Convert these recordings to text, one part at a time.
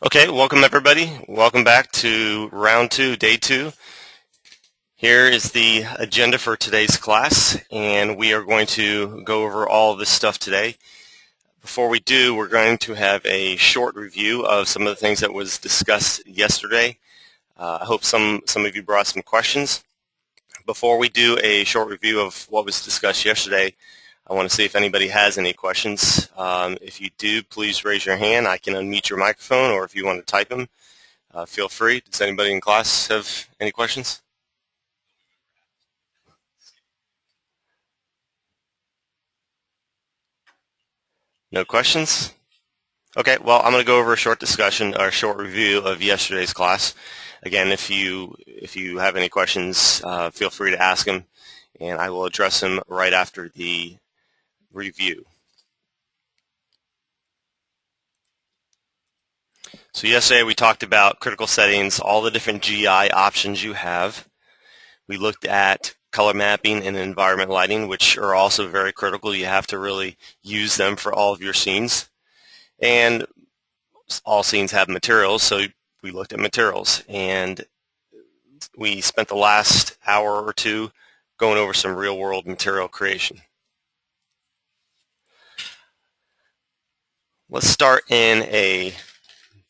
Okay, welcome everybody. Welcome back to round 2, day 2. Here is the agenda for today's class, and we are going to go over all of this stuff today. Before we do, we're going to have a short review of some of the things that was discussed yesterday. I hope some of you brought some questions. Before we do a short review of what was discussed yesterday, I want to see if anybody has any questions. If you do, please raise your hand. I can unmute your microphone, or if you want to type them, feel free. Does anybody in class have any questions? No questions? Okay, well, I'm going to go over a short discussion or a short review of yesterday's class. Again, if you have any questions, feel free to ask them, and I will address them right after the review. So yesterday we talked about critical settings, all the different GI options you have. We looked at color mapping and environment lighting, which are also very critical. You have to really use them for all of your scenes. And all scenes have materials, so we looked at materials. And we spent the last hour or two going over some real-world material creation. Let's start in a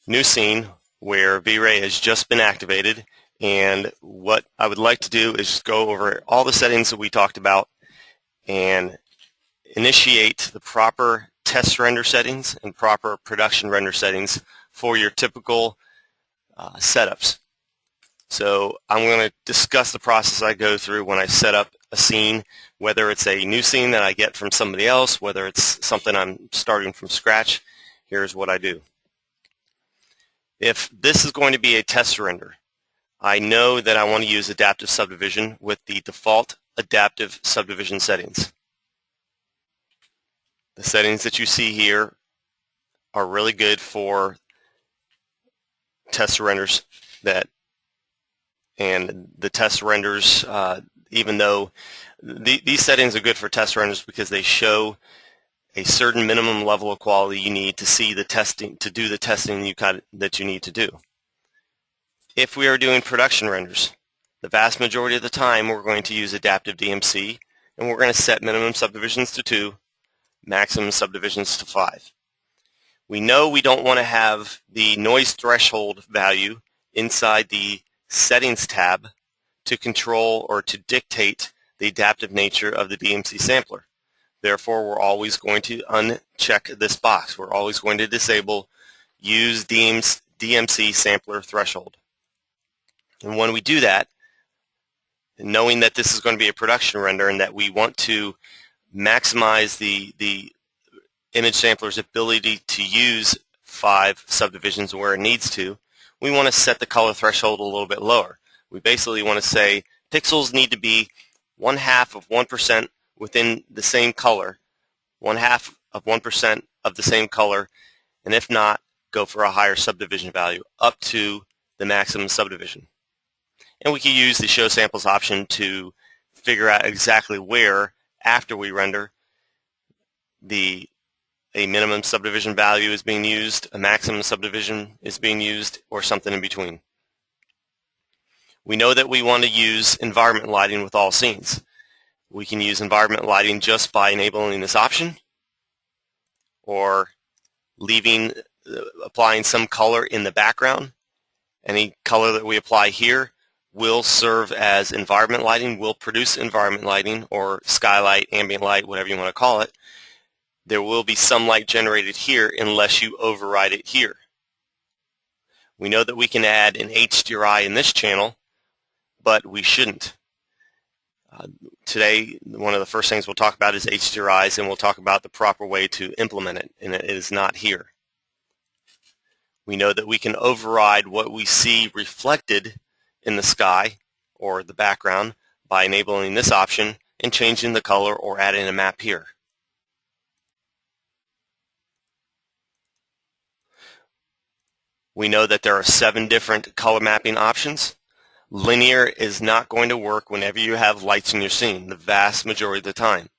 new scene where VRay has just been activated, and what I would like to do is just go over all the settings that we talked about and initiate the proper test render settings and proper production render settings for your typical setups. So I'm going to discuss the process I go through when I set up a scene, whether it's a new scene that I get from somebody else, whether it's something I'm starting from scratch. Here's what I do. If this is going to be a test render, I know that I want to use adaptive subdivision with the default adaptive subdivision settings. The settings that you see here are really good for test renders and the test renders, even though these settings are good for test renders because they show a certain minimum level of quality you need to see the testing, to do the testing that you need to do. If we are doing production renders, the vast majority of the time we're going to use adaptive DMC, and we're going to set minimum subdivisions to 2, maximum subdivisions to 5. We know we don't want to have the noise threshold value inside the settings tab to control or to dictate the adaptive nature of the DMC sampler. Therefore, we're always going to uncheck this box. We're always going to disable use DMC sampler threshold. And when we do that, knowing that this is going to be a production render and that we want to maximize the image sampler's ability to use 5 subdivisions where it needs to, we want to set the color threshold a little bit lower. We basically want to say pixels need to be 1/2 of 1% within the same color, 1/2 of 1% of the same color, and if not, go for a higher subdivision value up to the maximum subdivision. And we can use the show samples option to figure out exactly where, after we render, a minimum subdivision value is being used, a maximum subdivision is being used, or something in between. We know that we want to use environment lighting with all scenes. We can use environment lighting just by enabling this option or applying some color in the background. Any color that we apply here will serve as environment lighting, will produce environment lighting or skylight, ambient light, whatever you want to call it. There will be some light generated here unless you override it here. We know that we can add an HDRI in this channel, but we shouldn't. Today, one of the first things we'll talk about is HDRIs, and we'll talk about the proper way to implement it, and it is not here. We know that we can override what we see reflected in the sky or the background by enabling this option and changing the color or adding a map here. We know that there are 7 different color mapping options. Linear is not going to work whenever you have lights in your scene, the vast majority of the time.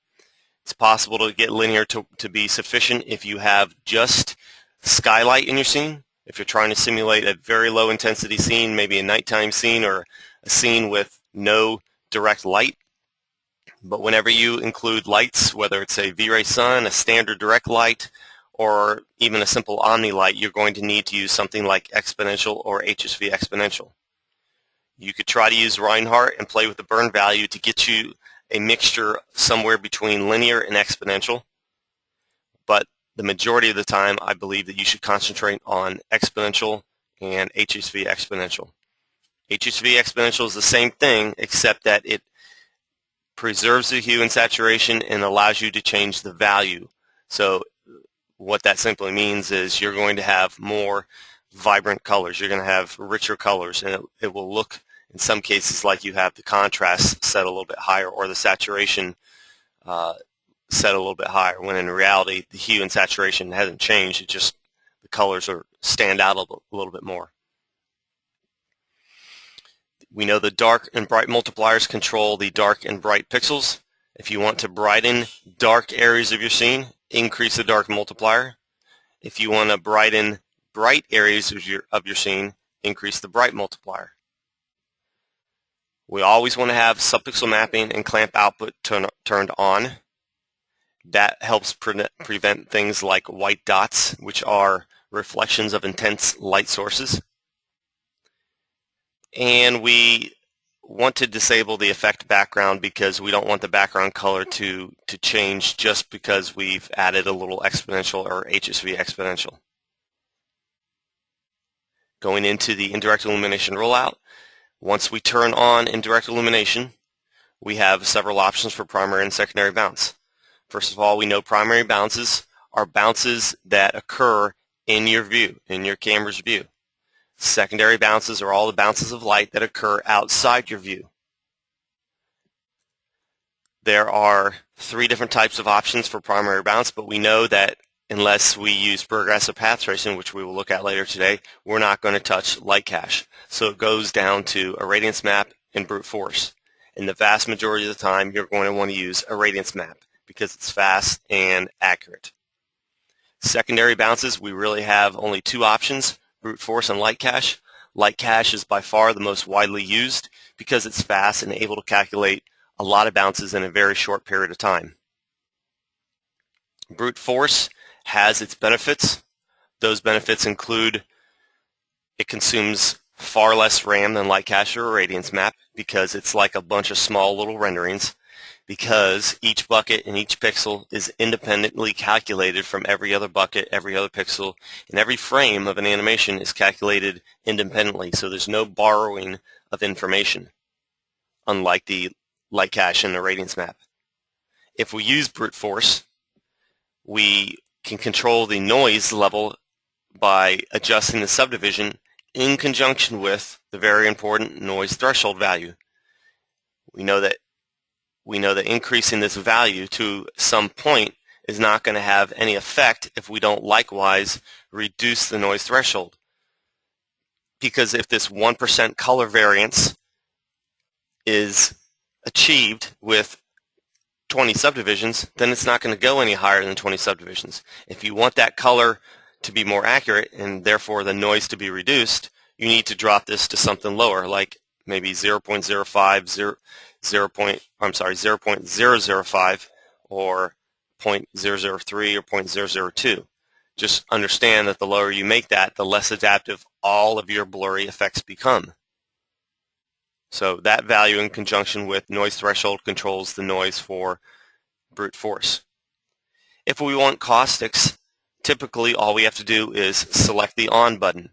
It's possible to get linear to be sufficient if you have just skylight in your scene, If you're trying to simulate a very low intensity scene, maybe a nighttime scene or a scene with no direct light, but whenever you include lights, whether it's a VRay sun, a standard direct light, or even a simple omni light, you're going to need to use something like exponential or HSV exponential. You could try to use Reinhardt and play with the burn value to get you a mixture somewhere between linear and exponential, but the majority of the time I believe that you should concentrate on exponential and HSV exponential. HSV exponential is the same thing, except that it preserves the hue and saturation and allows you to change the value. So what that simply means is you're going to have more vibrant colors. You're going to have richer colors, and it will look in some cases like you have the contrast set a little bit higher or the saturation set a little bit higher, when in reality the hue and saturation hasn't changed. It just, the colors stand out a little bit more. We know the dark and bright multipliers control the dark and bright pixels. If you want to brighten dark areas of your scene, increase the dark multiplier. If you want to brighten bright areas of your scene, increase the bright multiplier. We always want to have subpixel mapping and clamp output turned on. That helps prevent things like white dots, which are reflections of intense light sources. And we want to disable the effect background because we don't want the background color to change just because we've added a little exponential or HSV exponential. Going into the indirect illumination rollout, once we turn on indirect illumination, we have several options for primary and secondary bounce. First of all, we know primary bounces are bounces that occur in your view, in your camera's view. Secondary bounces are all the bounces of light that occur outside your view. There are 3 different types of options for primary bounce, but we know that unless we use progressive path tracing, which we will look at later today, we're not going to touch light cache. So it goes down to a radiance map and brute force. And the vast majority of the time, you're going to want to use a radiance map because it's fast and accurate. Secondary bounces, we really have only 2 options, brute force and light cache. Light cache is by far the most widely used because it's fast and able to calculate a lot of bounces in a very short period of time. Brute force has its benefits. Those benefits include it consumes far less RAM than light cache or a radiance map because it's like a bunch of small little renderings, because each bucket and each pixel is independently calculated from every other bucket, every other pixel, and every frame of an animation is calculated independently, so there's no borrowing of information, unlike the light cache and the radiance map. If we use brute force, we can control the noise level by adjusting the subdivision in conjunction with the very important noise threshold value. We know that increasing this value to some point is not going to have any effect if we don't likewise reduce the noise threshold. Because if this 1% color variance is achieved with 20 subdivisions, then it's not going to go any higher than 20 subdivisions. If you want that color to be more accurate and therefore the noise to be reduced, you need to drop this to something lower, like maybe 0.05, 0.005 or 0.003 or 0.002. Just understand that the lower you make that, the less adaptive all of your blurry effects become. So that value in conjunction with noise threshold controls the noise for brute force. If we want caustics, typically all we have to do is select the on button.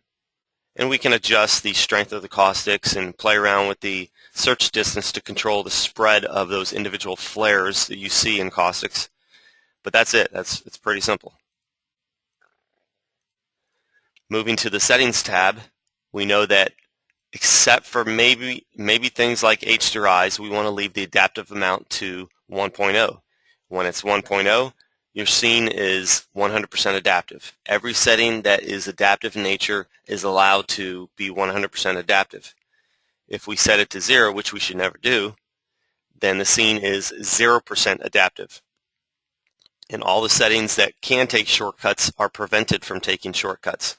And we can adjust the strength of the caustics and play around with the search distance to control the spread of those individual flares that you see in caustics. But that's it. It's pretty simple. Moving to the settings tab, we know that except for maybe things like HDRIs, we want to leave the adaptive amount to 1.0. When it's 1.0, your scene is 100% adaptive. Every setting that is adaptive in nature is allowed to be 100% adaptive. If we set it to 0, which we should never do, then the scene is 0% adaptive. And all the settings that can take shortcuts are prevented from taking shortcuts.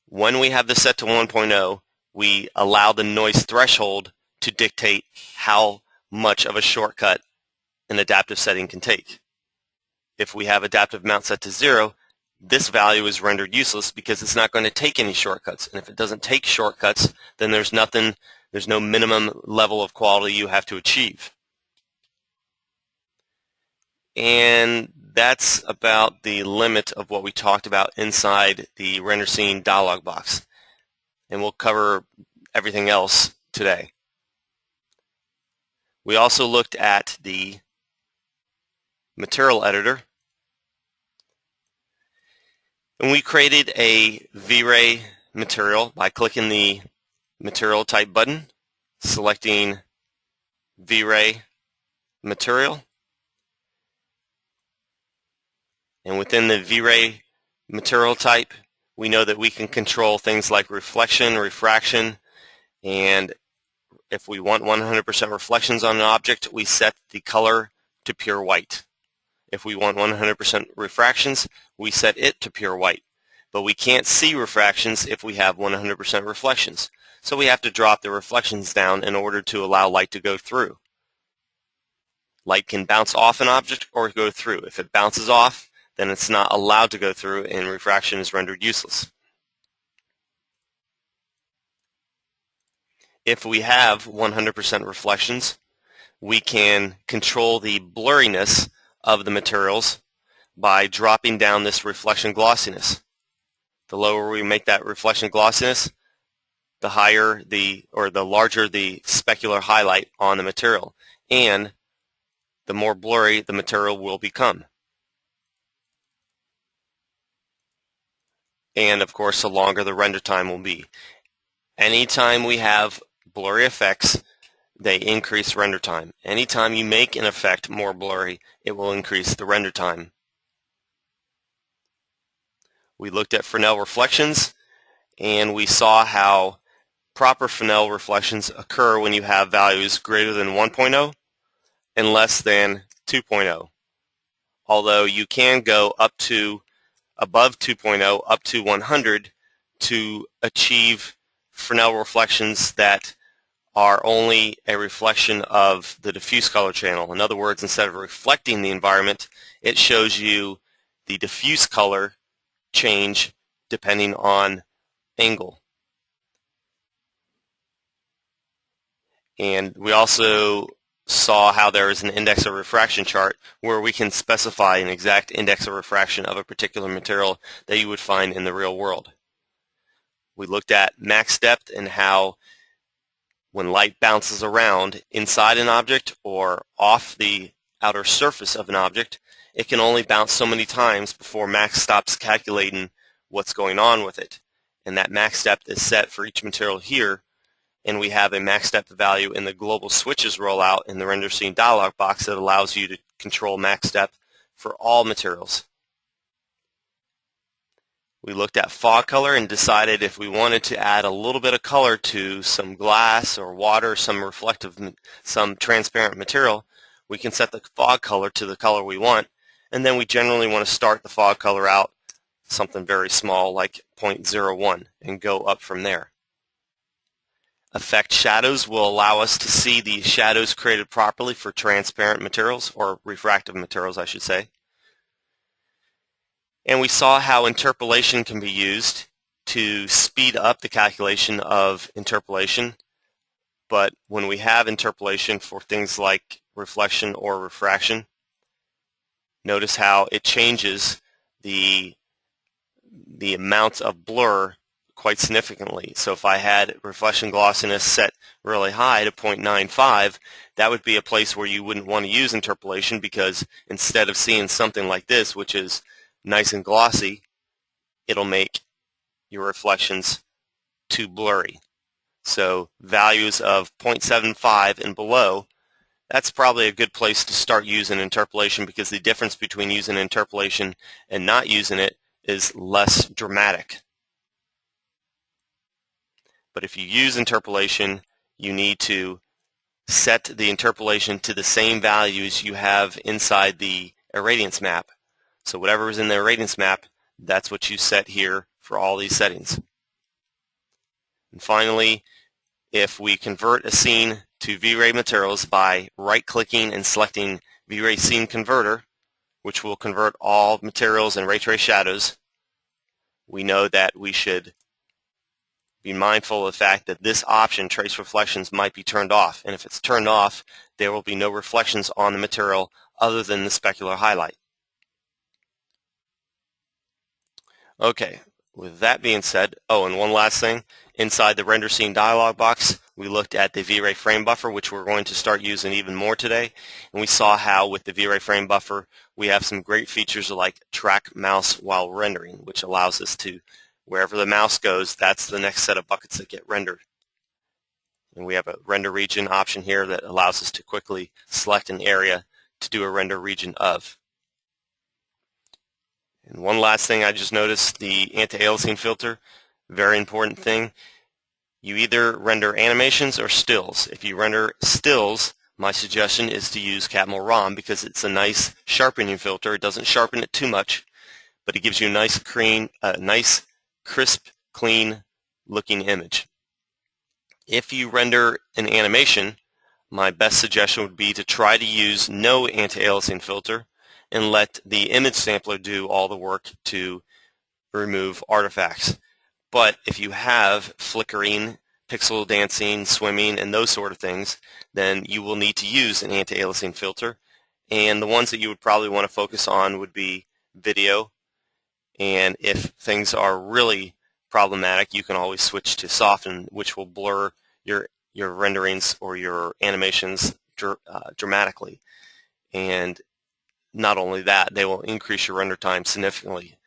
When we have this set to 1.0, we allow the noise threshold to dictate how much of a shortcut an adaptive setting can take. If we have adaptive mount set to 0, this value is rendered useless because it's not going to take any shortcuts. And if it doesn't take shortcuts, then there's no minimum level of quality you have to achieve. And that's about the limit of what we talked about inside the render scene dialog box. And we'll cover everything else today. We also looked at the material editor. And we created a VRay material by clicking the material type button, selecting VRay material. And within the VRay material type, we know that we can control things like reflection, refraction, and if we want 100% reflections on an object, we set the color to pure white. If we want 100% refractions, we set it to pure white. But we can't see refractions if we have 100% reflections. So we have to drop the reflections down in order to allow light to go through. Light can bounce off an object or go through. If it bounces off, then it's not allowed to go through and refraction is rendered useless. If we have 100% reflections, we can control the blurriness of the materials by dropping down this reflection glossiness. The lower we make that reflection glossiness, the higher the larger the specular highlight on the material, and the more blurry the material will become. And of course, the longer the render time will be. Anytime we have blurry effects, they increase render time. Anytime you make an effect more blurry, it will increase the render time. We looked at Fresnel reflections, and we saw how proper Fresnel reflections occur when you have values greater than 1.0 and less than 2.0. Although you can go up to above 2.0 up to 100 to achieve Fresnel reflections that are only a reflection of the diffuse color channel. In other words, instead of reflecting the environment, it shows you the diffuse color change depending on angle. And we also saw how there is an index of refraction chart where we can specify an exact index of refraction of a particular material that you would find in the real world. We looked at max depth and how when light bounces around inside an object or off the outer surface of an object, it can only bounce so many times before max stops calculating what's going on with it. And that max depth is set for each material here, and we have a max depth value in the global switches rollout in the render scene dialog box that allows you to control max depth for all materials. We looked at fog color and decided if we wanted to add a little bit of color to some glass or water, some transparent material, we can set the fog color to the color we want, and then we generally want to start the fog color out something very small like 0.01 and go up from there. Effect shadows will allow us to see the shadows created properly for transparent materials, or refractive materials I should say. And we saw how interpolation can be used to speed up the calculation of interpolation. But when we have interpolation for things like reflection or refraction, notice how it changes the amount of blur quite significantly. So if I had reflection glossiness set really high to 0.95, that would be a place where you wouldn't want to use interpolation, because instead of seeing something like this, which is nice and glossy, it'll make your reflections too blurry. So values of 0.75 and below, that's probably a good place to start using interpolation, because the difference between using interpolation and not using it is less dramatic. But if you use interpolation, you need to set the interpolation to the same values you have inside the irradiance map. So whatever is in the irradiance map, that's what you set here for all these settings. And finally, if we convert a scene to VRay materials by right-clicking and selecting VRay Scene Converter, which will convert all materials and ray trace shadows, we know that we should be mindful of the fact that this option, trace reflections, might be turned off. And if it's turned off, there will be no reflections on the material other than the specular highlight. Okay, with that being said, and one last thing, inside the render scene dialog box, we looked at the VRay frame buffer, which we're going to start using even more today, and we saw how with the VRay frame buffer we have some great features like track mouse while rendering, which allows us to, wherever the mouse goes, that's the next set of buckets that get rendered. And we have a render region option here that allows us to quickly select an area to do a render region of. And one last thing I just noticed, the anti-aliasing filter, very important thing. You either render animations or stills. If you render stills, my suggestion is to use Catmull ROM because it's a nice sharpening filter. It doesn't sharpen it too much, but it gives you a nice, crisp, clean looking image. If you render an animation, my best suggestion would be to try to use no anti-aliasing filter and let the image sampler do all the work to remove artifacts. But if you have flickering, pixel dancing, swimming, and those sort of things, then you will need to use an anti-aliasing filter. And the ones that you would probably want to focus on would be video. And if things are really problematic, you can always switch to soften, which will blur your renderings or your animations dramatically. And not only that, they will increase your render time significantly.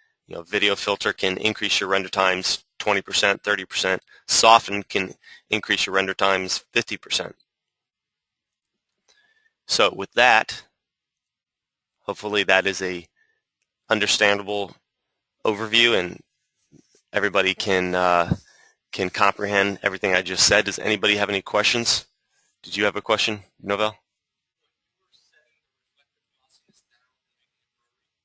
Video filter can increase your render times 20%, 30%. Soften can increase your render times 50%. So with that, hopefully that is a understandable overview and everybody can comprehend everything I just said. Does anybody have any questions? Did you have a question, Novell?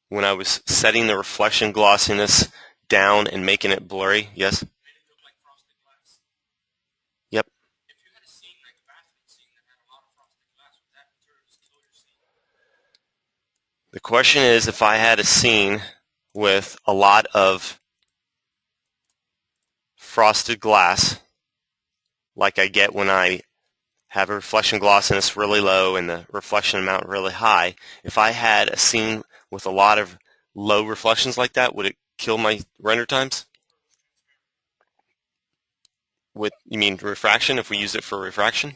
When I was setting the reflection glossiness down and making it blurry, yes? Yep. The question is, if I had a scene with a lot of frosted glass, like I get when I have a reflection glossiness really low and the reflection amount really high, if I had a scene with a lot of low reflections like that, would it kill my render times? You mean refraction, if we use it for refraction?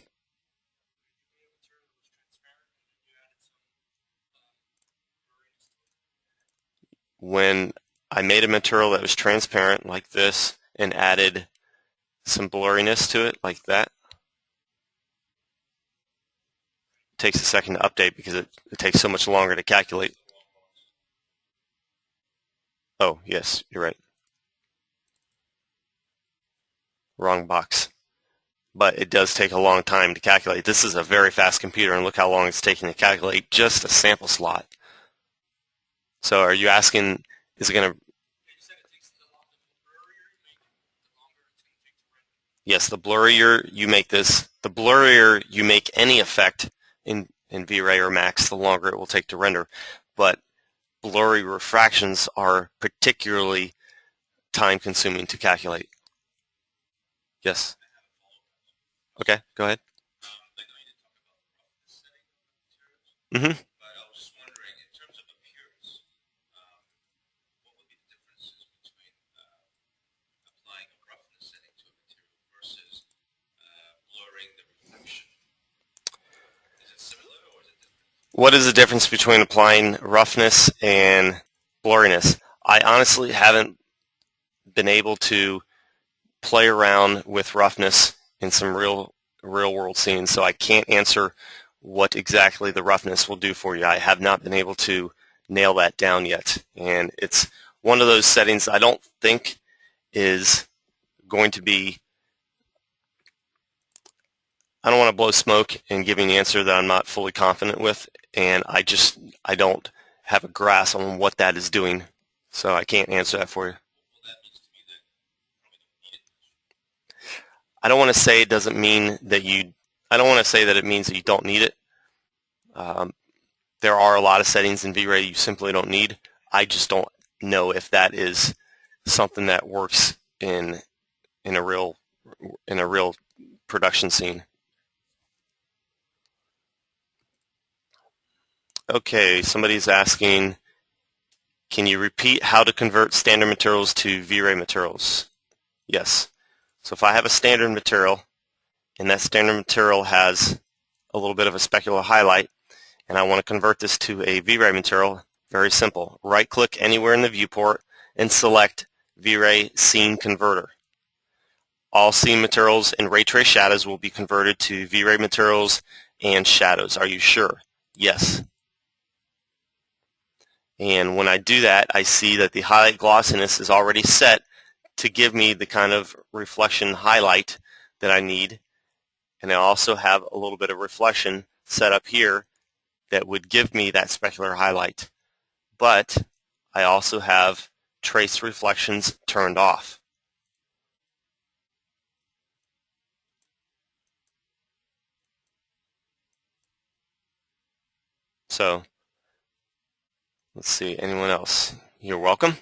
When I made a material that was transparent like this and added some blurriness to it like that, it takes a second to update because it takes so much longer to calculate. Oh, yes, you're right. Wrong box. But it does take a long time to calculate. This is a very fast computer, and look how long it's taking to calculate just a sample slot. So are you asking, is it going to... Yes, the blurrier you make this, the blurrier you make any effect in VRay or Max, the longer it will take to render. But blurry refractions are particularly time-consuming to calculate. Yes. Okay, go ahead. Mm-hmm. What is the difference between applying roughness and blurriness? I honestly haven't been able to play around with roughness in some real world scenes, so I can't answer what exactly the roughness will do for you. I have not been able to nail that down yet, and it's one of those settings I don't think is going to be... I don't want to blow smoke in giving an answer that I'm not fully confident with, and I don't have a grasp on what that is doing, so I can't answer that for you. I don't want to say it doesn't mean that I don't want to say that it means that you don't need it. There are a lot of settings in VRay you simply don't need. I just don't know if that is something that works in a real production scene. Okay, somebody's asking, can you repeat how to convert standard materials to VRay materials? Yes. So if I have a standard material and that standard material has a little bit of a specular highlight and I want to convert this to a VRay material, very simple. Right-click anywhere in the viewport and select VRay Scene Converter. All scene materials and ray trace shadows will be converted to VRay materials and shadows. Are you sure? Yes. And when I do that, I see that the highlight glossiness is already set to give me the kind of reflection highlight that I need. And I also have a little bit of reflection set up here that would give me that specular highlight. But I also have trace reflections turned off. So let's see, anyone else? You're welcome.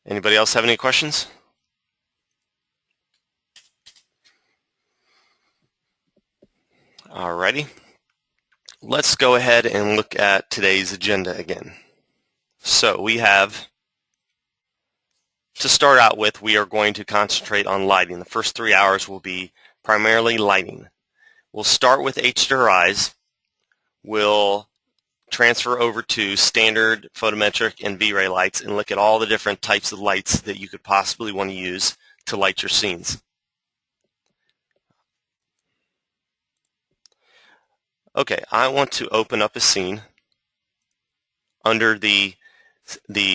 Anybody else have any questions? Alrighty. Let's go ahead and look at today's agenda again. So we have, to start out with, we are going to concentrate on lighting. The first 3 hours will be primarily lighting. We'll start with HDRIs. We'll transfer over to standard photometric and VRay lights and look at all the different types of lights that you could possibly want to use to light your scenes. Okay, I want to open up a scene under the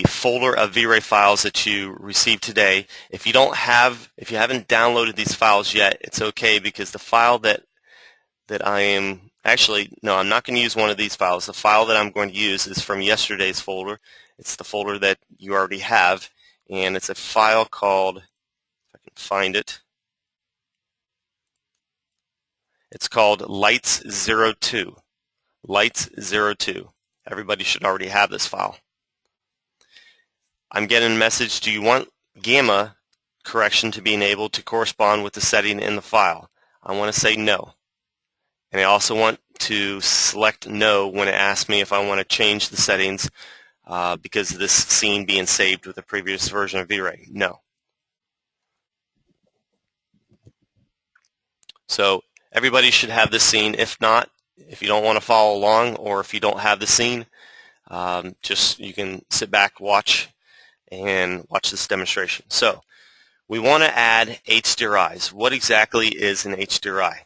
folder of VRay files that you received today. If you haven't downloaded these files yet, it's okay, because the file that I am I'm not going to use one of these files. The file that I'm going to use is from yesterday's folder. It's the folder that you already have, and it's a file called, if I can find it, it's called Lights02. Lights02. Everybody should already have this file. I'm getting a message, do you want gamma correction to be enabled to correspond with the setting in the file? I want to say no. And I also want to select no when it asks me if I want to change the settings because of this scene being saved with a previous version of VRay. No. So everybody should have this scene. If not, if you don't want to follow along, or if you don't have the scene, you can sit back, watch this demonstration. So we want to add HDRIs. What exactly is an HDRI?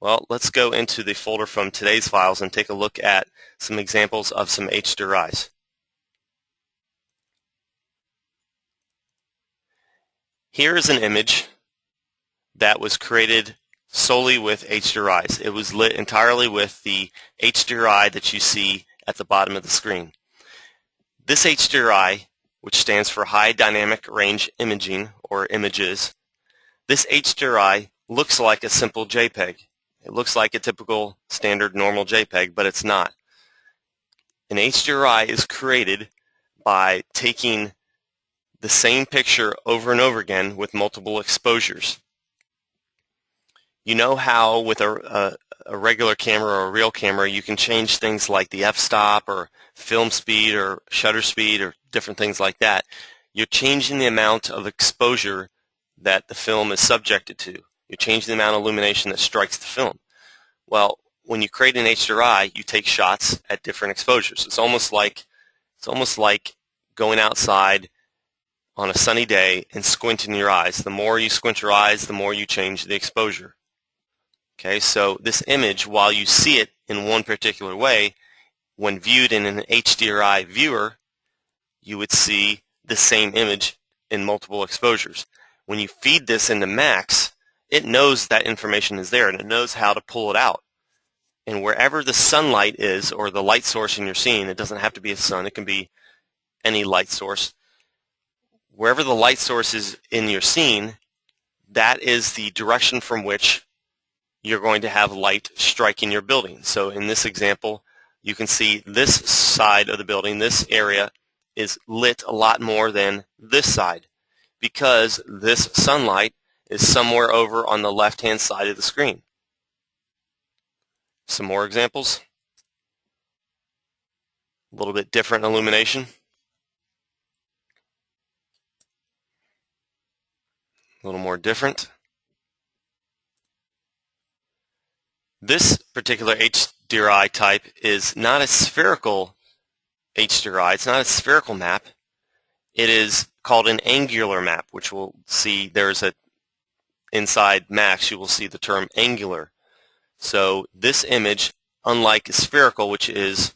Well, let's go into the folder from today's files and take a look at some examples of some HDRIs. Here is an image that was created solely with HDRIs. It was lit entirely with the HDRI that you see at the bottom of the screen. This HDRI, which stands for High Dynamic Range Imaging, or images, this HDRI looks like a simple JPEG. It looks like a typical standard normal JPEG, but it's not. An HDRI is created by taking the same picture over and over again with multiple exposures. You know how with a regular camera or a real camera you can change things like the f-stop or film speed or shutter speed or different things like that. You're changing the amount of exposure that the film is subjected to. You're changing the amount of illumination that strikes the film. Well, when you create an HDRI, you take shots at different exposures. It's almost like going outside on a sunny day and squinting your eyes. The more you squint your eyes, the more you change the exposure. Okay, so this image, while you see it in one particular way, when viewed in an HDRI viewer, you would see the same image in multiple exposures. When you feed this into Max, it knows that information is there and it knows how to pull it out. And wherever the sunlight is, or the light source in your scene, it doesn't have to be a sun, it can be any light source. wherever the light source is in your scene, that is the direction from which you're going to have light striking your building. So in this example, you can see this side of the building, this area, is lit a lot more than this side because this sunlight is somewhere over on the left-hand side of the screen. Some more examples. A little bit different illumination. A little more different. This particular HDRI type is not a spherical HDRI. It's not a spherical map. It is called an angular map, which we'll see there's a inside Max, you will see the term angular. So this image, unlike a spherical, which is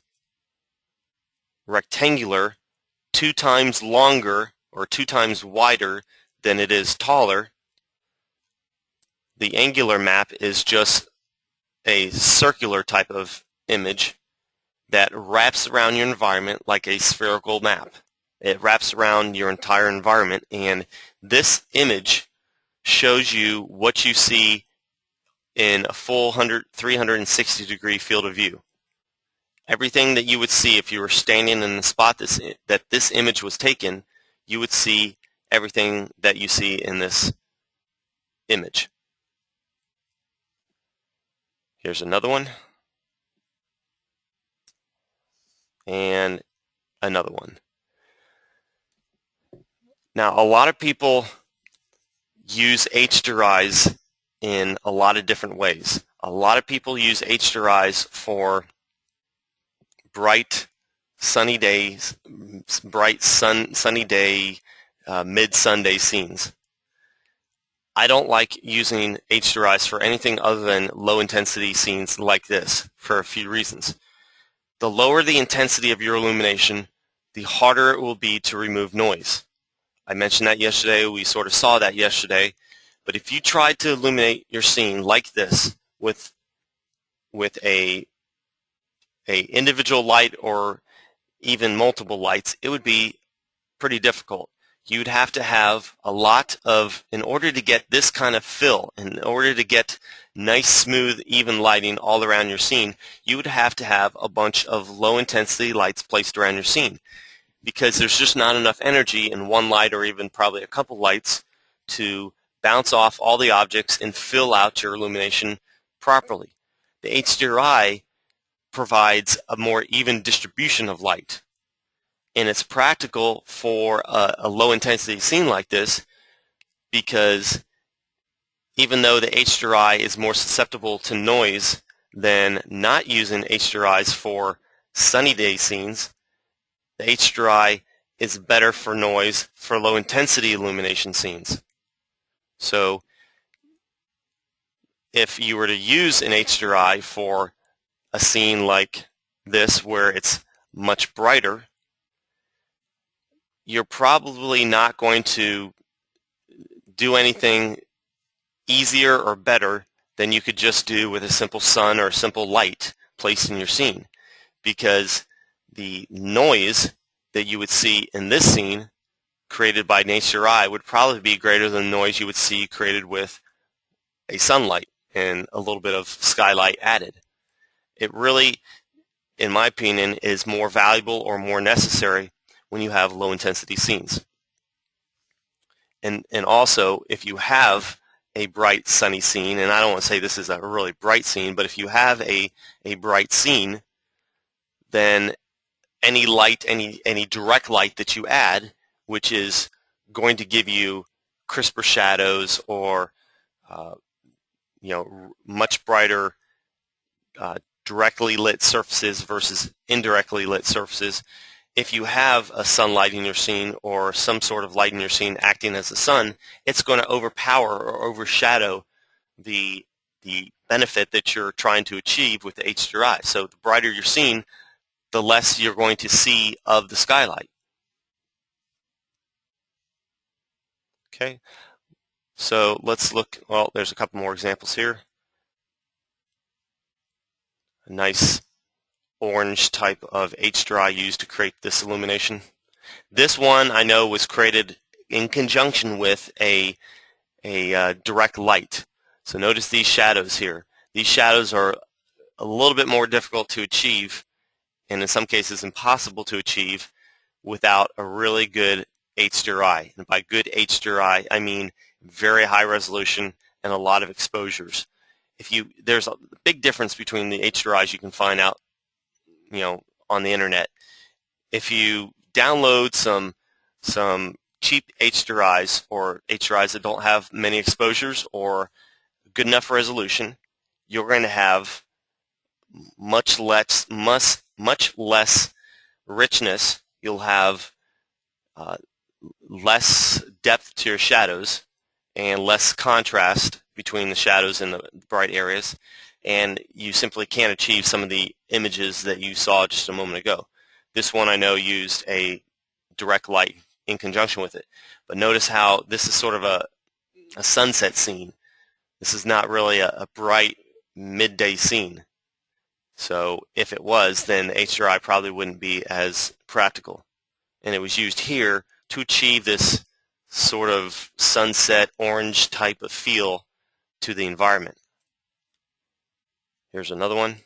rectangular, 2 times longer or 2 times wider than it is taller, the angular map is just a circular type of image that wraps around your environment like a spherical map. It wraps around your entire environment, and this image shows you what you see in a full 360 degree field of view. Everything that you would see if you were standing in the spot that this image was taken, you would see everything that you see in this image. Here's another one. And another one. Now, a lot of people use HDRIs in a lot of different ways. A lot of people use HDRIs for bright sunny days, sunny day, mid-Sunday scenes. I don't like using HDRIs for anything other than low-intensity scenes like this for a few reasons. The lower the intensity of your illumination, the harder it will be to remove noise. I mentioned that yesterday. We sort of saw that yesterday. But if you tried to illuminate your scene like this with a individual light or even multiple lights, it would be pretty difficult. You'd have to have a lot of, in order to get this kind of fill, in order to get nice, smooth, even lighting all around your scene, you would have to have a bunch of low-intensity lights placed around your scene because there's just not enough energy in one light or even probably a couple lights to bounce off all the objects and fill out your illumination properly. The HDRI provides a more even distribution of light. And it's practical for a low-intensity scene like this because even though the HDRI is more susceptible to noise than not using HDRIs for sunny day scenes, the HDRI is better for noise for low-intensity illumination scenes. So if you were to use an HDRI for a scene like this where it's much brighter, you're probably not going to do anything easier or better than you could just do with a simple sun or a simple light placed in your scene, because the noise that you would see in this scene created by an HDRI would probably be greater than the noise you would see created with a sunlight and a little bit of skylight added. It really, in my opinion, is more valuable or more necessary when you have low-intensity scenes. And also, if you have a bright, sunny scene, and I don't want to say this is a really bright scene, but if you have a bright scene, then any light, any direct light that you add, which is going to give you crisper shadows or much brighter directly lit surfaces versus indirectly lit surfaces, if you have a sunlight in your scene or some sort of light in your scene acting as the sun, it's going to overpower or overshadow the benefit that you're trying to achieve with the HDRI. So the brighter your scene, the less you're going to see of the skylight. Okay, so let's look. Well, there's a couple more examples here. A nice orange type of HDRI used to create this illumination. This one I know was created in conjunction with a direct light. So notice these shadows here. These shadows are a little bit more difficult to achieve, and in some cases impossible to achieve, without a really good HDRI. And by good HDRI, I mean very high resolution and a lot of exposures. There's a big difference between the HDRIs you can find out, on the internet. If you download some cheap HDRIs or HDRIs that don't have many exposures or good enough resolution, you're going to have much less richness. You'll have less depth to your shadows and less contrast between the shadows and the bright areas, and you simply can't achieve some of the images that you saw just a moment ago. This one I know used a direct light in conjunction with it, but notice how this is sort of a sunset scene. This is not really a bright midday scene. So if it was, then the HDRI probably wouldn't be as practical. And it was used here to achieve this sort of sunset orange type of feel to the environment. Here's another one.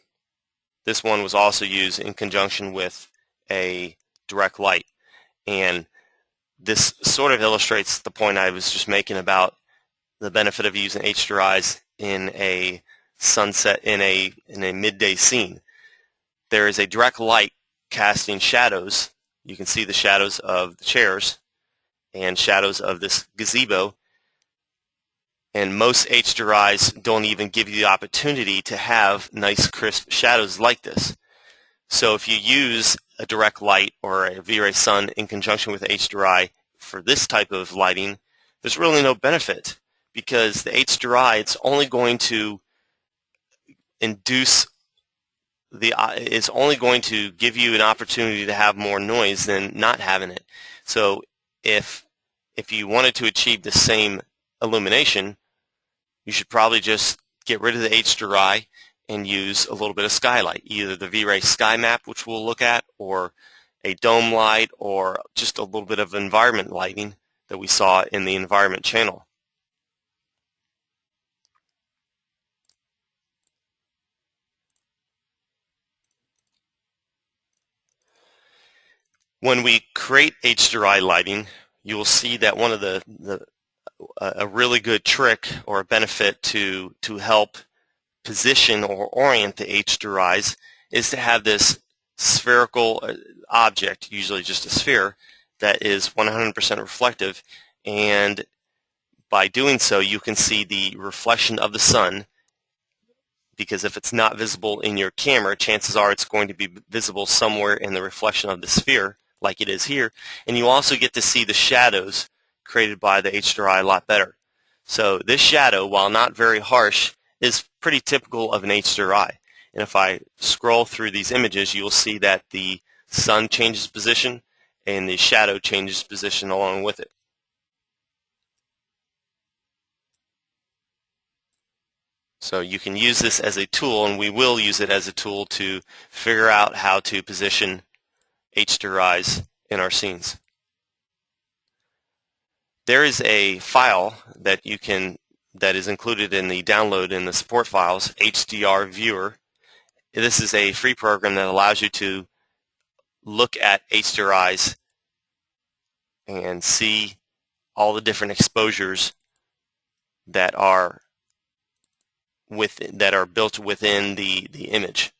This one was also used in conjunction with a direct light. And this sort of illustrates the point I was just making about the benefit of using HDRIs in a sunset, in a midday scene. There is a direct light casting shadows. You can see the shadows of the chairs and shadows of this gazebo, and most HDRIs don't even give you the opportunity to have nice crisp shadows like this. So if you use a direct light or a VRay sun in conjunction with HDRI for this type of lighting, there's really no benefit, because the HDRI, it's only going to is only going to give you an opportunity to have more noise than not having it. So if you wanted to achieve the same illumination, you should probably just get rid of the HDRI and use a little bit of skylight, either the VRay sky map, which we'll look at, or a dome light, or just a little bit of environment lighting that we saw in the environment channel. When we create HDRI lighting, you will see that one of a really good trick or a benefit to help position or orient the HDRIs is to have this spherical object, usually just a sphere, that is 100% reflective, and by doing so you can see the reflection of the sun, because if it's not visible in your camera, chances are it's going to be visible somewhere in the reflection of the sphere, like it is here, and you also get to see the shadows created by the HDRI a lot better. So this shadow, while not very harsh, is pretty typical of an HDRI. And if I scroll through these images, you'll see that the sun changes position and the shadow changes position along with it. So you can use this as a tool, and we will use it as a tool to figure out how to position HDRIs in our scenes. There is a file that is included in the download in the support files, HDR Viewer. This is a free program that allows you to look at HDRIs and see all the different exposures that are built within the image.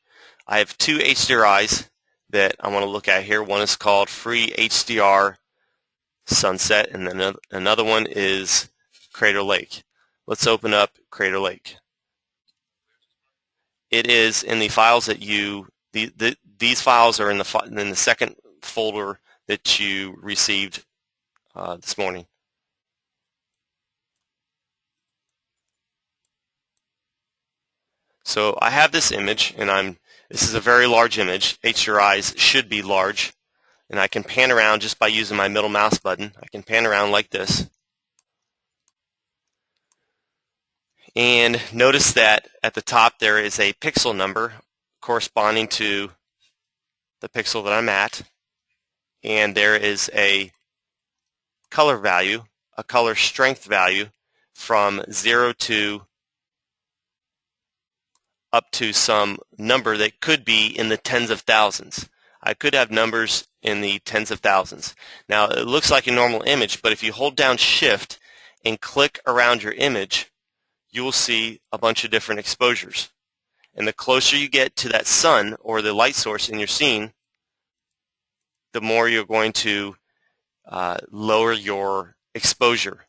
I have two HDRIs that I want to look at here. One is called Free HDR Sunset, and then another one is Crater Lake. Let's open up Crater Lake. It is in the files that these files are in the second folder that you received this morning. So I have this image, and this is a very large image. HDRIs should be large, and I can pan around just by using my middle mouse button. I can pan around like this. And notice that at the top there is a pixel number corresponding to the pixel that I'm at, and there is a color value, a color strength value from 0 to up to some number that could be in the tens of thousands. I could have numbers in the tens of thousands. Now it looks like a normal image, but if you hold down Shift and click around your image, you will see a bunch of different exposures. And the closer you get to that sun or the light source in your scene, the more you're going to lower your exposure.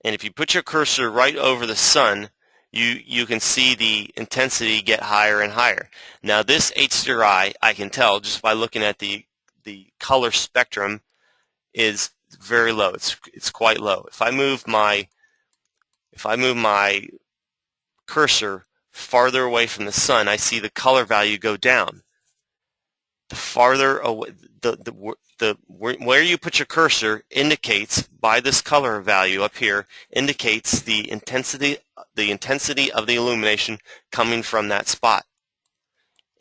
And if you put your cursor right over the sun, you can see the intensity get higher and higher. Now this HDRI, I can tell just by looking at the color spectrum, is very low. It's quite low. If I move my cursor farther away from the sun, I see the color value go down. The farther away, where you put your cursor indicates, by this color value up here, indicates the intensity of the illumination coming from that spot.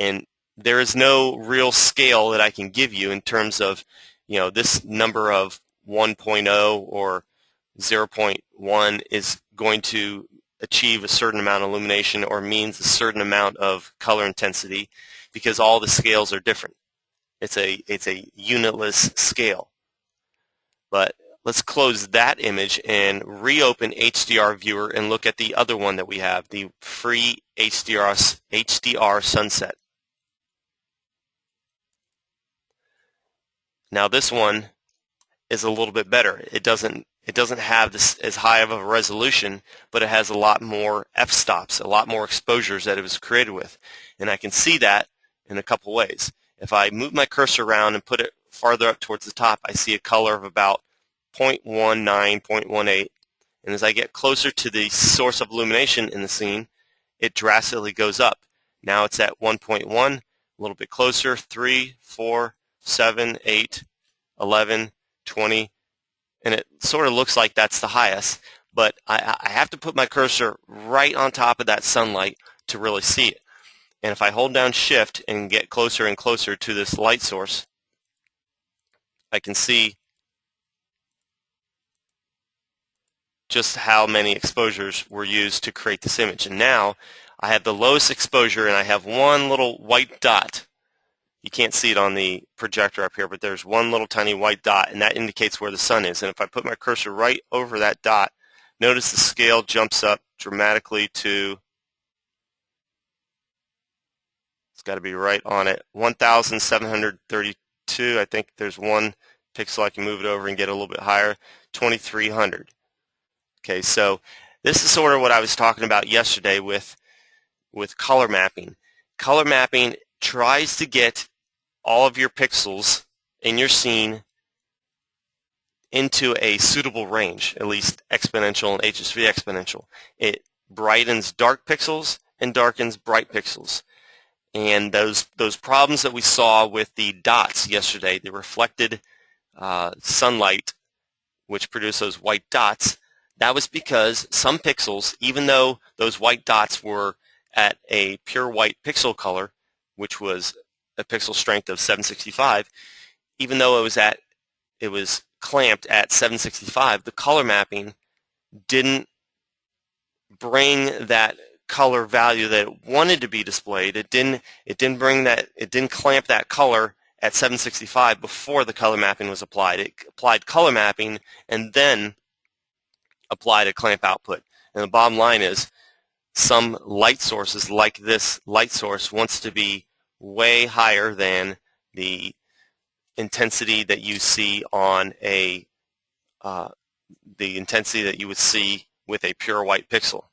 And there is no real scale that I can give you in terms of, this number of 1.0 or 0.1 is going to achieve a certain amount of illumination or means a certain amount of color intensity, because all the scales are different. It's a unitless scale. But let's close that image and reopen HDR Viewer and look at the other one that we have, the free HDR Sunset. Now this one is a little bit better. It doesn't have this as high of a resolution, but it has a lot more f-stops, a lot more exposures that it was created with. And I can see that in a couple ways. If I move my cursor around and put it farther up towards the top, I see a color of about 0.19, 0.18. And as I get closer to the source of illumination in the scene, it drastically goes up. Now it's at 1.1, a little bit closer, 3, 4, 7, 8, 11, 20. And it sort of looks like that's the highest, but I have to put my cursor right on top of that sunlight to really see it. And if I hold down Shift and get closer and closer to this light source, I can see just how many exposures were used to create this image. And now I have the lowest exposure and I have one little white dot. You can't see it on the projector up here, but there's one little tiny white dot, and that indicates where the sun is. And if I put my cursor right over that dot, notice the scale jumps up dramatically to, it's got to be right on it, 1,732. I think there's one pixel I can move it over and get a little bit higher, 2,300. Okay, so this is sort of what I was talking about yesterday with color mapping. Color mapping tries to get all of your pixels in your scene into a suitable range, at least exponential and HSV exponential. It brightens dark pixels and darkens bright pixels. And those problems that we saw with the dots yesterday, the reflected sunlight, which produced those white dots, that was because some pixels, even though those white dots were at a pure white pixel color, which was a pixel strength of 765, even though it was clamped at 765, the color mapping didn't bring that color value that it wanted to be displayed. It didn't clamp that color at 765 before the color mapping was applied. It applied color mapping and then applied a clamp output. And the bottom line is, some light sources like this light source wants to be way higher than the intensity that you see on the intensity that you would see with a pure white pixel.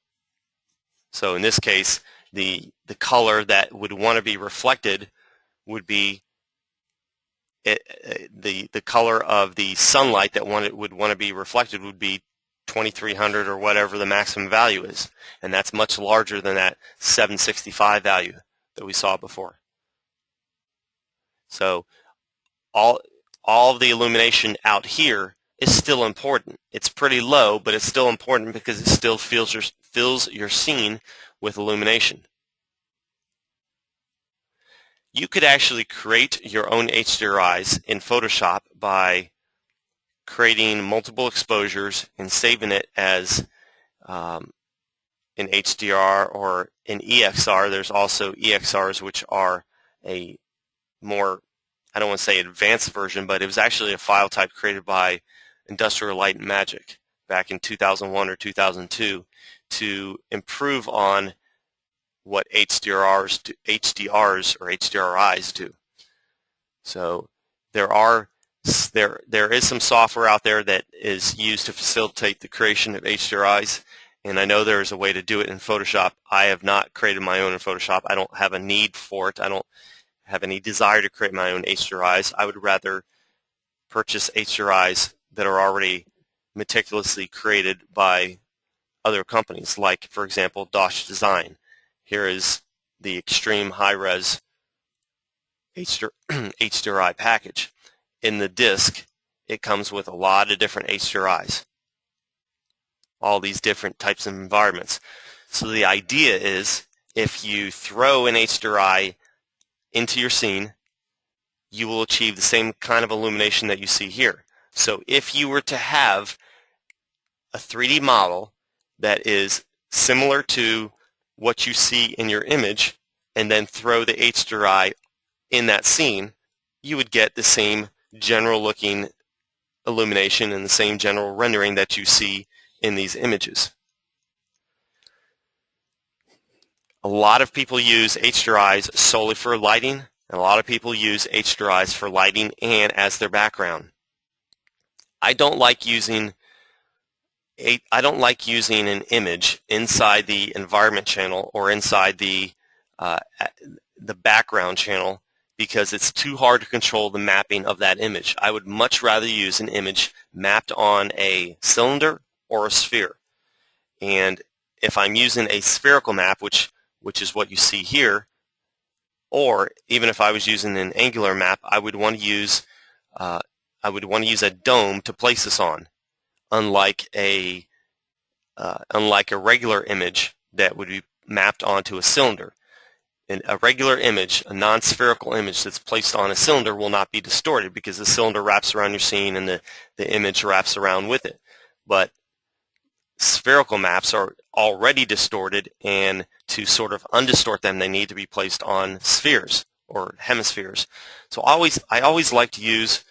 So in this case, the color that would want to be reflected would be the color of the sunlight that would want to be reflected would be 2300 or whatever the maximum value is, and that's much larger than that 765 value that we saw before. So all of the illumination out here is still important. It's pretty low, but it's still important because it still fills your scene with illumination. You could actually create your own HDRIs in Photoshop by creating multiple exposures and saving it as in HDR or in EXR. There's also EXRs, which are a more, I don't want to say advanced version, but it was actually a file type created by Industrial Light and Magic back in 2001 or 2002 to improve on what HDRs or HDRIs do. So there is some software out there that is used to facilitate the creation of HDRIs, and I know there is a way to do it in Photoshop. I have not created my own in Photoshop. I don't have a need for it. I don't have any desire to create my own HDRIs. I would rather purchase HDRIs that are already meticulously created by other companies, like, for example, Dosh Design. Here is the extreme high-res HDRI package. In the disk, it comes with a lot of different HDRIs, all these different types of environments. So the idea is, if you throw an HDRI into your scene, you will achieve the same kind of illumination that you see here. So if you were to have a 3D model that is similar to what you see in your image and then throw the HDRI in that scene, you would get the same general looking illumination and the same general rendering that you see in these images. A lot of people use HDRIs solely for lighting, and a lot of people use HDRIs for lighting and as their background. I don't like using an image inside the environment channel or inside the background channel because it's too hard to control the mapping of that image. I would much rather use an image mapped on a cylinder or a sphere. And if I'm using a spherical map, which is what you see here, or even if I was using an angular map, I would want to use a dome to place this on, unlike a regular image that would be mapped onto a cylinder. And a regular image, a non-spherical image that's placed on a cylinder, will not be distorted because the cylinder wraps around your scene and the image wraps around with it. But spherical maps are already distorted, and to sort of undistort them, they need to be placed on spheres or hemispheres. So I always like to use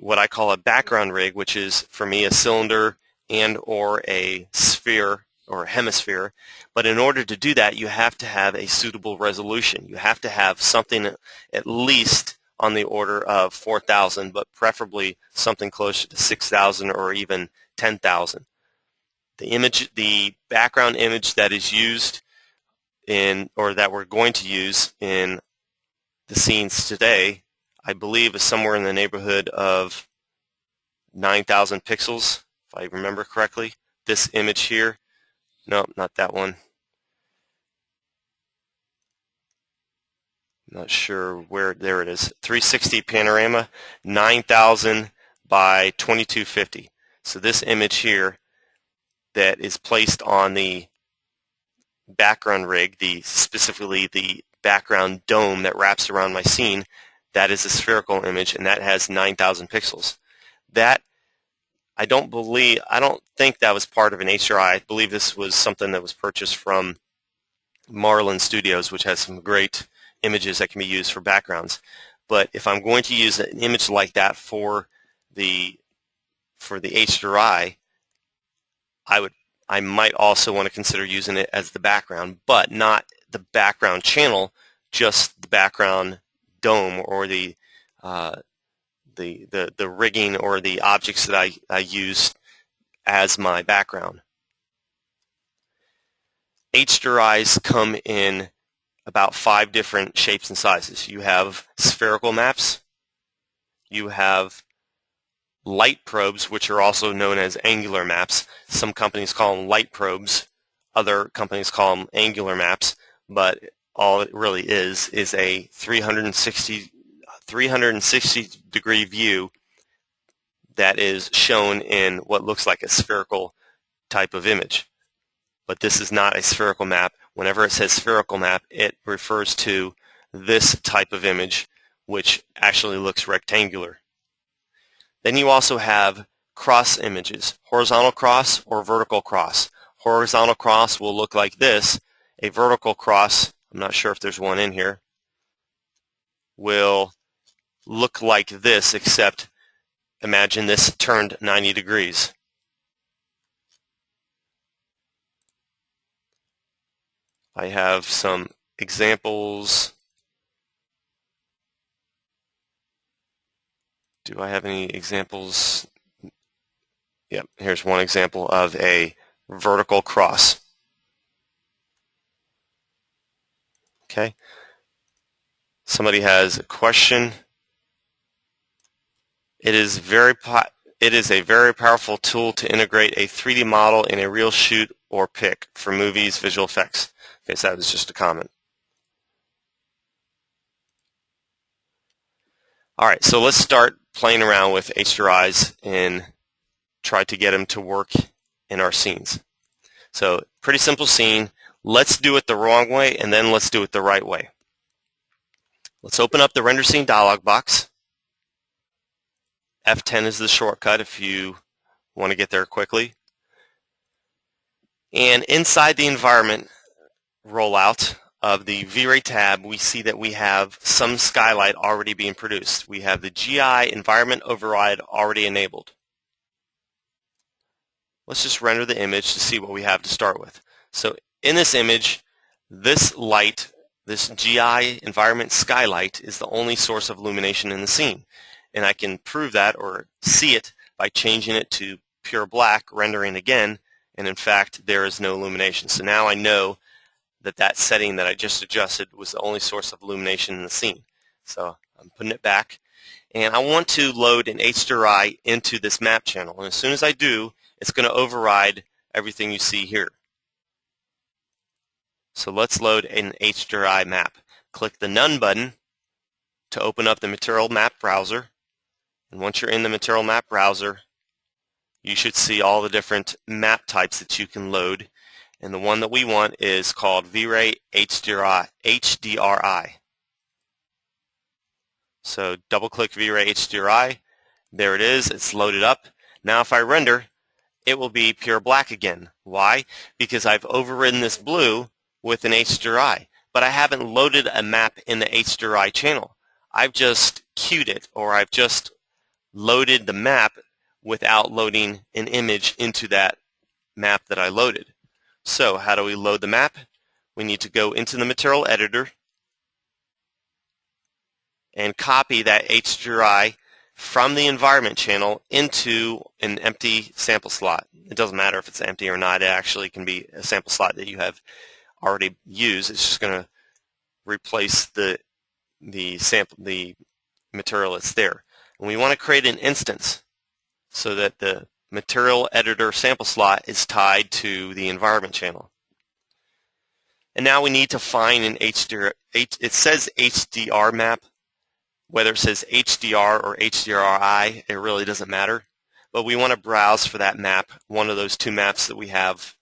what I call a background rig, which is for me a cylinder and or a sphere or a hemisphere. But in order to do that, you have to have a suitable resolution. You have to have something at least on the order of 4,000, but preferably something closer to 6,000 or even 10,000. The background image that is used or that we're going to use in the scenes today, I believe, is somewhere in the neighborhood of 9,000 pixels, if I remember correctly. This image here, no, not that one. Not sure where, there it is. 360 panorama, 9,000 by 2250. So this image here that is placed on the background rig, specifically the background dome that wraps around my scene, that is a spherical image, and that has 9,000 pixels. That I don't think that was part of an HDRI. I believe this was something that was purchased from Marlin Studios, which has some great images that can be used for backgrounds. But if I'm going to use an image like that for the HDRI, I might also want to consider using it as the background, but not the background channel, just the background dome or the rigging or the objects that I use as my background. HDRIs come in about 5 different shapes and sizes. You have spherical maps, you have light probes, which are also known as angular maps. Some companies call them light probes, other companies call them angular maps, but all it really is a 360 degree view that is shown in what looks like a spherical type of image. But this is not a spherical map. Whenever it says spherical map, it refers to this type of image, which actually looks rectangular. Then you also have cross images, horizontal cross or vertical cross. Horizontal cross will look like this. A vertical cross, I'm not sure if there's one in here, will look like this, except imagine this turned 90 degrees. I have some examples. Do I have any examples? Yep, here's one example of a vertical cross. Okay. Somebody has a question. It is a very powerful tool to integrate a 3D model in a real shoot or pick for movies, visual effects. Okay, so that was just a comment. All right, so let's start playing around with HDRIs and try to get them to work in our scenes. So pretty simple scene. Let's do it the wrong way, and then let's do it the right way. Let's open up the render scene dialog box. F10 is the shortcut if you want to get there quickly. And inside the environment rollout of the VRay tab, we see that we have some skylight already being produced. We have the GI environment override already enabled. Let's just render the image to see what we have to start with. So in this image, this light, this GI environment skylight, is the only source of illumination in the scene. And I can prove that or see it by changing it to pure black, rendering again, and in fact there is no illumination. So now I know that that setting that I just adjusted was the only source of illumination in the scene. So I'm putting it back, and I want to load an HDRI into this map channel, and as soon as I do, it's going to override everything you see here. So let's load an HDRI map. Click the None button to open up the Material Map browser, and once you're in the Material Map browser, you should see all the different map types that you can load, and the one that we want is called VRay HDRI. So double-click VRay HDRI. There it is. It's loaded up. Now if I render, it will be pure black again. Why? Because I've overridden this blue with an HDRI, but I haven't loaded a map in the HDRI channel. I've just queued it, or I've just loaded the map without loading an image into that map that I loaded. So how do we load the map? We need to go into the material editor and copy that HDRI from the environment channel into an empty sample slot. It doesn't matter if it's empty or not. It actually can be a sample slot that you have already used. It's just going to replace the material that's there. And we want to create an instance so that the material editor sample slot is tied to the environment channel. And now we need to find an HDR. It says HDR map. Whether it says HDR or HDRI, it really doesn't matter. But we want to browse for that map, one of those two maps that we have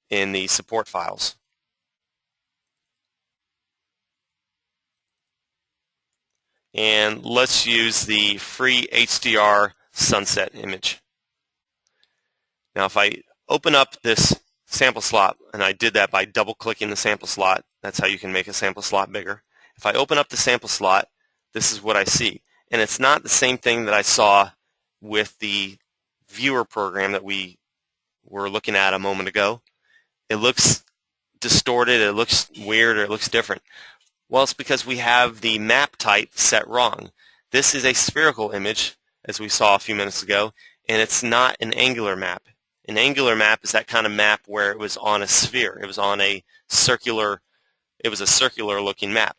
in the support files. And let's use the free HDR sunset image. Now if I open up this sample slot, and I did that by double-clicking the sample slot, that's how you can make a sample slot bigger. If I open up the sample slot, this is what I see. And it's not the same thing that I saw with the viewer program that we were looking at a moment ago. It looks distorted, it looks weird, or it looks different. Well, it's because we have the map type set wrong. This is a spherical image, as we saw a few minutes ago, and it's not an angular map. An angular map is that kind of map where it was on a sphere. It was on a circular, it was a circular looking map.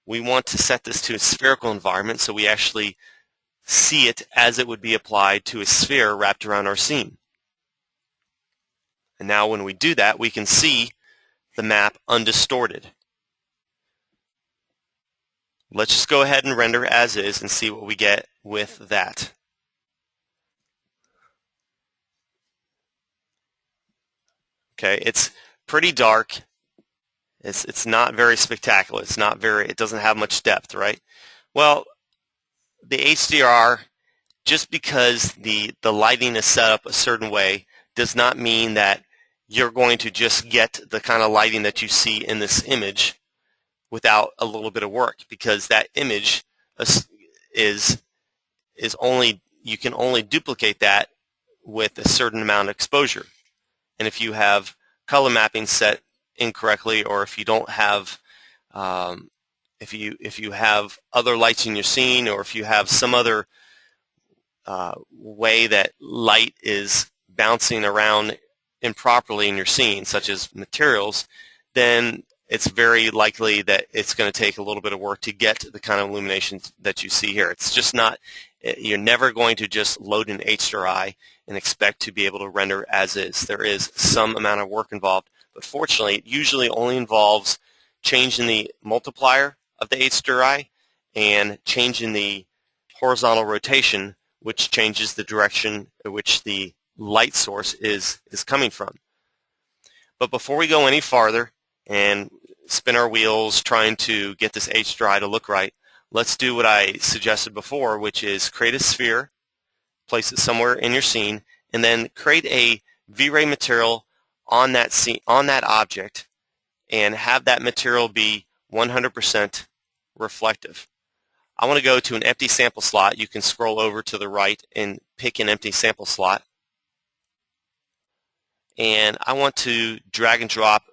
We want to set this to a spherical environment so we actually see it as it would be applied to a sphere wrapped around our scene. And now when we do that, we can see the map undistorted. Let's just go ahead and render as is and see what we get with that. Okay, it's pretty dark. It's not very spectacular. It doesn't have much depth, right? Well, the HDR just because the lighting is set up a certain way does not mean that you're going to just get the kind of lighting that you see in this image without a little bit of work, because that image is only, you can only duplicate that with a certain amount of exposure. And if you have color mapping set incorrectly, or if you don't have if you have other lights in your scene, or if you have some other way that light is bouncing around improperly in your scene, such as materials, then it's very likely that it's going to take a little bit of work to get the kind of illumination that you see here. It's just not, you're never going to just load an HDRI and expect to be able to render as is. There is some amount of work involved, but fortunately it usually only involves changing the multiplier of the HDRI and changing the horizontal rotation, which changes the direction in which the light source is coming from. But before we go any farther and spin our wheels trying to get this HDRI to look right, let's do what I suggested before, which is create a sphere, place it somewhere in your scene, and then create a VRay material on that scene, on that object, and have that material be 100% reflective. I want to go to an empty sample slot. You can scroll over to the right and pick an empty sample slot. And I want to drag and drop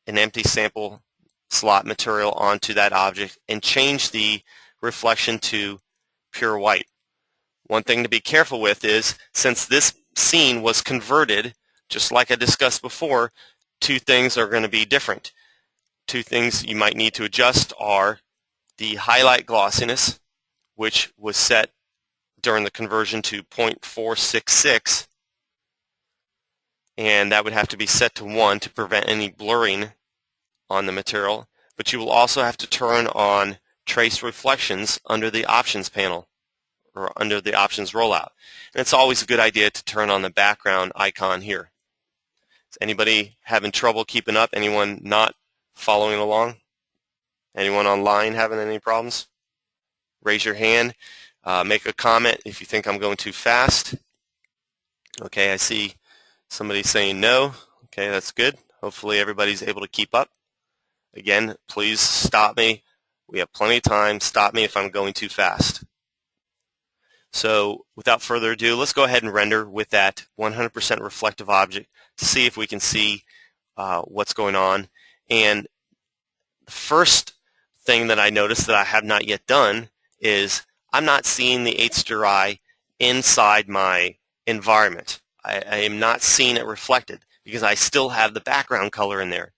an empty sample slot material onto that object and change the reflection to pure white. One thing to be careful with is, since this scene was converted, just like I discussed before, two things are going to be different. Two things you might need to adjust are the highlight glossiness, which was set during the conversion to 0.466, and that would have to be set to 1 to prevent any blurring on the material. But you will also have to turn on trace reflections under the options panel, or under the options rollout. And it's always a good idea to turn on the background icon here. Is anybody having trouble keeping up? Anyone not following along? Anyone online having any problems? Raise your hand. Make a comment if you think I'm going too fast. Okay, I see somebody saying no. Okay, that's good. Hopefully everybody's able to keep up. Again, please stop me. We have plenty of time. Stop me if I'm going too fast. So without further ado, let's go ahead and render with that 100% reflective object to see if we can see what's going on. And the first thing that I noticed that I have not yet done is I'm not seeing the HDRI inside my environment. I am not seeing it reflected because I still have the background color in there.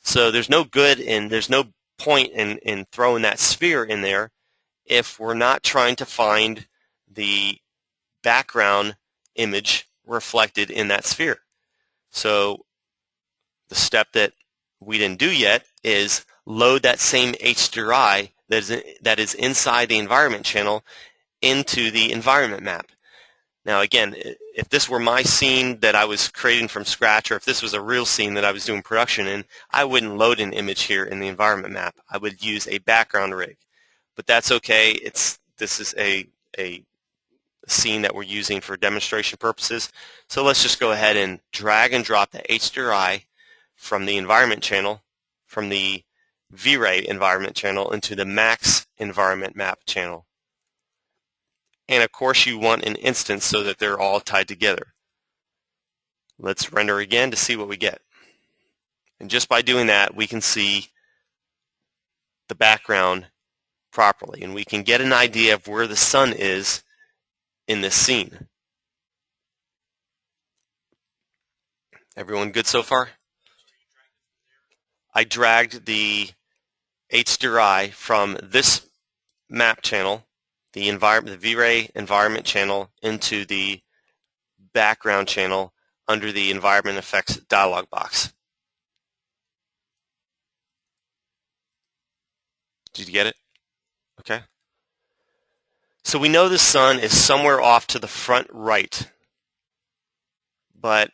So there's no good and there's no point in throwing that sphere in there if we're not trying to find the background image reflected in that sphere. So the step that we didn't do yet is load that same HDRI that is inside the environment channel into the environment map. Now again, if this were my scene that I was creating from scratch, or if this was a real scene that I was doing production in, I wouldn't load an image here in the environment map. I would use a background rig. But that's okay. This is a scene that we're using for demonstration purposes. So let's just go ahead and drag and drop the HDRI from the environment channel, from the VRay environment channel, into the max environment map channel. And of course you want an instance so that they're all tied together. Let's render again to see what we get. And just by doing that, we can see the background properly, and we can get an idea of where the sun is in this scene. Everyone good so far? I dragged the HDRI from this map channel, the VRay environment channel, into the background channel under the environment effects dialog box. Did you get it? Okay. So we know the sun is somewhere off to the front right, but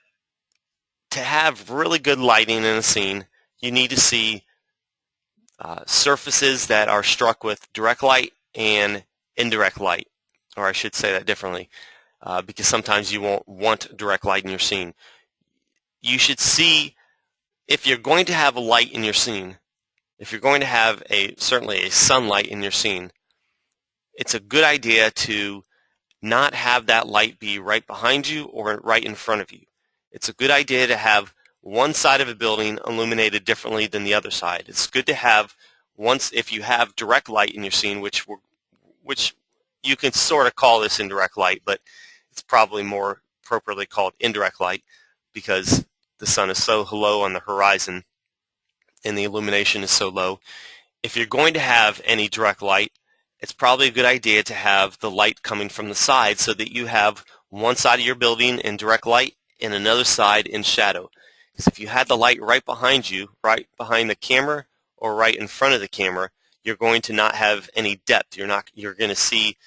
to have really good lighting in a scene, you need to see surfaces that are struck with direct light and indirect light. or I should say that differently, because sometimes you won't want direct light in your scene. You should see, if you're going to have a light in your scene, if you're going to have certainly a sunlight in your scene, it's a good idea to not have that light be right behind you or right in front of you. It's a good idea to have one side of a building illuminated differently than the other side. It's good to have, if you have direct light in your scene, which you can sort of call this indirect light, but it's probably more appropriately called indirect light because the sun is so low on the horizon and the illumination is so low. If you're going to have any direct light, it's probably a good idea to have the light coming from the side so that you have one side of your building in direct light and another side in shadow. Because if you had the light right behind you, right behind the camera or right in front of the camera, you're going to not have any depth. You're going to see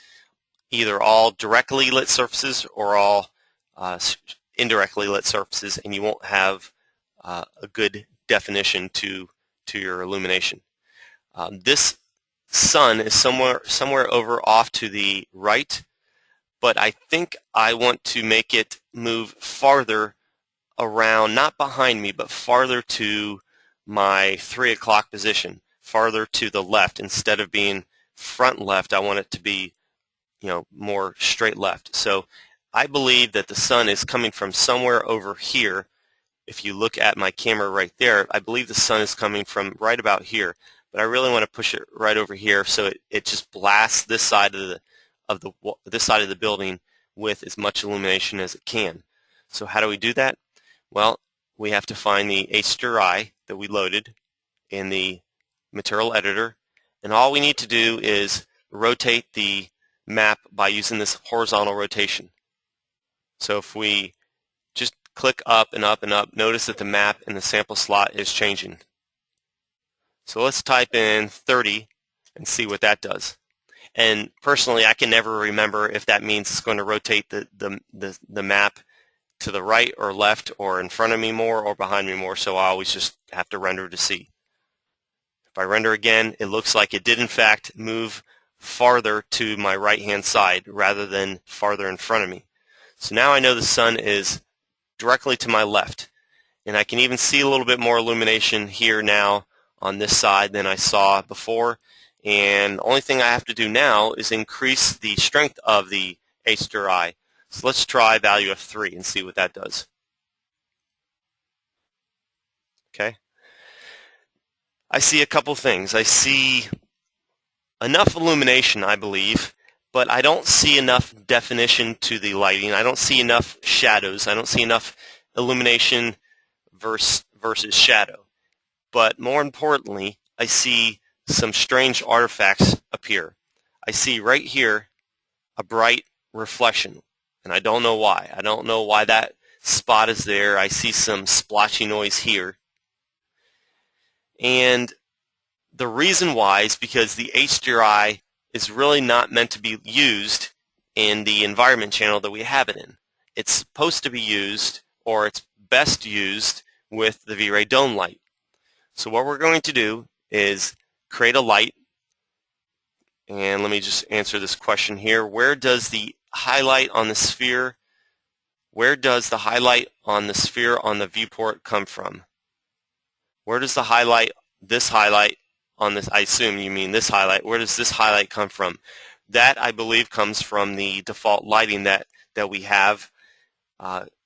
either all directly lit surfaces or all indirectly lit surfaces, and you won't have a good definition to your illumination. This sun is somewhere over off to the right, but I think I want to make it move farther around, not behind me, but farther to my 3 o'clock position, farther to the left. Instead of being front left, I want it to be, more straight left. So I believe that the sun is coming from somewhere over here. If you look at my camera right there, I believe the sun is coming from right about here. But I really want to push it right over here so it just blasts this side of the building with as much illumination as it can. So how do we do that? Well, we have to find the HDRI that we loaded in the material editor, and all we need to do is rotate the map by using this horizontal rotation. So if we just click up and up and up, notice that the map in the sample slot is changing. So let's type in 30 and see what that does. And personally, I can never remember if that means it's going to rotate the map to the right or left or in front of me more or behind me more, so I always just have to render to see. If I render again, it looks like it did in fact move farther to my right-hand side rather than farther in front of me. So now I know the sun is directly to my left, and I can even see a little bit more illumination here now on this side than I saw before, and the only thing I have to do now is increase the strength of the HDRI. So let's try value of 3 and see what that does. Okay. I see a couple things. I see enough illumination, I believe, but I don't see enough definition to the lighting. I don't see enough shadows. I don't see enough illumination versus shadow. But more importantly, I see some strange artifacts appear. I see right here a bright reflection, and I don't know why. I don't know why that spot is there. I see some splotchy noise here. And the reason why is because the HDRI is really not meant to be used in the environment channel that we have it in. It's supposed to be used, or it's best used, with the VRay dome light. So what we're going to do is create a light, and let me just answer this question here. Where does the highlight on the sphere, on the viewport come from? Where does the highlight, this highlight on this, I assume you mean this highlight, where does this highlight come from? That, I believe, comes from the default lighting that we have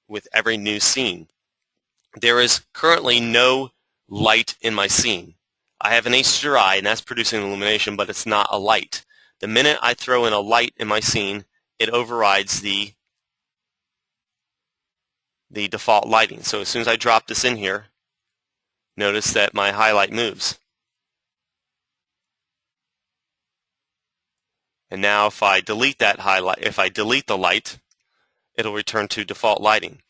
with every new scene. There is currently no light in my scene. I have an HDRI, and that's producing illumination, but it's not a light. The minute I throw in a light in my scene, it overrides the default lighting. So as soon as I drop this in here, notice that my highlight moves. And now if I delete that highlight, if I delete the light, it'll return to default lighting.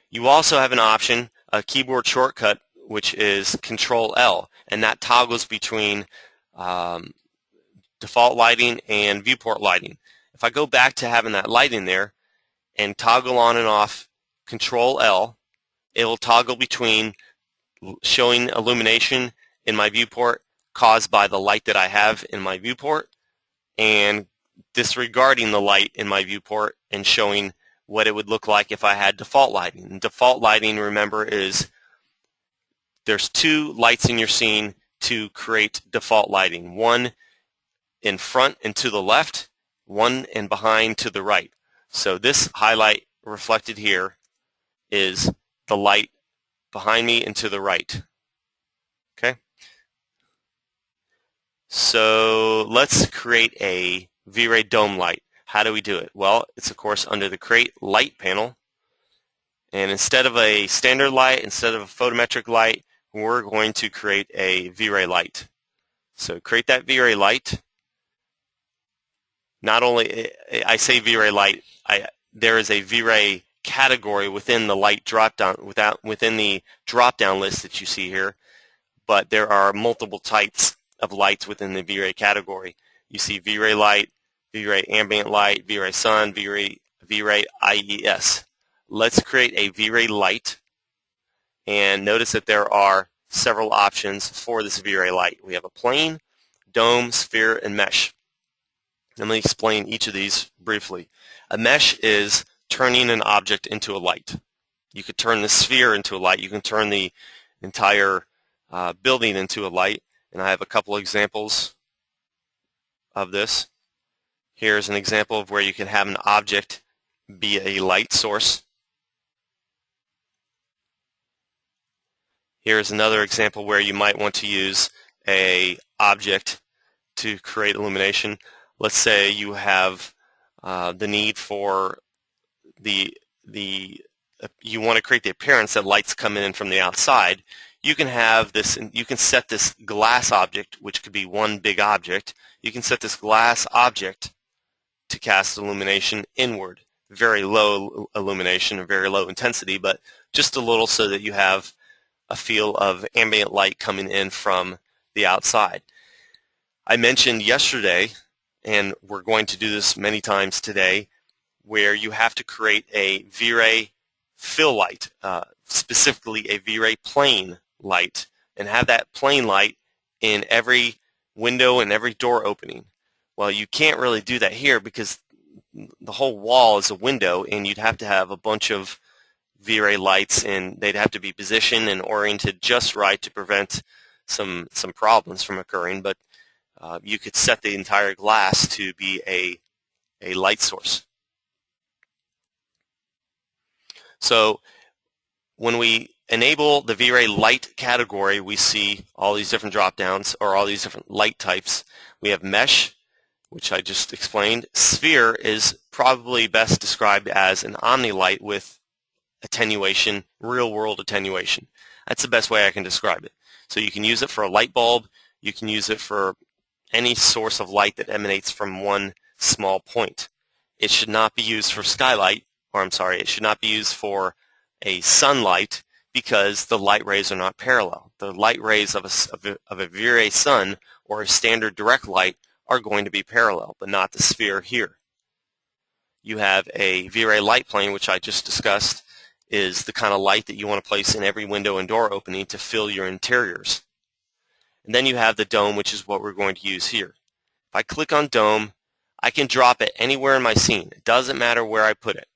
You also have an option, a keyboard shortcut, which is Control-L, and that toggles between default lighting and viewport lighting. If I go back to having that light in there and toggle on and off Control-L, it will toggle between showing illumination in my viewport caused by the light that I have in my viewport and disregarding the light in my viewport and showing what it would look like if I had default lighting. And default lighting, remember, is there's two lights in your scene to create default lighting. One in front and to the left, one in behind to the right. So this highlight reflected here is the light behind me and to the right. Okay? So let's create a VRay dome light. How do we do it? Well, it's of course under the Create Light panel. And instead of a standard light, instead of a photometric light, we're going to create a VRay light. So create that VRay light. Not only, I say VRay light, there is a VRay category within the light drop-down, within the drop-down list that you see here, but there are multiple types of lights within the VRay category. You see VRay light, VRay ambient light, VRay sun, VRay IES. Let's create a VRay light, and notice that there are several options for this VRay light. We have a plane, dome, sphere, and mesh. Let me explain each of these briefly. A mesh is turning an object into a light. You could turn the sphere into a light. You can turn the entire building into a light. And I have a couple examples of this. Here's an example of where you can have an object be a light source. Here's another example where you might want to use an object to create illumination. Let's say you have the need for you want to create the appearance that light's coming in from the outside. You can have this, you can set this glass object, which could be one big object. You can set this glass object to cast illumination inward. Very low illumination or very low intensity, but just a little so that you have a feel of ambient light coming in from the outside. I mentioned yesterday, and we're going to do this many times today, where you have to create a VRay fill light, specifically a VRay plane light, and have that plane light in every window and every door opening. Well, you can't really do that here because the whole wall is a window, and you'd have to have a bunch of VRay lights, and they'd have to be positioned and oriented just right to prevent some problems from occurring. But you could set the entire glass to be a light source. So when we enable the VRay light category, we see all these different drop-downs, or all these different light types. We have mesh, which I just explained. Sphere is probably best described as an omni-light with attenuation, real-world attenuation. That's the best way I can describe it. So you can use it for a light bulb. You can use it for any source of light that emanates from one small point. It should not be used for skylight, or I'm sorry, it should not be used for a sunlight because the light rays are not parallel. The light rays of a VRay sun or a standard direct light are going to be parallel, but not the sphere here. You have a VRay light plane, which I just discussed, is the kind of light that you want to place in every window and door opening to fill your interiors. And then you have the dome, which is what we're going to use here. If I click on dome, I can drop it anywhere in my scene. It doesn't matter where I put it.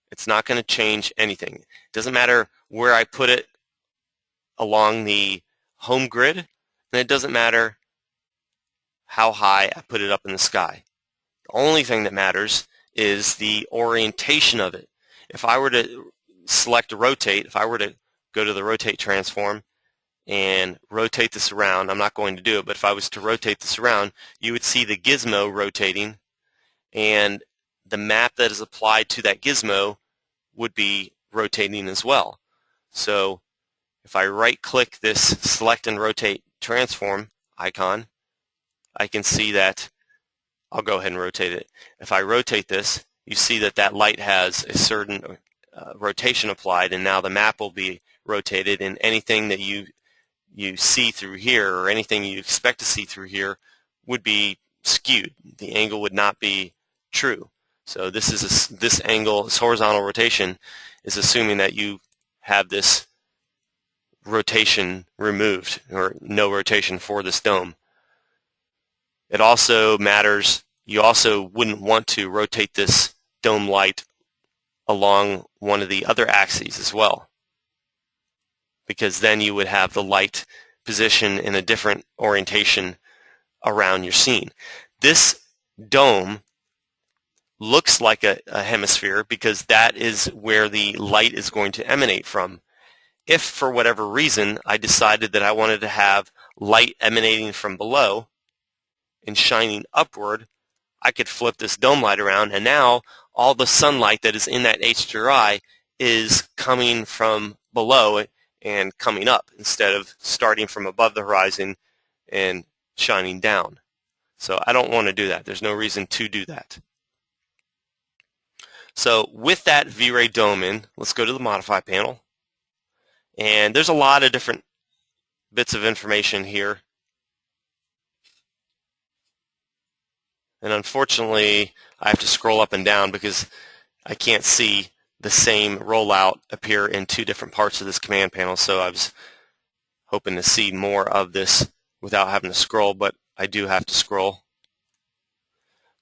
It's not going to change anything. It doesn't matter where I put it along the home grid, and it doesn't matter how high I put it up in the sky. The only thing that matters is the orientation of it. If I were to select rotate, if I were to go to the rotate transform and rotate this around, I'm not going to do it, but if I was to rotate this around, you would see the gizmo rotating, and the map that is applied to that gizmo would be rotating as well. So if I right-click this select and rotate transform icon, I can see that. I'll go ahead and rotate it. If I rotate this, you see that that light has a certain rotation applied, and now the map will be rotated, and anything that you see through here, or anything you expect to see through here, would be skewed. The angle would not be true. So this is this angle, this horizontal rotation, is assuming that you have this rotation removed, or no rotation for this dome. It also matters you also wouldn't want to rotate this dome light along one of the other axes as well, because then you would have the light position in a different orientation around your scene. This dome looks like a hemisphere because that is where the light is going to emanate from. If for whatever reason I decided that I wanted to have light emanating from below and shining upward, I could flip this dome light around, and now all the sunlight that is in that HDRI is coming from below and coming up instead of starting from above the horizon and shining down. So I don't want to do that. There's no reason to do that. So with that VRay dome in, let's go to the Modify panel. And there's a lot of different bits of information here. And unfortunately, I have to scroll up and down because I can't see the same rollout appear in two different parts of this command panel. So I was hoping to see more of this without having to scroll, but I do have to scroll.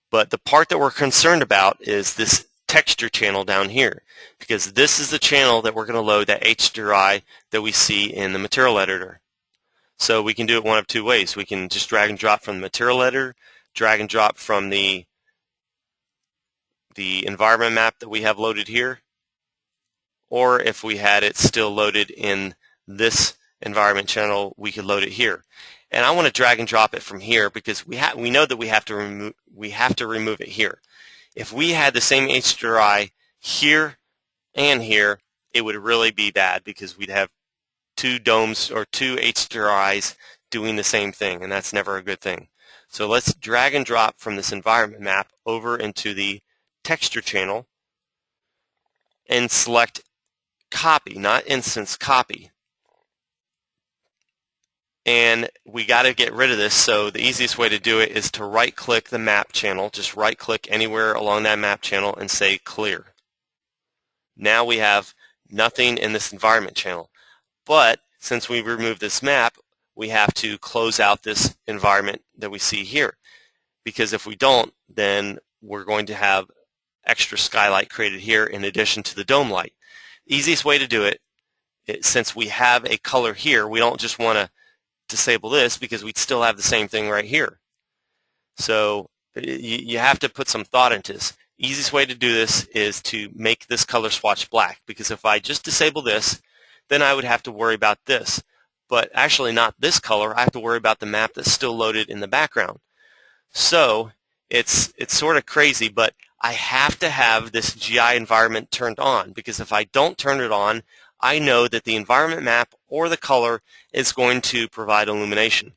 But the part that we're concerned about is this texture channel down here, because this is the channel that we're going to load that HDRI that we see in the material editor. So we can do it one of two ways. We can just drag and drop from the material editor, drag and drop from the environment map that we have loaded here, or if we had it still loaded in this environment channel, we could load it here. And I want to drag and drop it from here because we know that we have to remove it here. If we had the same HDRI here and here, it would really be bad because we'd have two domes or two HDRIs doing the same thing, and that's never a good thing. So let's drag and drop from this environment map over into the texture channel and select copy, not instance, copy. And we got to get rid of this, so the easiest way to do it is to right-click the map channel. Just right-click anywhere along that map channel and say clear. Now we have nothing in this environment channel. But since we removed this map, we have to close out this environment that we see here. Because if we don't, then we're going to have extra skylight created here in addition to the dome light. The easiest way to do it, since we have a color here, we don't just want to disable this because we'd still have the same thing right here. So you have to put some thought into this. Easiest way to do this is to make this color swatch black, because if I just disable this, then I would have to worry about this. But actually not this color, I have to worry about the map that's still loaded in the background. So it's sort of crazy, but I have to have this GI environment turned on, because if I don't turn it on, I know that the environment map or the color is going to provide illumination.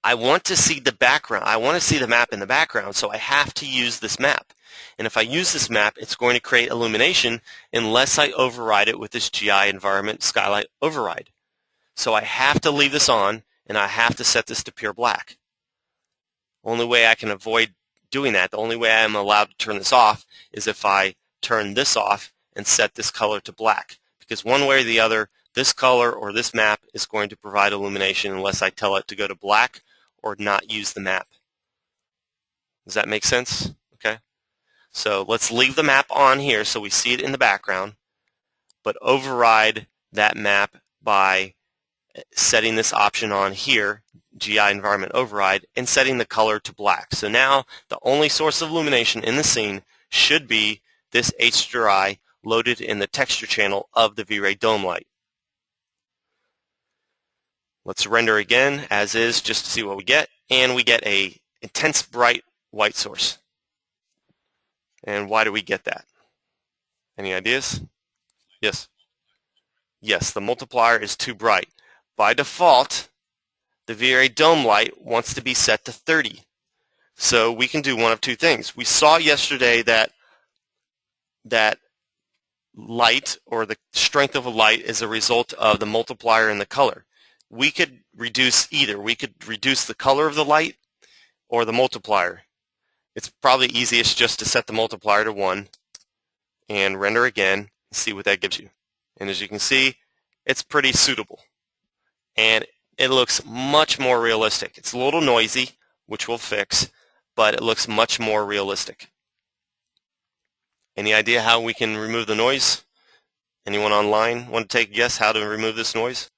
I want to see the background. I want to see the map in the background, so I have to use this map. And if I use this map, it's going to create illumination unless I override it with this GI environment skylight override. So I have to leave this on, and I have to set this to pure black. Only way I can avoid doing that, the only way I am allowed to turn this off, is if I turn this off and set this color to black. Because one way or the other, this color or this map is going to provide illumination unless I tell it to go to black or not use the map. Does that make sense? Okay. So let's leave the map on here so we see it in the background, but override that map by setting this option on here, GI environment override, and setting the color to black. So now the only source of illumination in the scene should be this HDRI loaded in the texture channel of the VRay dome light. Let's render again as is just to see what we get, and we get a intense bright white source. And why do we get that? Any ideas? Yes. Yes, the multiplier is too bright. By default, the VRay dome light wants to be set to 30. So we can do one of two things. We saw yesterday that light, or the strength of a light, is a result of the multiplier and the color. We could reduce either. We could reduce the color of the light or the multiplier. It's probably easiest just to set the multiplier to 1 and render again and see what that gives you. And as you can see, it's pretty suitable. And it looks much more realistic. It's a little noisy, which we'll fix, but it looks much more realistic. Any idea how we can remove the noise? Anyone online want to take a guess how to remove this noise?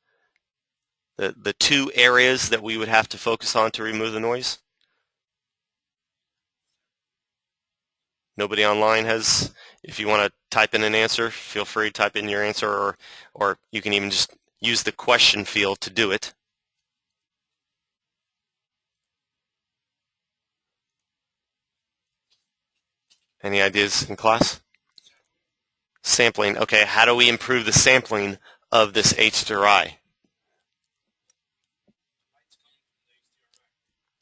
The two areas that we would have to focus on to remove the noise? Nobody online has? If you want to type in an answer, feel free to type in your answer, or you can even just use the question field to do it. Any ideas in class? Sampling. Okay, how do we improve the sampling of this HDRI?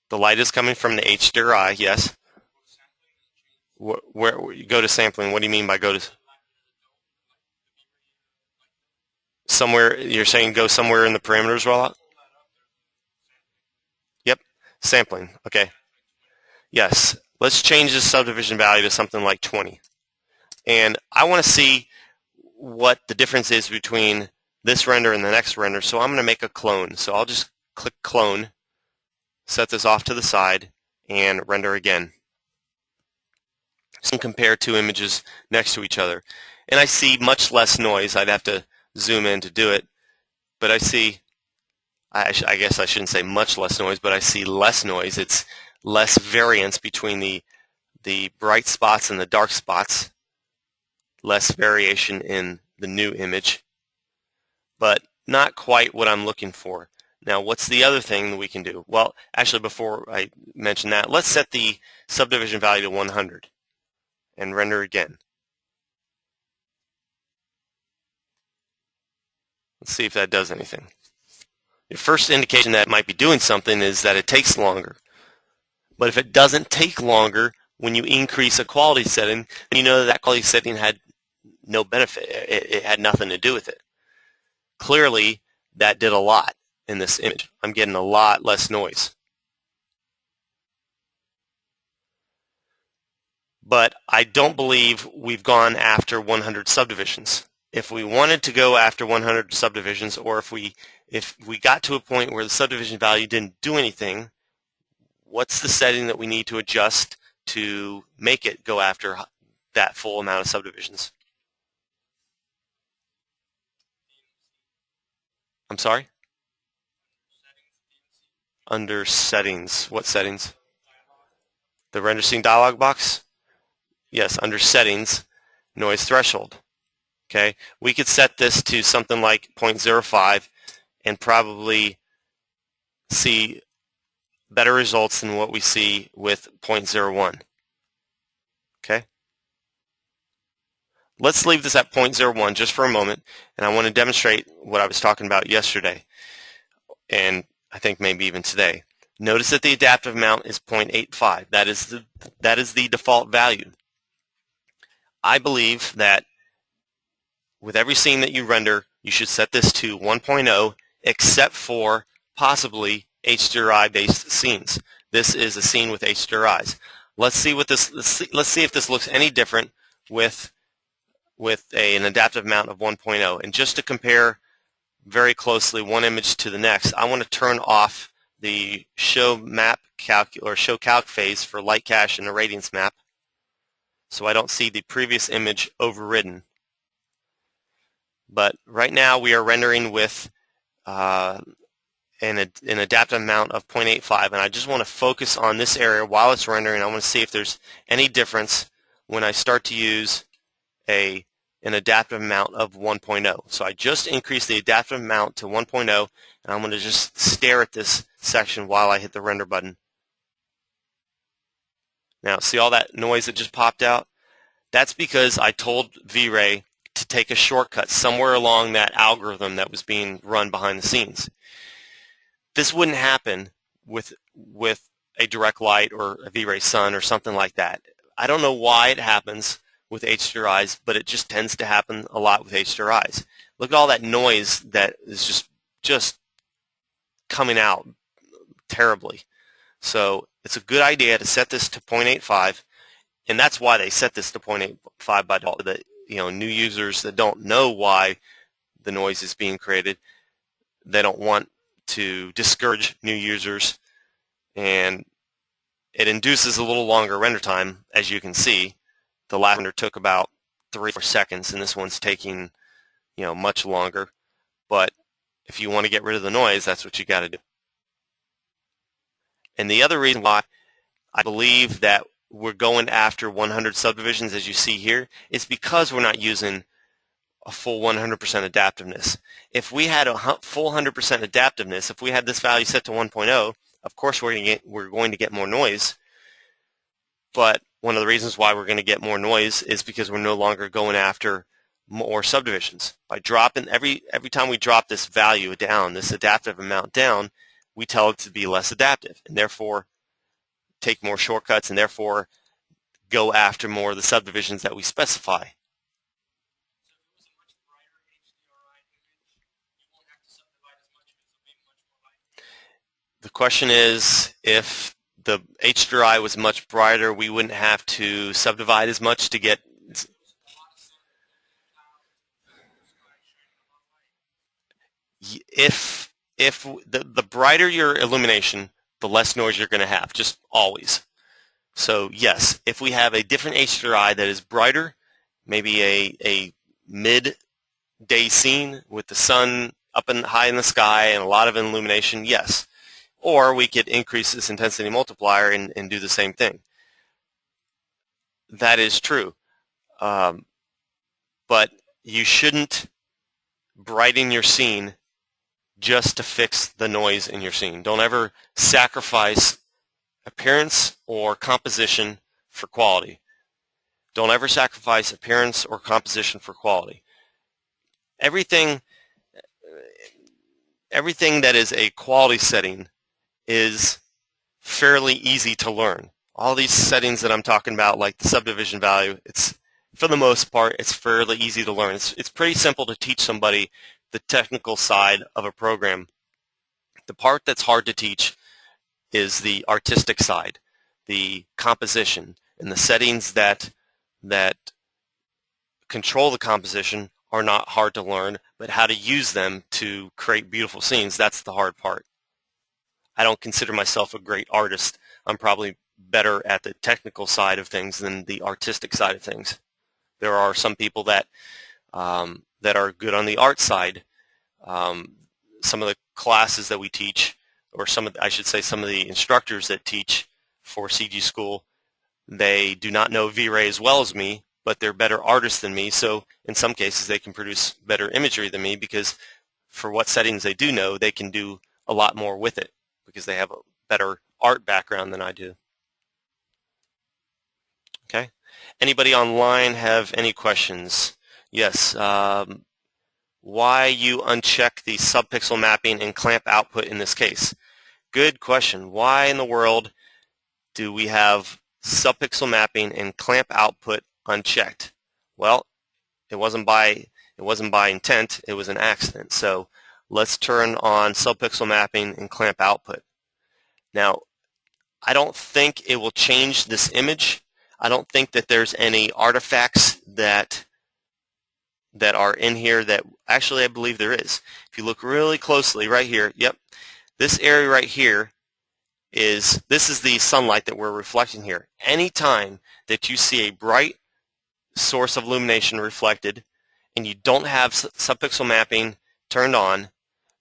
The light is coming from the HDRI, yes. Where you go to sampling, what do you mean by go to somewhere? You're saying go somewhere in the parameters rollout? Yep, sampling. Okay. Yes, let's change the subdivision value to something like 20. And I want to see what the difference is between this render and the next render, so I'm going to make a clone. So I'll just click clone, set this off to the side, and render again. So compare two images next to each other. And I see much less noise. I'd have to zoom in to do it. But I see, I guess I shouldn't say much less noise, but I see less noise. It's less variance between the bright spots and the dark spots. Less variation in the new image. But not quite what I'm looking for. Now, what's the other thing that we can do? Well, actually, before I mention that, let's set the subdivision value to 100 and render again. Let's see if that does anything. The first indication that it might be doing something is that it takes longer. But if it doesn't take longer when you increase a quality setting, then you know that quality setting had no benefit. It had nothing to do with it. Clearly, that did a lot in this image. I'm getting a lot less noise. But I don't believe we've gone after 100 subdivisions. If we wanted to go after 100 subdivisions, or if we got to a point where the subdivision value didn't do anything, what's the setting that we need to adjust to make it go after that full amount of subdivisions? I'm sorry? Under settings. What settings? The render scene dialog box? Yes, under settings, noise threshold. Okay, we could set this to something like 0.05 and probably see better results than what we see with 0.01. Okay, let's leave this at 0.01 just for a moment, and I want to demonstrate what I was talking about yesterday, and I think maybe even today. Notice that the adaptive amount is 0.85. That is the default value. I believe that with every scene that you render, you should set this to 1.0, except for possibly HDRI-based scenes. This is a scene with HDRIs. Let's see if this looks any different with an adaptive mount of 1.0. And just to compare very closely one image to the next, I want to turn off the show map calc or show calc phase for light cache and irradiance map, so I don't see the previous image overridden. But right now we are rendering with an adaptive amount of 0.85, and I just want to focus on this area while it's rendering. I want to see if there's any difference when I start to use an adaptive amount of 1.0. So I just increased the adaptive amount to 1.0, and I'm going to just stare at this section while I hit the render button. Now, see all that noise that just popped out? That's because I told VRay to take a shortcut somewhere along that algorithm that was being run behind the scenes. This wouldn't happen with a direct light or a VRay Sun or something like that. I don't know why it happens with HDRIs, but it just tends to happen a lot with HDRIs. Look at all that noise that is just coming out terribly. So it's a good idea to set this to 0.85, and that's why they set this to 0.85 by default. That, new users that don't know why the noise is being created, they don't want to discourage new users, and It induces a little longer render time, as you can see. The last render took about 3 or 4 seconds, and this one's taking, much longer. But if you want to get rid of the noise, that's what you got to do. And the other reason why I believe that we're going after 100 subdivisions, as you see here, is because we're not using a full 100% adaptiveness. If we had a full 100% adaptiveness, if we had this value set to 1.0, of course we're going to get more noise. But one of the reasons why we're going to get more noise is because we're no longer going after more subdivisions. By dropping every time we drop this value down, this adaptive amount down, we tell it to be less adaptive, and therefore take more shortcuts, and therefore go after more of the subdivisions that we specify. The question is, if the HDRI was much brighter, we wouldn't have to subdivide as much to get. If the brighter your illumination, the less noise you're going to have, just always. So yes, if we have a different HDRI that is brighter, maybe a mid-day scene with the sun up and high in the sky and a lot of illumination, yes. Or we could increase this intensity multiplier and do the same thing. That is true. But you shouldn't brighten your scene just to fix the noise in your scene. Don't ever sacrifice appearance or composition for quality. Don't ever sacrifice appearance or composition for quality. Everything that is a quality setting is fairly easy to learn. All these settings that I'm talking about, like the subdivision value, it's, for the most part, it's fairly easy to learn. It's pretty simple to teach somebody the technical side of a program. The part that's hard to teach is the artistic side, the composition, and the settings that control the composition are not hard to learn, but how to use them to create beautiful scenes, that's the hard part. I don't consider myself a great artist. I'm probably better at the technical side of things than the artistic side of things. There are some people that are good on the art side. Some of the classes that we teach, or some of the instructors that teach for CG School, they do not know VRay as well as me, but they're better artists than me, so in some cases they can produce better imagery than me because for what settings they do know, they can do a lot more with it because they have a better art background than I do. Okay. Anybody online have any questions? Yes. Why you uncheck the subpixel mapping and clamp output in this case? Good question. Why in the world do we have subpixel mapping and clamp output unchecked? Well, it wasn't by intent. It was an accident. So let's turn on subpixel mapping and clamp output. Now, I don't think it will change this image. I don't think that there's any artifacts that are in here that actually I believe there is. If you look really closely right here, yep, this area right here this is the sunlight that we're reflecting here. Anytime that you see a bright source of illumination reflected and you don't have subpixel mapping turned on,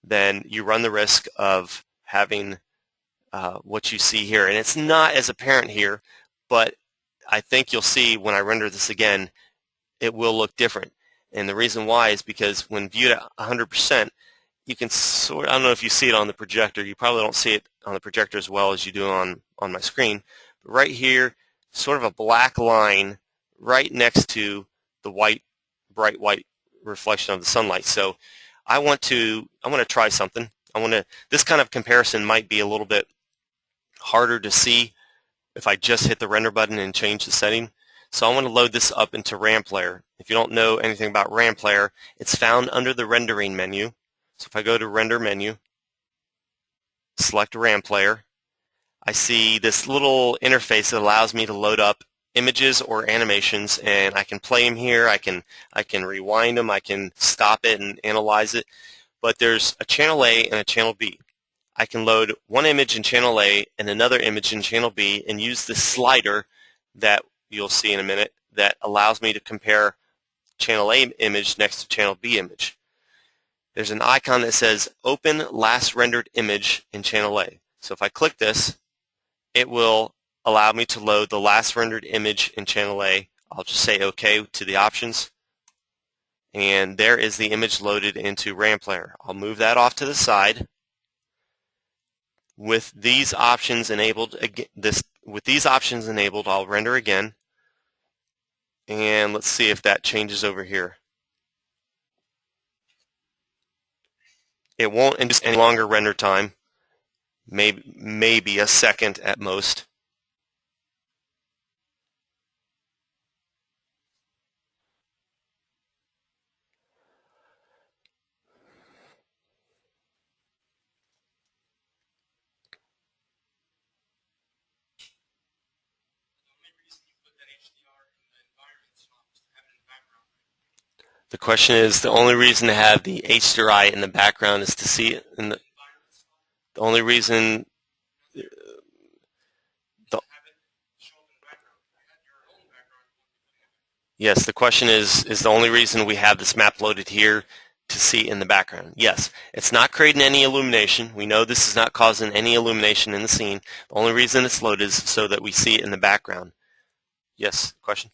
then you run the risk of having what you see here. And it's not as apparent here, but I think you'll see when I render this again, it will look different. And the reason why is because when viewed at 100%, you can I don't know if you see it on the projector. You probably don't see it on the projector as well as you do on my screen. But right here, sort of a black line right next to the bright white reflection of the sunlight. So I want to try something. This kind of comparison might be a little bit harder to see if I just hit the render button and change the setting. So I want to load this up into RAM Player. If you don't know anything about RAM Player, it's found under the rendering menu. So if I go to render menu, select RAM Player, I see this little interface that allows me to load up images or animations, and I can play them here. I can rewind them. I can stop it and analyze it. But there's a channel A and a channel B. I can load one image in channel A and another image in channel B and use this slider that you'll see in a minute that allows me to compare channel A image next to channel B image. There's an icon that says Open Last Rendered Image in channel A. So if I click this, it will allow me to load the last rendered image in channel A. I'll just say OK to the options. And there is the image loaded into RAM Player. I'll move that off to the side. With these options enabled, I'll render again. And let's see if that changes over here. It won't induce any longer render time, maybe a second at most. The question is, the only reason to have the HDRI in the background is to see it in the only reason yes, the question is the only reason we have this map loaded here to see in the background? Yes, it's not creating any illumination. We know this is not causing any illumination in the scene. The only reason it's loaded is so that we see it in the background. Yes, question?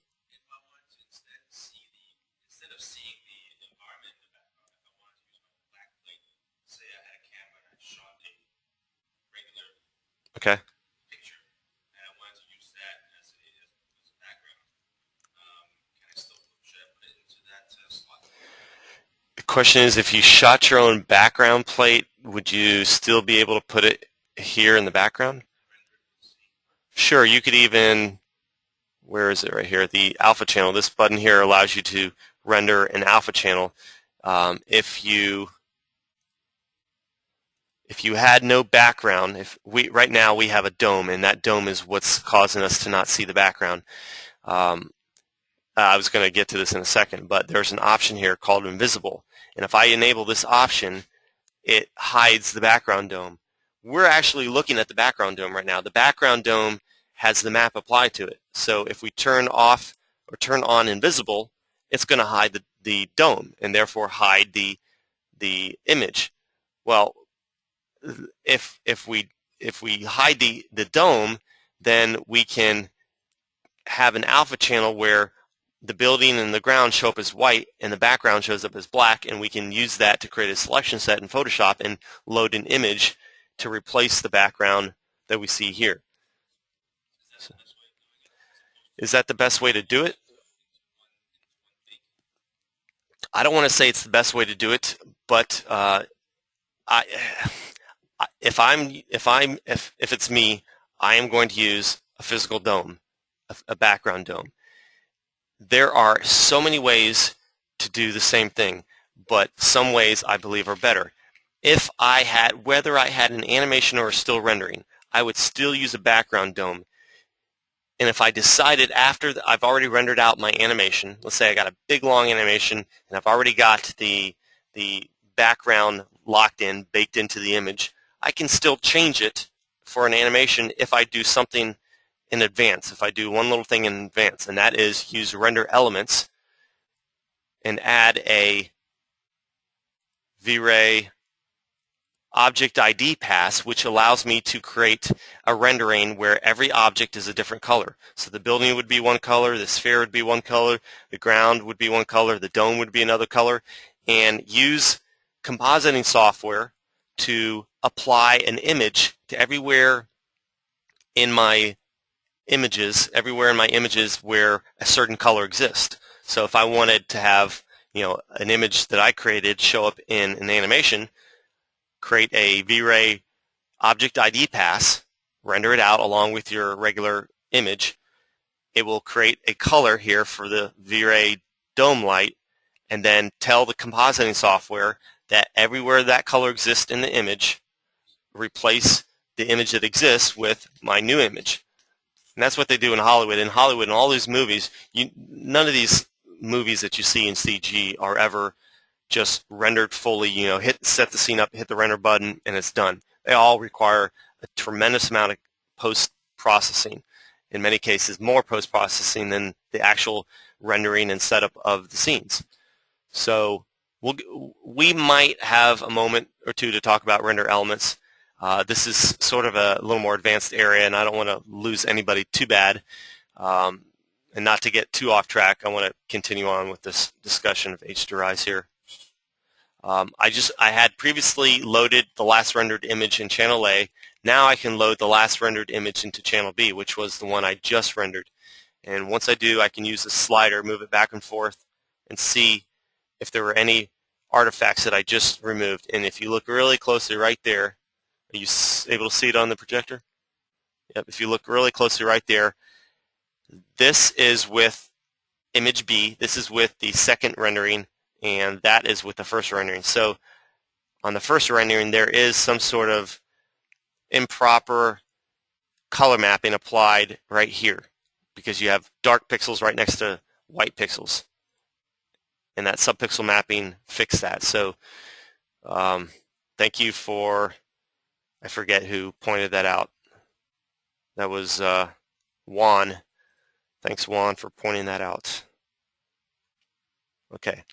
Okay. The question is, if you shot your own background plate, would you still be able to put it here in the background? Sure, you could even, where is it right here, the alpha channel. This button here allows you to render an alpha channel. If you had no background, right now we have a dome, and that dome is what's causing us to not see the background. I was going to get to this in a second, but there's an option here called invisible. And if I enable this option, it hides the background dome. We're actually looking at the background dome right now. The background dome has the map applied to it. So if we turn off or turn on invisible, it's going to hide the dome and therefore hide the image. Well, if we hide the dome, then we can have an alpha channel where the building and the ground show up as white and the background shows up as black, and we can use that to create a selection set in Photoshop and load an image to replace the background that we see here. So, is that the best way to do it? I don't want to say it's the best way to do it, but if it's me, I am going to use a physical dome, a background dome. There are so many ways to do the same thing, but some ways I believe are better. Whether I had an animation or a still rendering, I would still use a background dome. And if I decided after I've already rendered out my animation, let's say I got a big long animation and I've already got the background locked in, baked into the image, I can still change it for an animation if I do something in advance, if I do one little thing in advance, and that is use render elements and add a VRay object ID pass, which allows me to create a rendering where every object is a different color. So the building would be one color, the sphere would be one color, the ground would be one color, the dome would be another color, and use compositing software to apply an image to everywhere in my images where a certain color exists. So if I wanted to have an image that I created show up in an animation, create a VRay object ID pass, render it out along with your regular image. It will create a color here for the VRay dome light, and then tell the compositing software that everywhere that color exists in the image, replace the image that exists with my new image. And that's what they do in Hollywood. In Hollywood, in all these movies, none of these movies that you see in CG are ever just rendered fully. Set the scene up, hit the render button, and it's done. they all require a tremendous amount of post-processing. In many cases, more post-processing than the actual rendering and setup of the scenes. So we might have a moment or two to talk about render elements. This is sort of a little more advanced area, and I don't want to lose anybody too bad. And not to get too off track, I want to continue on with this discussion of HDRIs here. I had previously loaded the last rendered image in channel A. Now I can load the last rendered image into channel B, which was the one I just rendered. And once I do, I can use the slider, move it back and forth, and see if there were any artifacts that I just removed. And if you look really closely right there, are you able to see it on the projector? Yep, if you look really closely right there, this is with image B, this is with the second rendering, and that is with the first rendering. So on the first rendering, there is some sort of improper color mapping applied right here because you have dark pixels right next to white pixels. And that subpixel mapping fixed that. So thank you for, I forget who pointed that out. That was Juan. Thanks, Juan, for pointing that out. Okay.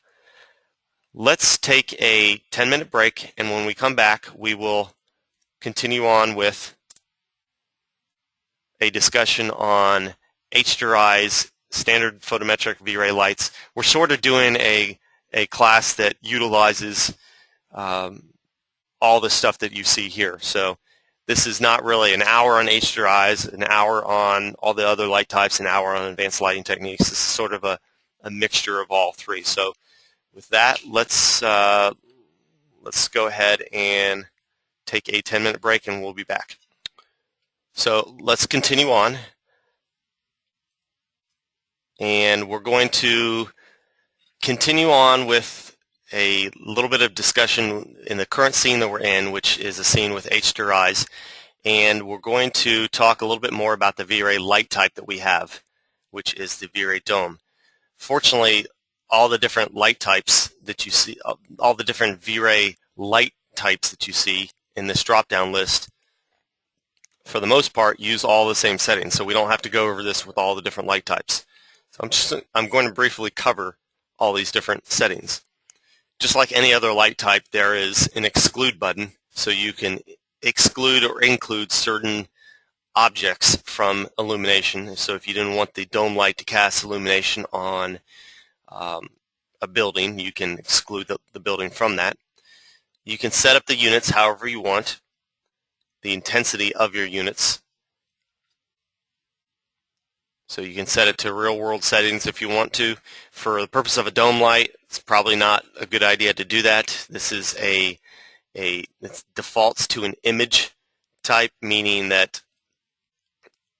Let's take a 10-minute break, and when we come back, we will continue on with a discussion on HDRI's standard photometric VRay lights. We're sort of doing a class that utilizes all the stuff that you see here. So this is not really an hour on HDRIs, an hour on all the other light types, an hour on advanced lighting techniques. This is sort of a mixture of all three. So with that, let's go ahead and take a 10-minute break, and we'll be back. So let's continue on. And we're going to continue on with a little bit of discussion in the current scene that we're in, which is a scene with HDRIs. And we're going to talk a little bit more about the VRay light type that we have, which is the VRay dome. Fortunately, all the different light types that you see, all the different VRay light types that you see in this drop-down list, for the most part, use all the same settings. So we don't have to go over this with all the different light types. So I'm going to briefly cover all these different settings. Just like any other light type, there is an exclude button, so you can exclude or include certain objects from illumination. So if you didn't want the dome light to cast illumination on a building, you can exclude the building from that. You can set up the units however you want, the intensity of your units. So you can set it to real-world settings if you want to. For the purpose of a dome light, it's probably not a good idea to do that. This is it defaults to an image type, meaning that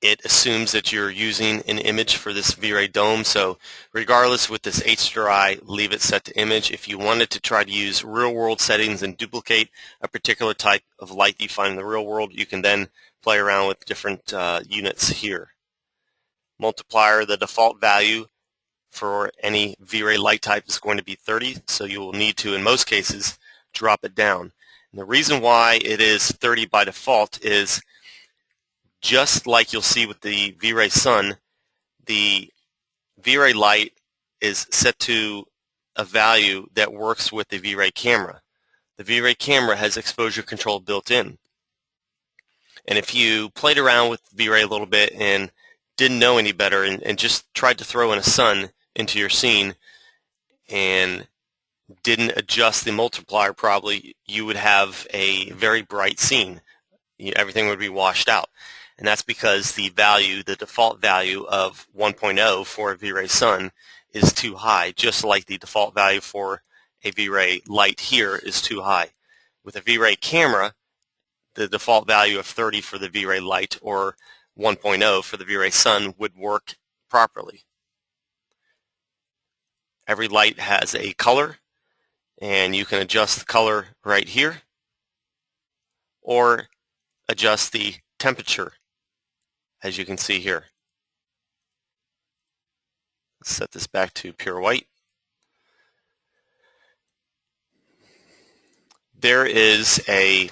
it assumes that you're using an image for this VRay dome. So regardless, with this HDRI, leave it set to image. If you wanted to try to use real-world settings and duplicate a particular type of light that you find in the real world, you can then play around with different units here. Multiplier, the default value for any VRay light type is going to be 30, so you will need to, in most cases, drop it down. And the reason why it is 30 by default is just like you'll see with the VRay sun, the VRay light is set to a value that works with the VRay camera. The VRay camera has exposure control built in. And if you played around with VRay a little bit and didn't know any better and just tried to throw in a sun into your scene and didn't adjust the multiplier, probably you would have a very bright scene. Everything would be washed out. And that's because the default value of 1.0 for a VRay sun is too high, just like the default value for a VRay light here is too high. With a VRay camera, the default value of 30 for the VRay light or 1.0 for the VRay sun would work properly. Every light has a color, and you can adjust the color right here or adjust the temperature, as you can see here. Let's set this back to pure white. There is a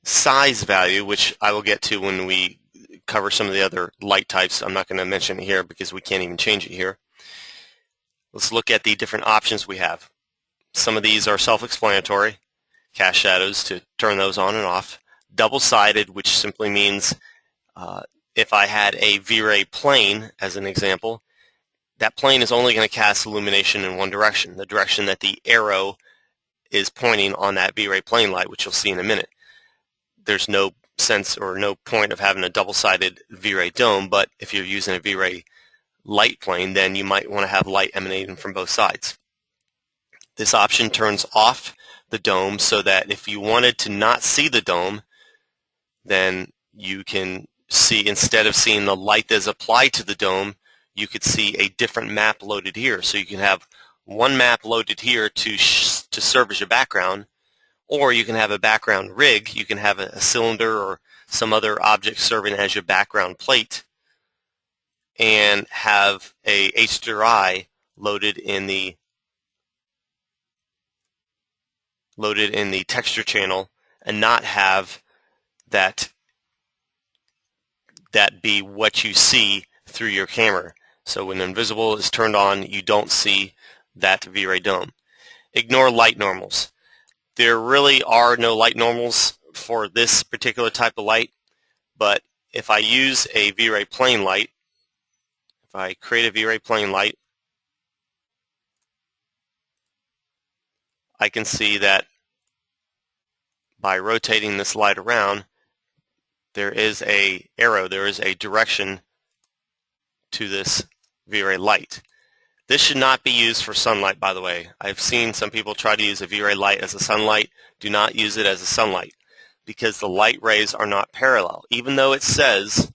size value, which I will get to when we cover some of the other light types. I'm not going to mention it here because we can't even change it here. Let's look at the different options we have. Some of these are self-explanatory. Cast shadows to turn those on and off. Double-sided, which simply means if I had a VRay plane, as an example, that plane is only going to cast illumination in one direction, the direction that the arrow is pointing on that VRay plane light, which you'll see in a minute. There's no sense or no point of having a double-sided VRay dome, but if you're using a VRay light plane, then you might want to have light emanating from both sides. This option turns off the dome so that if you wanted to not see the dome, then you can see, instead of seeing the light that's applied to the dome, you could see a different map loaded here. So you can have one map loaded here to serve as your background, or you can have a background rig. You can have a cylinder or some other object serving as your background plate and have a HDRI loaded in the texture channel and not have that be what you see through your camera. So when invisible is turned on, you don't see that VRay dome. Ignore light normals. There really are no light normals for this particular type of light, but if I use a VRay plane light, if I create a VRay plane light, I can see that by rotating this light around, there is a arrow, there is a direction to this VRay light. This should not be used for sunlight, by the way. I've seen some people try to use a VRay light as a sunlight. Do not use it as a sunlight because the light rays are not parallel. Even though it says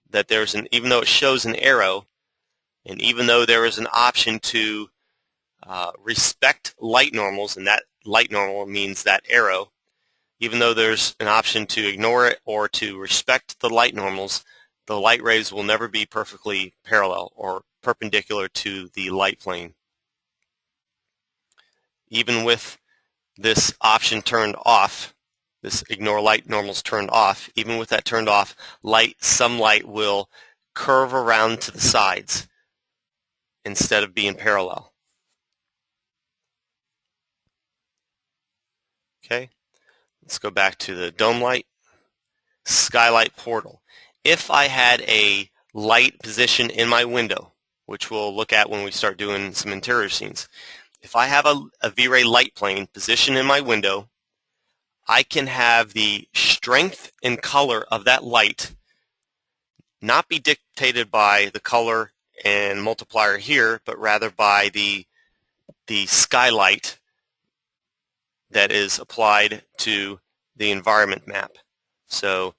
that even though it shows an arrow, and even though there is an option to respect light normals, and that light normal means that arrow, even though there's an option to ignore it or to respect the light normals, the light rays will never be perfectly parallel or perpendicular to the light plane. Even with this option turned off, this ignore light normals turned off, even with that turned off, some light will curve around to the sides instead of being parallel. Okay, let's go back to the dome light. Skylight portal. If I had a light position in my window, which we'll look at when we start doing some interior scenes, if I have a VRay light plane positioned in my window, I can have the strength and color of that light not be dictated by the color and multiplier here, but rather by the skylight that is applied to the environment map. So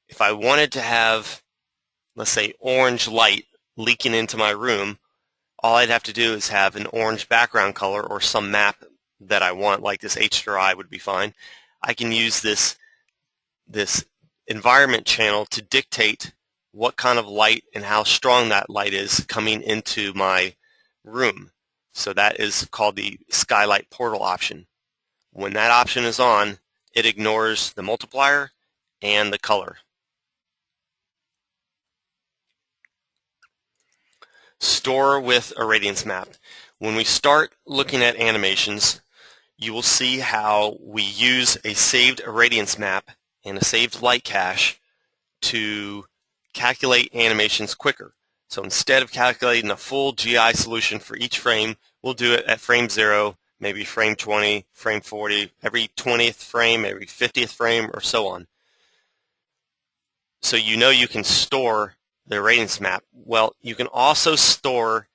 if I wanted to have, let's say, orange light leaking into my room, all I'd have to do is have an orange background color or some map that I want, like this HDRI would be fine. I can use this environment channel to dictate what kind of light and how strong that light is coming into my room. So that is called the skylight portal option. When that option is on, it ignores the multiplier and the color. Store with a radiance map. When we start looking at animations, you will see how we use a saved irradiance map and a saved light cache to calculate animations quicker. So instead of calculating a full GI solution for each frame, we'll do it at frame 0, maybe frame 20, frame 40, every 20th frame, every 50th frame, or so on. So you know you can store the irradiance map. Well, you can also store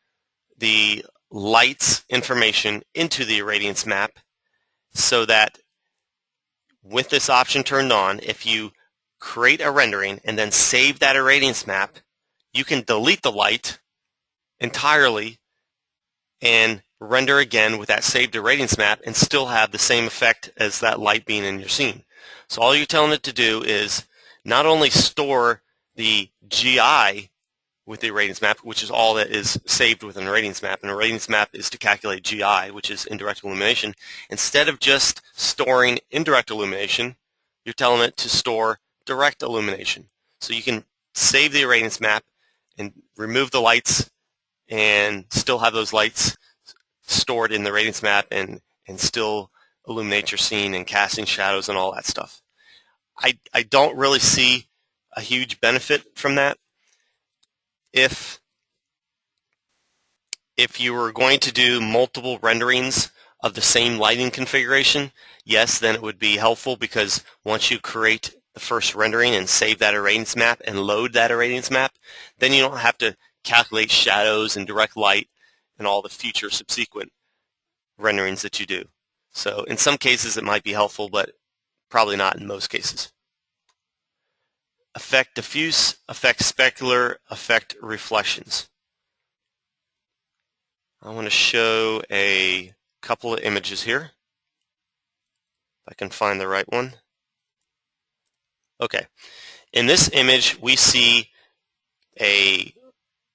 the light's information into the irradiance map so that with this option turned on, if you create a rendering and then save that irradiance map, you can delete the light entirely and render again with that saved irradiance map and still have the same effect as that light being in your scene. So all you're telling it to do is not only store the GI with the irradiance map, which is all that is saved with an irradiance map. An irradiance map is to calculate GI, which is indirect illumination. Instead of just storing indirect illumination, you're telling it to store direct illumination. So you can save the irradiance map and remove the lights and still have those lights stored in the irradiance map and still illuminate your scene and casting shadows and all that stuff. I don't really see a huge benefit from that. If you were going to do multiple renderings of the same lighting configuration, yes, then it would be helpful, because once you create the first rendering and save that irradiance map and load that irradiance map, then you don't have to calculate shadows and direct light and all the future subsequent renderings that you do. So in some cases it might be helpful, but probably not in most cases. Affect diffuse, affect specular, affect reflections. I want to show a couple of images here. If I can find the right one. Okay. In this image, we see a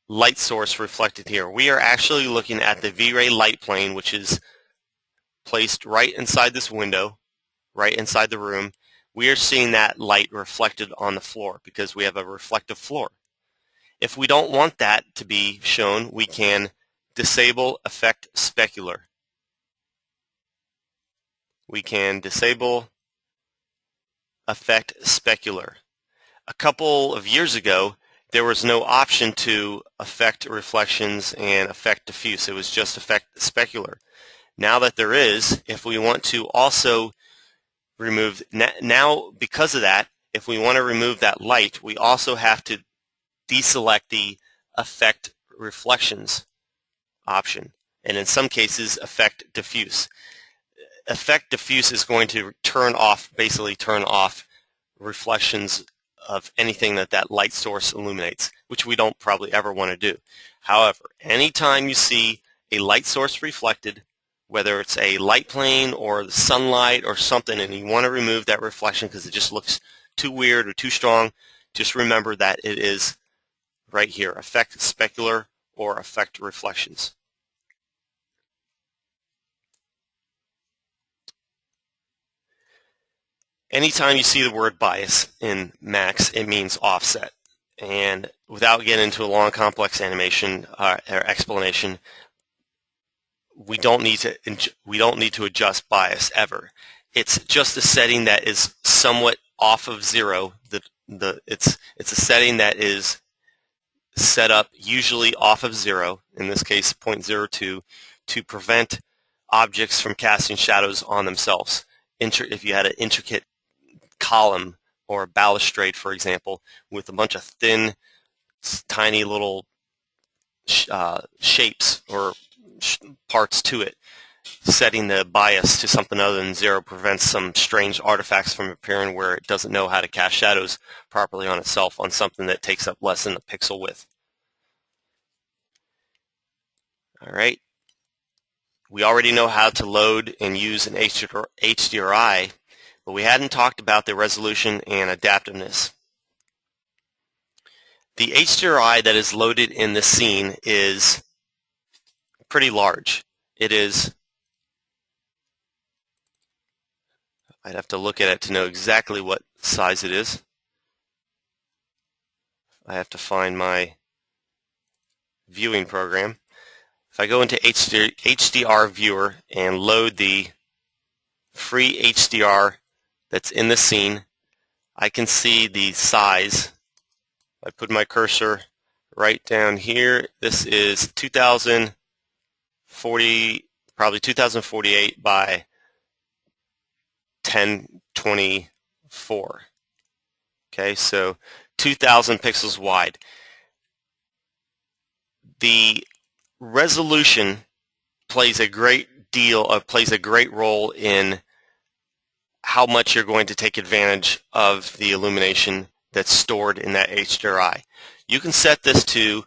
light source reflected here. We are actually looking at the VRay light plane, which is placed right inside this window, right inside the room. We are seeing that light reflected on the floor because we have a reflective floor. If we don't want that to be shown, we can disable affect specular. We can disable affect specular. A couple of years ago, there was no option to affect reflections and affect diffuse. It was just affect specular. Now that there is, if we want to also remove, now because of that, if we want to remove that light, we also have to deselect the affect reflections option, and in some cases affect diffuse. Affect diffuse is going to basically turn off reflections of anything that light source illuminates, which we don't probably ever want to do. However, anytime you see a light source reflected, whether it's a light plane or the sunlight or something, and you want to remove that reflection because it just looks too weird or too strong, just remember that it is right here, affect specular or affect reflections. Anytime you see the word bias in Max, it means offset. And without getting into a long, complex animation or explanation, we don't need to adjust bias ever. It's just a setting that is somewhat off of zero. It's a setting that is set up usually off of zero, in this case 0.02, to prevent objects from casting shadows on themselves. If you had an intricate column or a balustrade, for example, with a bunch of thin, tiny little shapes or parts to it, setting the bias to something other than zero prevents some strange artifacts from appearing where it doesn't know how to cast shadows properly on itself on something that takes up less than a pixel width. All right. We already know how to load and use an HDRI, but we hadn't talked about the resolution and adaptiveness. The HDRI that is loaded in the scene is pretty large. It is, I'd have to look at it to know exactly what size it is. I have to find my viewing program. If I go into HDR viewer and load the free HDR that's in the scene, I can see the size. I put my cursor right down here. This is 2040, probably 2048 by 1024. Okay, so 2,000 pixels wide. The resolution plays a great role in how much you're going to take advantage of the illumination that's stored in that HDRI. You can set this to,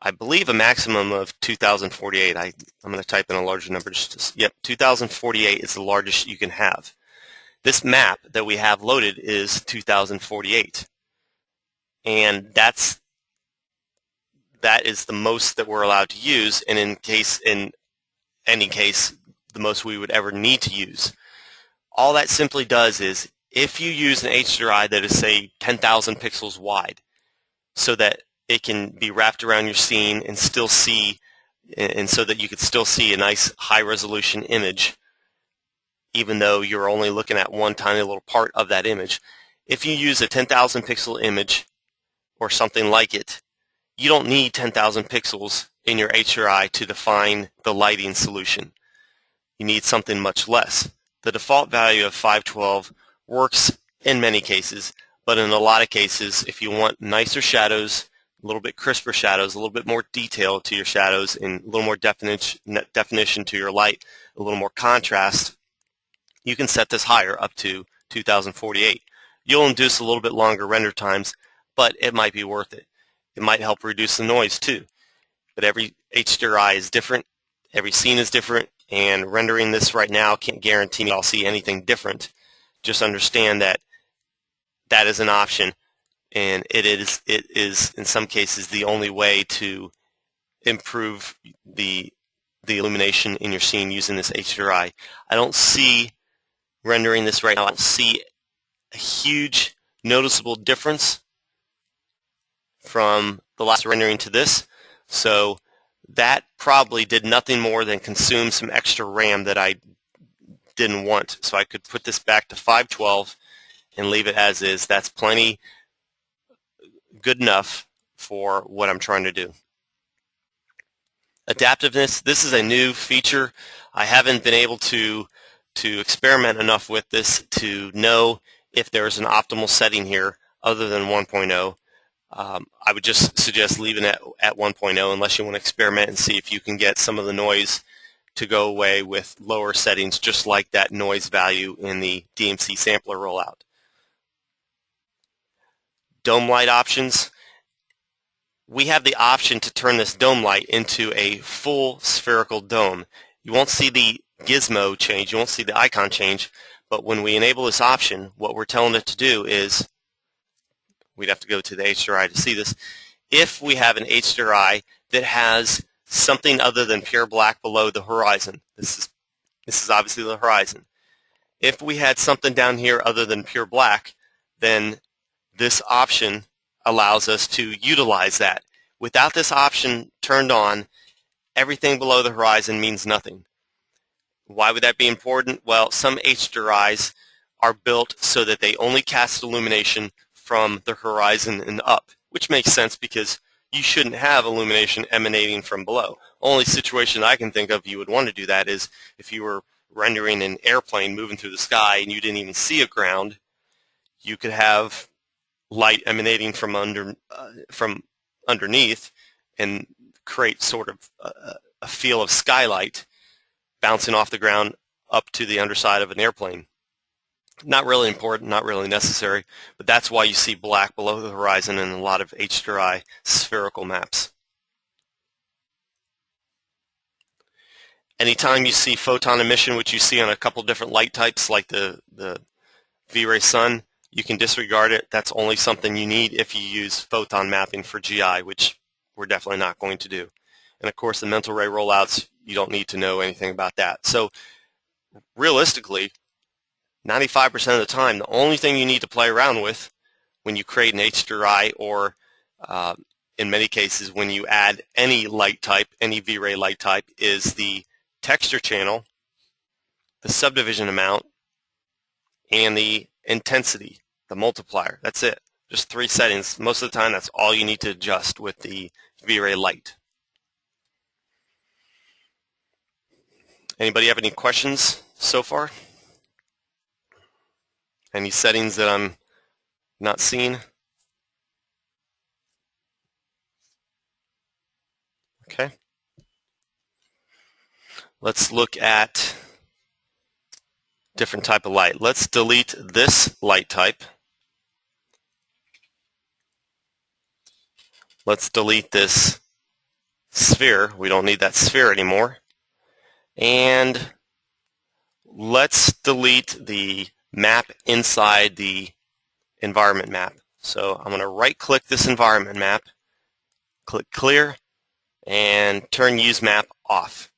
I believe, a maximum of 2048. I'm going to type in a larger number. Yep, 2048 is the largest you can have. This map that we have loaded is 2048, and that is the most that we're allowed to use, and in any case, the most we would ever need to use. All that simply does is if you use an HDRI that is, say, 10,000 pixels wide, so that it can be wrapped around your scene and still see, and so that you could still see a nice high-resolution image, even though you're only looking at one tiny little part of that image. If you use a 10,000 pixel image or something like it, you don't need 10,000 pixels in your HDRI to define the lighting solution. You need something much less. The default value of 512 works in many cases, but in a lot of cases, if you want nicer shadows, a little bit crisper shadows, a little bit more detail to your shadows, and a little more definition to your light, a little more contrast, you can set this higher, up to 2048. You'll induce a little bit longer render times, but it might be worth it. It might help reduce the noise too. But every HDRI is different, every scene is different, and rendering this right now can't guarantee I'll see anything different. Just understand that that is an option, and it is in some cases the only way to improve the illumination in your scene using this HDRI. I don't see, rendering this right now, I don't see a huge noticeable difference from the last rendering to this, so that probably did nothing more than consume some extra RAM that I didn't want. So I could put this back to 512 and leave it as is. That's plenty good enough for what I'm trying to do. Adaptiveness, this is a new feature. I haven't been able to experiment enough with this to know if there's an optimal setting here other than 1.0. I would just suggest leaving it at 1.0 unless you want to experiment and see if you can get some of the noise to go away with lower settings, just like that noise value in the DMC sampler rollout. Dome light options. We have the option to turn this dome light into a full spherical dome. You won't see the gizmo change, you won't see the icon change, but when we enable this option, what we're telling it to do is, we'd have to go to the HDRI to see this, if we have an HDRI that has something other than pure black below the horizon, this is obviously the horizon. If we had something down here other than pure black, then this option allows us to utilize that. Without this option turned on, everything below the horizon means nothing. Why would that be important? Well, some HDRIs are built so that they only cast illumination from the horizon and up, which makes sense because you shouldn't have illumination emanating from below. Only situation I can think of you would want to do that is if you were rendering an airplane moving through the sky and you didn't even see a ground, you could have light emanating from underneath and create sort of a feel of skylight bouncing off the ground up to the underside of an airplane. Not really important, not really necessary, but that's why you see black below the horizon in a lot of HDRI spherical maps. Anytime you see photon emission, which you see on a couple different light types like the VRay sun, you can disregard it. That's only something you need if you use photon mapping for GI, which we're definitely not going to do. And of course the mental ray rollouts, you don't need to know anything about that. So realistically, 95% of the time, the only thing you need to play around with when you create an HDRI or in many cases when you add any light type, any VRay light type, is the texture channel, the subdivision amount, and the intensity, the multiplier. That's it. Just 3 settings. Most of the time, that's all you need to adjust with the VRay light. Anybody have any questions so far? Any settings that I'm not seeing? Okay. Let's look at different type of light. Let's delete this light type. Let's delete this sphere. We don't need that sphere anymore. And let's delete the map inside the environment map. So I'm going to right-click this environment map, click Clear, and turn Use Map off.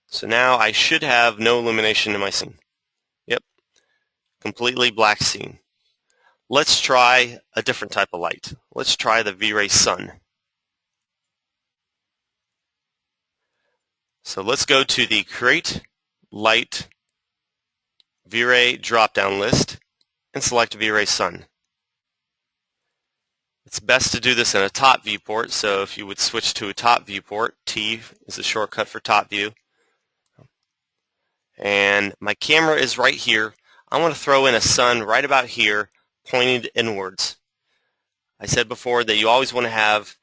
So now I should have no illumination in my scene. Yep, completely black scene. let's try a different type of light. Let's try the VRay sun. So let's go to the Create Light VRay drop-down list and select VRay sun. It's best to do this in a top viewport, so if you would switch to a top viewport, T is the shortcut for top view. And my camera is right here. I want to throw in a sun right about here, pointed inwards. I said before that you always want to have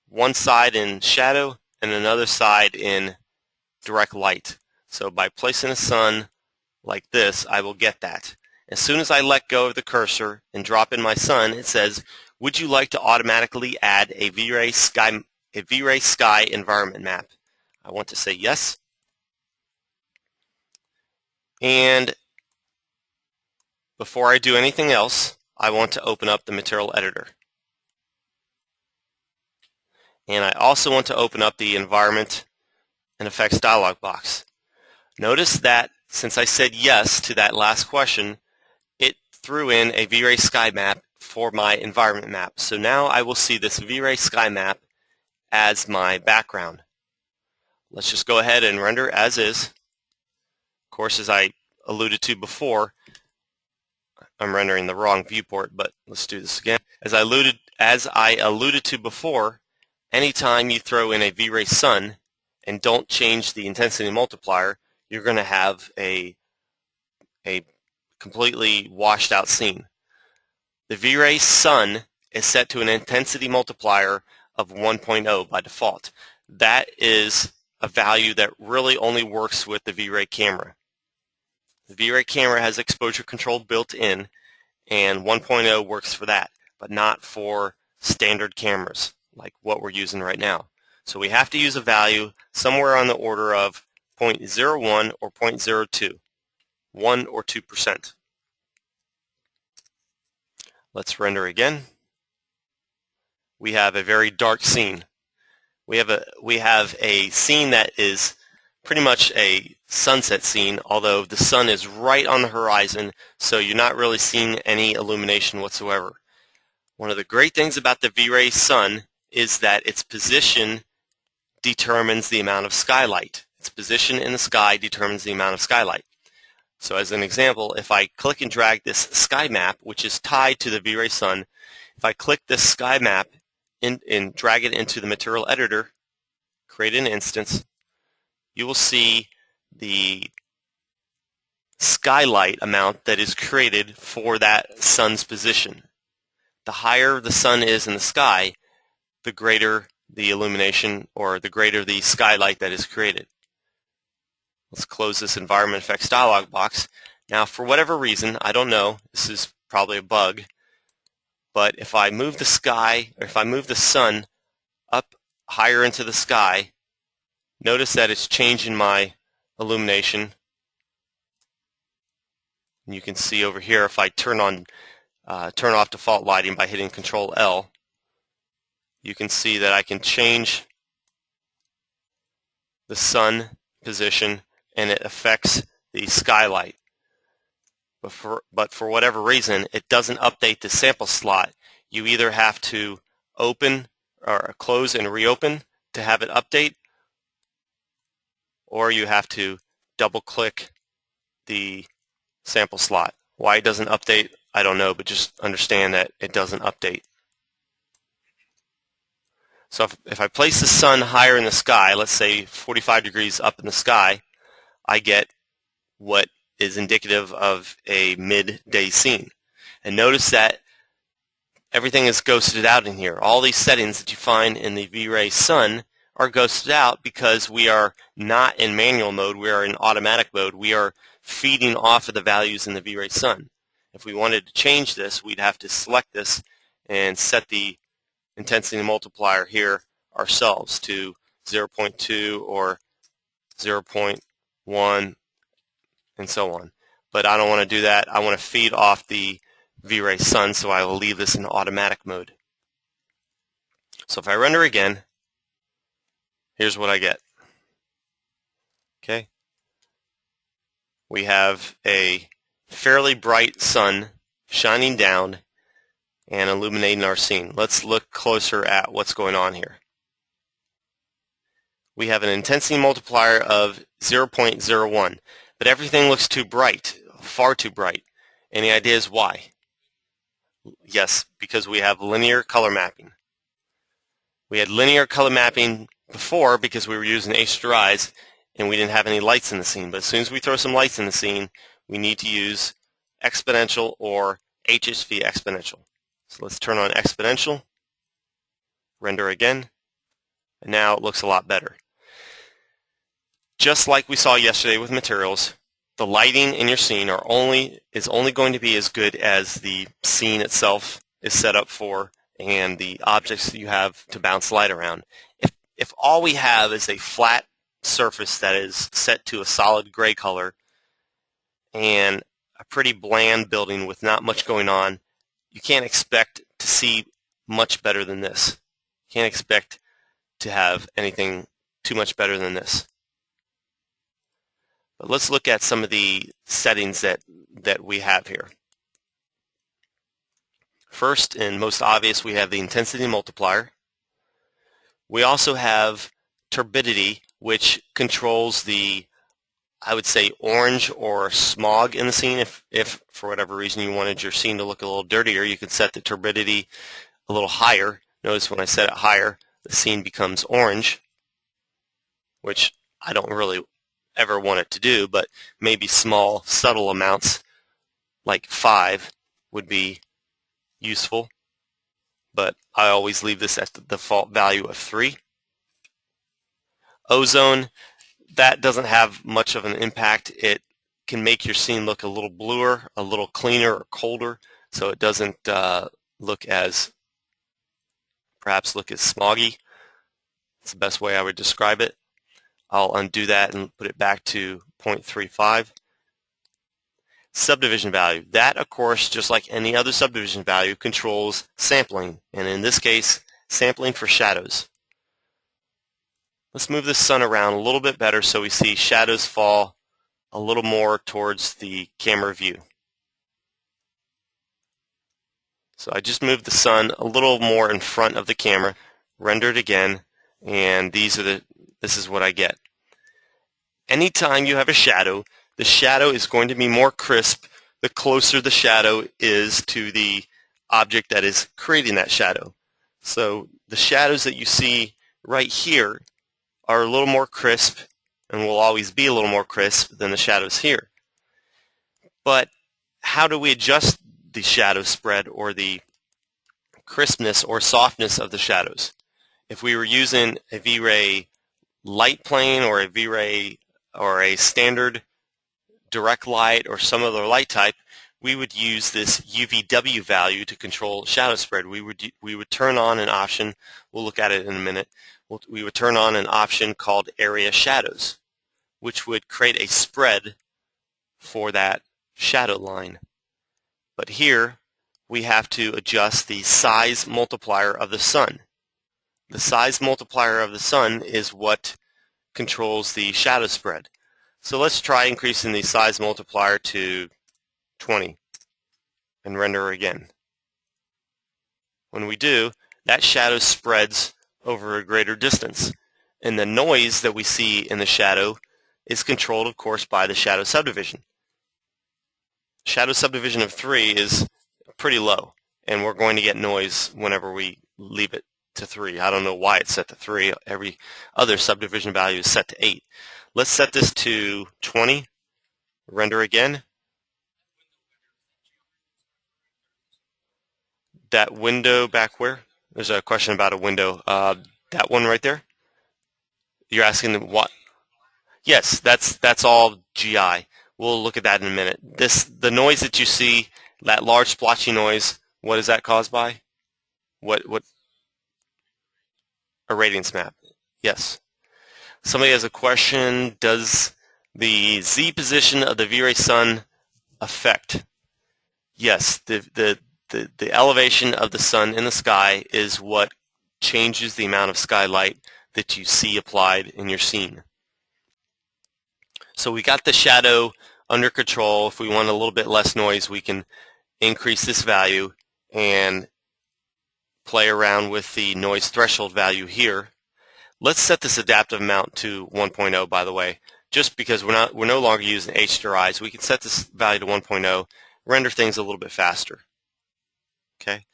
one side in shadow and another side in direct light. So by placing a sun like this, I will get that. As soon as I let go of the cursor and drop in my sun, it says, would you like to automatically add a VRay sky environment map? I want to say yes. And before I do anything else, I want to open up the material editor. And I also want to open up the environment and effects dialog box. Notice that since I said yes to that last question, it threw in a VRay sky map for my environment map. So now I will see this VRay sky map as my background. Let's just go ahead and render as is. Of course, as I alluded to before, I'm rendering the wrong viewport, but let's do this again. As I alluded to before, anytime you throw in a VRay sun and don't change the intensity multiplier, you're going to have a completely washed out scene. The VRay sun is set to an intensity multiplier of 1.0 by default. That is a value that really only works with the VRay camera. The VRay camera has exposure control built in, and 1.0 works for that, but not for standard cameras like what we're using right now. So we have to use a value somewhere on the order of 0.01 or 0.02, 1 or 2%. Let's render again. We have a very dark scene. We have a scene that is pretty much a sunset scene, although the sun is right on the horizon, so you're not really seeing any illumination whatsoever. One of the great things about the VRay sun is that its position determines the amount of skylight. Its position in the sky determines the amount of skylight. So as an example, if I click and drag this sky map, which is tied to the VRay sun, if I click this sky map and drag it into the material editor, create an instance, you will see the skylight amount that is created for that sun's position. The higher the sun is in the sky, the greater the illumination or the greater the skylight that is created. Let's close this environment effects dialog box. Now for whatever reason, I don't know, this is probably a bug, but if I move the sky, or if I move the sun up higher into the sky, notice that it's changing my illumination. And you can see over here, if I turn off default lighting by hitting Control L, you can see that I can change the sun position and it affects the skylight. But for whatever reason, it doesn't update the sample slot. You either have to open or close and reopen to have it update, or you have to double click the sample slot. Why it doesn't update, I don't know, but just understand that it doesn't update. So if I place the sun higher in the sky, let's say 45 degrees up in the sky, I get what is indicative of a midday scene. And notice that everything is ghosted out in here. All these settings that you find in the VRay sun are ghosted out because we are not in manual mode, we are in automatic mode. We are feeding off of the values in the VRay sun. If we wanted to change this, we'd have to select this and set the intensity multiplier here ourselves to 0.2 or 0.1 and so on. But I don't want to do that. I want to feed off the VRay sun, so I will leave this in automatic mode. So if I render again, here's what I get. Okay. We have a fairly bright sun shining down and illuminating our scene. Let's look closer at what's going on here. We have an intensity multiplier of 0.01, but everything looks too bright, far too bright. Any ideas why? Yes, because we have linear color mapping. We had linear color mapping before because we were using HDRIs and we didn't have any lights in the scene. But as soon as we throw some lights in the scene, we need to use exponential or HSV exponential. So let's turn on exponential, render again, and now it looks a lot better. Just like we saw yesterday with materials, the lighting in your scene is only going to be as good as the scene itself is set up for and the objects that you have to bounce light around. If all we have is a flat surface that is set to a solid gray color and a pretty bland building with not much going on, you can't expect to see much better than this. You can't expect to have anything too much better than this. But let's look at some of the settings that we have here. First and most obvious, we have the intensity multiplier. We also have turbidity, which controls the, I would say, orange or smog in the scene. If for whatever reason you wanted your scene to look a little dirtier, you could set the turbidity a little higher. Notice when I set it higher, the scene becomes orange, which I don't really ever want it to do, but maybe small, subtle amounts like 5 would be useful. But I always leave this at the default value of 3. Ozone, that doesn't have much of an impact. It can make your scene look a little bluer, a little cleaner or colder, so it doesn't perhaps look as smoggy. That's the best way I would describe it. I'll undo that and put it back to 0.35. Subdivision value. That, of course, just like any other subdivision value, controls sampling, and in this case, sampling for shadows. Let's move the sun around a little bit better so we see shadows fall a little more towards the camera view. So I just moved the sun a little more in front of the camera, render it again, and this is what I get. Anytime you have a shadow, the shadow is going to be more crisp the closer the shadow is to the object that is creating that shadow. So the shadows that you see right here are a little more crisp and will always be a little more crisp than the shadows here. But how do we adjust the shadow spread or the crispness or softness of the shadows? If we were using a VRay light plane or a VRay or a standard direct light or some other light type, we would use this UVW value to control shadow spread. We would turn on an option, we'll look at it in a minute, we would turn on an option called area shadows, which would create a spread for that shadow line. But here we have to adjust the size multiplier of the sun. The size multiplier of the sun is what controls the shadow spread. So let's try increasing the size multiplier to 20 and render again. When we do, that shadow spreads over a greater distance. And the noise that we see in the shadow is controlled, of course, by the shadow subdivision. Shadow subdivision of 3 is pretty low, and we're going to get noise whenever we leave it to 3. I don't know why it's set to 3. Every other subdivision value is set to 8. Let's set this to 20, render again. That window back where? There's a question about a window. That one right there? You're asking what? Yes, that's all GI. We'll look at that in a minute. The noise that you see, that large splotchy noise, what is that caused by? What? A radiance map. Yes. Somebody has a question, does the Z position of the VRay sun affect? Yes, the elevation of the sun in the sky is what changes the amount of skylight that you see applied in your scene. So we got the shadow under control. If we want a little bit less noise, we can increase this value and play around with the noise threshold value here. Let's set this adaptive amount to 1.0, by the way, just because we're no longer using HDRI, so we can set this value to 1.0, render things a little bit faster. Okay.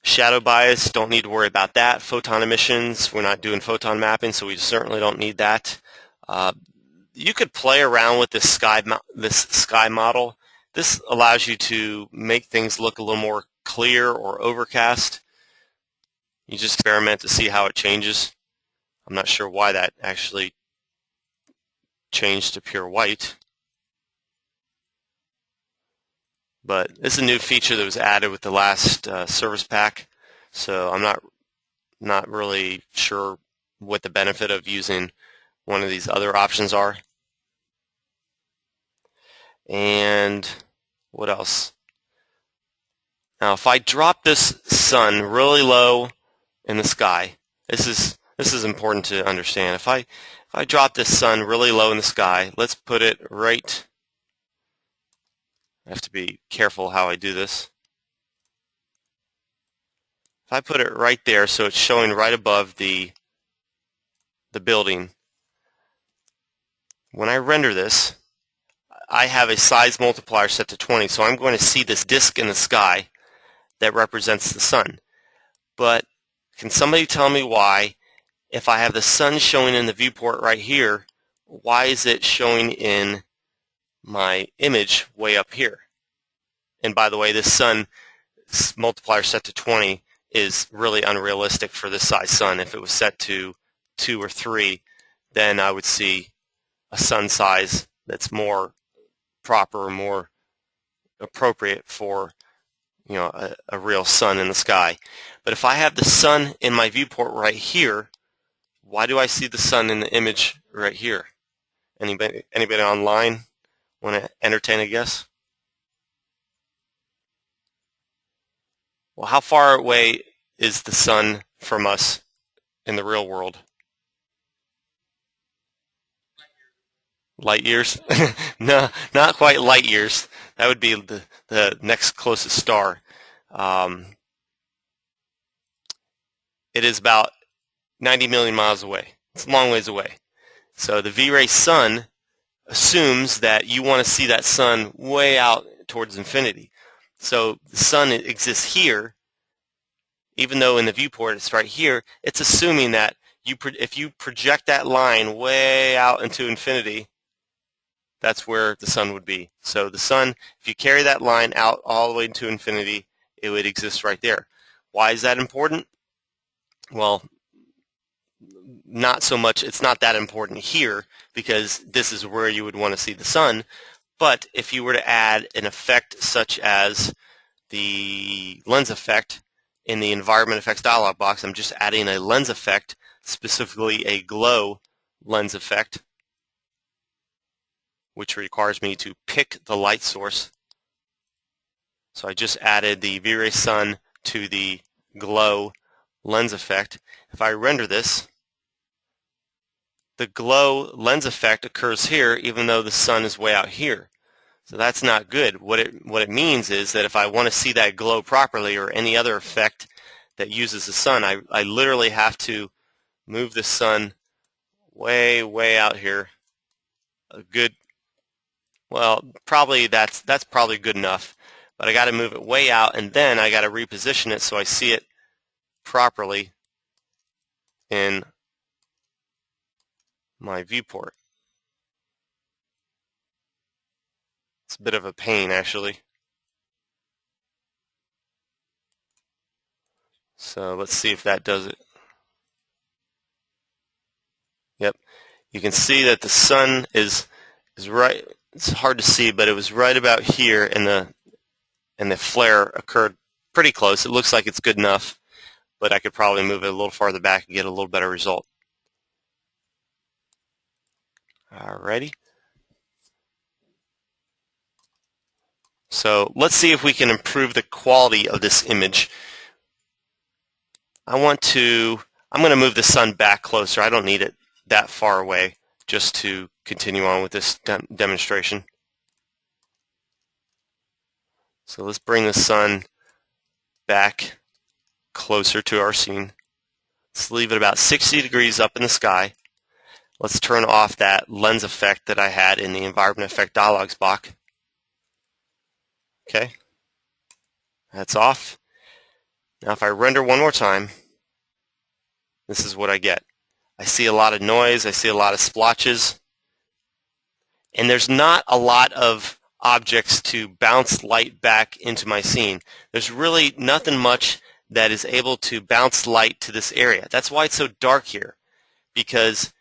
Shadow bias, don't need to worry about that. Photon emissions, we're not doing photon mapping, so we certainly don't need that. You could play around with this sky model. This allows you to make things look a little more clear or overcast. You just experiment to see how it changes. I'm not sure why that actually changed to pure white. But this is a new feature that was added with the last service pack, so I'm not really sure what the benefit of using one of these other options are. And what else? Now, if I drop this sun really low in the sky, this is important to understand. If I drop this sun really low in the sky, let's put it right. I have to be careful how I do this. If I put it right there so it's showing right above the building, when I render this, I have a size multiplier set to 20, so I'm going to see this disk in the sky that represents the sun. But can somebody tell me why, if I have the sun showing in the viewport right here, why is it showing in my image way up here? And by the way, this sun multiplier set to 20 is really unrealistic for this size sun. If it was set to 2 or 3, then I would see a sun size that's more proper, more appropriate for a real sun in the sky. But if I have the sun in my viewport right here, why do I see the sun in the image right here? Anybody online want to entertain a guess? Well, how far away is the sun from us in the real world? Light years? No, not quite light years. That would be the next closest star. It is about 90 million miles away. It's a long ways away. So the VRay sun assumes that you want to see that sun way out towards infinity. So the sun exists here, even though in the viewport it's right here. It's assuming that if you project that line way out into infinity, that's where the sun would be. So the sun, if you carry that line out all the way to infinity, it would exist right there. Why is that important? Well, not so much, it's not that important here because this is where you would want to see the sun. But if you were to add an effect such as the lens effect in the environment effects dialog box, I'm just adding a lens effect, specifically a glow lens effect, which requires me to pick the light source. So I just added the VRay sun to the glow lens effect. If I render this, the glow lens effect occurs here even though the sun is way out here. So that's not good. What it means is that if I want to see that glow properly or any other effect that uses the sun, I literally have to move the sun way out here. Well, probably that's probably good enough, but I got to move it way out, and then I got to reposition it so I see it properly in my viewport. It's a bit of a pain, actually. So let's see if that does it. Yep, you can see that the sun is right. It's hard to see, but it was right about here, and the flare occurred pretty close. It looks like it's good enough, but I could probably move it a little farther back and get a little better result. Alrighty. So let's see if we can improve the quality of this image. I'm going to move the sun back closer. I don't need it that far away just to continue on with this demonstration. So let's bring the sun back closer to our scene. Let's leave it about 60 degrees up in the sky. Let's turn off that lens effect that I had in the environment effect dialogues box. Okay, that's off. Now if I render one more time, this is what I get. I see a lot of noise, I see a lot of splotches, and there's not a lot of objects to bounce light back into my scene. There's really nothing much that is able to bounce light to this area. That's why it's so dark here, because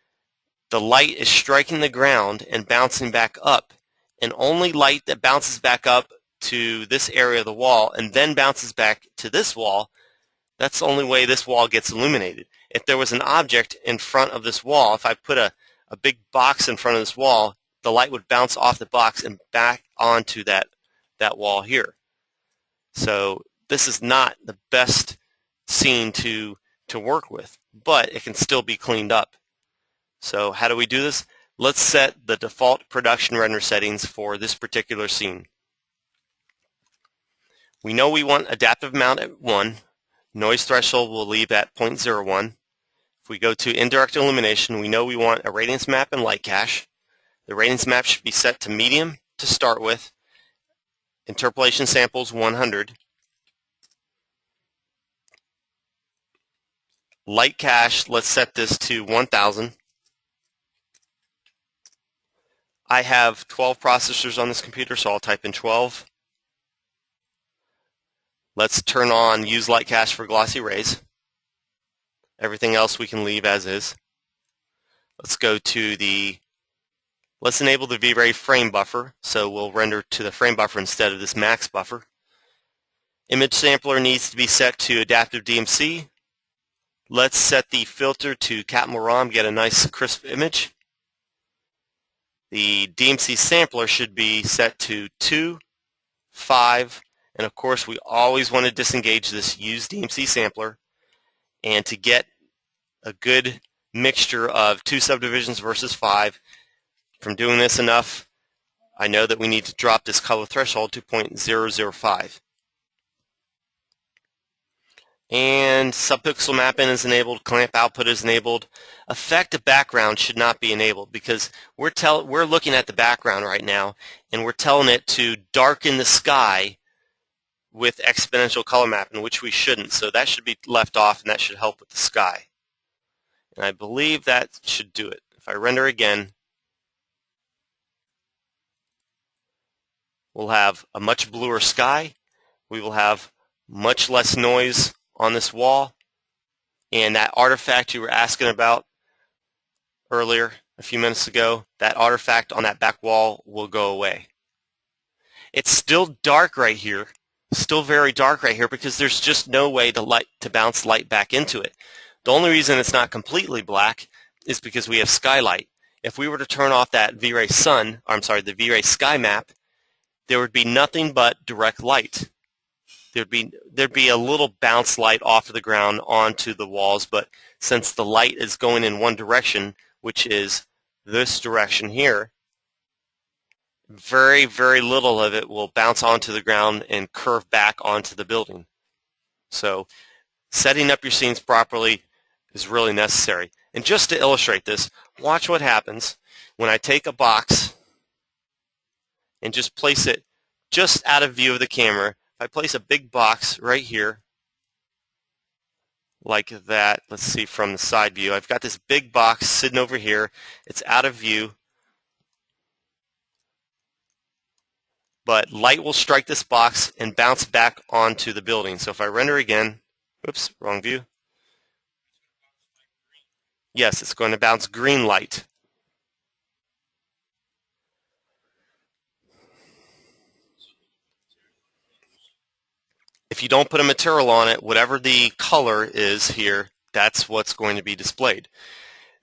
the light is striking the ground and bouncing back up, and only light that bounces back up to this area of the wall and then bounces back to this wall, that's the only way this wall gets illuminated. If there was an object in front of this wall, if I put a big box in front of this wall, the light would bounce off the box and back onto that wall here. So this is not the best scene to work with, but it can still be cleaned up. So how do we do this? Let's set the default production render settings for this particular scene. We know we want adaptive mount at 1. Noise threshold we'll leave at 0.01. If we go to indirect illumination, we know we want a radiance map and light cache. The radiance map should be set to medium to start with. Interpolation samples 100. Light cache, let's set this to 1000. I have 12 processors on this computer, so I'll type in 12. Let's turn on use light cache for glossy rays. Everything else we can leave as is. Let's go to let's enable the VRay frame buffer, so we'll render to the frame buffer instead of this max buffer. Image sampler needs to be set to adaptive DMC. Let's set the filter to Catmull ROM, get a nice crisp image. The DMC sampler should be set to 2, 5, and of course we always want to disengage this use DMC sampler. And to get a good mixture of 2 subdivisions versus 5, from doing this enough, I know that we need to drop this color threshold to 0.005. And subpixel mapping is enabled, clamp output is enabled. Effective background should not be enabled because we're looking at the background right now and we're telling it to darken the sky with exponential color mapping, which we shouldn't. So that should be left off and that should help with the sky. And I believe that should do it. If I render again, we'll have a much bluer sky. We will have much less noise on this wall, and that artifact you were asking about earlier a few minutes ago, that artifact on that back wall will go away. It's still dark right here, still very dark right here because there's just no way to bounce light back into it. The only reason it's not completely black is because we have skylight. If we were to turn off that VRay the VRay sky map, there would be nothing but direct light. There'd be a little bounce light off of the ground onto the walls, but since the light is going in one direction, which is this direction here, very, very little of it will bounce onto the ground and curve back onto the building. So setting up your scenes properly is really necessary. And just to illustrate this, watch what happens when I take a box and just place it just out of view of the camera. If I place a big box right here, like that, let's see from the side view, I've got this big box sitting over here. It's out of view, but light will strike this box and bounce back onto the building. So if I render again, oops, wrong view. Yes, it's going to bounce green light. If you don't put a material on it, whatever the color is here, that's what's going to be displayed.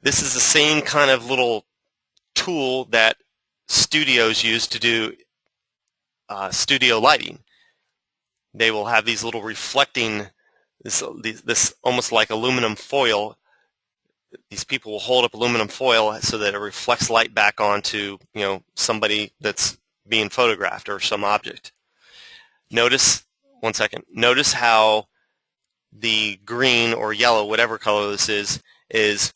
This is the same kind of little tool that studios use to do studio lighting. They will have these little reflecting, this almost like aluminum foil. These people will hold up aluminum foil so that it reflects light back onto, somebody that's being photographed or some object. Notice one second. Notice how the green or yellow, whatever color this is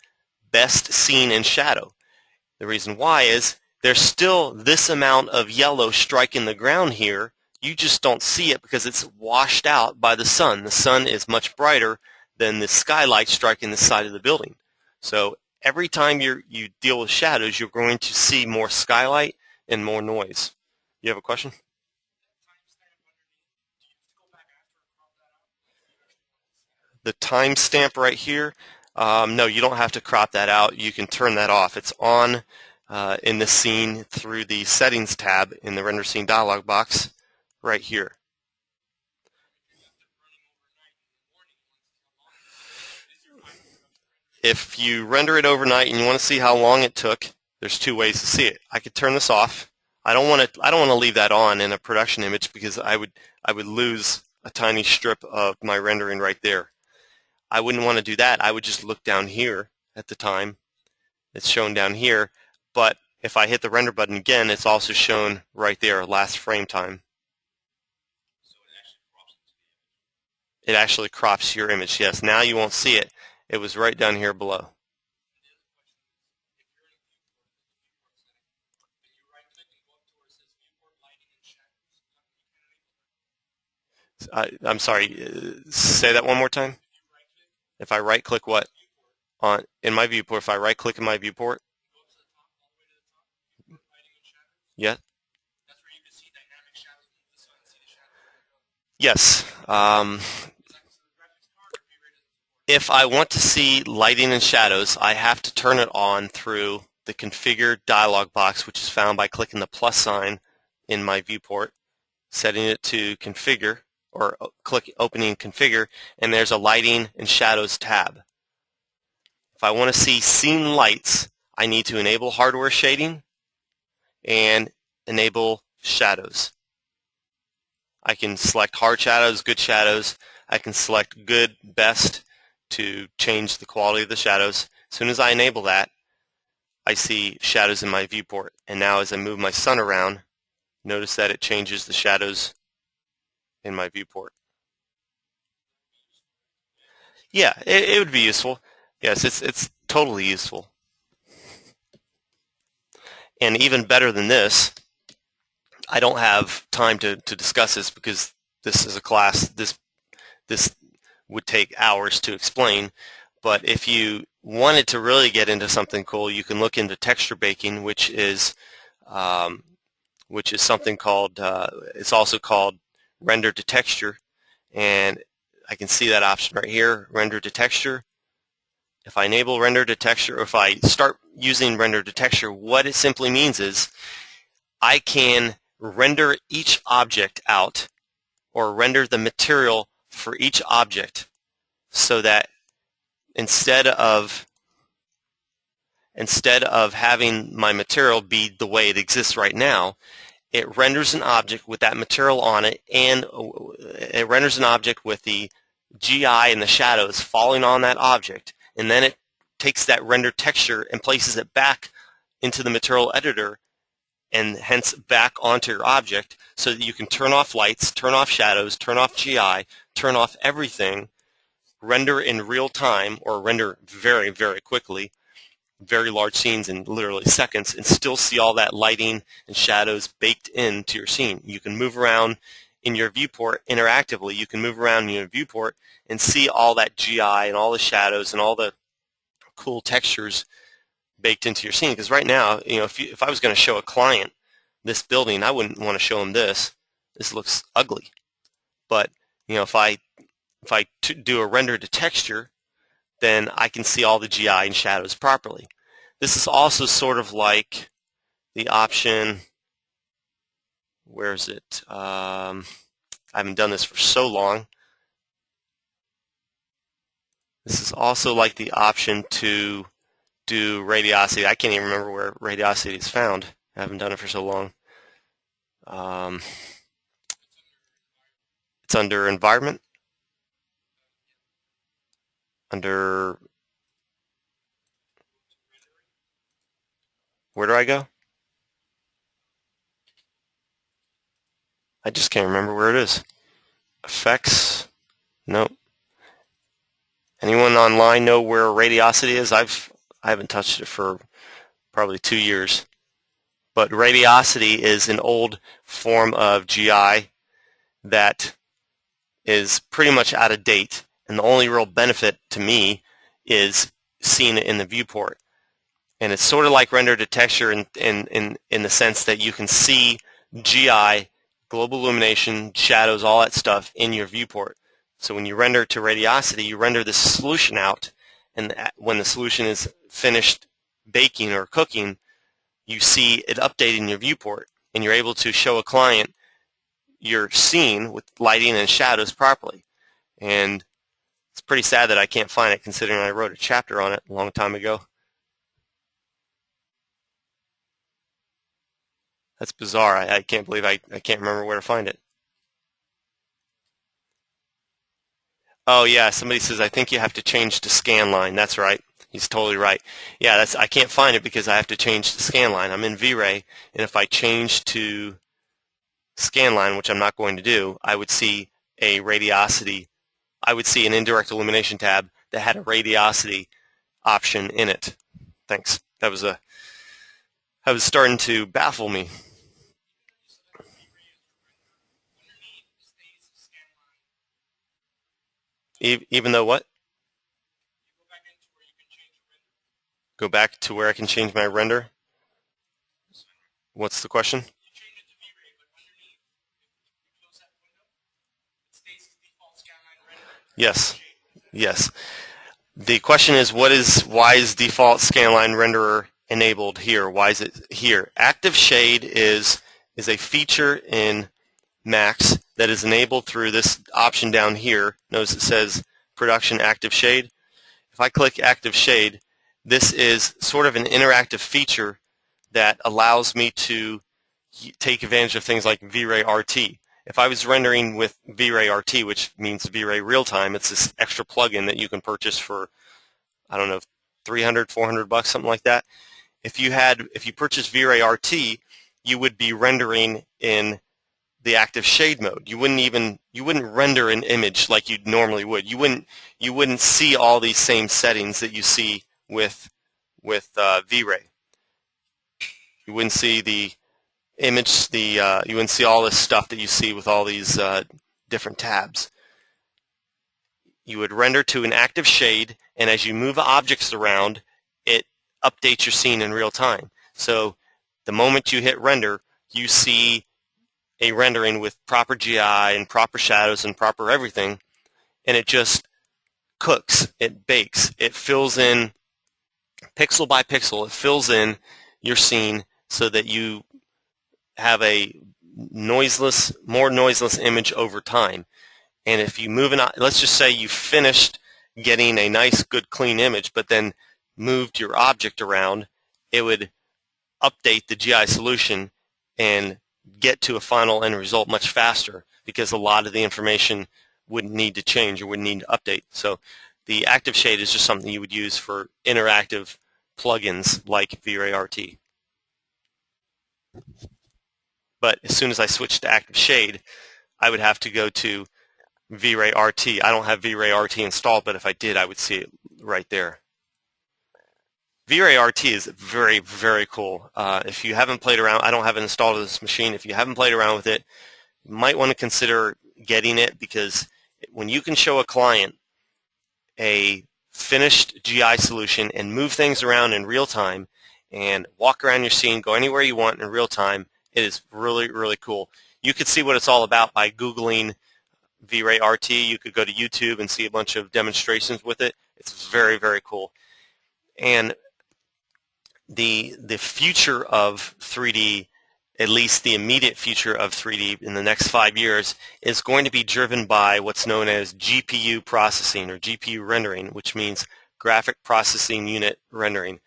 best seen in shadow. The reason why is there's still this amount of yellow striking the ground here. You just don't see it because it's washed out by the sun. The sun is much brighter than the skylight striking the side of the building. So every time you deal with shadows, you're going to see more skylight and more noise. You have a question? The timestamp right here, no, you don't have to crop that out. You can turn that off. It's on in the scene through the Settings tab in the Render Scene dialog box right here. If you render it overnight and you want to see how long it took, there's two ways to see it. I could turn this off. I don't want to leave that on in a production image because I would lose a tiny strip of my rendering right there. I wouldn't want to do that. I would just look down here at the time. It's shown down here, but if I hit the render button again, it's also shown right there, last frame time. It actually crops your image. Yes, now you won't see it. It was right down here below. I'm sorry, say that one more time. If I right click what? In my viewport, if I right click in my viewport? Yeah. Yes. If I want to see lighting and shadows, I have to turn it on through the Configure dialog box, which is found by clicking the plus sign in my viewport, setting it to Configure, or opening Configure, and there's a Lighting and Shadows tab. If I want to see scene lights, I need to enable hardware shading and enable shadows. I can select hard shadows, good shadows. I can select good, best to change the quality of the shadows. As soon as I enable that, I see shadows in my viewport. And now as I move my sun around, notice that it changes the shadows in my viewport. Yeah, it would be useful. Yes, it's totally useful. And even better than this, I don't have time to discuss this because this is a class, this would take hours to explain. But if you wanted to really get into something cool, you can look into texture baking, which is something called, it's also called render to texture. And I can see that option right here, render to texture. If I enable render to texture, or if I start using render to texture, what it simply means is I can render each object out, or render the material for each object, so that instead of having my material be the way it exists right now, it renders an object with that material on it, and it renders an object with the GI and the shadows falling on that object, and then it takes that render texture and places it back into the material editor and hence back onto your object, so that you can turn off lights, turn off shadows, turn off GI, turn off everything, render in real time, or render very, very quickly, very large scenes in literally seconds, and still see all that lighting and shadows baked into your scene. You can move around in your viewport interactively. You can move around in your viewport and see all that GI and all the shadows and all the cool textures baked into your scene. Because right now, if I was going to show a client this building, I wouldn't want to show them this. This looks ugly. But if I do a render to texture, then I can see all the GI and shadows properly. This is also sort of like the option, where is it? I haven't done this for so long. This is also like the option to do radiosity. I can't even remember where radiosity is found. I haven't done it for so long. It's under environment. Under, where do I go? I just can't remember where it is. Effects? Nope. Anyone online know where radiosity is? I haven't touched it for probably 2 years. But radiosity is an old form of GI that is pretty much out of date, and the only real benefit to me is seeing it in the viewport. And it's sort of like render to texture in the sense that you can see GI, global illumination, shadows, all that stuff in your viewport. So when you render to radiosity, you render the solution out, and when the solution is finished baking or cooking, you see it updating your viewport, and you're able to show a client your scene with lighting and shadows properly. And it's pretty sad that I can't find it, considering I wrote a chapter on it a long time ago. That's bizarre. I can't believe I can't remember where to find it. Oh yeah, somebody says, I think you have to change to scan line. That's right. He's totally right. Yeah, I can't find it because I have to change to scan line. I'm in VRay, and if I change to scan line, which I'm not going to do, I would see a radiosity. I would see an indirect illumination tab that had a radiosity option in it. Thanks. That was starting to baffle me. Even though what? Go back to where I can change my render? What's the question? Yes. Yes. The question is, why is default scanline renderer enabled here? Why is it here? Active shade is a feature in Max that is enabled through this option down here. Notice it says production active shade. If I click active shade, this is sort of an interactive feature that allows me to take advantage of things like VRay RT. If I was rendering with VRay RT, which means VRay real time, it's this extra plugin that you can purchase for, I don't know, 300, 400 bucks, something like that. If you purchase VRay RT, you would be rendering in the active shade mode. You wouldn't render an image like you normally would. You wouldn't see all these same settings that you see with VRay. You wouldn't see the image, you wouldn't see all this stuff that you see with all these different tabs. You would render to an active shade, and as you move objects around, it updates your scene in real time. So the moment you hit render, you see a rendering with proper GI and proper shadows and proper everything, and it just cooks, it bakes, it fills in pixel by pixel, it fills in your scene so that you have a more noiseless image over time. And if you move let's just say you finished getting a nice, good, clean image, but then moved your object around, it would update the GI solution and get to a final end result much faster, because a lot of the information wouldn't need to change or wouldn't need to update. So the active shade is just something you would use for interactive plugins like VRay RT. But as soon as I switch to active shade, I would have to go to VRay RT. I don't have VRay RT installed, but if I did, I would see it right there. VRay RT is very, very cool. If you haven't played around, I don't have it installed on this machine. If you haven't played around with it, you might want to consider getting it, because when you can show a client a finished GI solution and move things around in real time and walk around your scene, go anywhere you want in real time, it is really, really cool. You could see what it's all about by Googling VRay RT. You could go to YouTube and see a bunch of demonstrations with it. It's very, very cool. And the future of 3D, at least the immediate future of 3D in the next 5 years, is going to be driven by what's known as GPU processing, or GPU rendering, which means graphic processing unit rendering.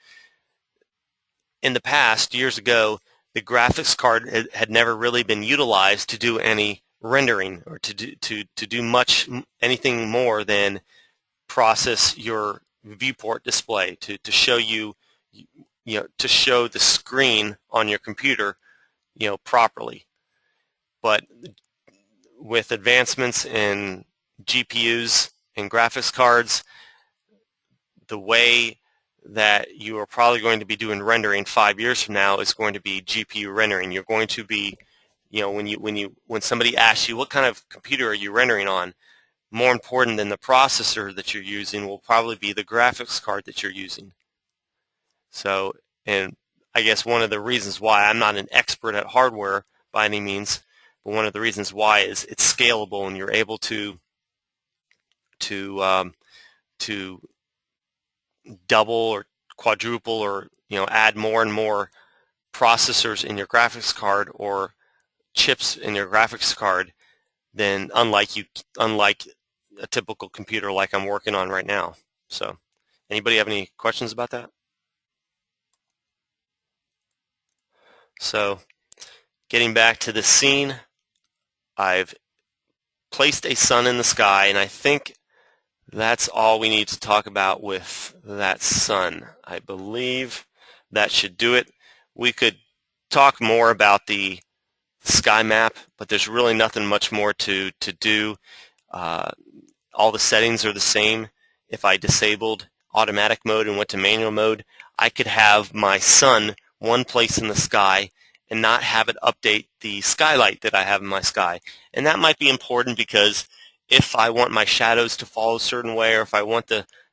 In the past, years ago, the graphics card had never really been utilized to do any rendering, or to do anything more than process your viewport display, to show to show the screen on your computer properly. But with advancements in GPUs and graphics cards, the way that you are probably going to be doing rendering 5 years from now is going to be GPU rendering. You're going to be, when somebody asks you what kind of computer are you rendering on, more important than the processor that you're using will probably be the graphics card that you're using. So, and I guess one of the reasons why I'm not an expert at hardware by any means, but one of the reasons why is it's scalable and you're able to double or quadruple or add more and more processors in your graphics card or chips in your graphics card than unlike a typical computer like I'm working on right now. So, anybody have any questions about that? So, getting back to the scene, I've placed a sun in the sky, and I think that's all we need to talk about with that sun. I believe that should do it. We could talk more about the sky map, but there's really nothing much more to do. All the settings are the same. If I disabled automatic mode and went to manual mode, I could have my sun one place in the sky and not have it update the skylight that I have in my sky. And that might be important because if I want my shadows to fall a certain way, or if I want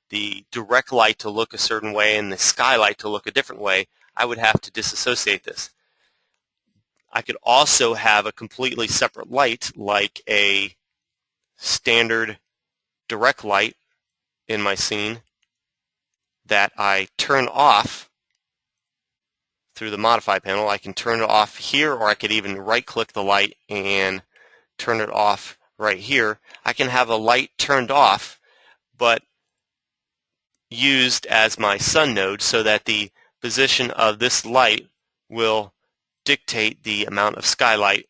the direct light to look a certain way and the skylight to look a different way, I would have to disassociate this. I could also have a completely separate light, like a standard direct light in my scene that I turn off through the modify panel. I can turn it off here, or I could even right-click the light and turn it off right here. I can have a light turned off but used as my sun node so that the position of this light will dictate the amount of skylight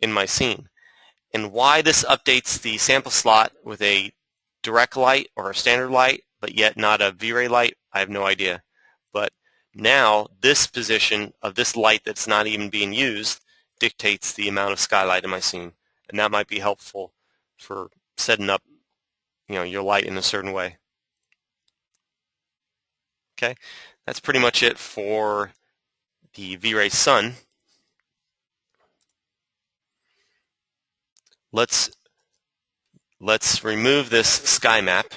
in my scene. And why this updates the sample slot with a direct light or a standard light but yet not a VRay light, I have no idea. But now this position of this light that's not even being used dictates the amount of skylight in my scene, and that might be helpful for setting up your light in a certain way. Okay, that's pretty much it for the VRay sun. Let's remove this sky map.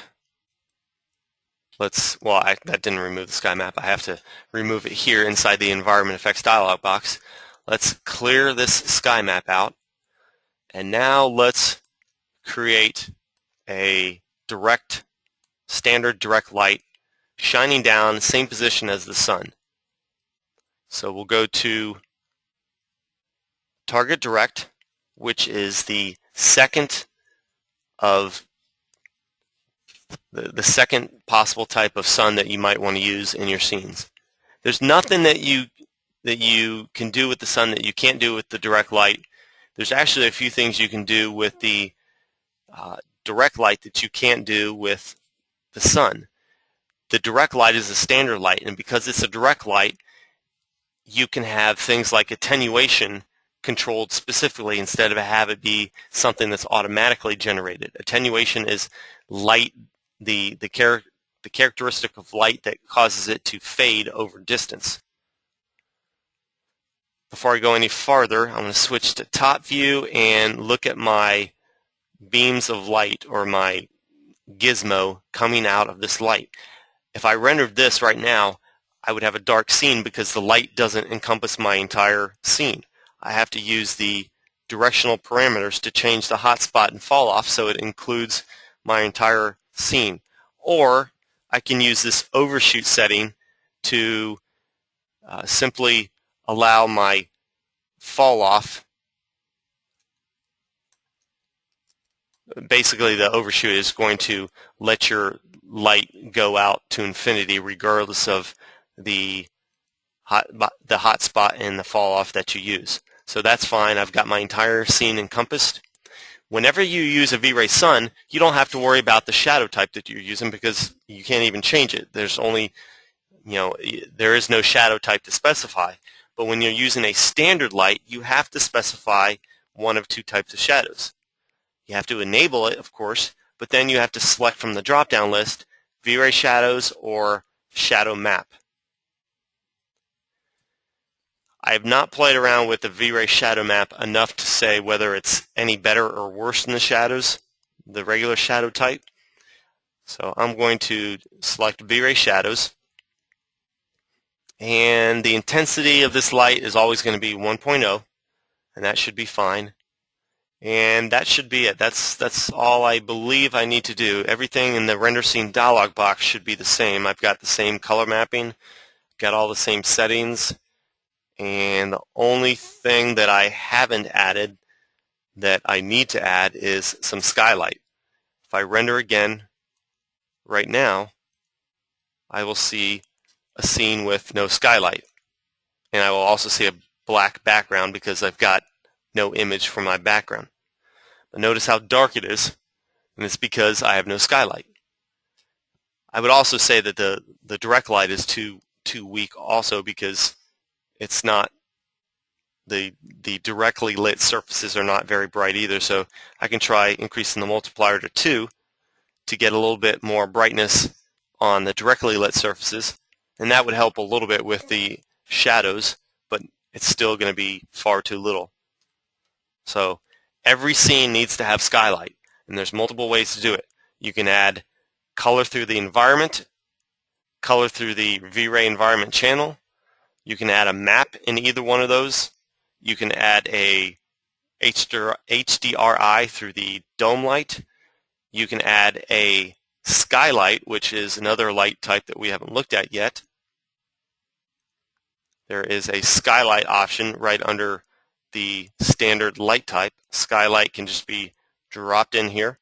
That didn't remove the sky map. I have to remove it here inside the environment effects dialog box. Let's clear this sky map out, and now let's create a standard direct light shining down, same position as the sun. So we'll go to target direct, which is the second possible type of sun that you might want to use in your scenes. There's nothing that you can do with the sun that you can't do with the direct light. There's actually a few things you can do with the direct light that you can't do with the sun. The direct light is a standard light, and because it's a direct light, you can have things like attenuation controlled specifically instead of have it be something that's automatically generated. Attenuation is light, the characteristic of light that causes it to fade over distance. Before I go any farther, I'm going to switch to top view and look at my beams of light, or my gizmo coming out of this light. If I rendered this right now, I would have a dark scene because the light doesn't encompass my entire scene. I have to use the directional parameters to change the hotspot and fall off so it includes my entire scene. Or I can use this overshoot setting to simply allow my fall off. Basically, the overshoot is going to let your light go out to infinity regardless of the hotspot and the fall off that you use. So that's fine. I've got my entire scene encompassed. Whenever you use a VRay sun, you don't have to worry about the shadow type that you're using because you can't even change it. There's only, there is no shadow type to specify. But when you're using a standard light, you have to specify one of two types of shadows. You have to enable it, of course, but then you have to select from the drop-down list VRay shadows or shadow map. I have not played around with the VRay shadow map enough to say whether it's any better or worse than the shadows, the regular shadow type. So I'm going to select VRay shadows, and the intensity of this light is always going to be 1.0, and that should be fine. And that should be it. That's all I believe I need to do. Everything in the render scene dialog box should be the same. I've got the same color mapping, got all the same settings, and the only thing that I haven't added that I need to add is some skylight. If I render again right now, I will see a scene with no skylight, and I will also see a black background because I've got no image for my background. But notice how dark it is, and it's because I have no skylight. I would also say that the direct light is too weak also because it's not, the directly lit surfaces are not very bright either, so I can try increasing the multiplier to 2 to get a little bit more brightness on the directly lit surfaces, and that would help a little bit with the shadows, but it's still going to be far too little. So every scene needs to have skylight, and there's multiple ways to do it. You can add color through the environment, color through the VRay environment channel. You can add a map in either one of those. You can add a HDRI through the dome light. You can add a skylight, which is another light type that we haven't looked at yet. There is a skylight option right under the standard light type. Skylight can just be dropped in here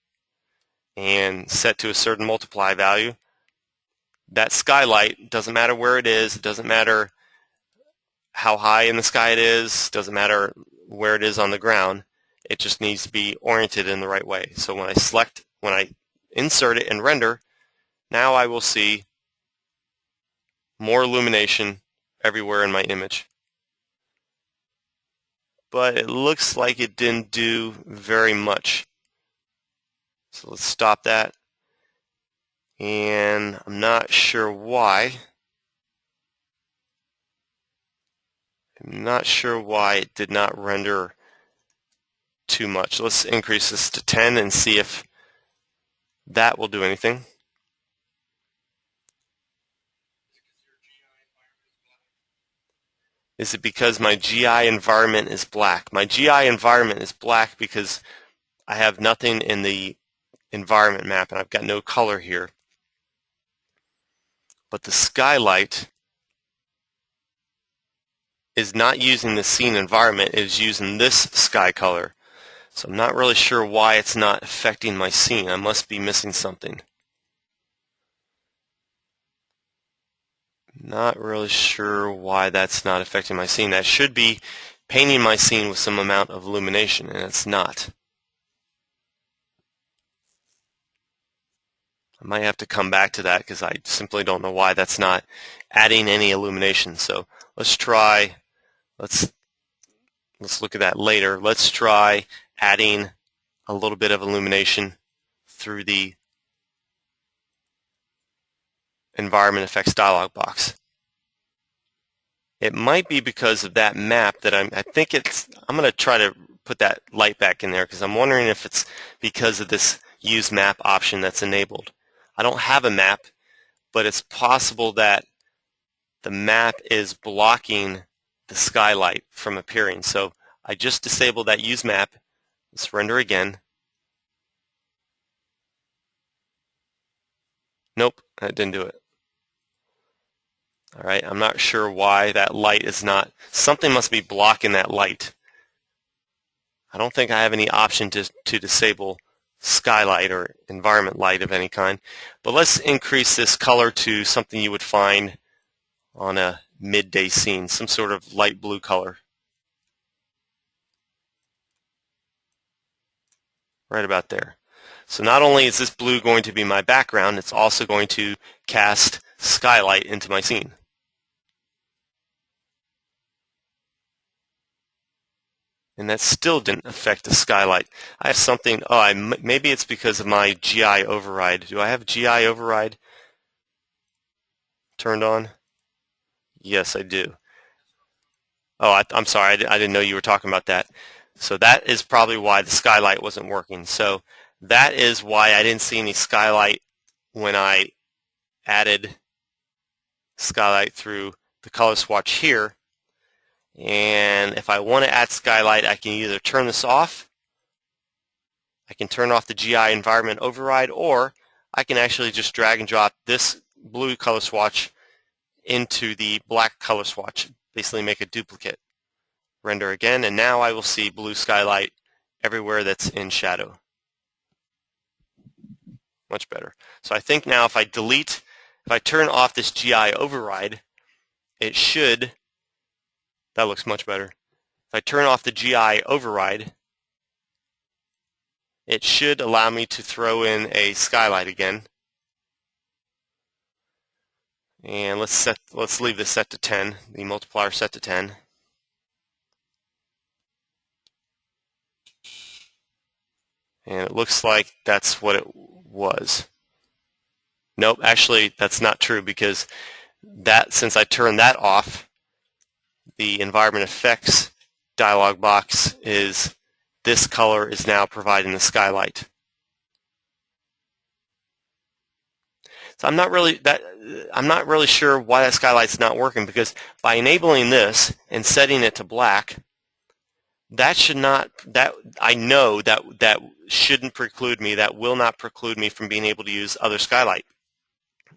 and set to a certain multiply value. That skylight, doesn't matter where it is, it doesn't matter how high in the sky it is, doesn't matter where it is on the ground, it just needs to be oriented in the right way. So when I insert it and render, now I will see more illumination everywhere in my image. But it looks like it didn't do very much. So let's stop that. And I'm not sure why. I'm not sure why it did not render too much. Let's increase this to 10 and see if that will do anything. Is it because my GI environment is black? My GI environment is black because I have nothing in the environment map and I've got no color here. But the skylight is not using the scene environment, it is using this sky color. So I'm not really sure why it's not affecting my scene. I must be missing something. Not really sure why that's not affecting my scene. That should be painting my scene with some amount of illumination, and it's not. I might have to come back to that because I simply don't know why that's not adding any illumination. So let's try, let's look at that later. Let's try adding a little bit of illumination through the environment effects dialog box. It might be because of that map that I'm going to try to put that light back in there because I'm wondering if it's because of this use map option that's enabled. I don't have a map, but it's possible that the map is blocking the skylight from appearing. So I just disabled that use map. Let's render again. Nope, that didn't do it. All right, I'm not sure why that light is not, something must be blocking that light. I don't think I have any option to disable skylight or environment light of any kind. But let's increase this color to something you would find on a midday scene, some sort of light blue color. Right about there. So not only is this blue going to be my background, it's also going to cast skylight into my scene. and that still didn't affect the skylight. I have something, maybe it's because of my GI override. Do I have GI override turned on? Yes, I do. Oh, I'm sorry, I didn't know you were talking about that. So that is probably why the skylight wasn't working. So that is why I didn't see any skylight when I added skylight through the color swatch here. And if I want to add skylight, I can either turn this off, I can turn off the GI environment override, or I can actually just drag and drop this blue color swatch into the black color swatch, basically make a duplicate. Render again, and now I will see blue skylight everywhere that's in shadow. Much better. So I think now if I turn off this GI override, it should, that looks much better. If I turn off the GI override, it should allow me to throw in a skylight again. And let's leave this set to 10, the multiplier set to 10. And it looks like that's what it was. Nope, actually that's not true, because since I turned that off, the environment effects dialog box is this color is now providing the skylight. So I'm not really sure why that skylight's not working, because by enabling this and setting it to black, that should not, I know that shouldn't preclude me, that will not preclude me from being able to use other skylight.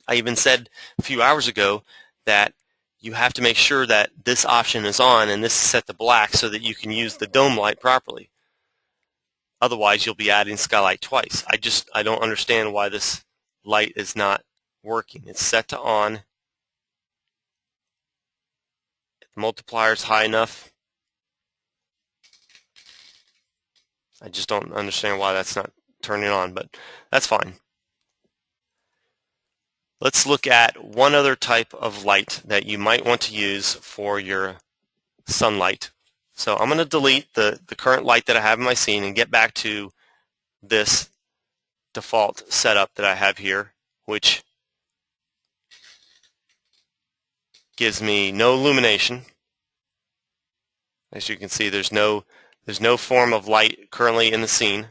I even said a few hours ago that you have to make sure that this option is on and this is set to black so that you can use the dome light properly. Otherwise, you'll be adding skylight twice. I don't understand why this light is not working. It's set to on. If the multiplier is high enough, I just don't understand why that's not turning on, but that's fine. Let's look at one other type of light that you might want to use for your sunlight. So I'm going to delete the current light that I have in my scene and get back to this default setup that I have here, which gives me no illumination. As you can see, there's no form of light currently in the scene.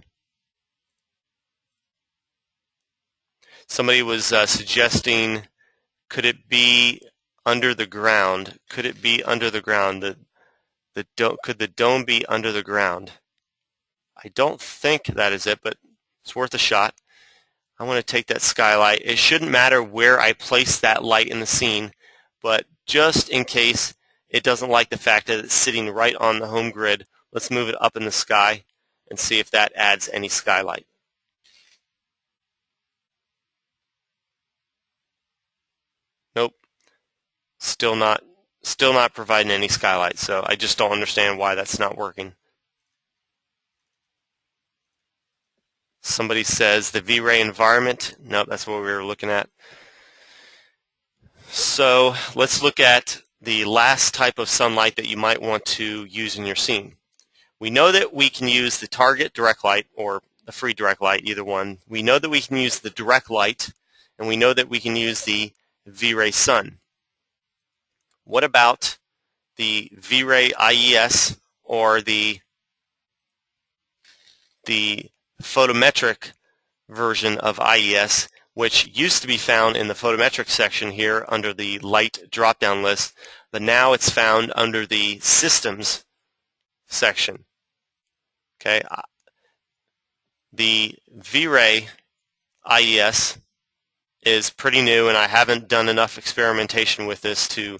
Somebody was suggesting, could it be under the ground? Could it be under the ground? Could the dome be under the ground? I don't think that is it, but it's worth a shot. I want to take that skylight. It shouldn't matter where I place that light in the scene, but just in case it doesn't like the fact that it's sitting right on the home grid, let's move it up in the sky and see if that adds any skylight. Nope, still not providing any skylight, so I just don't understand why that's not working. Somebody says the VRay environment. Nope, that's what we were looking at. So let's look at the last type of sunlight that you might want to use in your scene. We know that we can use the target direct light or the free direct light, either one. We know that we can use the direct light, and we know that we can use the VRay sun. What about the VRay IES or the photometric version of IES, which used to be found in the photometric section here under the light drop-down list, but now it's found under the systems section. Okay, the VRay IES is pretty new, and I haven't done enough experimentation with this to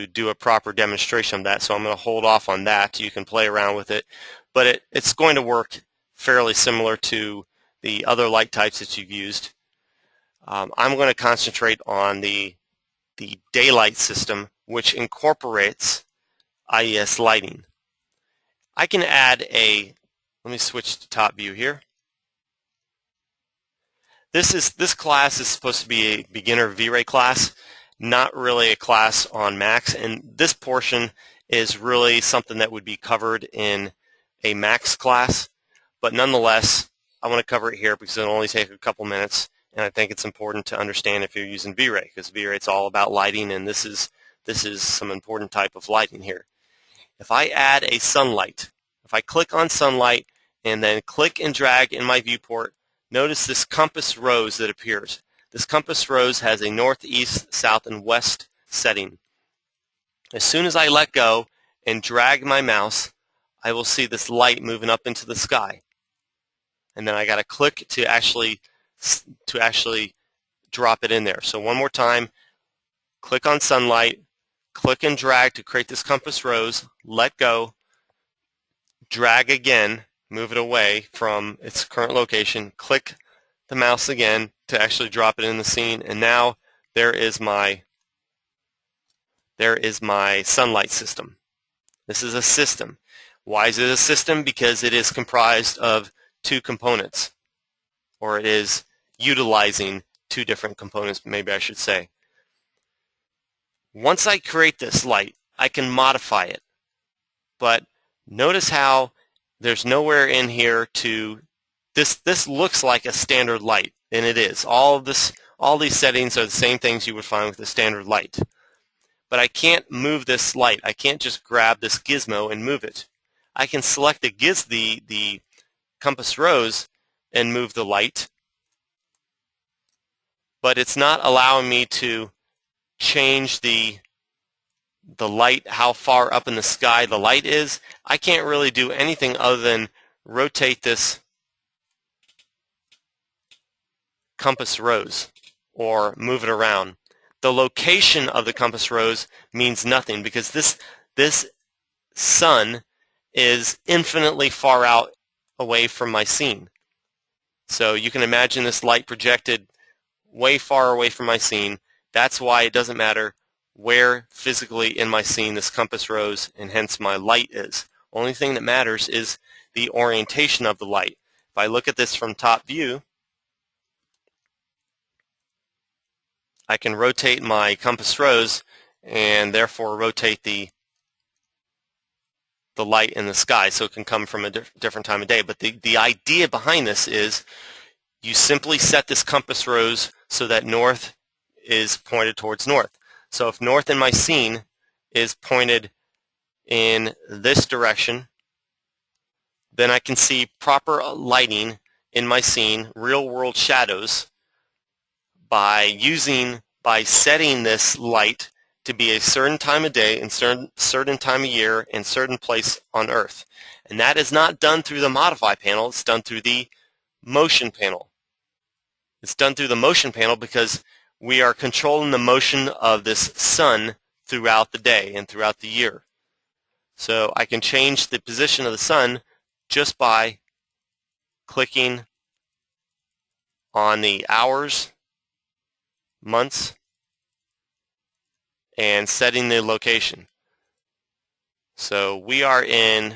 do a proper demonstration of that, so I'm going to hold off on that. You can play around with it, but it's going to work fairly similar to the other light types that you've used. I'm going to concentrate on the daylight system, which incorporates IES lighting. I can add let me switch to top view here. This class is supposed to be a beginner VRay class, not really a class on Max, and this portion is really something that would be covered in a max class, but nonetheless, I want to cover it here because it'll only take a couple minutes, and I think it's important to understand if you're using VRay, because VRay is all about lighting, and this is some important type of lighting here. If I add a sunlight, if I click on sunlight and then click and drag in my viewport, notice this compass rose that appears. This compass rose has a north, east, south, and west setting. As soon as I let go and drag my mouse, I will see this light moving up into the sky. And then I got to click to actually drop it in there. So one more time, click on sunlight, click and drag to create this compass rose, let go, drag again, move it away from its current location, click the mouse again to actually drop it in the scene, and now there is my sunlight system. This is a system. Why is it a system? Because it is comprised of two components, or it is utilizing two different components, maybe I should say. Once I create this light, I can modify it, but notice how there's nowhere in here to this looks like a standard light, and it is. All these settings are the same things you would find with a standard light. But I can't move this light. I can't just grab this gizmo and move it. I can select the compass rose and move the light, but it's not allowing me to change the light, how far up in the sky the light is. I can't really do anything other than rotate this compass rose or move it around. The location of the compass rose means nothing because this sun is infinitely far out away from my scene. So you can imagine this light projected way far away from my scene. That's why it doesn't matter where physically in my scene this compass rose and hence my light is. Only thing that matters is the orientation of the light. If I look at this from top view, I can rotate my compass rose and therefore rotate the light in the sky so it can come from a different time of day. But the idea behind this is you simply set this compass rose so that north is pointed towards north. So if north in my scene is pointed in this direction, then I can see proper lighting in my scene, real world shadows, by setting this light to be a certain time of day and certain time of year and certain place on Earth. And that is not done through the modify panel, it's done through the motion panel. It's done through the motion panel because we are controlling the motion of this sun throughout the day and throughout the year. So I can change the position of the sun just by clicking on the hours, months, and setting the location. So we are in,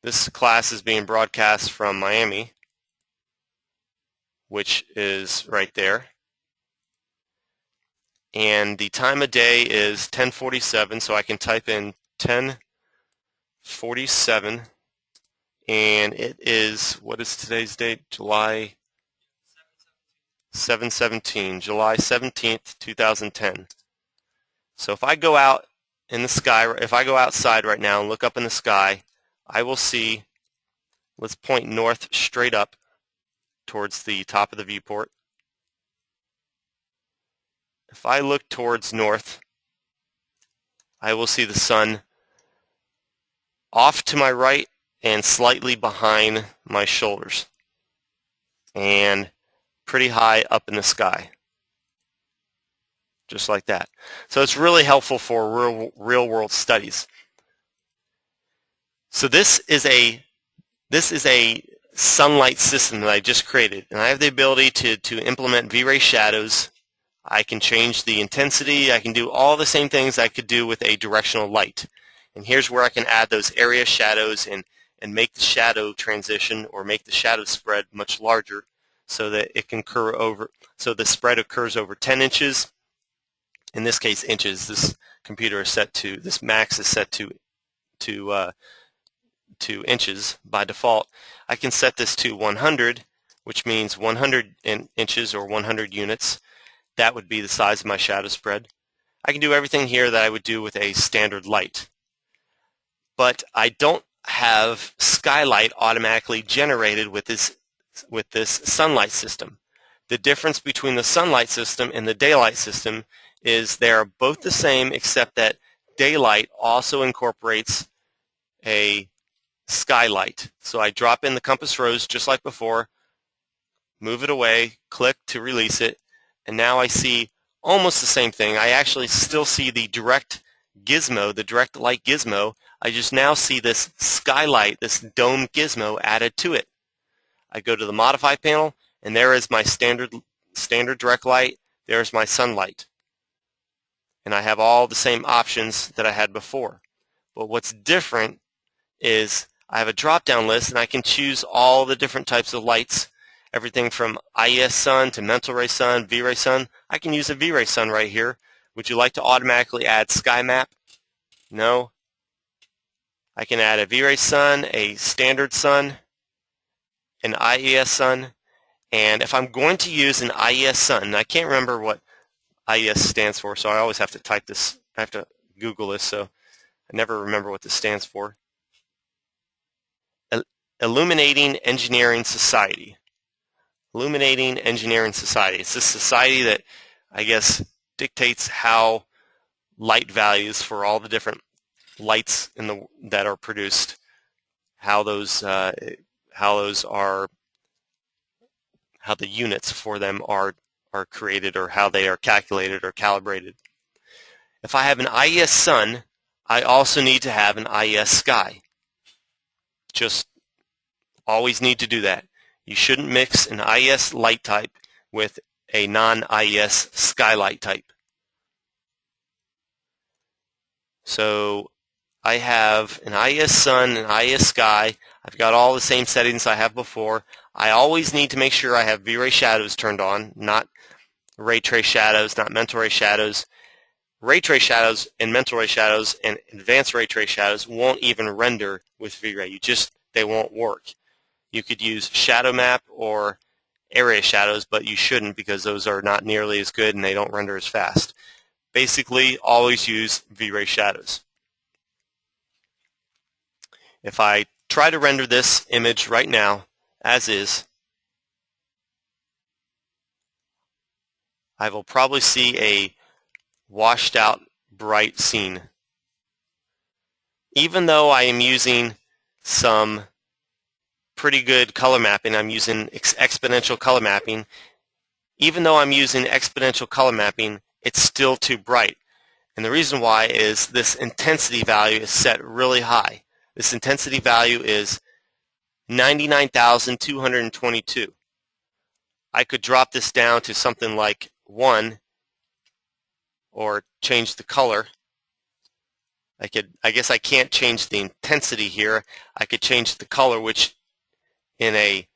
this class is being broadcast from Miami, which is right there. And the time of day is 10:47, so I can type in 10:47, and it is, what is today's date? July 7/17, July 17th, 2010. So if I go out in the sky, if I go outside right now and look up in the sky, I will see, let's point north straight up towards the top of the viewport. If I look towards north, I will see the sun off to my right and slightly behind my shoulders and pretty high up in the sky, just like that. So it's really helpful for real world studies. So this is a sunlight system that I just created, and I have the ability to implement VRay shadows. I can change the intensity. I can do all the same things I could do with a directional light. And here's where I can add those area shadows and make the shadow transition or make the shadow spread much larger so that it can occur over, so the spread occurs over 10 inches. In this case, inches. This computer is set to, this max is set to to inches by default. I can set this to 100, which means 100 inches or 100 units. That would be the size of my shadow spread. I can do everything here that I would do with a standard light. But I don't have skylight automatically generated with this sunlight system. The difference between the sunlight system and the daylight system is they are both the same, except that daylight also incorporates a skylight. So I drop in the compass rose just like before, move it away, click to release it, and now I see almost the same thing. I actually still see the direct gizmo, the direct light gizmo. I just now see this skylight, this dome gizmo added to it. I go to the modify panel, and there is my standard direct light. There's my sunlight. And I have all the same options that I had before. But what's different is I have a drop-down list, and I can choose all the different types of lights, everything from IES sun to mental ray sun, VRay sun. I can use a VRay sun right here. Would you like to automatically add sky map? No. I can add a VRay sun, a standard sun, an IES sun, and if I'm going to use an IES sun, and I can't remember what IES stands for, so I always have to type this, I have to Google this, so I never remember what this stands for. Illuminating Engineering Society. Illuminating Engineering Society. It's this society that, I guess, dictates how light values for all the different lights that are produced, how the units for them are created, or how they are calculated or calibrated. If I have an IES sun, I also need to have an IES sky. Just always need to do that. You shouldn't mix an IES light type with a non-IES skylight type. So I have an IES sun, an IES sky. I've got all the same settings I have before. I always need to make sure I have VRay shadows turned on, not ray trace shadows, not mental ray shadows. Ray trace shadows and mental ray shadows and advanced ray trace shadows won't even render with VRay. They won't work. You could use shadow map or area shadows, but you shouldn't, because those are not nearly as good and they don't render as fast. Basically, always use VRay shadows. If I try to render this image right now as is, I will probably see a washed out bright scene. Even though I am using some pretty good color mapping, I'm using exponential color mapping. Even though I'm using exponential color mapping, it's still too bright. And the reason why is this intensity value is set really high. This intensity value is 99,222. I could drop this down to something like 1, or change the color. I guess I can't change the intensity here. I could change the color, which in a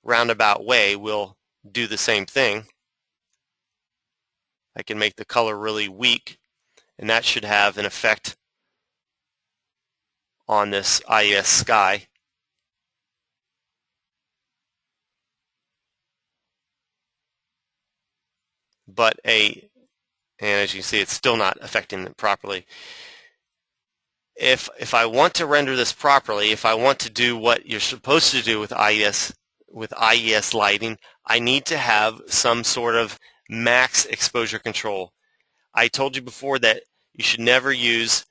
roundabout way will do the same thing. I can make the color really weak, and that should have an effect on this IES sky. But and as you can see, it's still not affecting it properly. If I want to render this properly, if I want to do what you're supposed to do with IES lighting, I need to have some sort of max exposure control. I told you before that you should never use,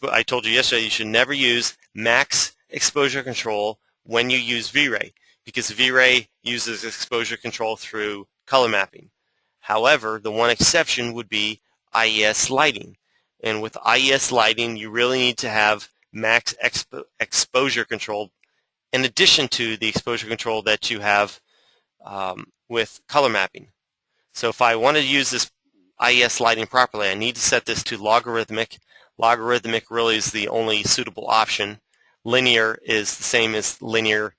I told you yesterday you should never use max exposure control when you use VRay, because VRay uses exposure control through color mapping. However, the one exception would be IES lighting. And with IES lighting, you really need to have max exposure control in addition to the exposure control that you have with color mapping. So if I want to use this IES lighting properly, I need to set this to logarithmic. Logarithmic really is the only suitable option. Linear is the same as linear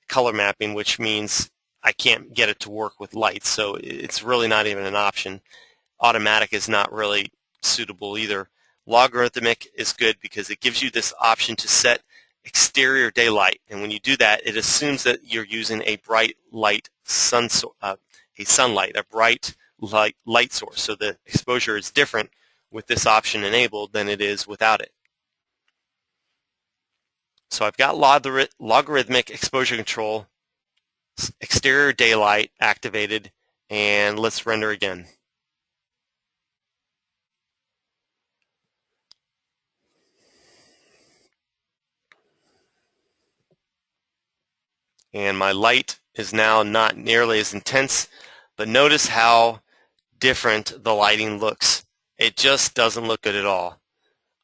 color mapping, which means I can't get it to work with lights, so it's really not even an option. Automatic is not really suitable either. Logarithmic is good because it gives you this option to set exterior daylight. And when you do that, it assumes that you're using a bright light a bright light source. So the exposure is different with this option enabled than it is without it. So I've got logarithmic exposure control, exterior daylight activated, and let's render again. And my light is now not nearly as intense, but notice how different the lighting looks. It just doesn't look good at all.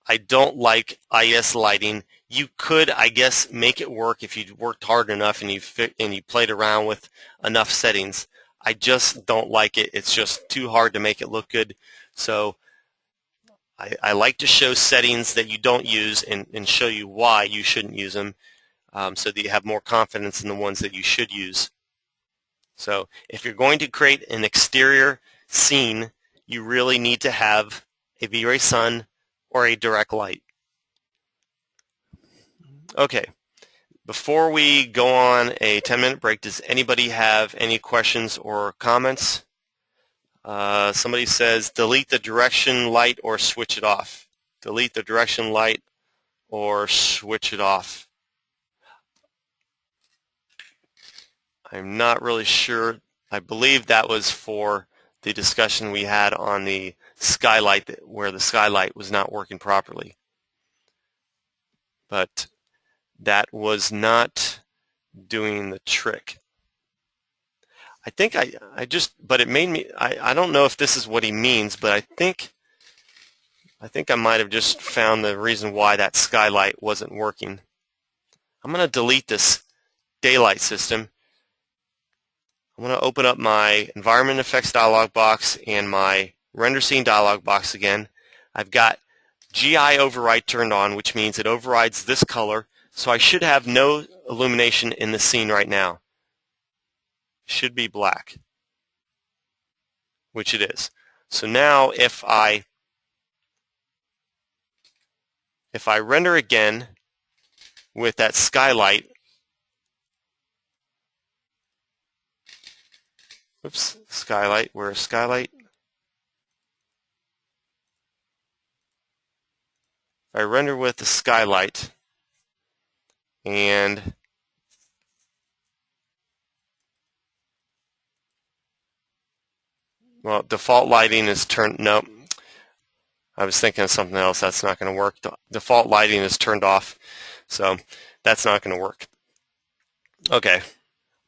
I don't like IS lighting. You could, I guess, make it work if you worked hard enough and you played around with enough settings. I just don't like it. It's just too hard to make it look good. So I like to show settings that you don't use and show you why you shouldn't use them, so that you have more confidence in the ones that you should use. So if you're going to create an exterior scene, you really need to have a VRay sun or a direct light. Okay, before we go on a 10-minute break, does anybody have any questions or comments? Somebody says delete the direction light or switch it off. Delete the direction light or switch it off. I'm not really sure. I believe that was for the discussion we had on the skylight, where the skylight was not working properly. But that was not doing the trick. I think but it made me, I don't know if this is what he means, but I think I might have just found the reason why that skylight wasn't working. I'm going to delete this daylight system. I'm going to open up my Environment Effects dialog box and my Render Scene dialog box again. I've got GI Override turned on, which means it overrides this color, so I should have no illumination in the scene right now. Should be black, which it is. So now if I render again with that skylight, oops, skylight, where's skylight? If I render with the skylight and well, default lighting is turned, nope. I was thinking of something else. That's not going to work. Default lighting is turned off, so that's not going to work. Okay,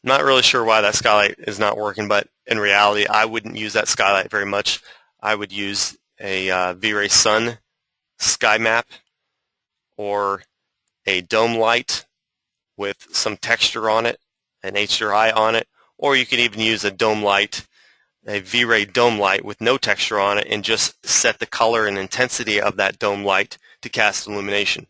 not really sure why that skylight is not working, but in reality, I wouldn't use that skylight very much. I would use a VRay Sun sky map or a dome light with some texture on it, an HDRI on it, or you could even use a dome light, a VRay dome light with no texture on it, and just set the color and intensity of that dome light to cast illumination.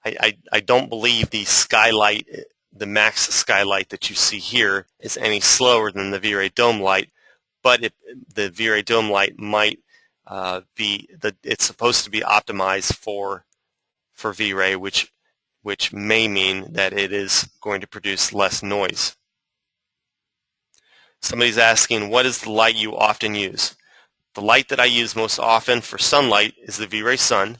I don't believe the skylight, the max skylight that you see here, is any slower than the VRay dome light, but the VRay dome light might it's supposed to be optimized for VRay, which may mean that it is going to produce less noise. Somebody's asking, what is the light you often use? The light that I use most often for sunlight is the VRay Sun,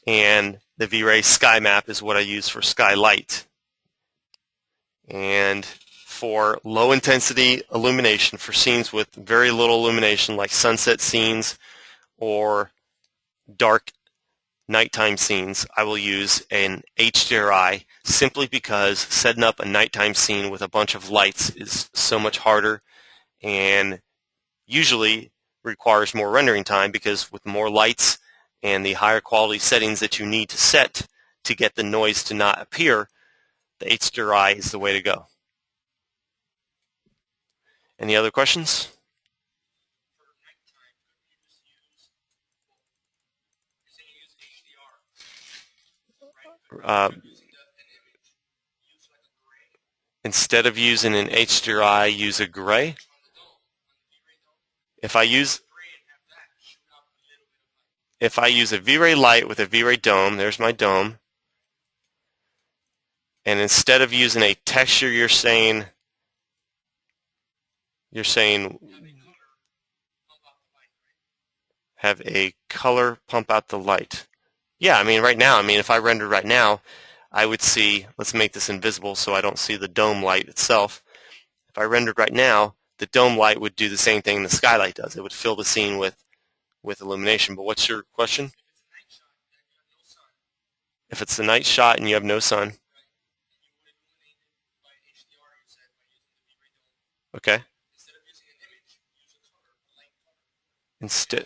and the VRay Sky Map is what I use for skylight. And for low intensity illumination, for scenes with very little illumination like sunset scenes or dark nighttime scenes, I will use an HDRI, simply because setting up a nighttime scene with a bunch of lights is so much harder and usually requires more rendering time, because with more lights and the higher quality settings that you need to set to get the noise to not appear, the HDRI is the way to go. Any other questions? Instead of using an HDRI, use a gray. If I use, if I use a VRay light with a VRay dome, there's my dome, and instead of using a texture, you're saying have a color pump out the light. Yeah, I mean right now, if I rendered right now, I would see, let's make this invisible so I don't see the dome light itself. If I rendered right now, the dome light would do the same thing the skylight does. It would fill the scene with illumination. But what's your question? If it's the night shot and you have no sun. Okay. Instead,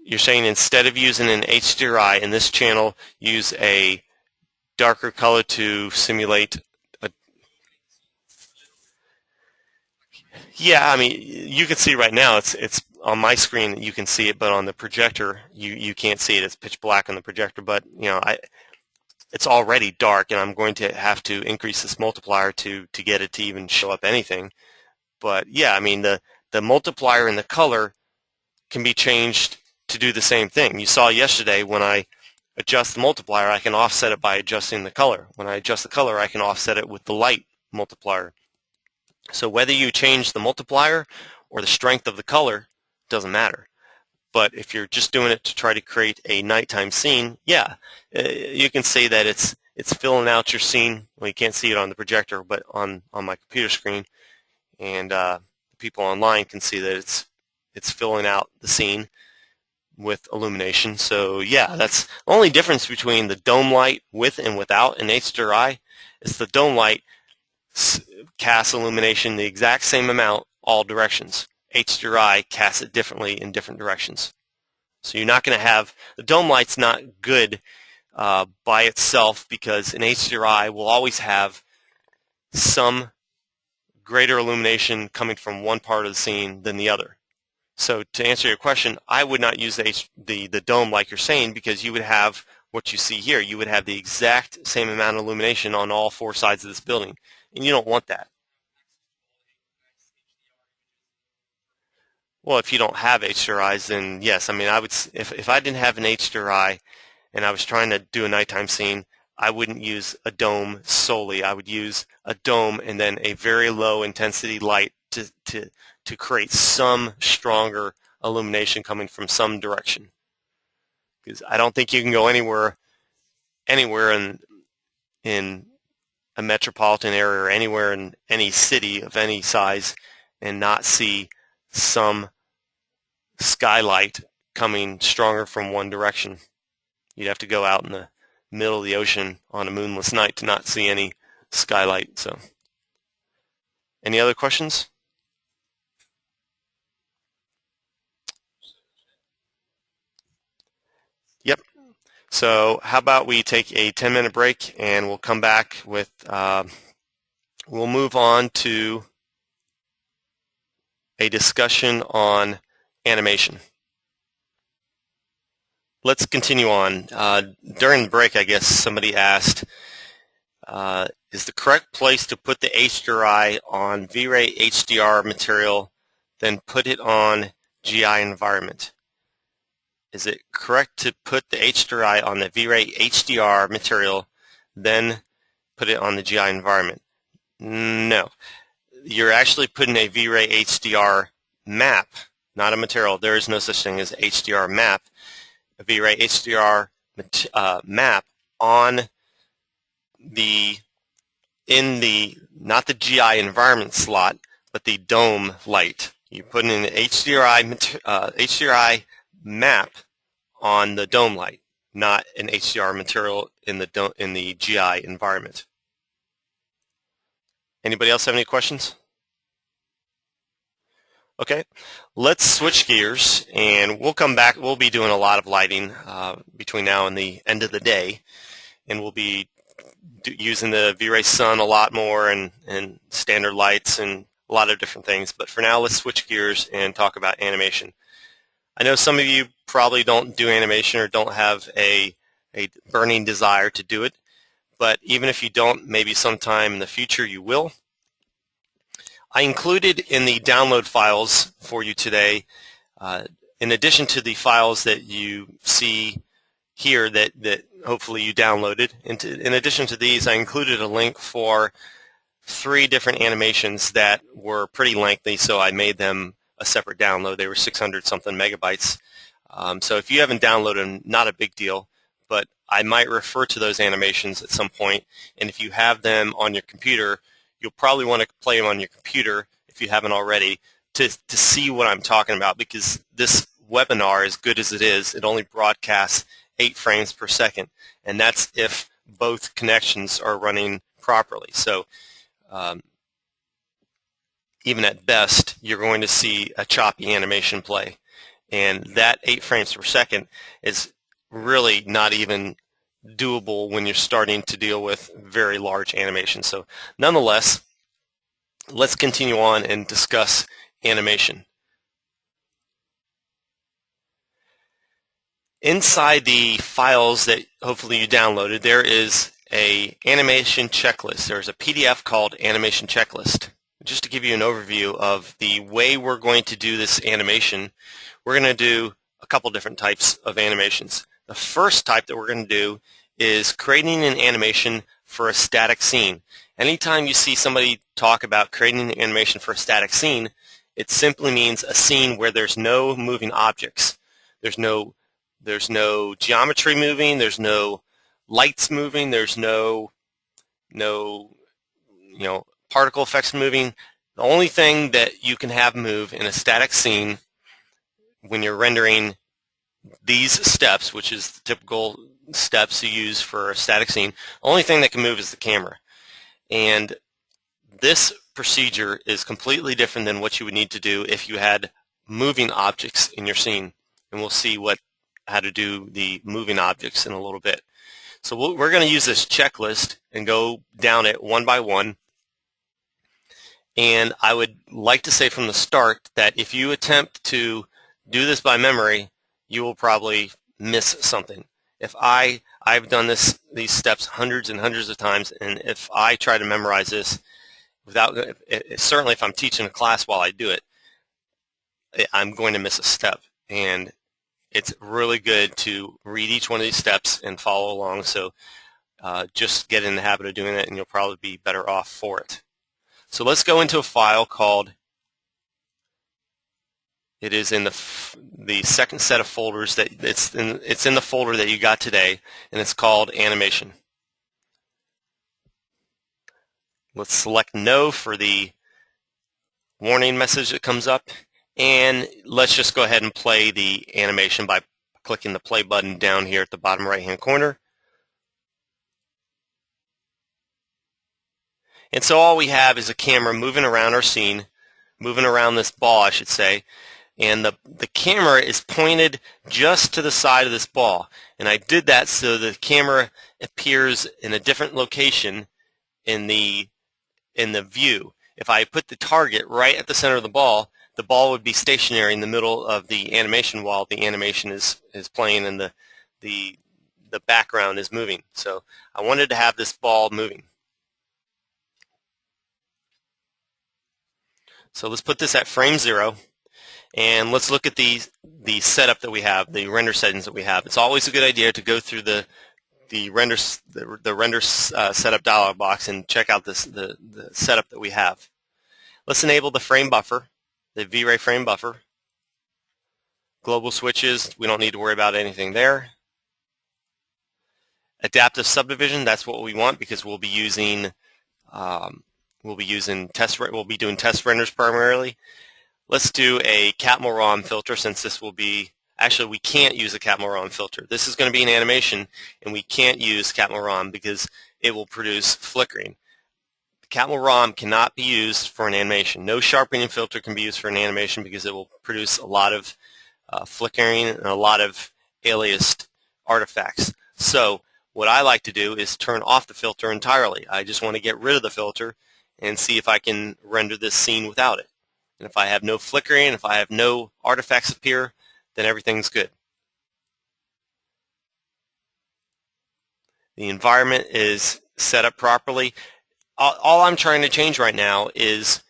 you're saying instead of using an HDRI in this channel, use a darker color to simulate a... Yeah, I mean, you can see right now, it's on my screen, you can see it, but on the projector, you can't see it. It's pitch black on the projector, but it's already dark, and I'm going to have to increase this multiplier to get it to even show up anything. But yeah, I mean, the multiplier and the color can be changed to do the same thing. You saw yesterday when I adjust the multiplier, I can offset it by adjusting the color. When I adjust the color, I can offset it with the light multiplier. So whether you change the multiplier or the strength of the color, doesn't matter. But if you're just doing it to try to create a nighttime scene, yeah, you can say that it's filling out your scene. Well, you can't see it on the projector, but on my computer screen, and people online can see that it's filling out the scene with illumination. So yeah, that's the only difference between the dome light with and without an HDRI is the dome light casts illumination the exact same amount all directions. HDRI casts it differently in different directions. So you're not going to have, the dome light's not good by itself because an HDRI will always have some greater illumination coming from one part of the scene than the other. So to answer your question, I would not use the dome like you're saying because you would have what you see here. You would have the exact same amount of illumination on all four sides of this building, and you don't want that. Well, if you don't have HDRIs, then yes. I mean, I would if I didn't have an HDRI and I was trying to do a nighttime scene, I wouldn't use a dome solely. I would use a dome and then a very low intensity light to create some stronger illumination coming from some direction. Because I don't think you can go anywhere in a metropolitan area or anywhere in any city of any size and not see some skylight coming stronger from one direction. You'd have to go out in the middle of the ocean on a moonless night to not see any skylight. So, any other questions? Yep. So how about we take a 10-minute break and we'll come back with, we'll move on to a discussion on animation. Let's continue on. During the break, I guess somebody asked, is the correct place to put the HDRI on VRay HDR material, then put it on GI environment? Is it correct to put the HDRI on the VRay HDR material, then put it on the GI environment? No. You're actually putting a VRay HDR map, not a material. There is no such thing as HDR map. A VRay HDR map on not the GI environment slot, but the dome light. You put in an HDRI map on the dome light, not an HDR material in the GI environment. Anybody else have any questions? Okay, let's switch gears and we'll come back. We'll be doing a lot of lighting between now and the end of the day, and we'll be using the VRay Sun a lot more and standard lights and a lot of different things. But for now, let's switch gears and talk about animation. I know some of you probably don't do animation or don't have a burning desire to do it, but even if you don't, maybe sometime in the future you will. I included in the download files for you today in addition to the files that you see here that hopefully you downloaded, in addition to these, I included a link for 3 different animations that were pretty lengthy, so I made them a separate download. They were 600 something megabytes. So if you haven't downloaded them, not a big deal, but I might refer to those animations at some point, and if you have them on your computer, you'll probably want to play them on your computer if you haven't already to see what I'm talking about, because this webinar, as good as it is, it only broadcasts 8 frames per second, and that's if both connections are running properly. So even at best, you're going to see a choppy animation play, and that 8 frames per second is really not even doable when you're starting to deal with very large animations. So nonetheless, let's continue on and discuss animation. Inside the files that hopefully you downloaded, there is a animation checklist. There's a PDF called Animation Checklist. Just to give you an overview of the way we're going to do this animation, we're going to do a couple different types of animations. The first type that we're going to do is creating an animation for a static scene. Anytime you see somebody talk about creating an animation for a static scene, it simply means a scene where there's no moving objects. There's no geometry moving, there's no lights moving, there's no particle effects moving. The only thing that you can have move in a static scene when you're rendering these steps, which is the typical steps you use for a static scene, the only thing that can move is the camera. And this procedure is completely different than what you would need to do if you had moving objects in your scene. And we'll see how to do the moving objects in a little bit. So we're going to use this checklist and go down it one by one. And I would like to say from the start that if you attempt to do this by memory, you will probably miss something. If I've done these steps hundreds and hundreds of times, and if I try to memorize this certainly if I'm teaching a class while I do it, I'm going to miss a step. And it's really good to read each one of these steps and follow along. So just get in the habit of doing it, and you'll probably be better off for it. So let's go into a file called, it is in the second set of folders that it's in the folder that you got today, and it's called Animation. Let's select No for the warning message that comes up, and let's just go ahead and play the animation by clicking the play button down here at the bottom right hand corner. And so all we have is a camera moving around our scene, moving around this ball, I should say, and the camera is pointed just to the side of this ball. And I did that so the camera appears in a different location in the view. If I put the target right at the center of the ball would be stationary in the middle of the animation while the animation is playing and the background is moving. So I wanted to have this ball moving. So let's put this at frame 0, and let's look at the setup that we have, the render settings that we have. It's always a good idea to go through the render setup dialog box and check out the setup that we have. Let's enable the frame buffer, the VRay frame buffer. Global switches, we don't need to worry about anything there. Adaptive subdivision, that's what we want because we'll be using doing test renders primarily. Let's do a Catmull-ROM filter, since this will be, actually we can't use a Catmull-ROM filter. This is going to be an animation, and we can't use Catmull-ROM because it will produce flickering. Catmull-ROM cannot be used for an animation. No sharpening filter can be used for an animation because it will produce a lot of flickering and a lot of aliased artifacts. So what I like to do is turn off the filter entirely. I just want to get rid of the filter and see if I can render this scene without it. And if I have no flickering, if I have no artifacts appear, then everything's good. The environment is set up properly. All I'm trying to change right now is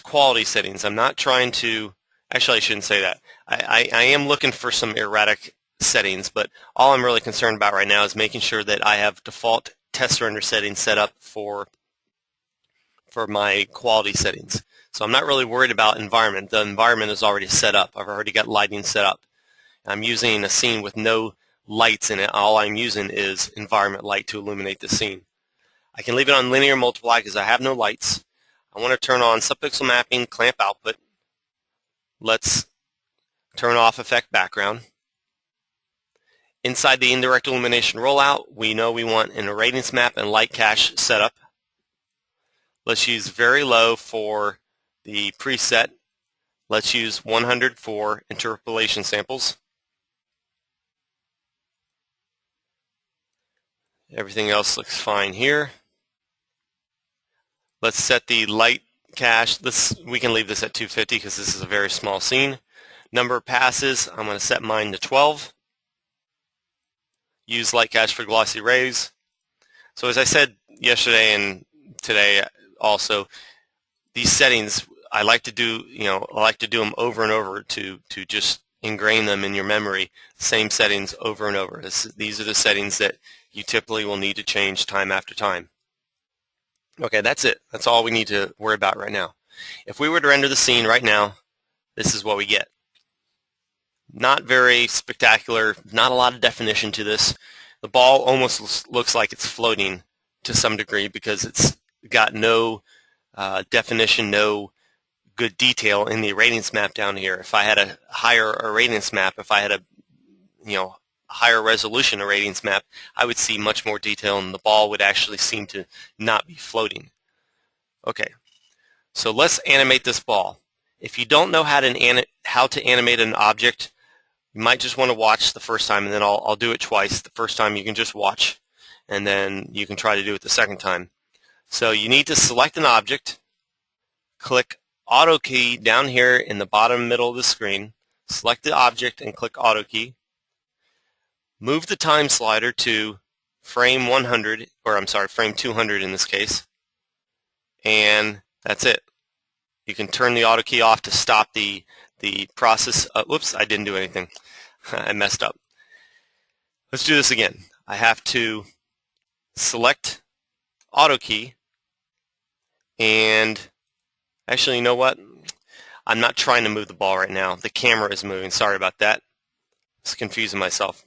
quality settings. I'm not trying to Actually, I shouldn't say that. I am looking for some erratic settings, but all I'm really concerned about right now is making sure that I have default test render settings set up for my quality settings. So I'm not really worried about environment. The environment is already set up. I've already got lighting set up. I'm using a scene with no lights in it. All I'm using is environment light to illuminate the scene. I can leave it on linear multiply because I have no lights. I want to turn on subpixel mapping, clamp output. Let's turn off effect background. Inside the indirect illumination rollout, we know we want an irradiance map and light cache setup. Let's use very low for the preset. Let's use 100 for interpolation samples. Everything else looks fine here. Let's set the light cache. We can leave this at 250 because this is a very small scene. Number of passes, I'm going to set mine to 12. Use light cache for glossy rays. So as I said yesterday and today also, these settings I like to do, I like to do them over and over to just ingrain them in your memory. Same settings over and over. These are the settings that you typically will need to change time after time. Okay, that's it. That's all we need to worry about right now. If we were to render the scene right now, this is what we get. Not very spectacular, not a lot of definition to this. The ball almost looks like it's floating to some degree because it's got no definition, no good detail in the irradiance map down here. If I had a higher irradiance map, if I had a higher resolution irradiance map, I would see much more detail and the ball would actually seem to not be floating. Okay, so let's animate this ball. If you don't know how to animate an object, you might just want to watch the first time, and then I'll do it twice. The first time you can just watch, and then you can try to do it the second time. So you need to select an object, click Auto key down here in the bottom middle of the screen, select the object and click Auto key. Move the time slider to frame 100, or I'm sorry, frame 200 in this case, and that's it. You can turn the auto key off to stop the process. Whoops, I didn't do anything. I messed up. Let's do this again. I have to select auto key, and actually, you know what? I'm not trying to move the ball right now. The camera is moving. Sorry about that. It's confusing myself.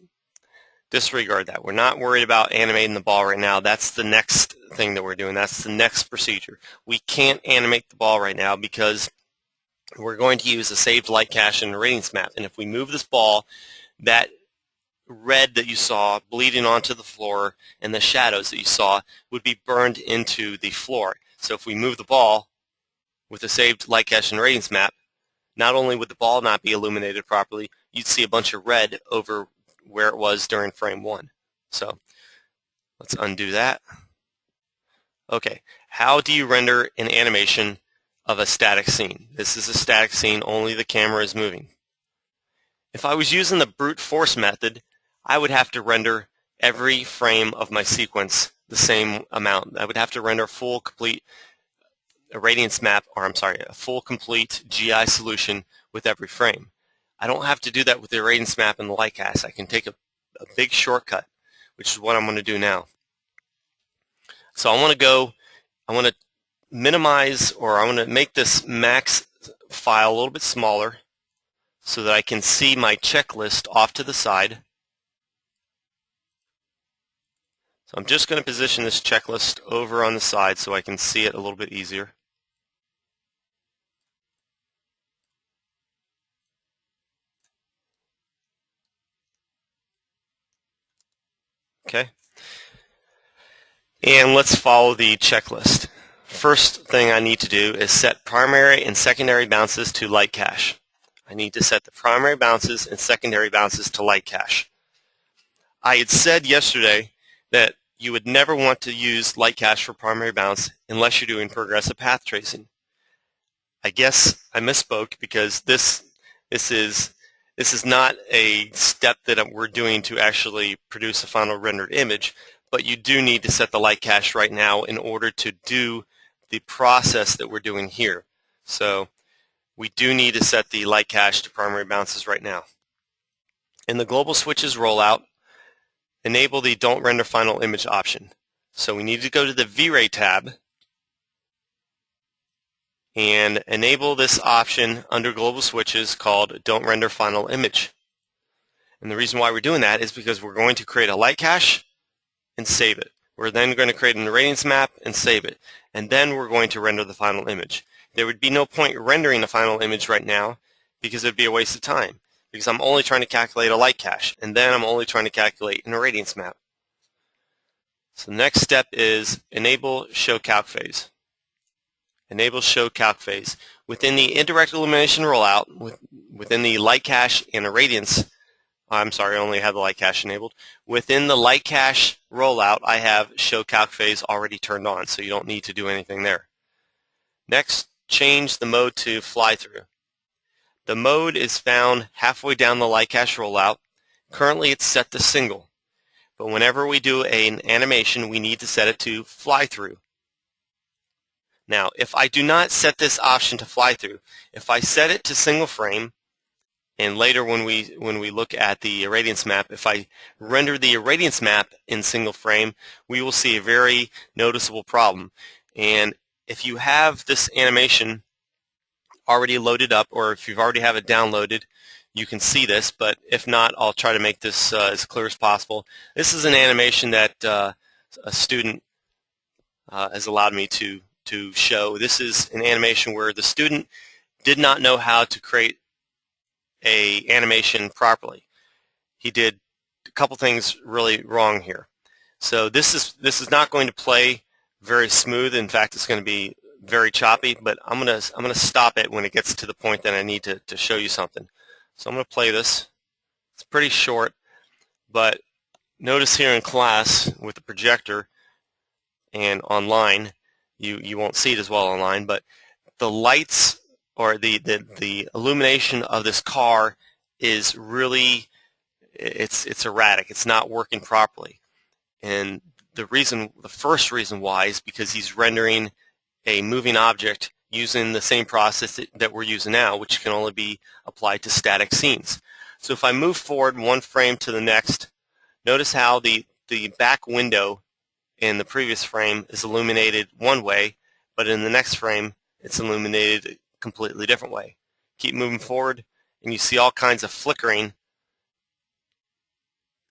Disregard that. We're not worried about animating the ball right now. That's the next thing that we're doing. That's the next procedure. We can't animate the ball right now because we're going to use a saved light cache and irradiance map. And if we move this ball, that red that you saw bleeding onto the floor and the shadows that you saw would be burned into the floor. So if we move the ball with a saved light cache and irradiance map, not only would the ball not be illuminated properly, you'd see a bunch of red over where it was during frame 1. So let's undo that. Okay, how do you render an animation of a static scene? This is a static scene, only the camera is moving. If I was using the brute force method, I would have to render every frame of my sequence the same amount. I would have to render a full complete irradiance map, or I'm sorry, a full complete GI solution with every frame. I don't have to do that with the irradiance map and the light cache. I can take a big shortcut, which is what I'm going to do now. So I want to minimize, or I want to make this max file a little bit smaller so that I can see my checklist off to the side. So I'm just going to position this checklist over on the side so I can see it a little bit easier. Okay. And let's follow the checklist. First thing I need to do is set primary and secondary bounces to light cache. I need to set the primary bounces and secondary bounces to light cache. I had said yesterday that you would never want to use light cache for primary bounce unless you're doing progressive path tracing. I guess I misspoke because this is not a step that we're doing to actually produce a final rendered image, but you do need to set the light cache right now in order to do the process that we're doing here. So we do need to set the light cache to primary bounces right now. In the global switches rollout, enable the Don't Render Final Image option. So we need to go to the VRay tab and enable this option under global switches called Don't Render Final Image. And the reason why we're doing that is because we're going to create a light cache and save it. We're then going to create an irradiance map and save it. And then we're going to render the final image. There would be no point rendering the final image right now because it would be a waste of time, because I'm only trying to calculate a light cache, and then I'm only trying to calculate an irradiance map. So the next step is enable show calc phase. Enable show calc phase. Within the indirect illumination rollout, within the light cache and irradiance, I'm sorry, I only have the light cache enabled. Within the light cache rollout, I have show calc phase already turned on, so you don't need to do anything there. Next, change the mode to fly through. The mode is found halfway down the light cache rollout. Currently it's set to single, but whenever we do an animation, we need to set it to fly through. Now, if I do not set this option to fly through, if I set it to single frame, and later when we look at the irradiance map, if I render the irradiance map in single frame, we will see a very noticeable problem. And if you have this animation already loaded up, or if you've already have it downloaded, you can see this, but if not, I'll try to make this as clear as possible. This is an animation that a student has allowed me to show. This is an animation where the student did not know how to create a animation properly. He did a couple things really wrong here. So this is not going to play very smooth. In fact, it's going to be very choppy, but I'm gonna stop it when it gets to the point that I need to show you something. So I'm going to play this. It's pretty short, but notice here in class with the projector and online, you won't see it as well online, but the lights or the illumination of this car is really, it's erratic. It's not working properly. And the first reason why is because he's rendering a moving object using the same process that we're using now, which can only be applied to static scenes. So if I move forward one frame to the next, notice how the back window in the previous frame is illuminated one way, but in the next frame it's illuminated a completely different way. Keep moving forward and you see all kinds of flickering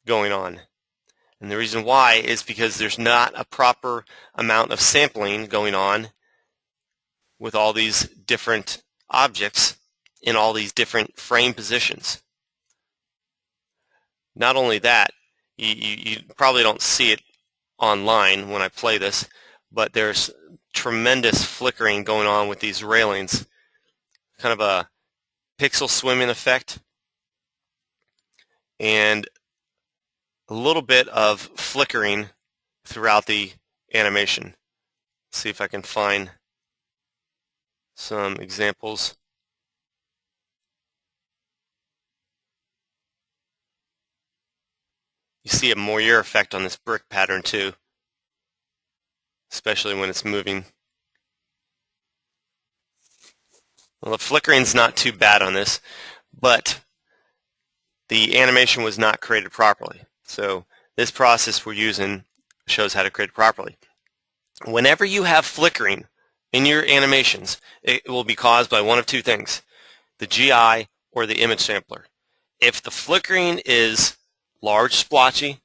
going on. And the reason why is because there's not a proper amount of sampling going on with all these different objects in all these different frame positions. Not only that, you probably don't see it online when I play this, but there's tremendous flickering going on with these railings, kind of a pixel swimming effect, and a little bit of flickering throughout the animation. Let's see if I can find some examples. You see a moire effect on this brick pattern too, especially when it's moving. Well, the flickering's not too bad on this, but the animation was not created properly. So this process we're using shows how to create it properly. Whenever you have flickering in your animations, it will be caused by one of two things, the GI or the image sampler. If the flickering is large splotchy,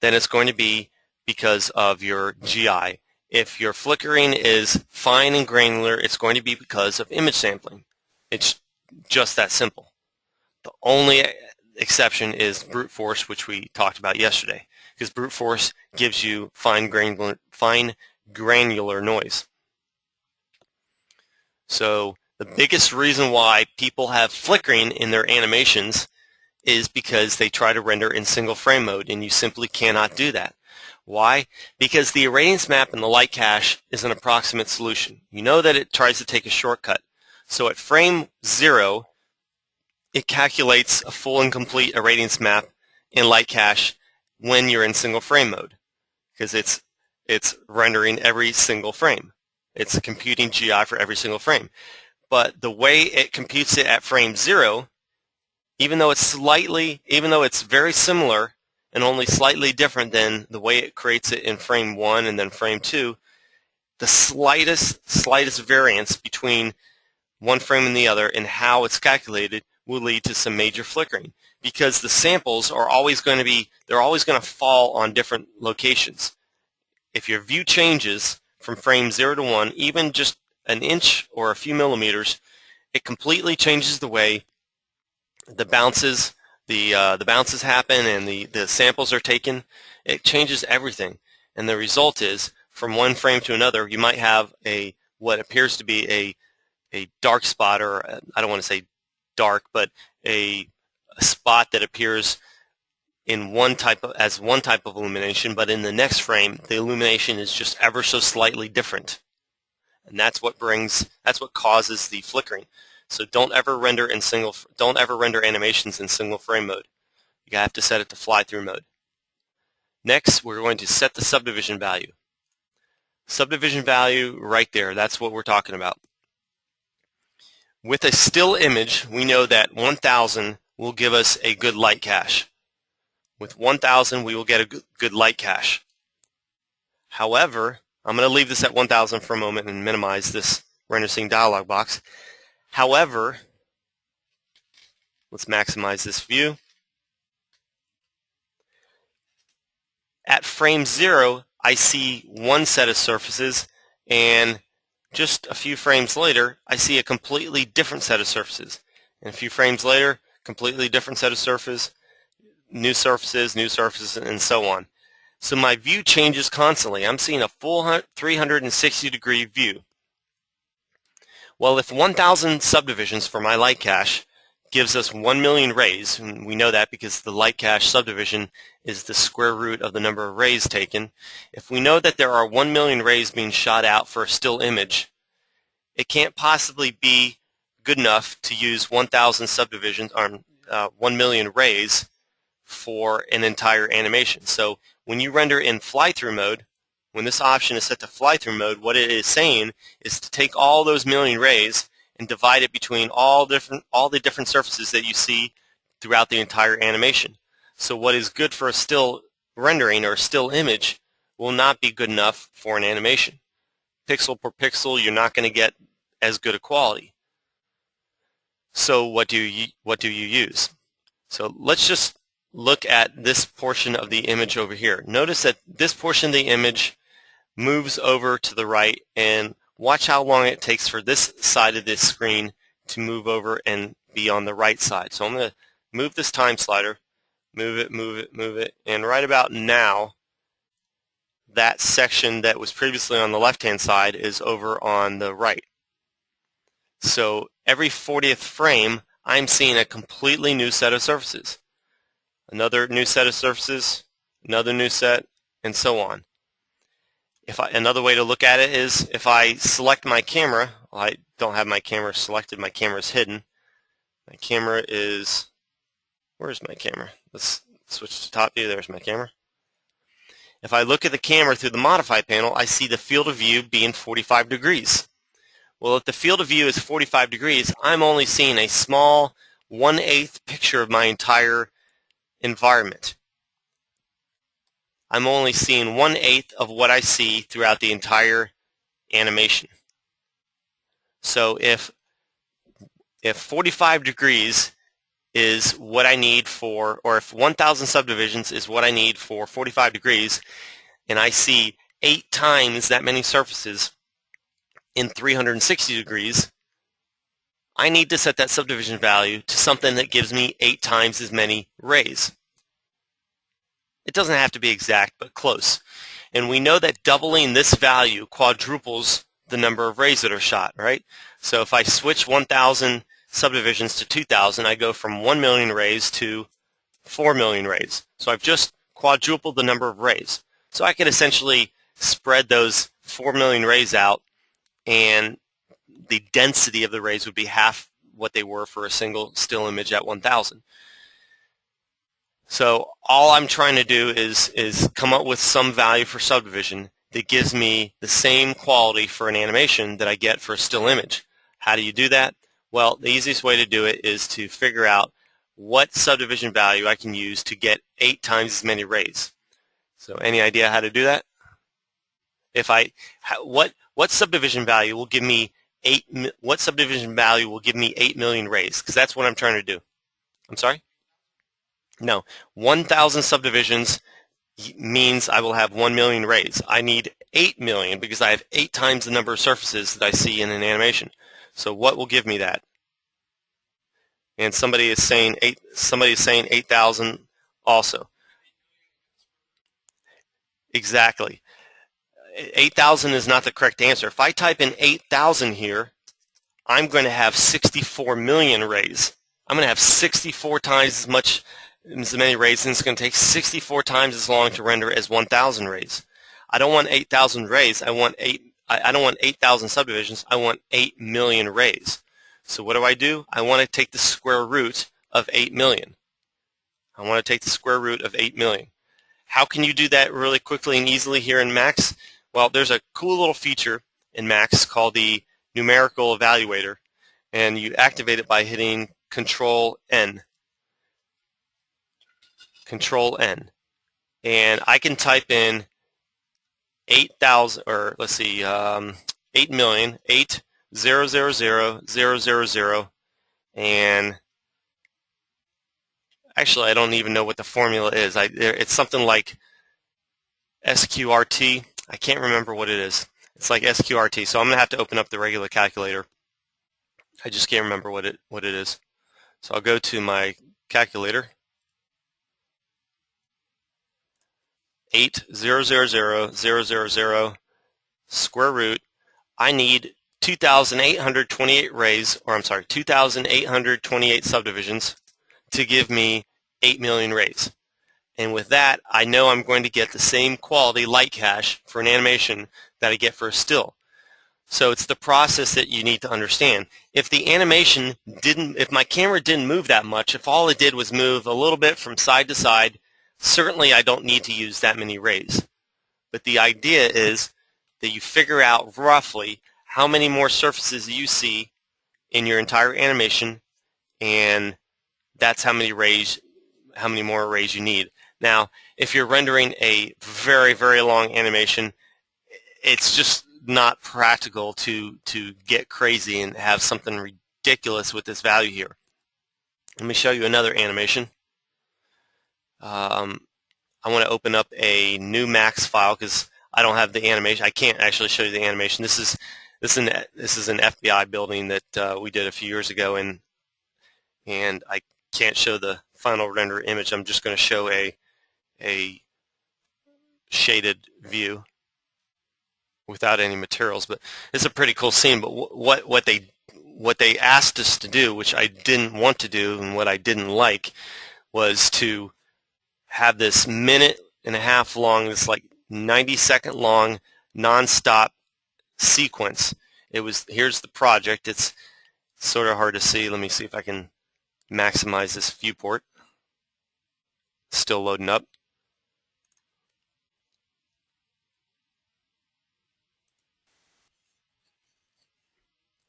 then it's going to be because of your GI. If your flickering is fine and granular, it's going to be because of image sampling. It's just that simple. The only exception is brute force, which we talked about yesterday, because brute force gives you fine granular noise. So the biggest reason why people have flickering in their animations is because they try to render in single frame mode, and you simply cannot do that. Why? Because the irradiance map in the light cache is an approximate solution. You know that it tries to take a shortcut. So at frame 0, it calculates a full and complete irradiance map in light cache when you're in single frame mode, because it's rendering every single frame. It's computing GI for every single frame. but the way it computes it at frame 0, even though it's very similar and only slightly different than the way it creates it in frame 1 and then frame 2, the slightest variance between one frame and the other and how it's calculated will lead to some major flickering, because the samples are always going to fall on different locations. If your view changes from frame 0 to 1, even just an inch or a few millimeters, it completely changes the way the bounces happen and the samples are taken. It changes everything, and the result is, from one frame to another, you might have what appears to be a dark spot, or I don't want to say dark, but a spot that appears in one type of illumination, but in the next frame the illumination is just ever so slightly different, and that's what causes the flickering. So don't ever render animations in single frame mode. You have to set it to fly through mode. Next, we're going to set the subdivision value. Subdivision value right there, that's what we're talking about. With a still image, we know that 1000 will give us a good light cache. With 1000, we will get a good light cache. However, I'm going to leave this at 1000 for a moment and minimize this render scene dialog box. However, let's maximize this view. At frame 0, I see one set of surfaces, and just a few frames later, I see a completely different set of surfaces. And a few frames later, completely different set of surfaces, new surfaces, and so on. So my view changes constantly. I'm seeing a full 360-degree view. Well, if 1000 subdivisions for my light cache gives us 1 million rays, and we know that because the light cache subdivision is the square root of the number of rays taken. If we know that there are 1 million rays being shot out for a still image, it can't possibly be good enough to use 1000 subdivisions, or 1 million rays for an entire animation. So when you render in fly-through mode, when this option is set to fly-through mode, what it is saying is to take all those million rays and divide it between all the different surfaces that you see throughout the entire animation. So what is good for a still rendering or a still image will not be good enough for an animation. Pixel per pixel, you're not going to get as good a quality. So what do you use? So let's just look at this portion of the image over here. Notice that this portion of the image moves over to the right, and watch how long it takes for this side of this screen to move over and be on the right side. So I'm going to move this time slider, move it, and right about now, that section that was previously on the left-hand side is over on the right. So every 40th frame, I'm seeing a completely new set of surfaces. Another new set of surfaces, another new set, and so on. Another way to look at it is if I select my camera, well, I don't have my camera selected, my camera is hidden. My camera is, where's my camera? Let's switch to top view, there's my camera. If I look at the camera through the modify panel, I see the field of view being 45 degrees. Well, if the field of view is 45 degrees, I'm only seeing a small 1/8 picture of my entire environment. I'm only seeing 1/8 of what I see throughout the entire animation. So if 45 degrees is what I need for, or if 1000 subdivisions is what I need for 45 degrees, and I see 8 times that many surfaces in 360 degrees, I need to set that subdivision value to something that gives me 8 times as many rays. It doesn't have to be exact, but close. And we know that doubling this value quadruples the number of rays that are shot, right? So if I switch 1000 subdivisions to 2000, I go from 1 million rays to 4 million rays. So I've just quadrupled the number of rays. So I could essentially spread those 4 million rays out, and the density of the rays would be half what they were for a single still image at 1000. So all I'm trying to do is come up with some value for subdivision that gives me the same quality for an animation that I get for a still image. How do you do that? Well, the easiest way to do it is to figure out what subdivision value I can use to get 8 times as many rays. So any idea how to do that? What subdivision value will give me 8 million rays? Because that's what I'm trying to do. I'm sorry? No. 1,000 subdivisions means I will have 1 million rays. I need 8 million because I have 8 times the number of surfaces that I see in an animation. So what will give me that? And somebody is saying 8,000 also. Exactly. 8,000 is not the correct answer. If I type in 8,000 here, I'm going to have 64 million rays. I'm going to have 64 times as many rays, and it's going to take 64 times as long to render as 1,000 rays. I don't want 8,000 rays. I don't want 8,000 subdivisions. I want 8 million rays. So what do? I want to take the square root of 8 million. I want to take the square root of 8 million. How can you do that really quickly and easily here in Max? Well, there's a cool little feature in Max called the numerical evaluator, and you activate it by hitting Control N. Control N. And I can type in 8,000, or let's see, 8 million, 8,000,000, and actually I don't even know what the formula is. It's something like SQRT. I can't remember what it is. It's like SQRT, so I'm going to have to open up the regular calculator. I just can't remember what it is. So I'll go to my calculator. 8,000,000 square root. I need 2,828 rays, or I'm sorry, 2,828 subdivisions to give me 8 million rays. And with that, I know I'm going to get the same quality light cache for an animation that I get for a still. So it's the process that you need to understand. If the animation if my camera didn't move that much, if all it did was move a little bit from side to side, certainly I don't need to use that many rays. But the idea is that you figure out roughly how many more surfaces you see in your entire animation, and that's how many more rays you need. Now, if you're rendering a very, very long animation, it's just not practical to get crazy and have something ridiculous with this value here. Let me show you another animation. I want to open up a new Max file because I don't have the animation. I can't actually show you the animation. This is an FBI building that we did a few years ago, and I can't show the final render image. I'm just going to show a shaded view without any materials. But it's a pretty cool scene. But what they asked us to do, which I didn't want to do, and what I didn't like, was to have this 1.5 minute long, this like 90-second long, non-stop sequence. Here's the project. It's sort of hard to see. Let me see if I can maximize this viewport. Still loading up.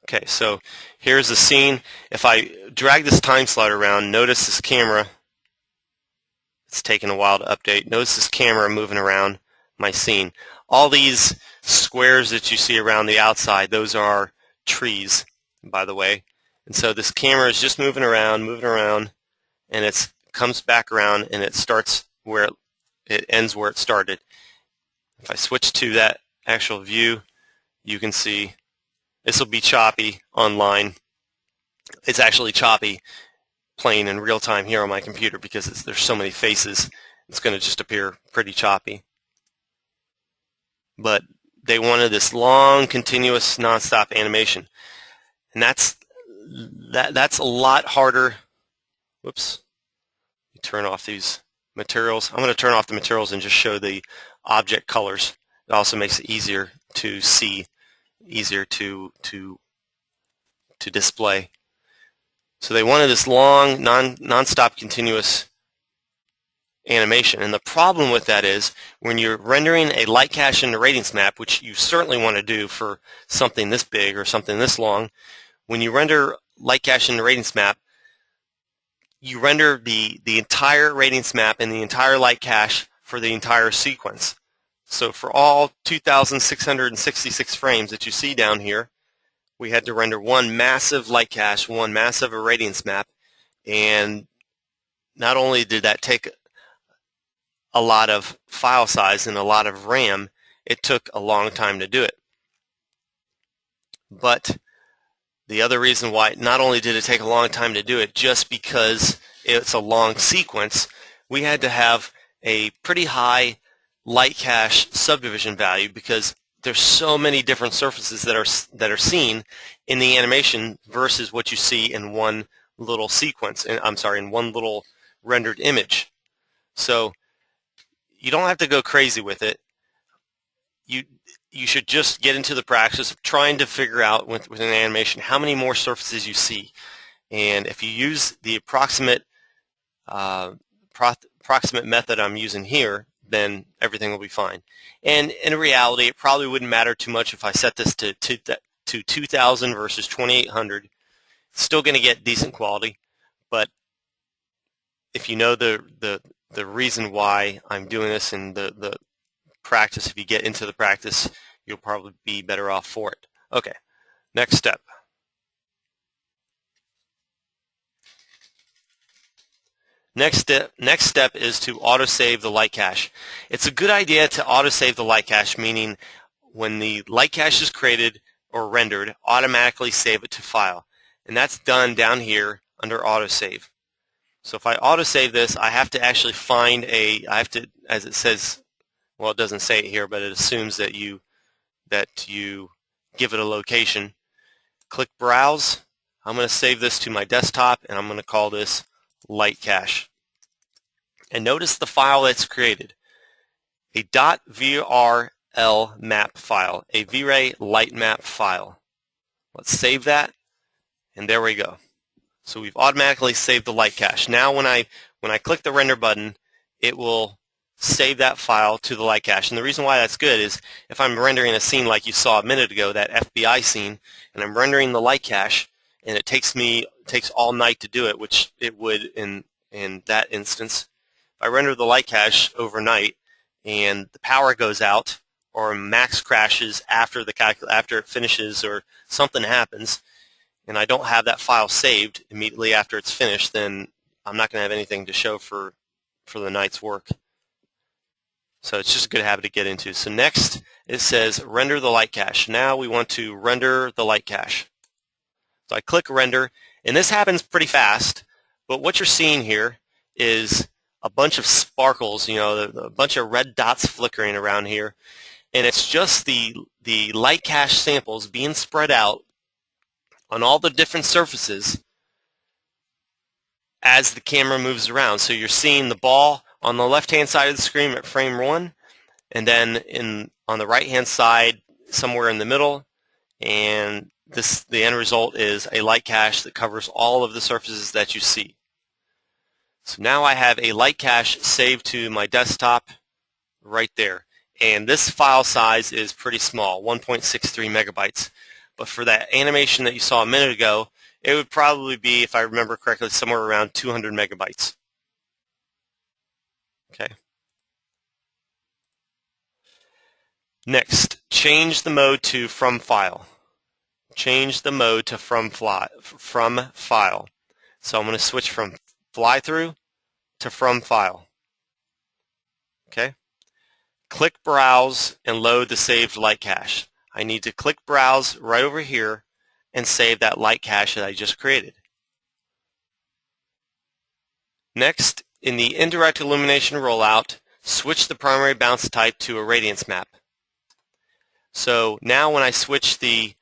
Okay, so here's the scene. If I drag this time slider around, notice this camera. It's taking a while to update. Notice this camera moving around my scene. All these squares that you see around the outside, those are trees, by the way. And so this camera is just moving around, and it comes back around, and it starts where it ends where it started. If I switch to that actual view, you can see this will be choppy online. It's actually choppy playing in real time here on my computer because there's so many faces. It's going to just appear pretty choppy. But they wanted this long, continuous, non-stop animation, and that's a lot harder. Whoops! Turn off these materials. I'm going to turn off the materials and just show the object colors. It also makes it easier to see, easier to display. So they wanted this long, non-stop, continuous animation. And the problem with that is when you're rendering a light cache into radiance map, which you certainly want to do for something this big or something this long, when you render light cache in the radiance map, you render the entire radiance map and the entire light cache for the entire sequence. So for all 2,666 frames that you see down here, we had to render one massive light cache, one massive irradiance map, and not only did that take a lot of file size and a lot of RAM, it took a long time to do it. But the other reason why, not only did it take a long time to do it, just because it's a long sequence, we had to have a pretty high light cache subdivision value because there's so many different surfaces that are seen in the animation versus what you see in one little sequence, in one little rendered image. So you don't have to go crazy with it. You should just get into the practice of trying to figure out with an animation how many more surfaces you see. And if you use the approximate method I'm using here, then everything will be fine. And in reality, it probably wouldn't matter too much if I set this to 2,000 versus 2,800. It's still going to get decent quality, but if you know the reason why I'm doing this and the practice, if you get into the practice, you'll probably be better off for it. Okay, next step. Next step is to autosave the light cache. It's a good idea to autosave the light cache, meaning when the light cache is created or rendered, automatically save it to file. And that's done down here under autosave. So if I autosave this, I have to actually find as it says, well, it doesn't say it here, but it assumes that you give it a location. Click Browse. I'm going to save this to my desktop, and I'm going to call this light cache. And notice the file that's created, a .vrl map file, a VRay light map file. Let's save that, and there we go. So we've automatically saved the light cache. Now when I click the render button, it will save that file to the light cache. And the reason why that's good is if I'm rendering a scene like you saw a minute ago, that FBI scene, and I'm rendering the light cache, and it takes all night to do it, which it would in that instance. If I render the light cache overnight and the power goes out or Max crashes after it finishes or something happens, and I don't have that file saved immediately after it's finished, then I'm not going to have anything to show for the night's work. So it's just a good habit to get into. So next it says render the light cache. Now we want to render the light cache. So I click render, and this happens pretty fast, but what you're seeing here is a bunch of sparkles, a bunch of red dots flickering around here, and it's just the light cache samples being spread out on all the different surfaces as the camera moves around. So you're seeing the ball on the left-hand side of the screen at frame 1, and then on the right-hand side somewhere in the middle, and the end result is a light cache that covers all of the surfaces that you see. So now I have a light cache saved to my desktop right there. And this file size is pretty small, 1.63 megabytes. But for that animation that you saw a minute ago, it would probably be, if I remember correctly, somewhere around 200 megabytes. Okay. Next, change the mode to from file. Change the mode to from file. So I'm going to switch from fly through to from file. Okay. Click Browse and load the saved light cache. I need to click Browse right over here and save that light cache that I just created. Next, in the indirect illumination rollout, switch the primary bounce type to a radiance map. So now when I switch the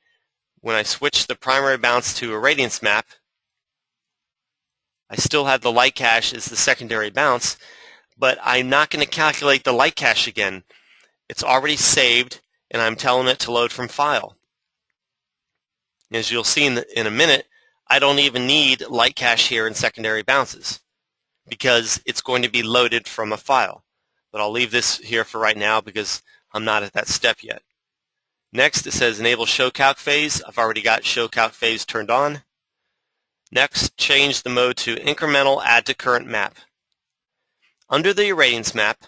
primary bounce to a radiance map, I still have the light cache as the secondary bounce, but I'm not going to calculate the light cache again. It's already saved, and I'm telling it to load from file. As you'll see in a minute, I don't even need light cache here in secondary bounces because it's going to be loaded from a file. But I'll leave this here for right now because I'm not at that step yet. Next, it says enable show calc phase. I've already got show calc phase turned on. Next, change the mode to incremental add to current map. Under the irradiance map,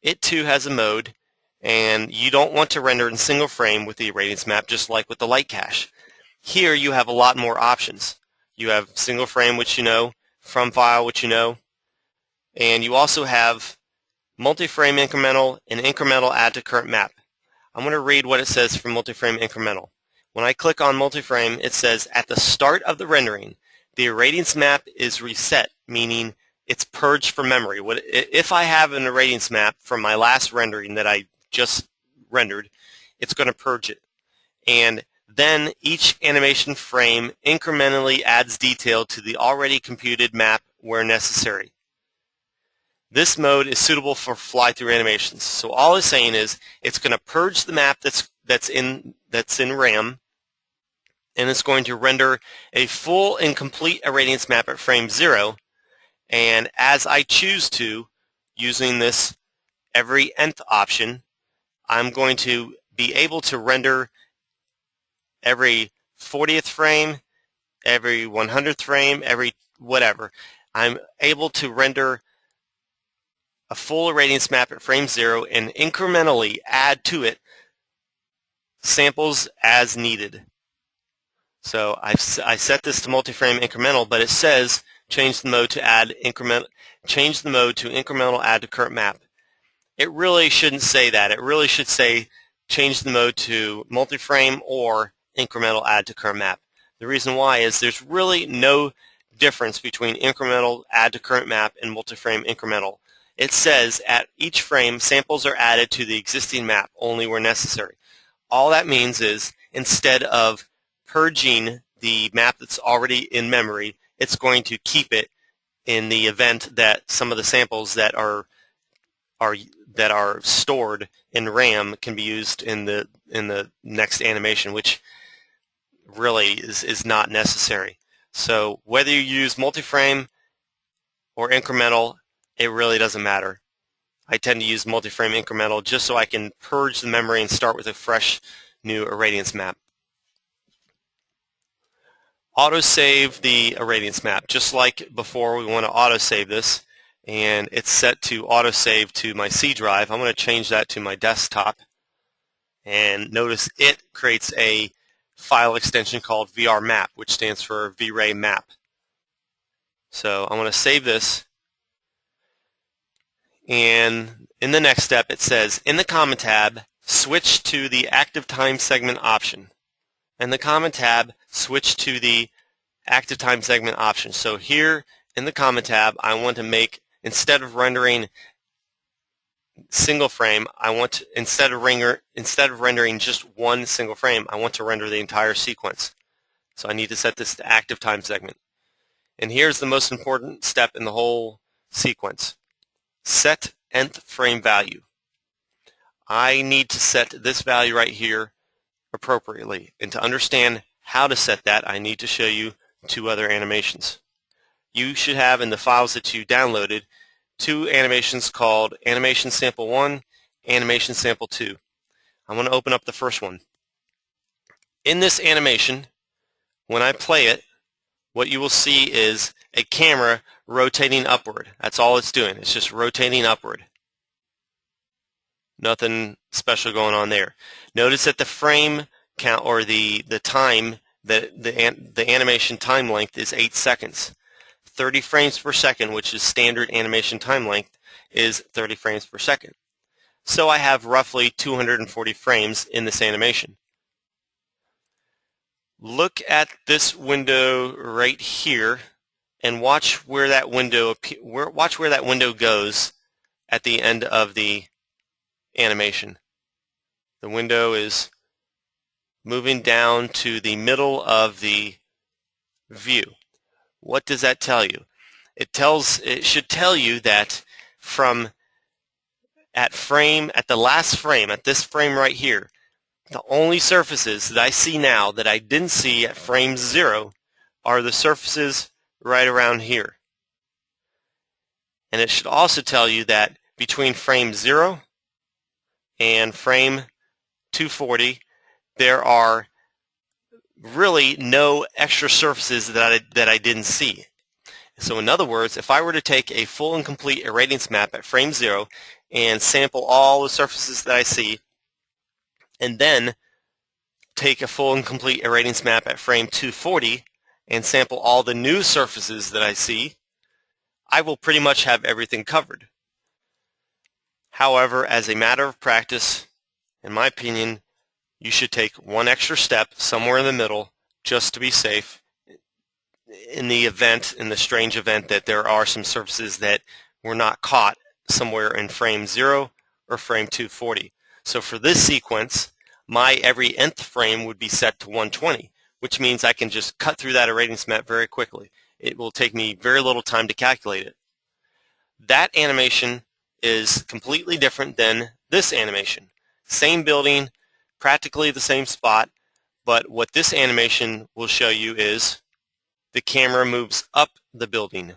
it too has a mode, and you don't want to render in single frame with the irradiance map, just like with the light cache. Here you have a lot more options. You have single frame, which you know, from file, which you know, and you also have multi-frame incremental and incremental add to current map. I'm going to read what it says for multi-frame incremental. When I click on multi-frame, it says at the start of the rendering, the irradiance map is reset, meaning it's purged from memory. If I have an irradiance map from my last rendering that I just rendered, it's going to purge it. And then each animation frame incrementally adds detail to the already computed map where necessary. This mode is suitable for fly-through animations. So all it's saying is it's going to purge the map that's in RAM, and it's going to render a full and complete irradiance map at frame 0. And as I choose to, using this every nth option, I'm going to be able to render every 40th frame, every 100th frame, every whatever. I'm able to render a full irradiance map at frame 0 and incrementally add to it samples as needed. So I set this to multi-frame incremental, but it says change the mode to incremental add to current map. It really shouldn't say that. It really should say change the mode to multi-frame or incremental add to current map. The reason why is there's really no difference between incremental add to current map and multi-frame incremental. It says at each frame samples are added to the existing map only where necessary. All that means is instead of purging the map that's already in memory, it's going to keep it in the event that some of the samples that are stored in RAM can be used in the next animation, which really is not necessary. So whether you use multi-frame or incremental, it really doesn't matter. I tend to use multi-frame incremental just so I can purge the memory and start with a fresh new irradiance map. Autosave the irradiance map. Just like before, we want to autosave this, and it's set to autosave to my C drive. I'm going to change that to my desktop, and notice it creates a file extension called VR map, which stands for VRay map. So I'm going to save this, and in the next step it says in the comment tab switch to the active time segment option. In the comment tab switch to the active time segment option. So here in the comment tab I want to make, instead of rendering single frame, I want to, instead of rendering just one single frame, I want to render the entire sequence. So I need to set this to active time segment. And here's the most important step in the whole sequence. Set nth frame value. I need to set this value right here appropriately. And to understand how to set that, I need to show you two other animations. You should have in the files that you downloaded two animations called Animation Sample 1, Animation Sample 2. I'm going to open up the first one. In this animation, when I play it, what you will see is a camera rotating upward. That's all it's doing. It's just rotating upward. Nothing special going on there. Notice that the frame count, or the time, the animation time length is 8 seconds. 30 frames per second, which is standard animation time length, is 30 frames per second. So I have roughly 240 frames in this animation. Look at this window right here and watch where that window goes at the end of the animation. The window is moving down to the middle of the view. What does that tell you? It should tell you that at the last frame, at this frame right here, the only surfaces that I see now that I didn't see at frame 0 are the surfaces right around here. And it should also tell you that between frame 0 and frame 240, there are really no extra surfaces that I didn't see. So in other words, if I were to take a full and complete irradiance map at frame 0 and sample all the surfaces that I see, and then take a full and complete irradiance map at frame 240 and sample all the new surfaces that I see, I will pretty much have everything covered. However, as a matter of practice, in my opinion, you should take one extra step somewhere in the middle just to be safe in the strange event that there are some surfaces that were not caught somewhere in frame 0 or frame 240. So for this sequence, my every nth frame would be set to 120, which means I can just cut through that irradiance map very quickly. It will take me very little time to calculate it. That animation is completely different than this animation. Same building, practically the same spot, but what this animation will show you is the camera moves up the building.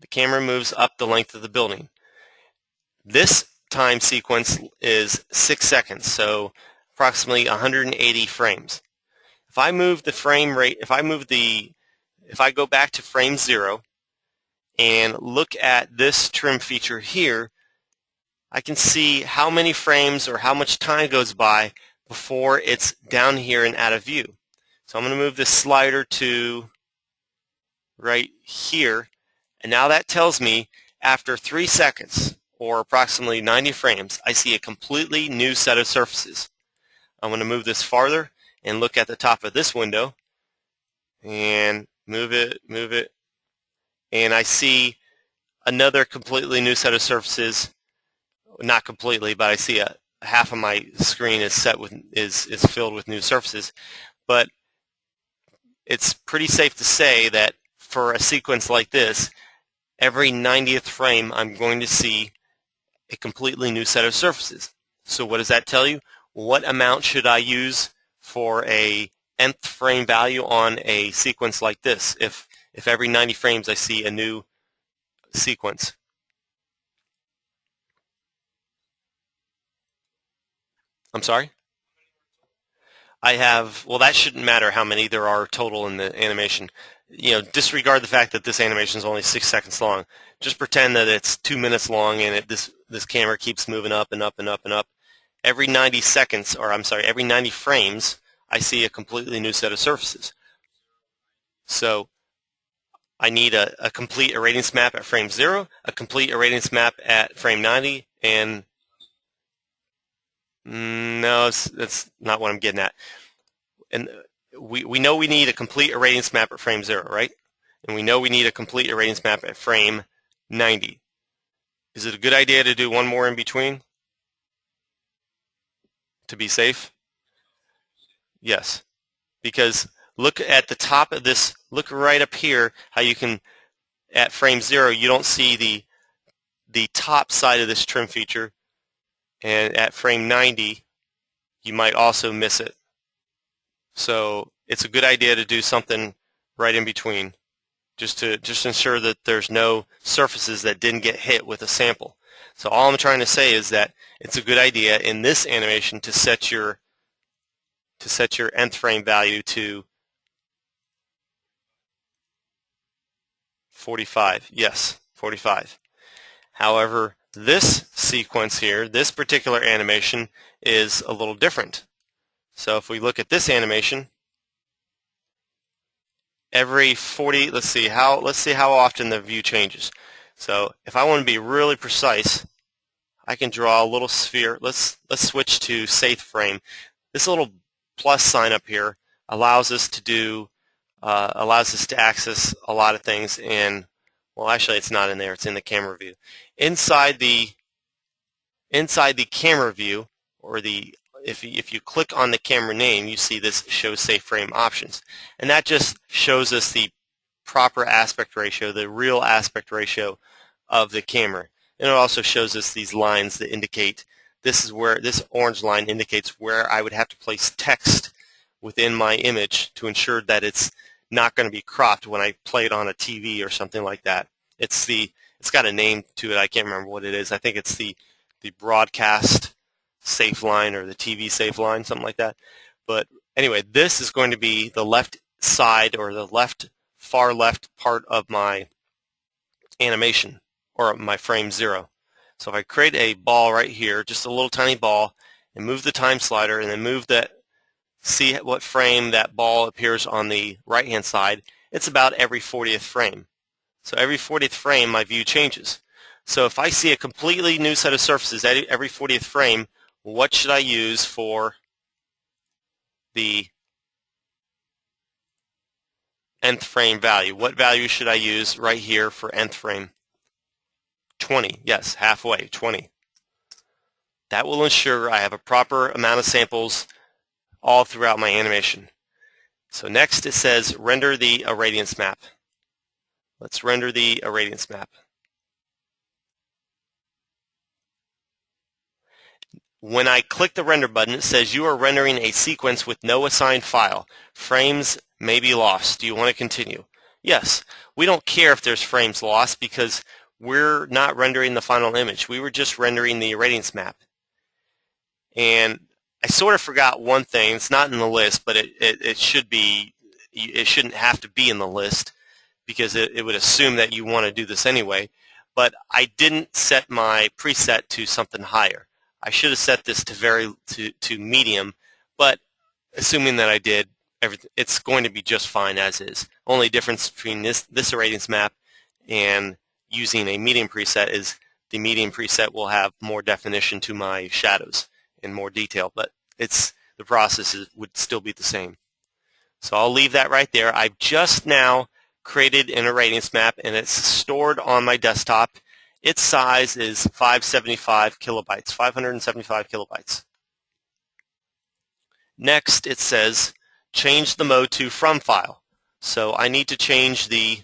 The camera moves up the length of the building. This time sequence is 6 seconds, so approximately 180 frames. If I move the frame rate, if I go back to frame 0 and look at this trim feature here, I can see how many frames or how much time goes by before it's down here and out of view. So I'm going to move this slider to right here, and now that tells me after 3 seconds, or approximately 90 frames, I see a completely new set of surfaces. I'm going to move this farther and look at the top of this window, and move it, and I see another completely new set of surfaces. Not completely, but I see half of my screen is filled with new surfaces. But it's pretty safe to say that for a sequence like this, every 90th frame I'm going to see a completely new set of surfaces. So what does that tell you? What amount should I use for a nth frame value on a sequence like this if every 90 frames I see a new sequence? I'm sorry? I have, well, that shouldn't matter how many there are total in the animation. Disregard the fact that this animation is only 6 seconds long. Just pretend that it's 2 minutes long and this camera keeps moving up and up and up and up. Every 90 seconds, or I'm sorry, every 90 frames, I see a completely new set of surfaces. So I need a complete irradiance map at frame 0, a complete irradiance map at frame 90, and no, that's not what I'm getting at. And we know we need a complete irradiance map at frame 0, right? And we know we need a complete irradiance map at frame 90. Is it a good idea to do one more in between to be safe? Yes, because look at the top of this, look right up here, how you can, at frame 0, you don't see the top side of this trim feature, and at frame 90, you might also miss it. So it's a good idea to do something right in between, just to ensure that there's no surfaces that didn't get hit with a sample. So all I'm trying to say is that it's a good idea in this animation to set your nth frame value to 45. Yes, 45. However, this sequence here, this particular animation, is a little different. So if we look at this animation, every 40, let's see how often the view changes. So if I want to be really precise, I can draw a little sphere. Let's switch to safe frame. This little plus sign up here allows us to access a lot of things in, well, actually it's not in there, it's in the camera view. Inside the camera view, or if you click on the camera name, you see this show safe frame options, and that just shows us the proper aspect ratio, the real aspect ratio of the camera. And it also shows us these lines that indicate this orange line indicates where I would have to place text within my image to ensure that it's not going to be cropped when I play it on a TV or something like that. It's got a name to it. I can't remember what it is. I think it's the broadcast safe line or the TV safe line, something like that. But anyway, this is going to be the left side or the far left part of my animation or my frame 0. So if I create a ball right here, just a little tiny ball, and move the time slider and then move that, see what frame that ball appears on the right hand side, it's about every 40th frame. So every 40th frame my view changes. So if I see a completely new set of surfaces every 40th frame, what should I use for the nth frame value? What value should I use right here for nth frame? 20. Yes, halfway, 20. That will ensure I have a proper amount of samples all throughout my animation. So next it says render the irradiance map. Let's render the irradiance map. When I click the render button, it says you are rendering a sequence with no assigned file. Frames may be lost. Do you want to continue? Yes. We don't care if there's frames lost because we're not rendering the final image. We were just rendering the irradiance map. And I sort of forgot one thing. It's not in the list, but it should be. It shouldn't have to be in the list because it would assume that you want to do this anyway. But I didn't set my preset to something higher. I should have set this to medium, but assuming that I did, it's going to be just fine as is. Only difference between this irradiance map and using a medium preset is the medium preset will have more definition to my shadows in more detail, but the process would still be the same. So I'll leave that right there. I've just now created an irradiance map and it's stored on my desktop. Its size is 575 kilobytes, 575 kilobytes. Next it says change the mode to from file. So I need to change the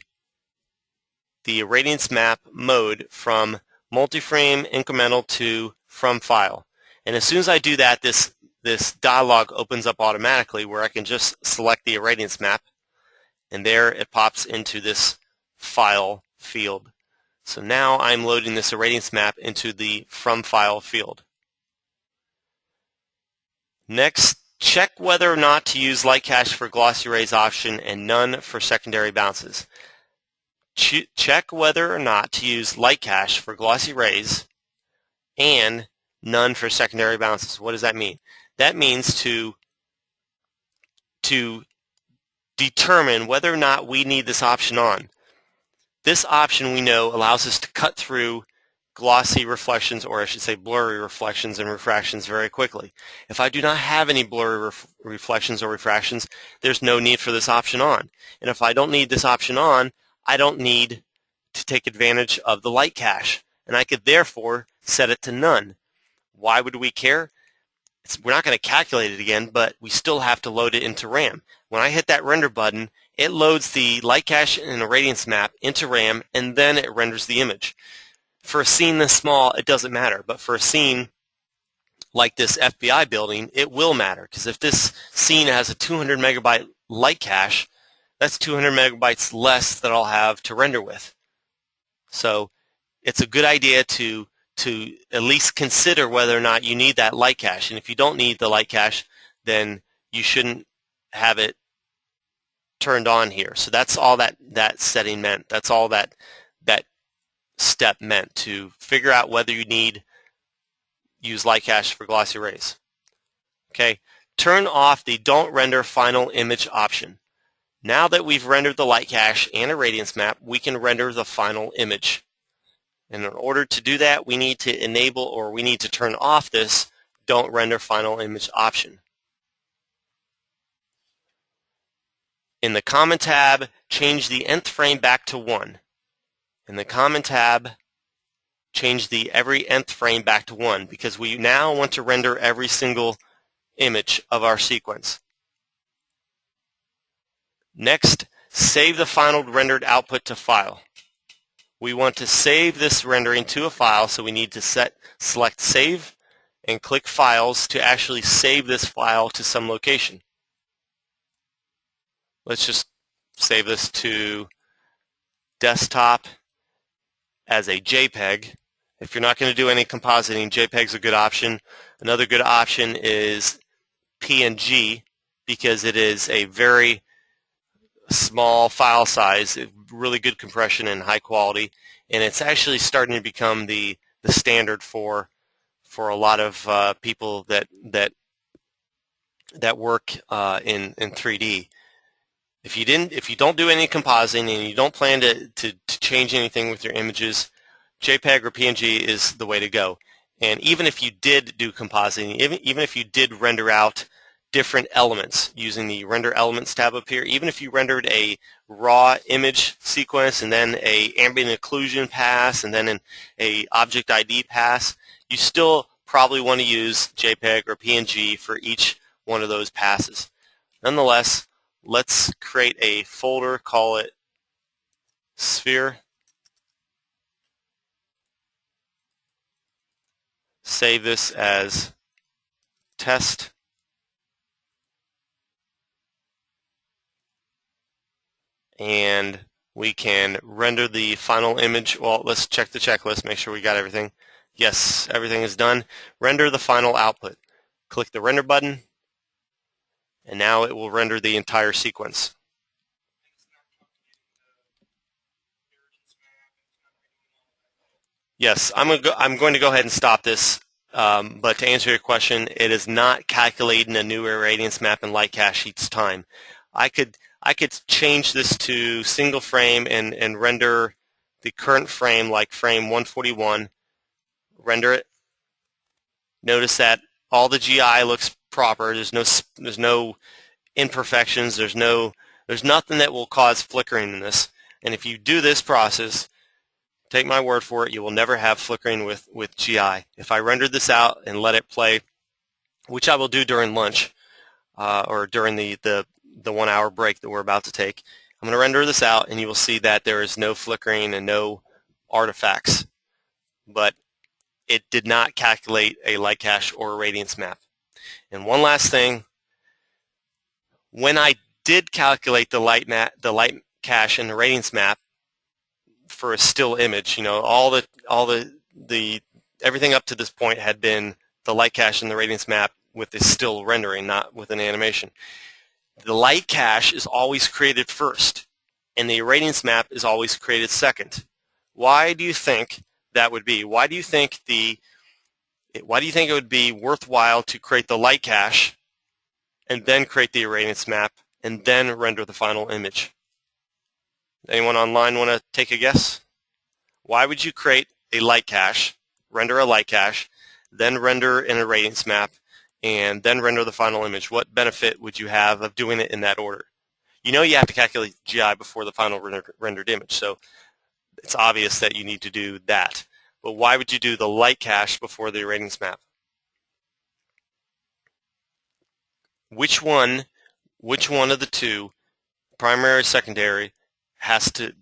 irradiance map mode from multi-frame incremental to from file. And as soon as I do that, this dialog opens up automatically where I can just select the irradiance map and there it pops into this file field. So now I'm loading this irradiance map into the from file field. Next, check whether or not to use light cache for glossy rays option and none for secondary bounces. Check whether or not to use light cache for glossy rays and none for secondary bounces. What does that mean? That means to determine whether or not we need this option on. This option we know allows us to cut through glossy reflections, or I should say blurry reflections and refractions very quickly. If I do not have any blurry reflections or refractions, there's no need for this option on. And if I don't need this option on, I don't need to take advantage of the light cache. And I could therefore set it to none. Why would we care? We're not going to calculate it again, but we still have to load it into RAM. When I hit that render button, it loads the light cache and irradiance map into RAM, and then it renders the image. For a scene this small, it doesn't matter, but for a scene like this FBI building, it will matter, because if this scene has a 200 megabyte light cache, that's 200 megabytes less that I'll have to render with. So it's a good idea to at least consider whether or not you need that light cache. And if you don't need the light cache, then you shouldn't have it turned on here. So that's all that setting meant. That's all that step meant, to figure out whether you use light cache for glossy rays. Okay, turn off the don't render final image option. Now that we've rendered the light cache and irradiance map, we can render the final image. And in order to do that, we need to enable, or we need to turn off this don't render final image option. In the Common tab, change the nth frame back to 1. In the Common tab, change the every nth frame back to 1, because we now want to render every single image of our sequence. Next, save the final rendered output to file. We want to save this rendering to a file, so we need to select Save and click Files to actually save this file to some location. Let's just save this to desktop as a JPEG. If you're not going to do any compositing, JPEG's a good option. Another good option is PNG because it is a very small file size, really good compression and high quality, and it's actually starting to become the standard for a lot of people that work in 3D. If you don't do any compositing and you don't plan to change anything with your images, JPEG or PNG is the way to go. And even if you did do compositing, even if you did render out different elements using the Render Elements tab up here, even if you rendered a raw image sequence and then a ambient occlusion pass and then a object ID pass, you still probably want to use JPEG or PNG for each one of those passes. Nonetheless, let's create a folder, call it Sphere. Save this as test. And we can render the final image. Well, let's check the checklist, make sure we got everything. Yes, everything is done. Render the final output. Click the render button, and now it will render the entire sequence. Yes, I'm going to go ahead and stop this, but to answer your question, it is not calculating a new irradiance map and light cache each time. I could change this to single frame and render the current frame, like frame 141, render it. Notice that all the GI looks proper. There's no imperfections. There's nothing that will cause flickering in this. And if you do this process, take my word for it, you will never have flickering with GI. If I rendered this out and let it play, which I will do during lunch or during the 1 hour break that we're about to take, I'm going to render this out and you will see that there is no flickering and no artifacts. But it did not calculate a light cache or irradiance map. And one last thing, when I did calculate the light cache and irradiance map for a still image, everything up to this point had been the light cache and the irradiance map with the still rendering, not with an animation. The light cache is always created first, and the irradiance map is always created second. Why do you think that would be? Why do you think it would be worthwhile to create the light cache and then create the irradiance map and then render the final image? Anyone online want to take a guess? Why would you create a light cache, render a light cache, then render an irradiance map, and then render the final image? What benefit would you have of doing it in that order? You know you have to calculate GI before the final rendered image, so it's obvious that you need to do that. But why would you do the light cache before the irradiance map? Which one of the two, primary or secondary, has to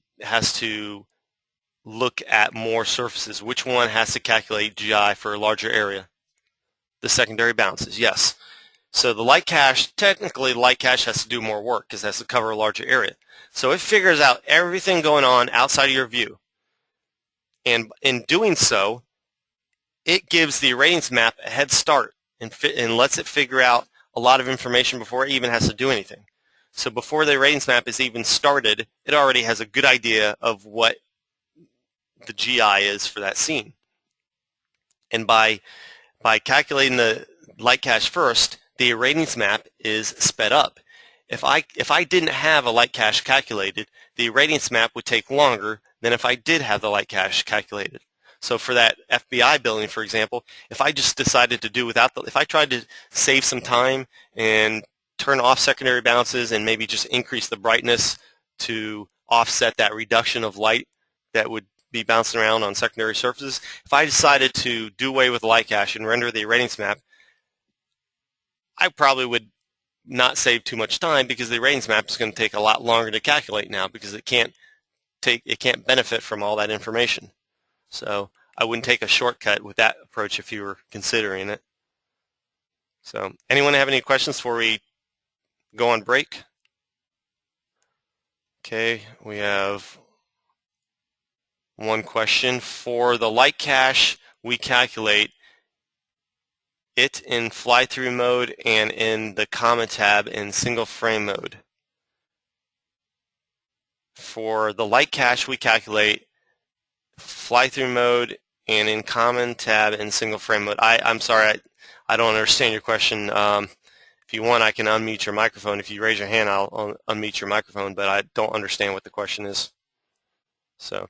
look at more surfaces? Which one has to calculate GI for a larger area? The secondary bounces, yes. So the light cache, technically the light cache has to do more work because it has to cover a larger area. So it figures out everything going on outside of your view. And in doing so, it gives the irradiance map a head start and lets it figure out a lot of information before it even has to do anything. So before the irradiance map is even started, it already has a good idea of what the GI is for that scene. And by calculating the light cache first, the irradiance map is sped up. If I didn't have a light cache calculated, the irradiance map would take longer than if I did have the light cache calculated. So for that FBI building, for example, if I just decided to do without if I tried to save some time and turn off secondary bounces and maybe just increase the brightness to offset that reduction of light that would be bouncing around on secondary surfaces, if I decided to do away with light cache and render the irradiance map, I probably would not save too much time because the irradiance map is going to take a lot longer to calculate now because it can't benefit from all that information. So I wouldn't take a shortcut with that approach if you were considering it. So anyone have any questions before we go on break? Okay, we have one question. For the light cache we calculate, it in fly-through mode and in the comment tab in single frame mode. For the light cache, we calculate fly-through mode and in common tab in single frame mode. I'm sorry, I don't understand your question. If you want, I can unmute your microphone. If you raise your hand, I'll unmute your microphone, but I don't understand what the question is. So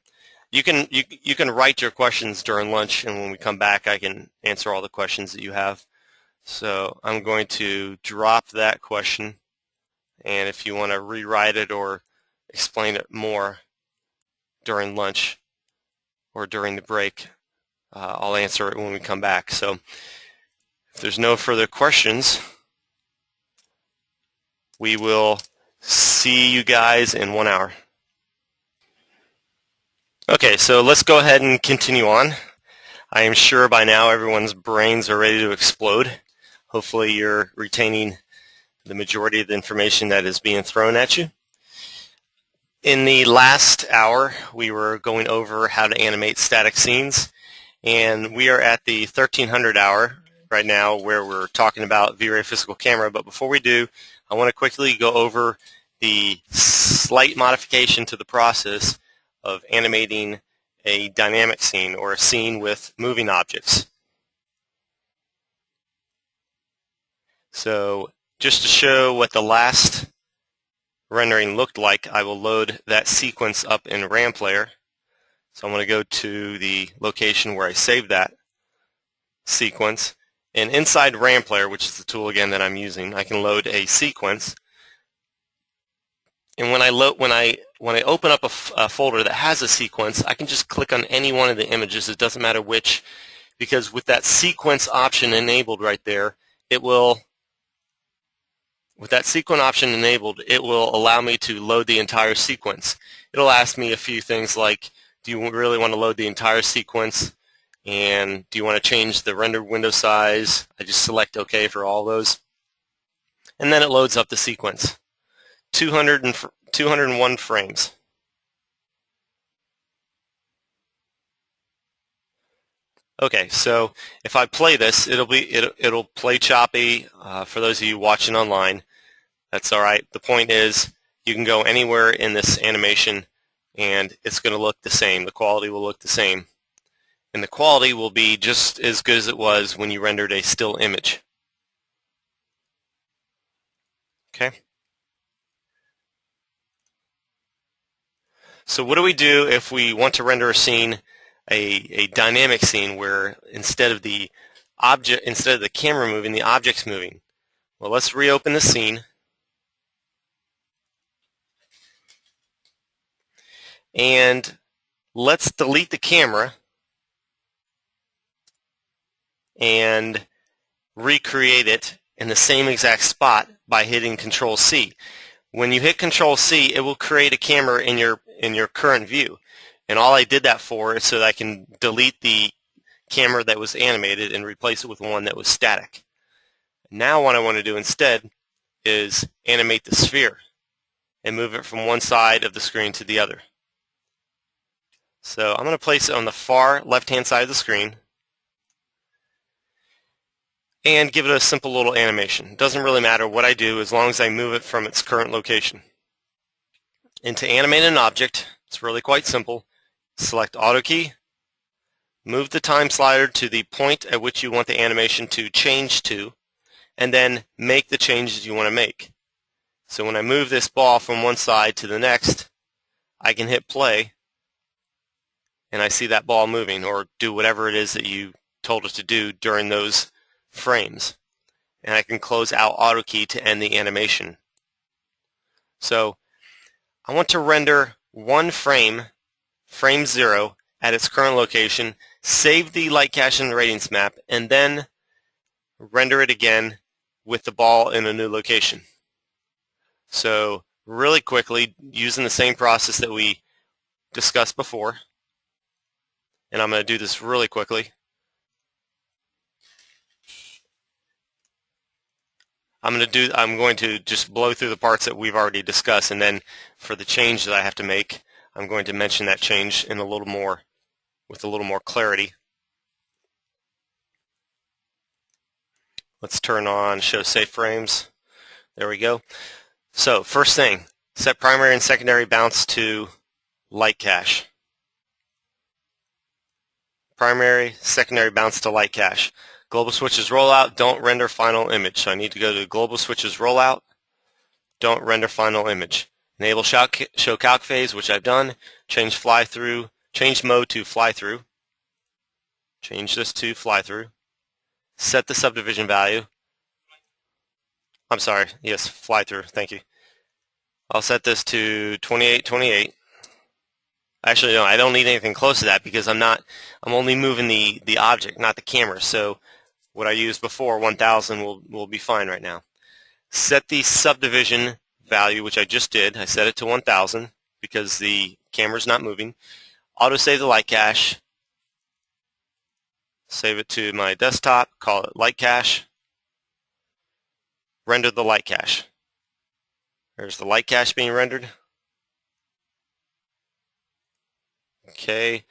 you can write your questions during lunch, and when we come back, I can answer all the questions that you have. So I'm going to drop that question, and if you want to rewrite it or explain it more during lunch or during the break, I'll answer it when we come back. So if there's no further questions, we will see you guys in 1 hour. Okay, so let's go ahead and continue on. I am sure by now everyone's brains are ready to explode. Hopefully you're retaining the majority of the information that is being thrown at you. In the last hour, we were going over how to animate static scenes, and we are at the 1300 hour right now where we're talking about VRay physical camera. But before we do, I want to quickly go over the slight modification to the process of animating a dynamic scene or a scene with moving objects. So just to show what the last rendering looked like, I will load that sequence up in RAM Player. So I'm going to go to the location where I saved that sequence, and inside RAM Player, which is the tool again that I'm using, I can load a sequence. And when I open up a folder that has a sequence, I can just click on any one of the images. It doesn't matter which, because with that sequence option enabled right there, with that sequence option enabled, it will allow me to load the entire sequence. It'll ask me a few things like, do you really want to load the entire sequence? And do you want to change the rendered window size? I just select OK for all those. And then it loads up the sequence. 201 frames. Okay, so if I play this, it'll play choppy for those of you watching online. That's all right. The point is you can go anywhere in this animation and it's going to look the same. The quality will look the same. And the quality will be just as good as it was when you rendered a still image. Okay? So what do we do if we want to render a scene, a dynamic scene where instead of the camera moving, the object's moving? Well, let's reopen the scene. And let's delete the camera and recreate it in the same exact spot by hitting Control-C. When you hit Control-C, it will create a camera in your current view. And all I did that for is so that I can delete the camera that was animated and replace it with one that was static. Now what I want to do instead is animate the sphere and move it from one side of the screen to the other. So I'm going to place it on the far left-hand side of the screen and give it a simple little animation. It doesn't really matter what I do as long as I move it from its current location. And to animate an object, it's really quite simple. Select Auto key, move the time slider to the point at which you want the animation to change to, and then make the changes you want to make. So when I move this ball from one side to the next, I can hit play, and I see that ball moving, or do whatever it is that you told it to do during those frames. And I can close out Auto key to end the animation. So I want to render one frame, frame 0, at its current location, save the light cache and radiance map, and then render it again with the ball in a new location. So really quickly, using the same process that we discussed before, and I'm going to do this really quickly. I'm going to just blow through the parts that we've already discussed, and then for the change that I have to make, I'm going to mention that change in with a little more clarity. Let's turn on show safe frames. There we go. So first thing, set primary and secondary bounce to light cache. Primary, secondary bounce to light cache. Global switches rollout, don't render final image. So I need to go to global switches rollout, don't render final image. Enable show calc phase, which I've done. Change fly through, change mode to fly through. Change this to fly through. Set the subdivision value. I'm sorry, yes, fly through, thank you. I'll set this to 2828. Actually, no, I don't need anything close to that because I'm only moving the object, not the camera. So what I used before, 1000, will be fine right now. Set the subdivision value, which I just did. I set it to 1000 because the camera's not moving. Autosave the light cache. Save it to my desktop, call it light cache. Render the light cache. There's the light cache being rendered. Okay.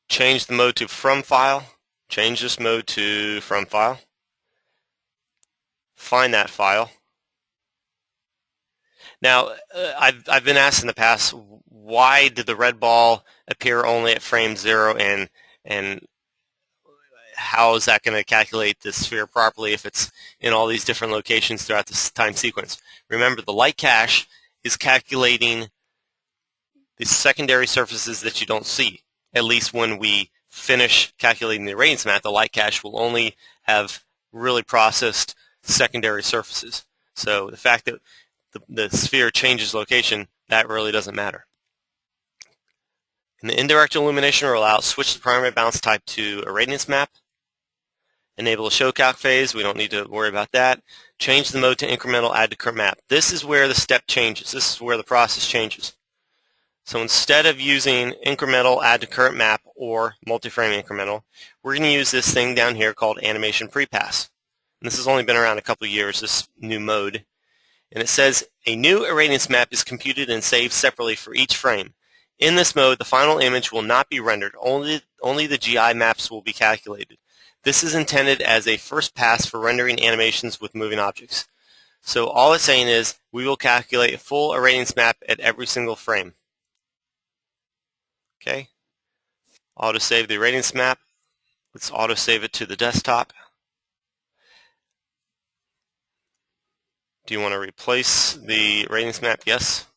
Change the mode to from file. Change this mode to from file. Find that file. Now, I've been asked in the past, why did the red ball appear only at frame 0 and how is that going to calculate the sphere properly if it's in all these different locations throughout this time sequence? Remember, the light cache is calculating the secondary surfaces that you don't see. At least when we finish calculating the irradiance map, the light cache will only have really processed secondary surfaces. So the fact that the sphere changes location, that really doesn't matter. In the indirect illumination rollout, switch the primary bounce type to irradiance map. Enable a show calc phase. We don't need to worry about that. Change the mode to incremental add to current map. This is where the step changes. This is where the process changes. So instead of using incremental add to current map or multi-frame incremental, we're going to use this thing down here called animation prepass. And this has only been around a couple of years, this new mode. And it says a new irradiance map is computed and saved separately for each frame. In this mode, the final image will not be rendered. Only the GI maps will be calculated. This is intended as a first pass for rendering animations with moving objects. So all it's saying is we will calculate a full irradiance map at every single frame. Okay. Autosave the irradiance map. Let's autosave it to the desktop. Do you want to replace the irradiance map? Yes.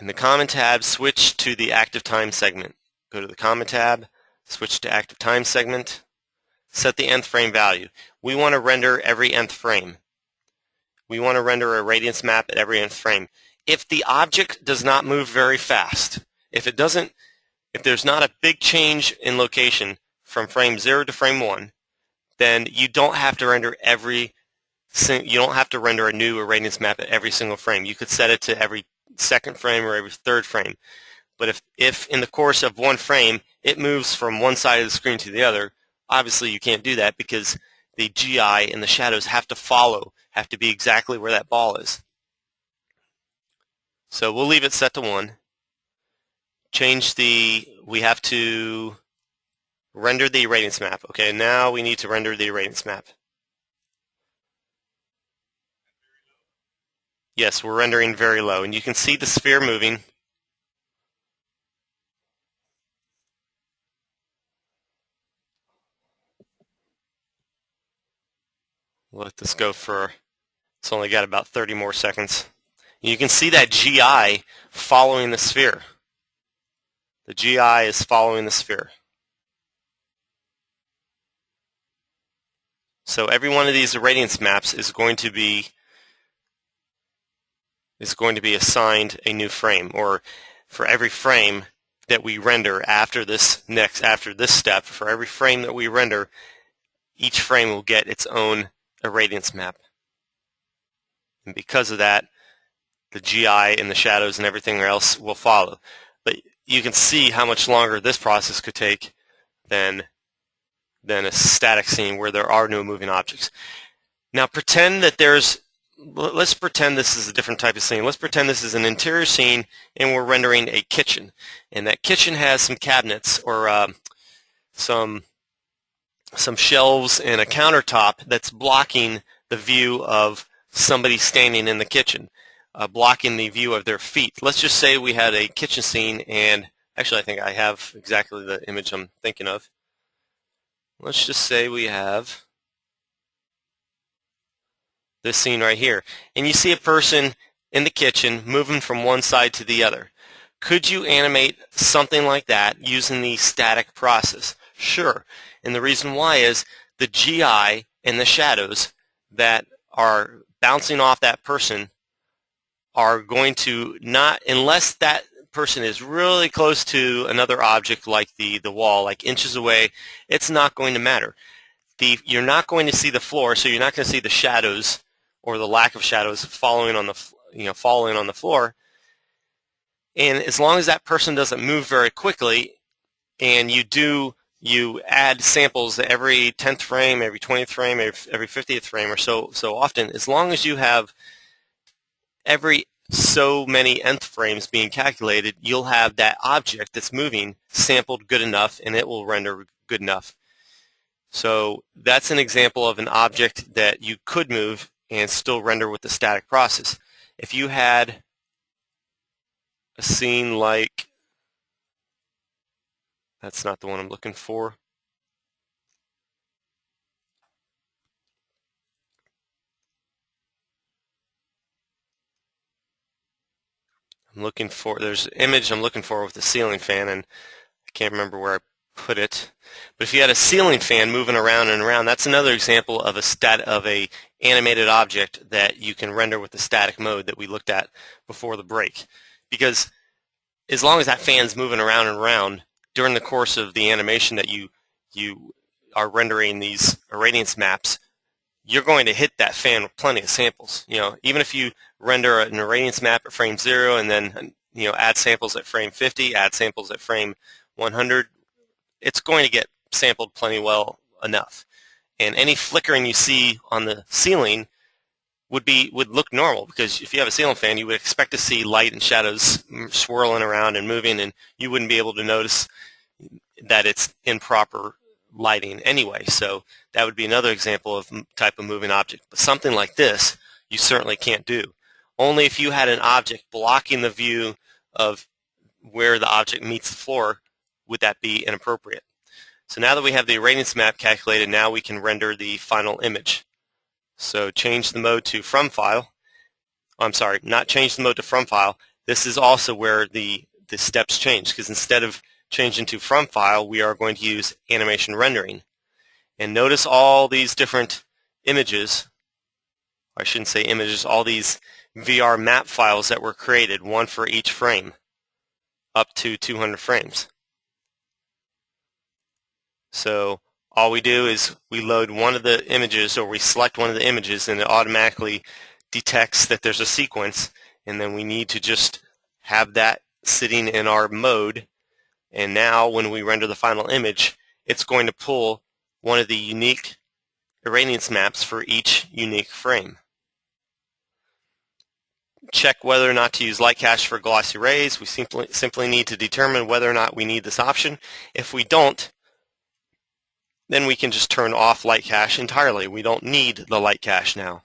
In the Common tab, switch to the active time segment. Go to the Common tab, switch to active time segment, set the nth frame value. We want to render every nth frame. We want to render a irradiance map at every nth frame. If the object does not move very fast, if there's not a big change in location from frame 0 to frame 1, then you don't have to render a new irradiance map at every single frame. You could set it to every second frame or every third frame. But if in the course of one frame it moves from one side of the screen to the other, obviously you can't do that because the GI and the shadows have to be exactly where that ball is. So we'll leave it set to 1. We have to render the irradiance map. Okay, now we need to render the irradiance map. Yes, we're rendering very low, and you can see the sphere moving. Let this go for, it's only got about 30 more seconds. You can see that GI following the sphere. The GI is following the sphere. So every one of these irradiance maps is going to be assigned a new frame, or for every frame that we render after this step, for every frame that we render, each frame will get its own irradiance map. And because of that, the GI and the shadows and everything else will follow. But you can see how much longer this process could take than a static scene where there are no moving objects. Now pretend that let's pretend this is a different type of scene. Let's pretend this is an interior scene and we're rendering a kitchen. And that kitchen has some cabinets or some some shelves and a countertop that's blocking the view of somebody standing in the kitchen, blocking the view of their feet. Let's just say we had a kitchen scene, and actually I think I have exactly the image I'm thinking of. Let's just say we have this scene right here, and you see a person in the kitchen moving from one side to the other. Could you animate something like that using the static process? Sure. And the reason why is the GI and the shadows that are bouncing off that person are going to not, unless that person is really close to another object like the wall, like inches away, it's not going to matter. You're not going to see the floor, so you're not going to see the shadows or the lack of shadows falling on the floor. And as long as that person doesn't move very quickly, and you add samples every 10th frame, every 20th frame, every 50th frame, or so often, as long as you have every so many nth frames being calculated, you'll have that object that's moving sampled good enough, and it will render good enough. So that's an example of an object that you could move and still render with the static process. If you had a scene like, that's not the one I'm looking for. There's an image I'm looking for with the ceiling fan, and I can't remember where I put it. But if you had a ceiling fan moving around and around, that's another example of a animated object that you can render with the static mode that we looked at before the break. Because as long as that fan's moving around and around during the course of the animation that you are rendering these irradiance maps, you're going to hit that fan with plenty of samples. Even if you render an irradiance map at frame 0 and then add samples at frame 50, add samples at frame 100, it's going to get sampled plenty well enough. And any flickering you see on the ceiling would look normal, because if you have a ceiling fan, you would expect to see light and shadows swirling around and moving, and you wouldn't be able to notice that it's improper lighting anyway. So that would be another example of type of moving object. But something like this, you certainly can't do. Only if you had an object blocking the view of where the object meets the floor would that be inappropriate. So now that we have the irradiance map calculated, now we can render the final image. So change the mode to from file. I'm sorry, not change the mode to from file. This is also where the steps change, because instead of changing to from file, we are going to use animation rendering. And notice all these different images, I shouldn't say images, all these VR map files that were created, one for each frame, up to 200 frames. So all we do is we load one of the images, or we select one of the images, and it automatically detects that there's a sequence, and then we need to just have that sitting in our mode. And now when we render the final image, it's going to pull one of the unique irradiance maps for each unique frame. Check whether or not to use light cache for glossy rays. We simply need to determine whether or not we need this option. If we don't, then we can just turn off light cache entirely. We don't need the light cache now.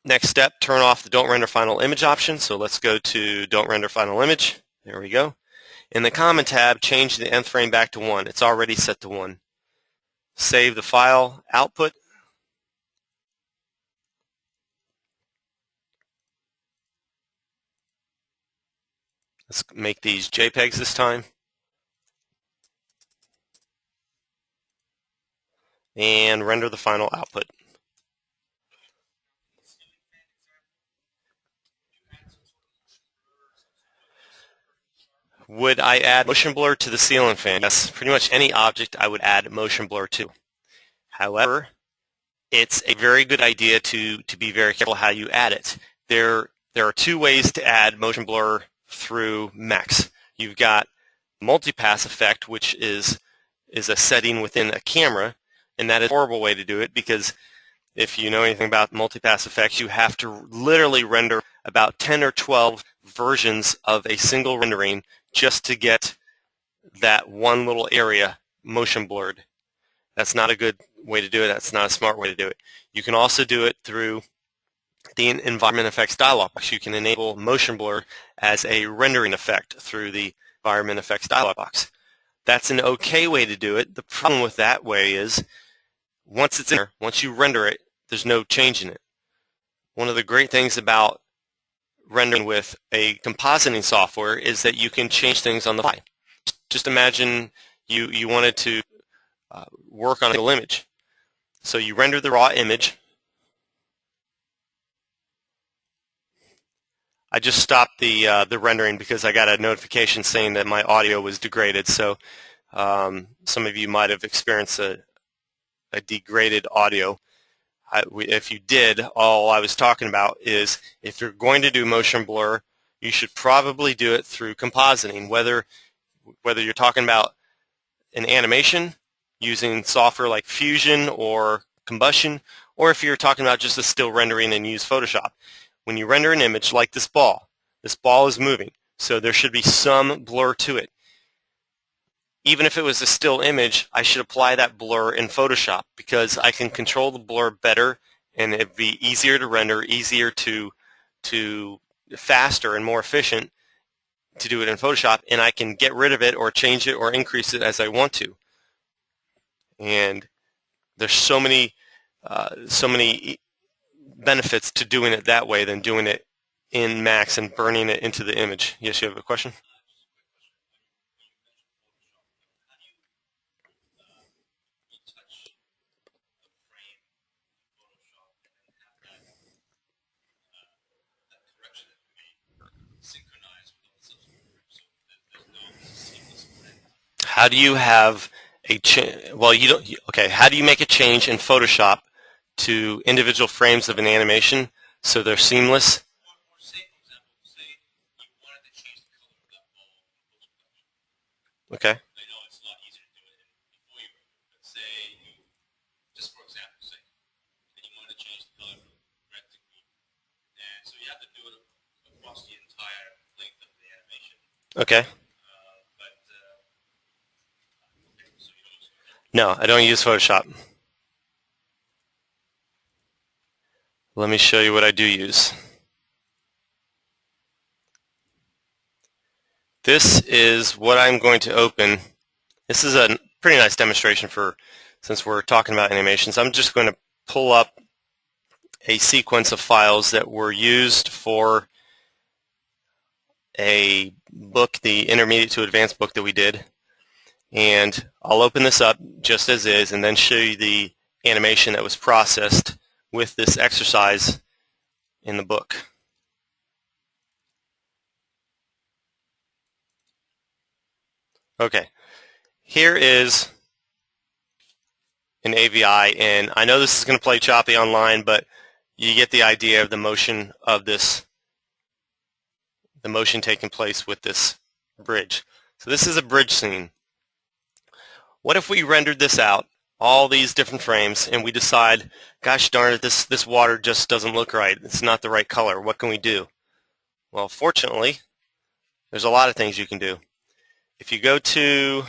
Next step, turn off the Don't Render Final Image option. So let's go to Don't Render Final Image. There we go. In the Common tab, change the nth frame back to 1. It's already set to 1. Save the file output. Let's make these JPEGs this time. And render the final output. Would I add motion blur to the ceiling fan? Yes, pretty much any object I would add motion blur to. However, it's a very good idea to be very careful how you add it. There are two ways to add motion blur through mechs. You've got multipass effect, which is a setting within a camera, and that is a horrible way to do it, because if you know anything about multipass effects, you have to literally render about 10 or 12 versions of a single rendering just to get that one little area motion blurred. That's not a good way to do it. That's not a smart way to do it. You can also do it through the environment effects dialog box. You can enable motion blur as a rendering effect through the environment effects dialog box. That's an okay way to do it. The problem with that way is once it's in there, once you render it, there's no change in it. One of the great things about rendering with a compositing software is that you can change things on the fly. Just imagine you wanted to work on a single image. So you render the raw image. I just stopped the rendering because I got a notification saying that my audio was degraded. So some of you might have experienced a degraded audio. If you did, all I was talking about is if you're going to do motion blur, you should probably do it through compositing, whether you're talking about an animation using software like Fusion or Combustion, or if you're talking about just a still rendering and use Photoshop. When you render an image like this ball is moving, so there should be some blur to it. Even if it was a still image, I should apply that blur in Photoshop because I can control the blur better and it'd be easier to render, easier to faster and more efficient to do it in Photoshop, and I can get rid of it or change it or increase it as I want to. And there's so many benefits to doing it that way than doing it in Max and burning it into the image. Yes, you have a question? How do you have a well, you don't. Okay, how do you make a change in Photoshop to individual frames of an animation so they're seamless? Okay. Okay. No, I don't use Photoshop. Let me show you what I do use. This is what I'm going to open. This is a pretty nice demonstration since we're talking about animations. I'm just going to pull up a sequence of files that were used for a book, the intermediate to advanced book that we did. And I'll open this up just as is and then show you the animation that was processed with this exercise in the book. Okay, here is an AVI, and I know this is going to play choppy online, but you get the idea of the motion of this, the motion taking place with this bridge. So this is a bridge scene. What if we rendered this out, all these different frames, and we decide, gosh darn it, this water just doesn't look right. It's not the right color. What can we do? Well, fortunately, there's a lot of things you can do. If you go to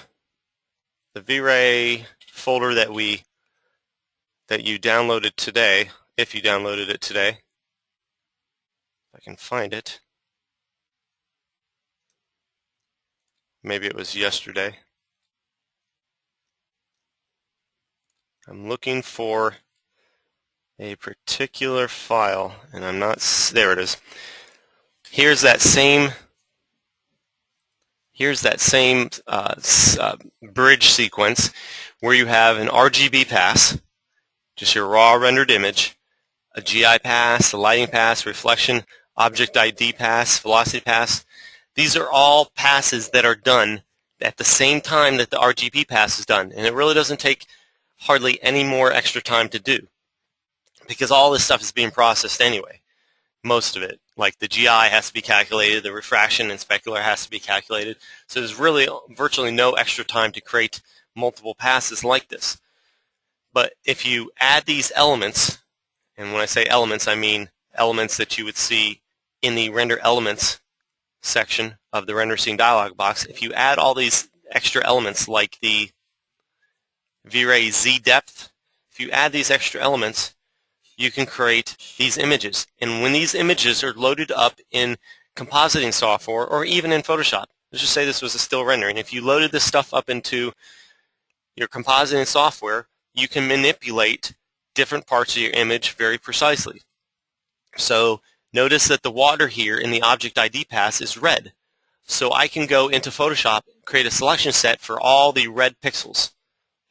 the VRay folder that you downloaded today, if you downloaded it today, if I can find it. Maybe it was yesterday. I'm looking for a particular file, and I'm not, there it is. Here's that same bridge sequence where you have an RGB pass, just your raw rendered image, a GI pass, a lighting pass, reflection, object ID pass, velocity pass. These are all passes that are done at the same time that the RGB pass is done, and it really doesn't take hardly any more extra time to do because all this stuff is being processed anyway, most of it. Like the GI has to be calculated, the refraction and specular has to be calculated, so there's really virtually no extra time to create multiple passes like this. But if you add these elements, and when I say elements, I mean elements that you would see in the render elements section of the render scene dialog box, if you add all these extra elements like the VRay Z depth. If you add these extra elements, you can create these images. And when these images are loaded up in compositing software or even in Photoshop, let's just say this was a still rendering. If you loaded this stuff up into your compositing software, you can manipulate different parts of your image very precisely. So notice that the water here in the object ID pass is red. So I can go into Photoshop, create a selection set for all the red pixels,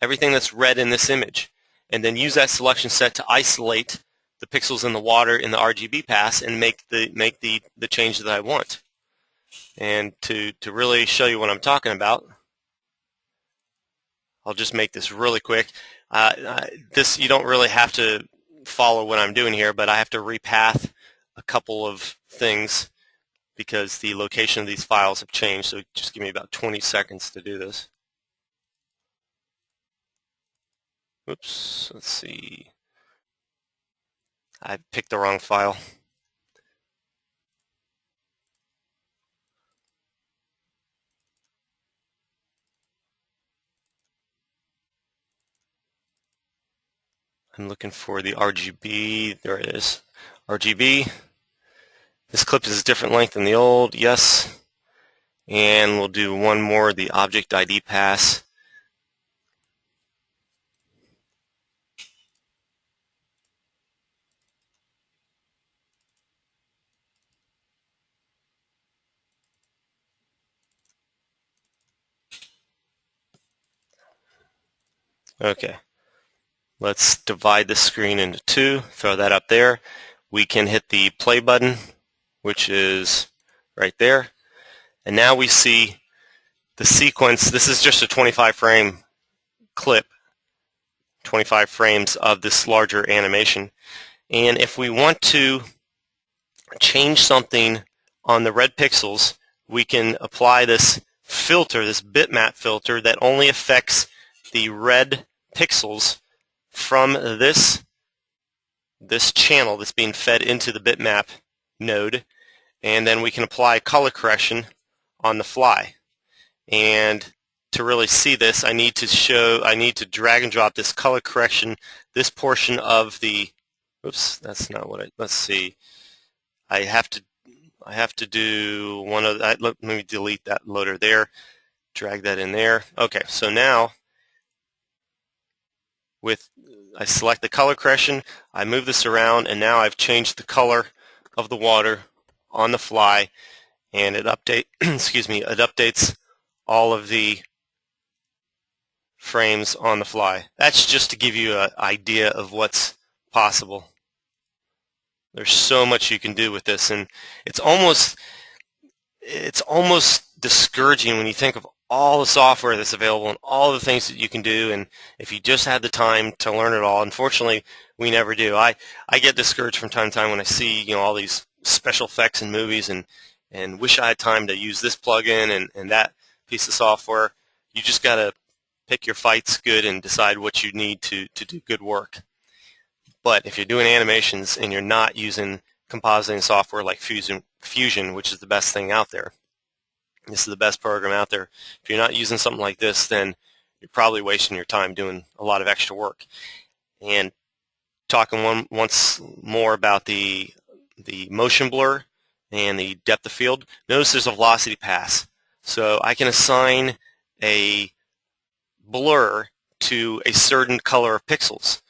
everything that's red in this image, and then use that selection set to isolate the pixels in the water in the RGB pass and make the change that I want. And to really show you what I'm talking about, I'll just make this really quick. This, you don't really have to follow what I'm doing here, but I have to repath a couple of things because the location of these files have changed. So just give me about 20 seconds to do this. Oops, let's see. I picked the wrong file. I'm looking for the RGB. There it is. RGB. This clip is a different length than the old. Yes. And we'll do one more, the object ID pass. Okay. Let's divide the screen into two, throw that up there. We can hit the play button, which is right there. And now we see the sequence. This is just a 25 frame clip, 25 frames of this larger animation. And if we want to change something on the red pixels, we can apply this filter, this bitmap filter that only affects the red pixels from this channel that's being fed into the bitmap node, and then we can apply color correction on the fly. And to really see this, I need to drag and drop this color correction, this portion of the, oops, that's not what let's see. I have to do one of that. Let me delete that loader there, drag that in there. Okay, so now I select the color correction, I move this around, and now I've changed the color of the water on the fly, and it updates all of the frames on the fly. That's just to give you an idea of what's possible. There's so much you can do with this, and it's almost discouraging when you think of all the software that's available and all the things that you can do, and if you just had the time to learn it all. Unfortunately, we never do. I get discouraged from time to time when I see all these special effects in movies and wish I had time to use this plugin and that piece of software. You just got to pick your fights good and decide what you need to do good work. But if you're doing animations and you're not using compositing software like Fusion, which is the best thing out there, this is the best program out there. If you're not using something like this, then you're probably wasting your time doing a lot of extra work. And talking once more about the motion blur and the depth of field, notice there's a velocity pass. So I can assign a blur to a certain color of pixels.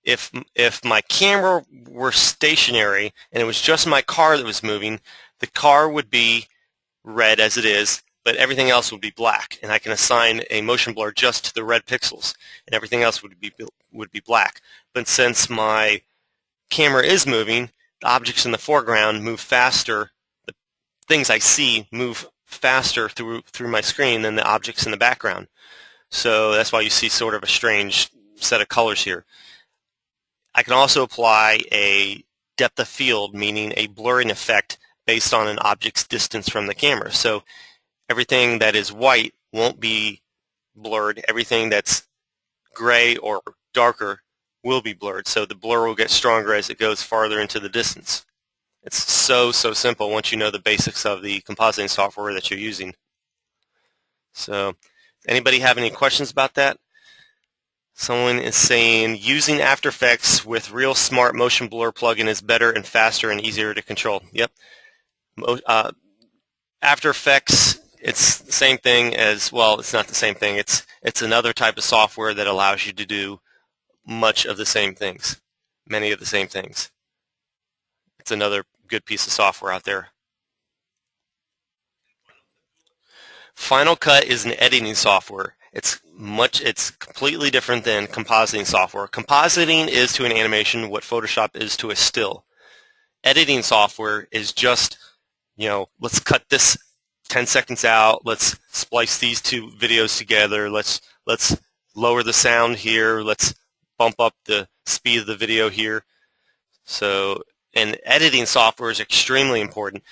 If my camera were stationary and it was just my car that was moving, the car would be red as it is, but everything else would be black, and I can assign a motion blur just to the red pixels, and everything else would be black. But since my camera is moving, the objects in the foreground move faster. The things I see move faster through my screen than the objects in the background. So that's why you see sort of a strange set of colors here. I can also apply a depth of field, meaning a blurring effect based on an object's distance from the camera. So everything that is white won't be blurred. Everything that's gray or darker will be blurred. So the blur will get stronger as it goes farther into the distance. It's so simple once you know the basics of the compositing software that you're using. So anybody have any questions about that? Someone is saying using After Effects with Real Smart Motion Blur plugin is better and faster and easier to control. Yep. After Effects, it's the same thing as, well, it's not the same thing. It's another type of software that allows you to do much of the same things, many of the same things. It's another good piece of software out there. Final Cut is an editing software. It's completely different than compositing software. Compositing is to an animation what Photoshop is to a still. Editing software is just, let's cut this 10 seconds out, let's splice these two videos together, let's lower the sound here, let's bump up the speed of the video here. So, and editing software is extremely important.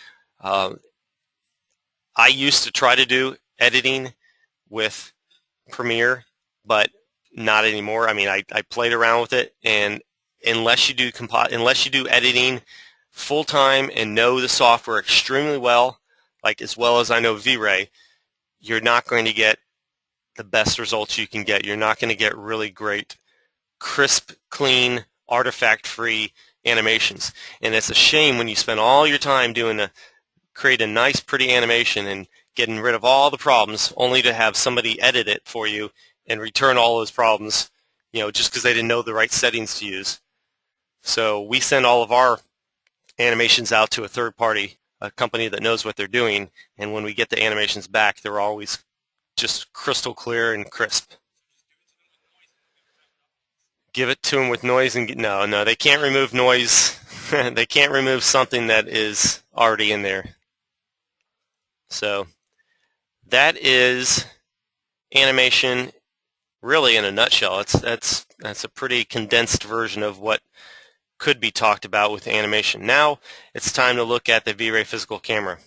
I used to try to do editing with Premiere, but not anymore. I mean, I played around with it, and unless you do editing full time and know the software extremely well, like as well as I know VRay, you're not going to get the best results you can get. You're not going to get really great, crisp, clean, artifact-free animations. And it's a shame when you spend all your time create a nice, pretty animation and getting rid of all the problems, only to have somebody edit it for you and return all those problems, just because they didn't know the right settings to use. So we send all of our animations out to a third party, a company that knows what they're doing, and when we get the animations back, they're always just crystal clear and crisp. Give it to them with noise and no, they can't remove noise. They can't remove something that is already in there. So that is animation really in a nutshell. That's a pretty condensed version of what could be talked about with animation. Now it's time to look at the VRay physical camera.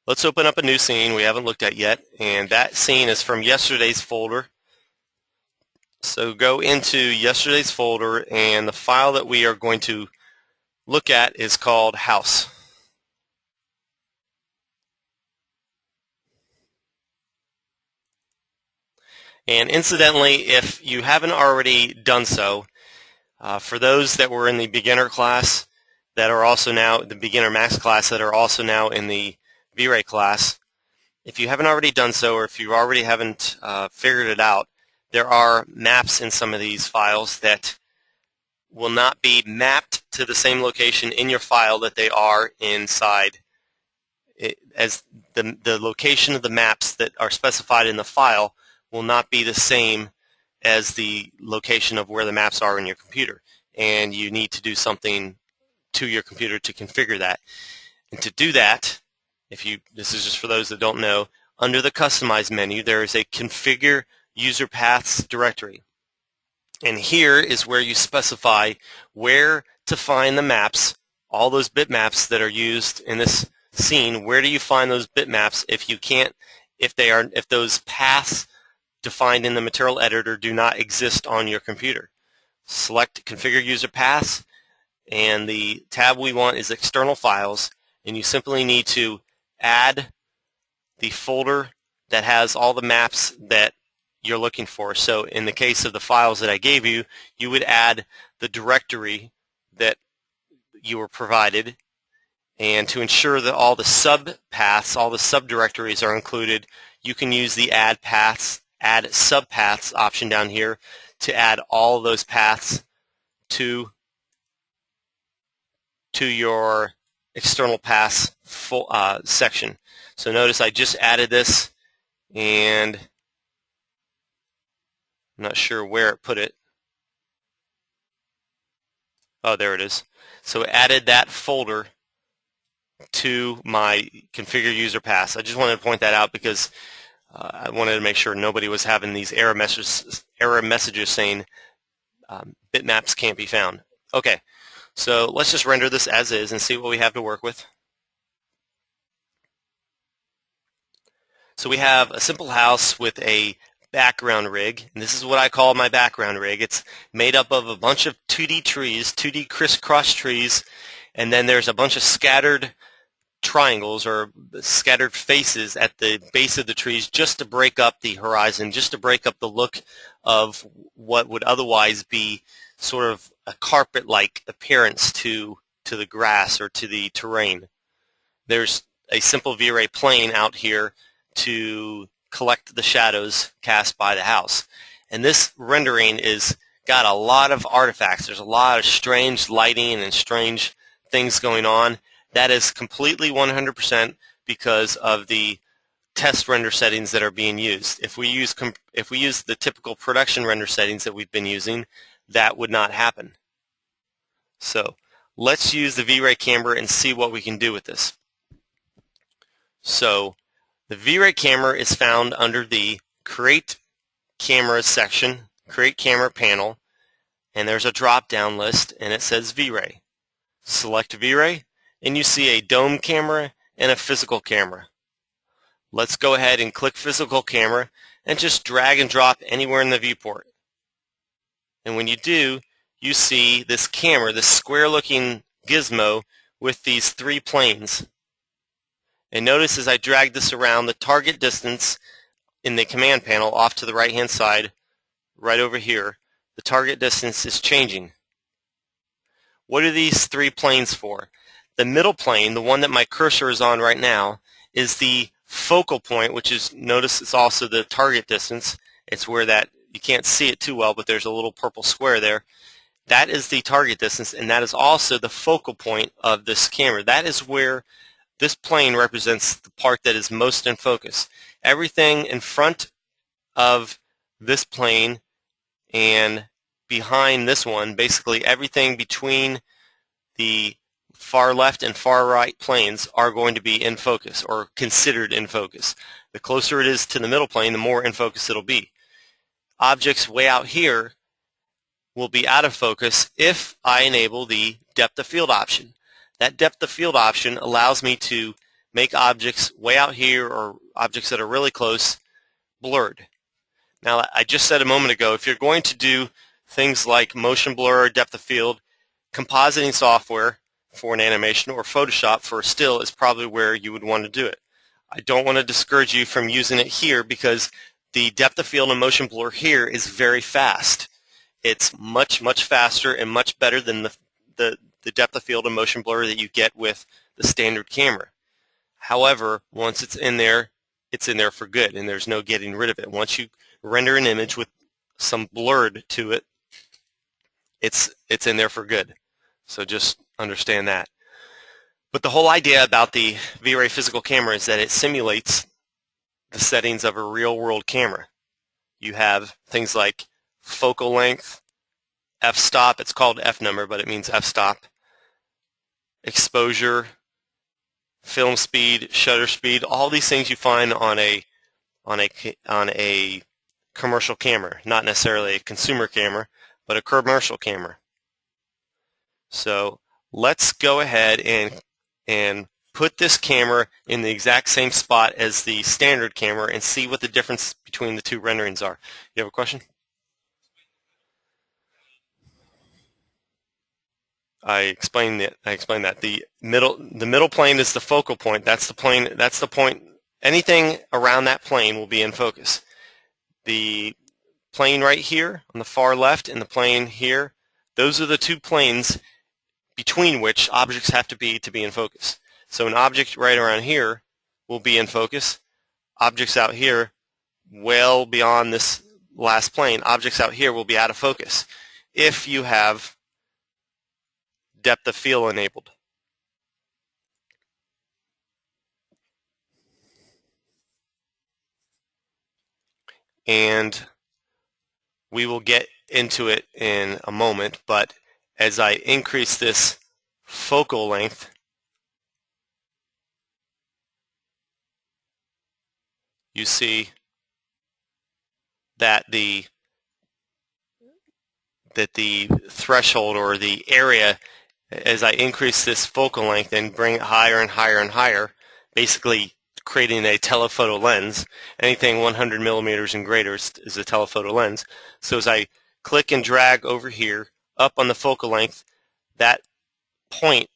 Let's open up a new scene we haven't looked at yet, and that scene is from yesterday's folder. So go into yesterday's folder, and the file that we are going to look at is called House. And incidentally, if you haven't already done so, for those that were in the beginner class that are also now, the beginner max class that are also now in the VRay class, if you haven't already done so, or if you already haven't figured it out, there are maps in some of these files that will not be mapped to the same location in your file that they are inside. As the location of the maps that are specified in the file will not be the same as the location of where the maps are in your computer. And you need to do something to your computer to configure that. And to do that, this is just for those that don't know, under the Customize menu, there is a Configure User Paths directory. And here is where you specify where to find the maps, all those bitmaps that are used in this scene. Where do you find those bitmaps if those paths defined in the material editor do not exist on your computer? Select Configure User Paths, and the tab we want is External Files, and you simply need to add the folder that has all the maps that you're looking for. So in the case of the files that I gave you, you would add the directory that you were provided, and to ensure that all the subpaths, all the subdirectories are included, you can use the Add Subpaths option down here to add all those paths to your external paths section. So notice I just added this, and I'm not sure where it put it. Oh, there it is. So added that folder to my Configure User Paths. I just wanted to point that out because I wanted to make sure nobody was having these error messages saying bitmaps can't be found. Okay, so let's just render this as is and see what we have to work with. So we have a simple house with a background rig, and this is what I call my background rig. It's made up of a bunch of 2D trees, 2D crisscross trees, and then there's a bunch of scattered triangles or scattered faces at the base of the trees just to break up the horizon, just to break up the look of what would otherwise be sort of a carpet-like appearance to the grass or to the terrain. There's a simple VRay plane out here to collect the shadows cast by the house. And this rendering is got a lot of artifacts. There's a lot of strange lighting and strange things going on. That is completely 100% because of the test render settings that are being used. If we use the typical production render settings that we've been using, that would not happen. So let's use the VRay camera and see what we can do with this. So the VRay camera is found under the Create Camera section, Create Camera panel, and there's a drop-down list and it says VRay. Select VRay and you see a dome camera and a physical camera. Let's go ahead and click physical camera and just drag and drop anywhere in the viewport. And when you do, you see this camera, this square-looking gizmo with these three planes. And notice as I drag this around, the target distance in the command panel off to the right-hand side, right over here, the target distance is changing. What are these three planes for? The middle plane, the one that my cursor is on right now, is the focal point, which is, notice it's also the target distance. It's where that, you can't see it too well, but there's a little purple square there. That is the target distance, and that is also the focal point of this camera. That is where this plane represents the part that is most in focus. Everything in front of this plane and behind this one, basically everything between the far left and far right planes are going to be in focus or considered in focus. The closer it is to the middle plane, the more in focus it'll be. Objects way out here will be out of focus if I enable the depth of field option. That depth of field option allows me to make objects way out here or objects that are really close blurred. Now, I just said a moment ago, if you're going to do things like motion blur or depth of field, compositing software for an animation or Photoshop for a still is probably where you would want to do it. I don't want to discourage you from using it here because the depth of field and motion blur here is very fast. It's much, much faster and much better than the depth of field and motion blur that you get with the standard camera. However, once it's in there for good, and there's no getting rid of it. Once you render an image with some blurred to it, it's in there for good. So just understand that. But the whole idea about the VRay physical camera is that it simulates the settings of a real-world camera. You have things like focal length, f-stop, it's called f-number, but it means f-stop, exposure, film speed, shutter speed, all these things you find on a commercial camera, not necessarily a consumer camera, but a commercial camera. So let's go ahead and put this camera in the exact same spot as the standard camera and see what the difference between the two renderings are. You have a question? I explained that. The middle plane is the focal point. That's the plane. That's the point. Anything around that plane will be in focus. The plane right here on the far left and the plane here, those are the two planes between which objects have to be in focus. So an object right around here will be in focus. Objects out here, well beyond this last plane, objects out here will be out of focus if you have depth of field enabled. And we will get into it in a moment, but as I increase this focal length, you see that the threshold or the area, as I increase this focal length and bring it higher and higher and higher, basically creating a telephoto lens. Anything 100 millimeters and greater is a telephoto lens. So as I click and drag over here, up on the focal length, that point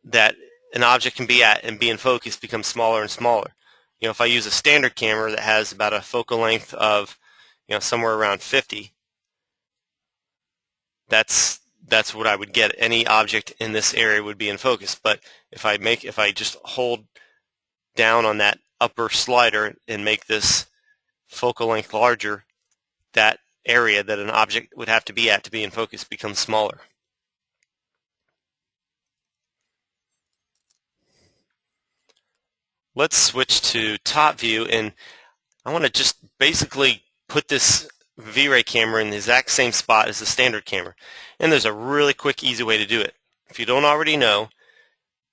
that an object can be at and be in focus becomes smaller and smaller. You know, if I use a standard camera that has about a focal length of, you know, somewhere around 50, that's what I would get. Any object in this area would be in focus. But if I just hold down on that upper slider and make this focal length larger, that area that an object would have to be at to be in focus becomes smaller. Let's switch to top view, and I want to just basically put this VRay camera in the exact same spot as the standard camera. And there's a really quick, easy way to do it. If you don't already know,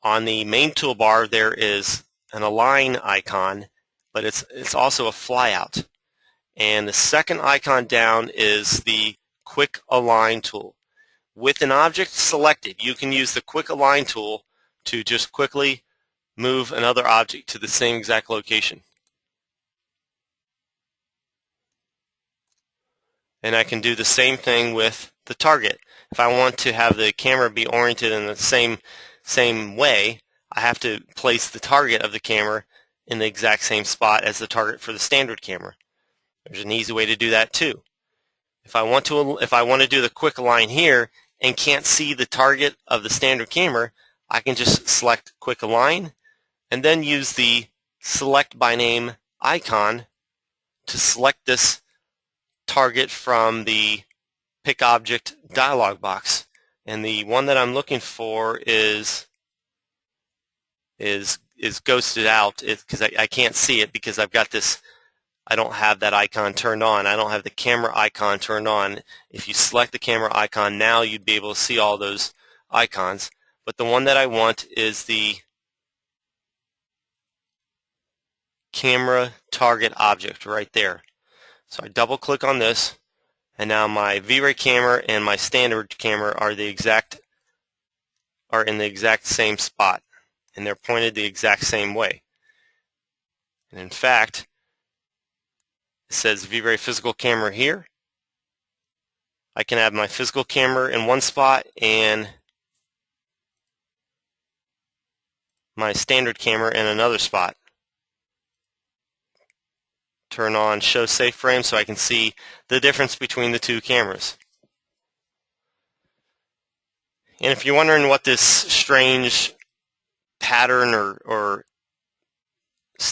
on the main toolbar there is an align icon, but it's also a flyout. And the second icon down is the quick align tool. With an object selected, you can use the quick align tool to just quickly move another object to the same exact location. And I can do the same thing with the target. If I want to have the camera be oriented in the same way, I have to place the target of the camera in the exact same spot as the target for the standard camera. There's an easy way to do that too. If I want to do the quick align here and can't see the target of the standard camera, I can just select quick align and then use the select by name icon to select this target from the pick object dialog box. And the one that I'm looking for is ghosted out because I can't see it because I've got this, I don't have that icon turned on. I don't have the camera icon turned on. If you select the camera icon now, you'd be able to see all those icons. But the one that I want is the camera target object right there. So I double click on this, and now my VRay camera and my standard camera are in the exact same spot, and they're pointed the exact same way. And in fact, it says VRay physical camera here. I can have my physical camera in one spot and my standard camera in another spot. Turn on show safe frame so I can see the difference between the two cameras. And if you're wondering what this strange pattern or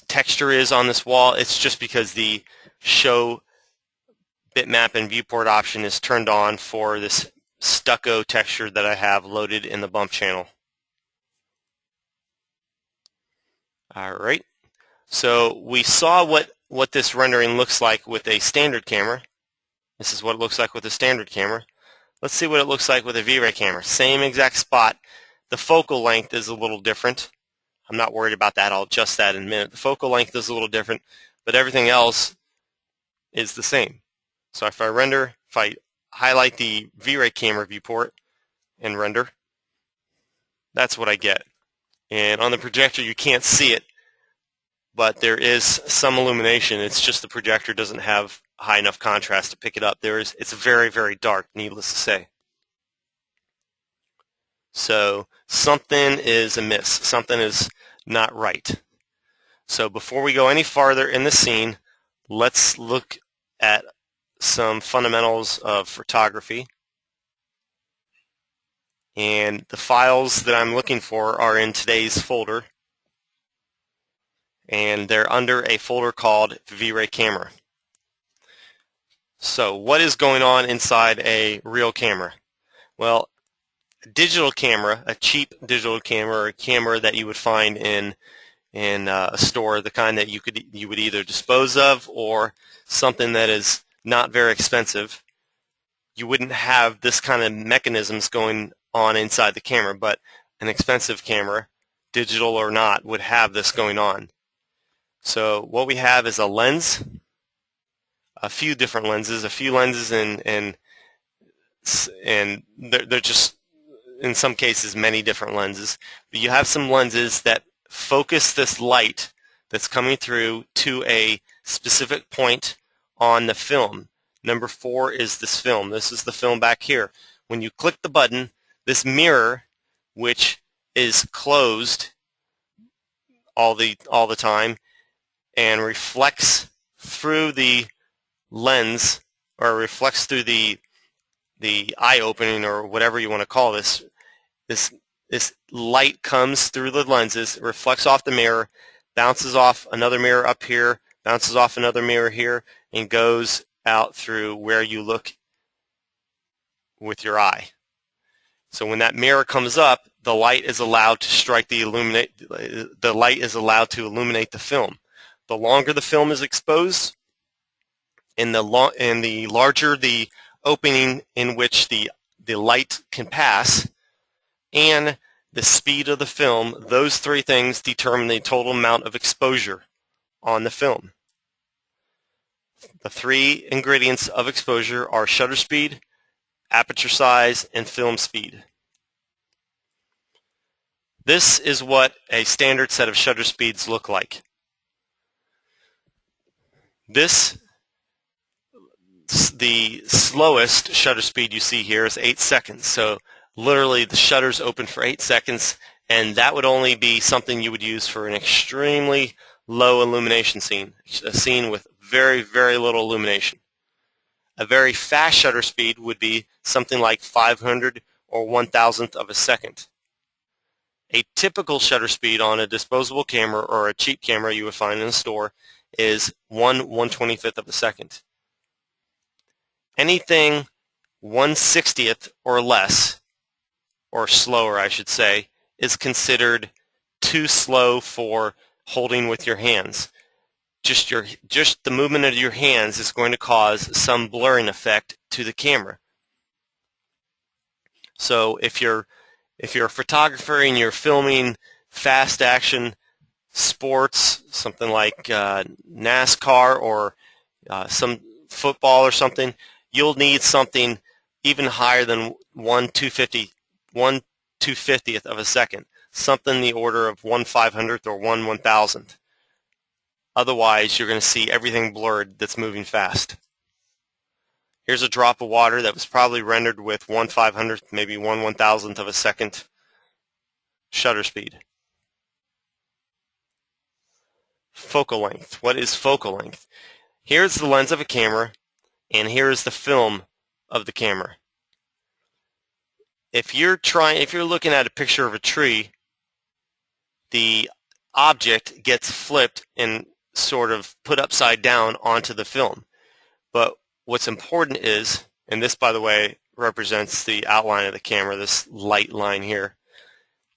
texture is on this wall, it's just because the show bitmap and viewport option is turned on for this stucco texture that I have loaded in the bump channel. Alright, so we saw what this rendering looks like with a standard camera. This is what it looks like with a standard camera. Let's see what it looks like with a VRay camera. Same exact spot. The focal length is a little different. I'm not worried about that. I'll adjust that in a minute. The focal length is a little different, but everything else is the same. So if I highlight the VRay camera viewport and render, that's what I get. And on the projector you can't see it, but there is some illumination. It's just the projector doesn't have high enough contrast to pick it up. It's very, very dark, needless to say. So something is amiss. Something is not right. So before we go any farther in the scene, let's look at some fundamentals of photography. And the files that I'm looking for are in today's folder. And they're under a folder called VRay camera. So what is going on inside a real camera? Well, a digital camera, a cheap digital camera, or a camera that you would find in a store, the kind that you would either dispose of or something that is not very expensive, you wouldn't have this kind of mechanisms going on inside the camera, but an expensive camera, digital or not, would have this going on. So what we have is a lens, a few different lenses, and they're just, in some cases, many different lenses. But you have some lenses that focus this light that's coming through to a specific point on the film. Number 4 is this film. This is the film back here. When you click the button, this mirror, which is closed all the time and reflects through the lens, or reflects through the eye opening, or whatever you want to call this. This light comes through the lenses, reflects off the mirror, bounces off another mirror up here, bounces off another mirror here, and goes out through where you look with your eye. So when that mirror comes up, the light is allowed to strike the light is allowed to illuminate the film. The longer the film is exposed, and the larger the opening in which the light can pass, and the speed of the film, those three things determine the total amount of exposure on the film. The three ingredients of exposure are shutter speed, aperture size, and film speed. This is what a standard set of shutter speeds look like. The slowest shutter speed you see here is 8 seconds. So literally the shutter's open for 8 seconds, and that would only be something you would use for an extremely low illumination scene, a scene with very, very little illumination. A very fast shutter speed would be something like 500 or 1,000th of a second. A typical shutter speed on a disposable camera or a cheap camera you would find in a store is 1/125th of a second. Anything 1/60th or less, or slower I should say, is considered too slow for holding with your hands. Just the movement of your hands is going to cause some blurring effect to the camera. So if you're a photographer and you're filming fast action sports, something like NASCAR or some football or something, you'll need something even higher than 1/250th of a second, something in the order of 1/500th or 1/1000th. Otherwise, you're going to see everything blurred that's moving fast. Here's a drop of water that was probably rendered with 1/500th, maybe 1/1000th of a second shutter speed. Focal length. What is focal length? Here's the lens of a camera, and here is the film of the camera. If you're looking at a picture of a tree, the object gets flipped and sort of put upside down onto the film. But what's important is, and this, by the way, represents the outline of the camera, this light line here.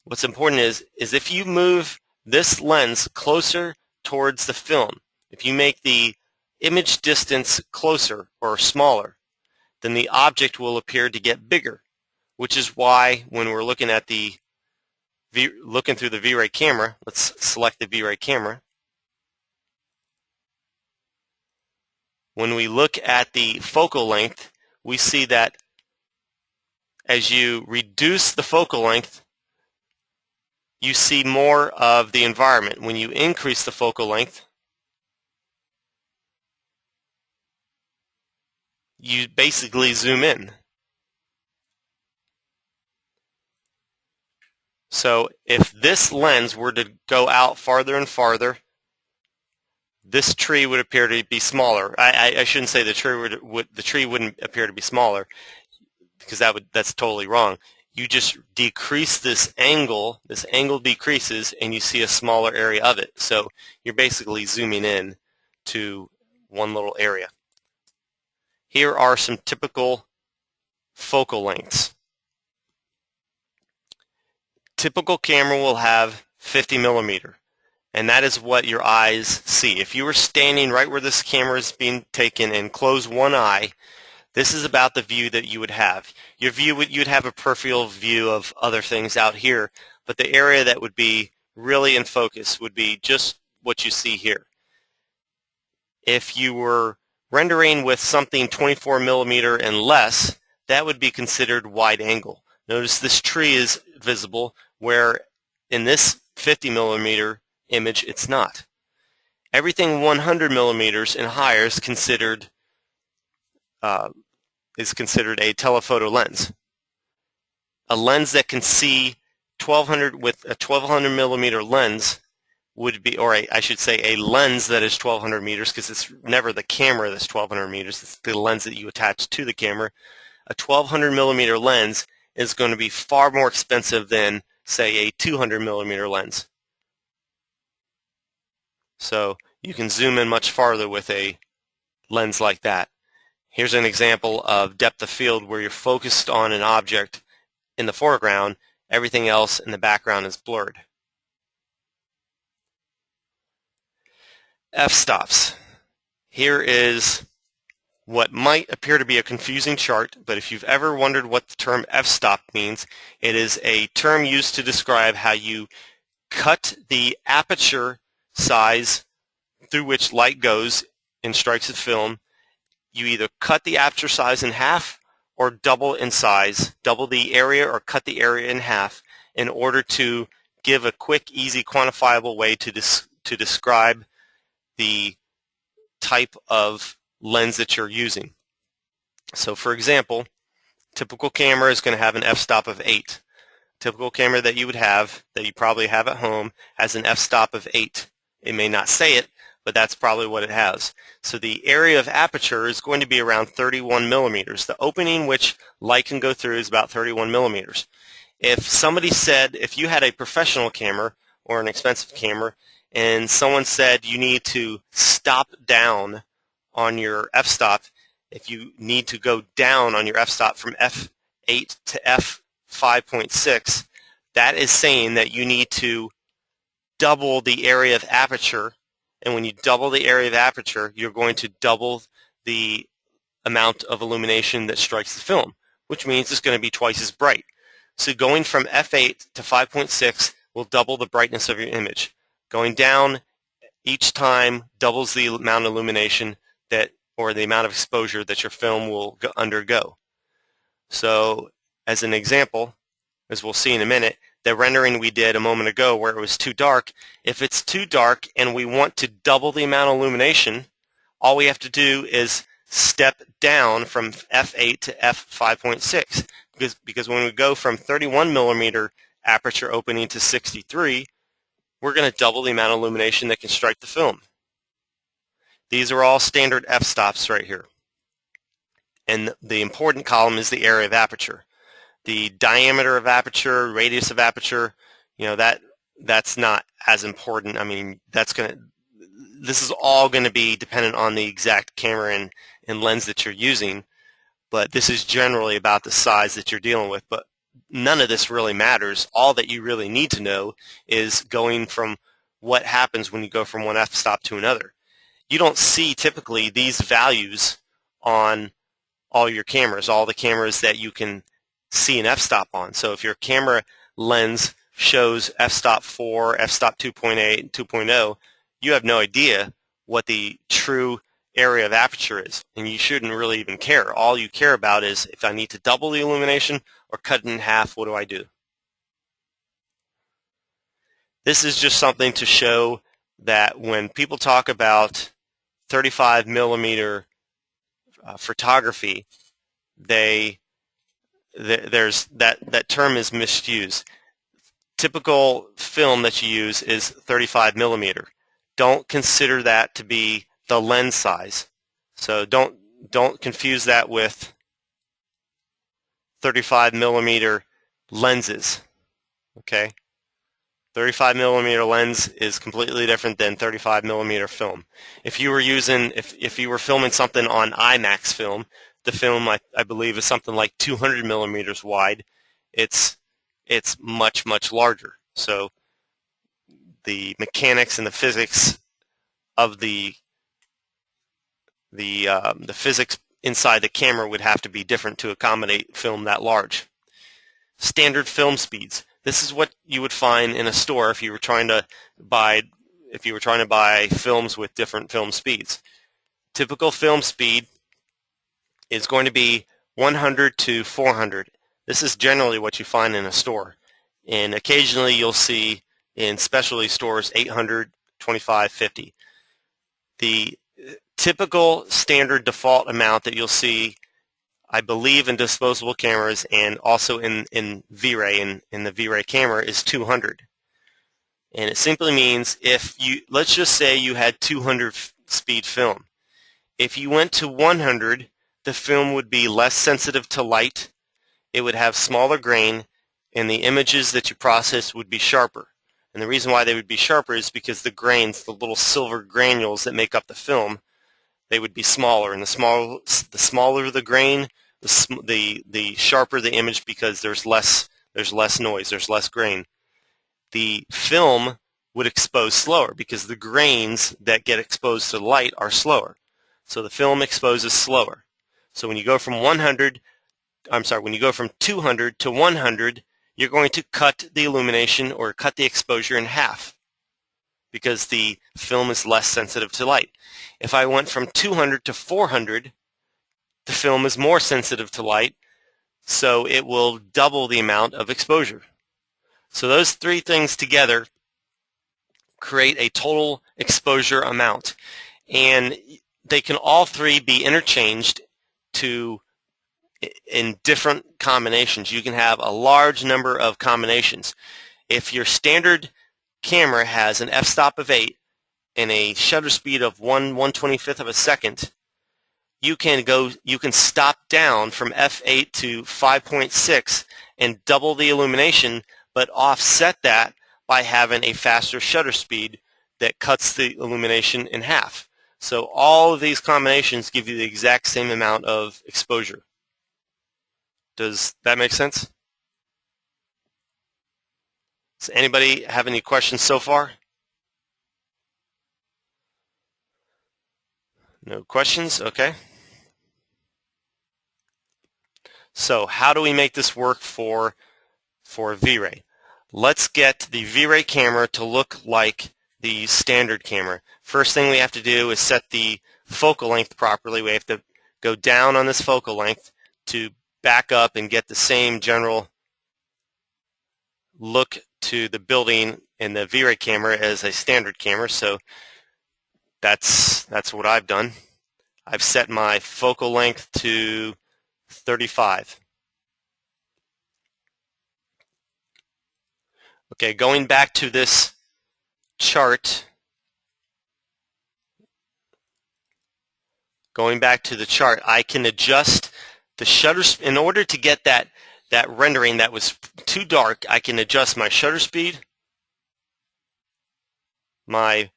What's important is if you move this lens closer towards the film, if you make the image distance closer or smaller, then the object will appear to get bigger, which is why when we're looking at looking through the VRay camera, let's select the VRay camera. When we look at the focal length, we see that as you reduce the focal length, you see more of the environment. When you increase the focal length, you basically zoom in. So if this lens were to go out farther and farther, this tree would appear to be smaller. I shouldn't say the tree wouldn't appear to be smaller, because that's totally wrong. You just decrease this angle decreases, and you see a smaller area of it. So you're basically zooming in to one little area. Here are some typical focal lengths. Typical camera will have 50 millimeter. And that is what your eyes see. If you were standing right where this camera is being taken and close one eye, this is about the view that you would have. You'd have a peripheral view of other things out here, but the area that would be really in focus would be just what you see here. If you were rendering with something 24 millimeter and less, that would be considered wide angle. Notice this tree is visible, where in this 50 millimeter image it's not. Everything 100 millimeters and higher is considered a telephoto lens. A lens that can see 1200 with a 1200 millimeter lens would be, or I should say a lens that is 1200 meters, because it's never the camera that's 1200 meters, it's the lens that you attach to the camera. A 1200 millimeter lens is going to be far more expensive than, say, a 200 millimeter lens. So you can zoom in much farther with a lens like that. Here's an example of depth of field where you're focused on an object in the foreground, everything else in the background is blurred. F-stops. Here is what might appear to be a confusing chart, but if you've ever wondered what the term f-stop means, it is a term used to describe how you cut the aperture size through which light goes and strikes a film. You either cut the aperture size in half or double in size, double the area or cut the area in half in order to give a quick, easy, quantifiable way to describe the type of lens that you're using. So for example, typical camera is going to have an f-stop of 8. Typical camera that you would have, that you probably have at home, has an f-stop of 8. It may not say it, but that's probably what it has. So the area of aperture is going to be around 31 millimeters. The opening which light can go through is about 31 millimeters. If somebody said, if you had a professional camera or an expensive camera, and someone said you need to stop down on your f-stop, if you need to go down on your f-stop from f8 to f5.6, that is saying that you need to double the area of aperture, and when you double the area of aperture, you're going to double the amount of illumination that strikes the film, which means it's going to be twice as bright. So going from f8 to 5.6 will double the brightness of your image. Going down each time doubles the amount of illumination that, or the amount of exposure that your film will undergo. So as an example, as we'll see in a minute, the rendering we did a moment ago where it was too dark, if it's too dark and we want to double the amount of illumination, all we have to do is step down from f8 to f5.6, because when we go from 31 millimeter aperture opening to 63, we're going to double the amount of illumination that can strike the film. These are all standard f-stops right here. And the important column is the area of aperture. The diameter of aperture, radius of aperture, that's not as important. I mean, this is all going to be dependent on the exact camera and lens that you're using, but this is generally about the size that you're dealing with. But none of this really matters. All that you really need to know is going from what happens when you go from one f-stop to another. You don't see typically these values on all your cameras, all the cameras that you can see an f-stop on. So if your camera lens shows f-stop 4, f-stop 2.8, and 2.0, you have no idea what the true area of aperture is, and you shouldn't really even care. All you care about is if I need to double the illumination or cut it in half, what do I do? This is just something to show that when people talk about 35 millimeter photography, there's that term is misused. Typical film that you use is 35 millimeter. Don't consider that to be the lens size. So don't confuse that with 35 millimeter lenses. Okay? 35 millimeter lens is completely different than 35 millimeter film. If you were using, if you were filming something on IMAX film, the film I believe is something like 200 millimeters wide. It's much, much larger. So the mechanics and the physics of the physics inside the camera would have to be different to accommodate film that large. Standard film speeds. This is what you would find in a store if you were trying to buy films with different film speeds. Typical film speed is going to be 100 to 400. This is generally what you find in a store. And occasionally you'll see in specialty stores 800, 25, 50. The typical standard default amount that you'll see, I believe, in disposable cameras and also in VRay, in the VRay camera, is 200. And it simply means let's just say you had 200 speed film. If you went to 100, the film would be less sensitive to light, it would have smaller grain, and the images that you processed would be sharper. And the reason why they would be sharper is because the grains, the little silver granules that make up the film, they would be smaller. And the smaller the grain, the sharper the image, because there's less noise, there's less grain. The film would expose slower because the grains that get exposed to the light are slower. So the film exposes slower. So when you go from 200 to 100, you're going to cut the illumination or cut the exposure in half because the film is less sensitive to light. If I went from 200 to 400, the film is more sensitive to light, so it will double the amount of exposure. So those three things together create a total exposure amount, and they can all three be interchanged in different combinations. You can have a large number of combinations. If your standard camera has an f-stop of 8 and a shutter speed of 1/125th of a second, you can stop down from f8 to 5.6 and double the illumination, but offset that by having a faster shutter speed that cuts the illumination in half. So all of these combinations give you the exact same amount of exposure. Does that make sense? Does anybody have any questions so far? No questions? Okay. So how do we make this work for VRay? Let's get the VRay camera to look like the standard camera. First thing we have to do is set the focal length properly. We have to go down on this focal length to back up and get the same general look to the building in the VRay camera as a standard camera. So that's what I've done. I've set my focal length to 35. Okay, going back to this chart, I can adjust the shutter in order to get that rendering that was too dark. I can adjust my shutter speed, let's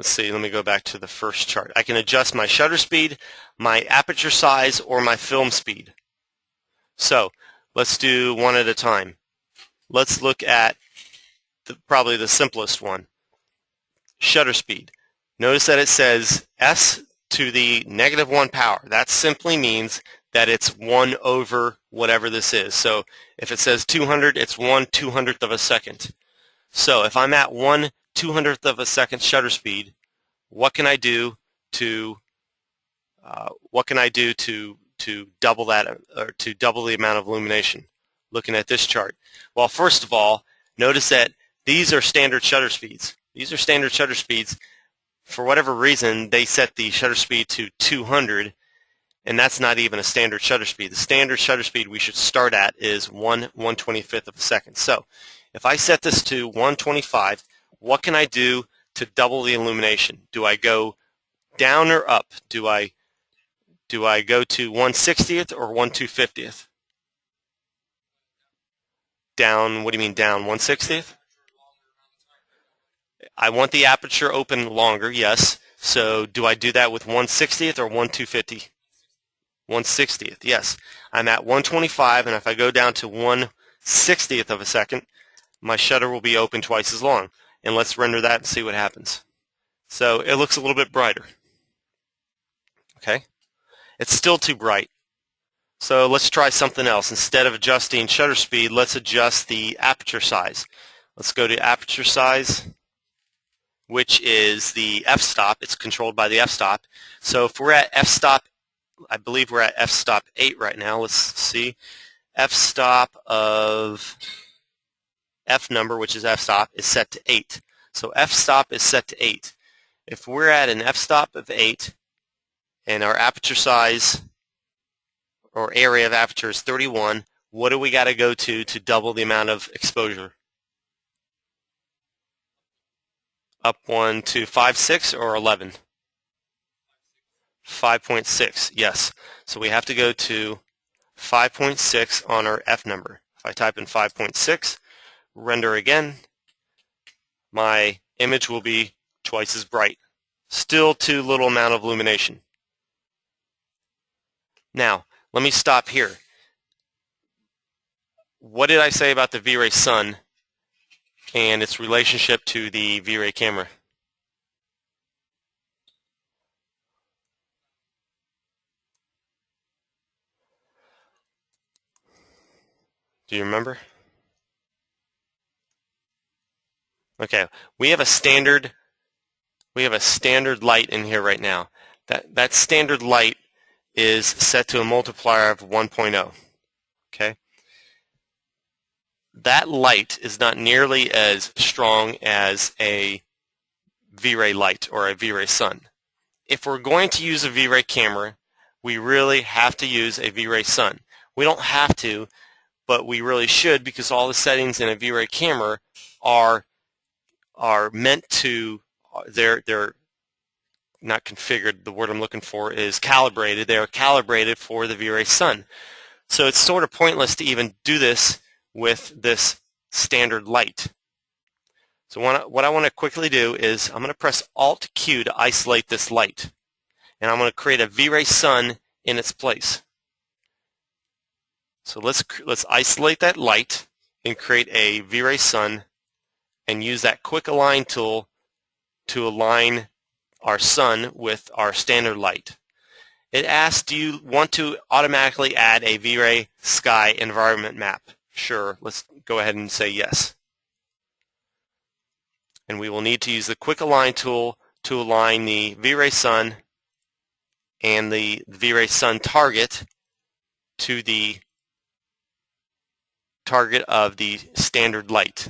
see, let me go back to the first chart. I can adjust my shutter speed, my aperture size, or my film speed. So let's do one at a time. Let's look at probably the simplest one, shutter speed. Notice that it says S to the -1 power. That simply means that it's 1 over whatever this is. So if it says 200, it's 1/200th of a second. So if I'm at 1/200th of a second shutter speed, what can I do to double that, or to double the amount of illumination? Looking at this chart. Well, first of all, notice that these are standard shutter speeds. These are standard shutter speeds. For whatever reason, they set the shutter speed to 200, and that's not even a standard shutter speed. The standard shutter speed we should start at is 1/125th of a second. So if I set this to 125, what can I do to double the illumination? Do I go down or up? Do I go to 1/60th or 1/250th? Down, what do you mean down? 1/60th? I want the aperture open longer, yes. So do I do that with 1/60th or 1/250? 1/60th, yes. I'm at 125, and if I go down to 1/60th of a second, my shutter will be open twice as long. And let's render that and see what happens. So it looks a little bit brighter. Okay? It's still too bright. So let's try something else. Instead of adjusting shutter speed, let's adjust the aperture size. Let's go to aperture size, which is the f-stop. It's controlled by the f-stop. So if we're at f-stop, I believe we're at f-stop 8 right now. Let's see. F-stop of F number, which is f-stop, is set to 8. So f-stop is set to 8. If we're at an f-stop of 8 and our aperture size or area of aperture is 31, what do we got to go to double the amount of exposure? Up one to 5.6 or 11? 5.6, yes. So we have to go to 5.6 on our F number. If I type in 5.6, render again, my image will be twice as bright. Still too little amount of illumination. Now, let me stop here. What did I say about the VRay Sun and its relationship to the VRay camera? Do you remember? Okay, we have a standard light in here right now. That standard light is set to a multiplier of 1.0. Okay? That light is not nearly as strong as a VRay light or a VRay Sun. If we're going to use a VRay camera, we really have to use a VRay Sun. We don't have to, but we really should, because all the settings in a VRay camera are meant to, they're not configured, the word I'm looking for is calibrated. They are calibrated for the VRay Sun. So it's sort of pointless to even do this with this standard light. So what I want to quickly do is I'm going to press Alt-Q to isolate this light. And I'm going to create a VRay Sun in its place. So let's isolate that light and create a VRay Sun and use that quick align tool to align our sun with our standard light. It asks, do you want to automatically add a VRay sky environment map? Sure, let's go ahead and say yes. And we will need to use the quick align tool to align the VRay Sun and the VRay Sun target to the target of the standard light.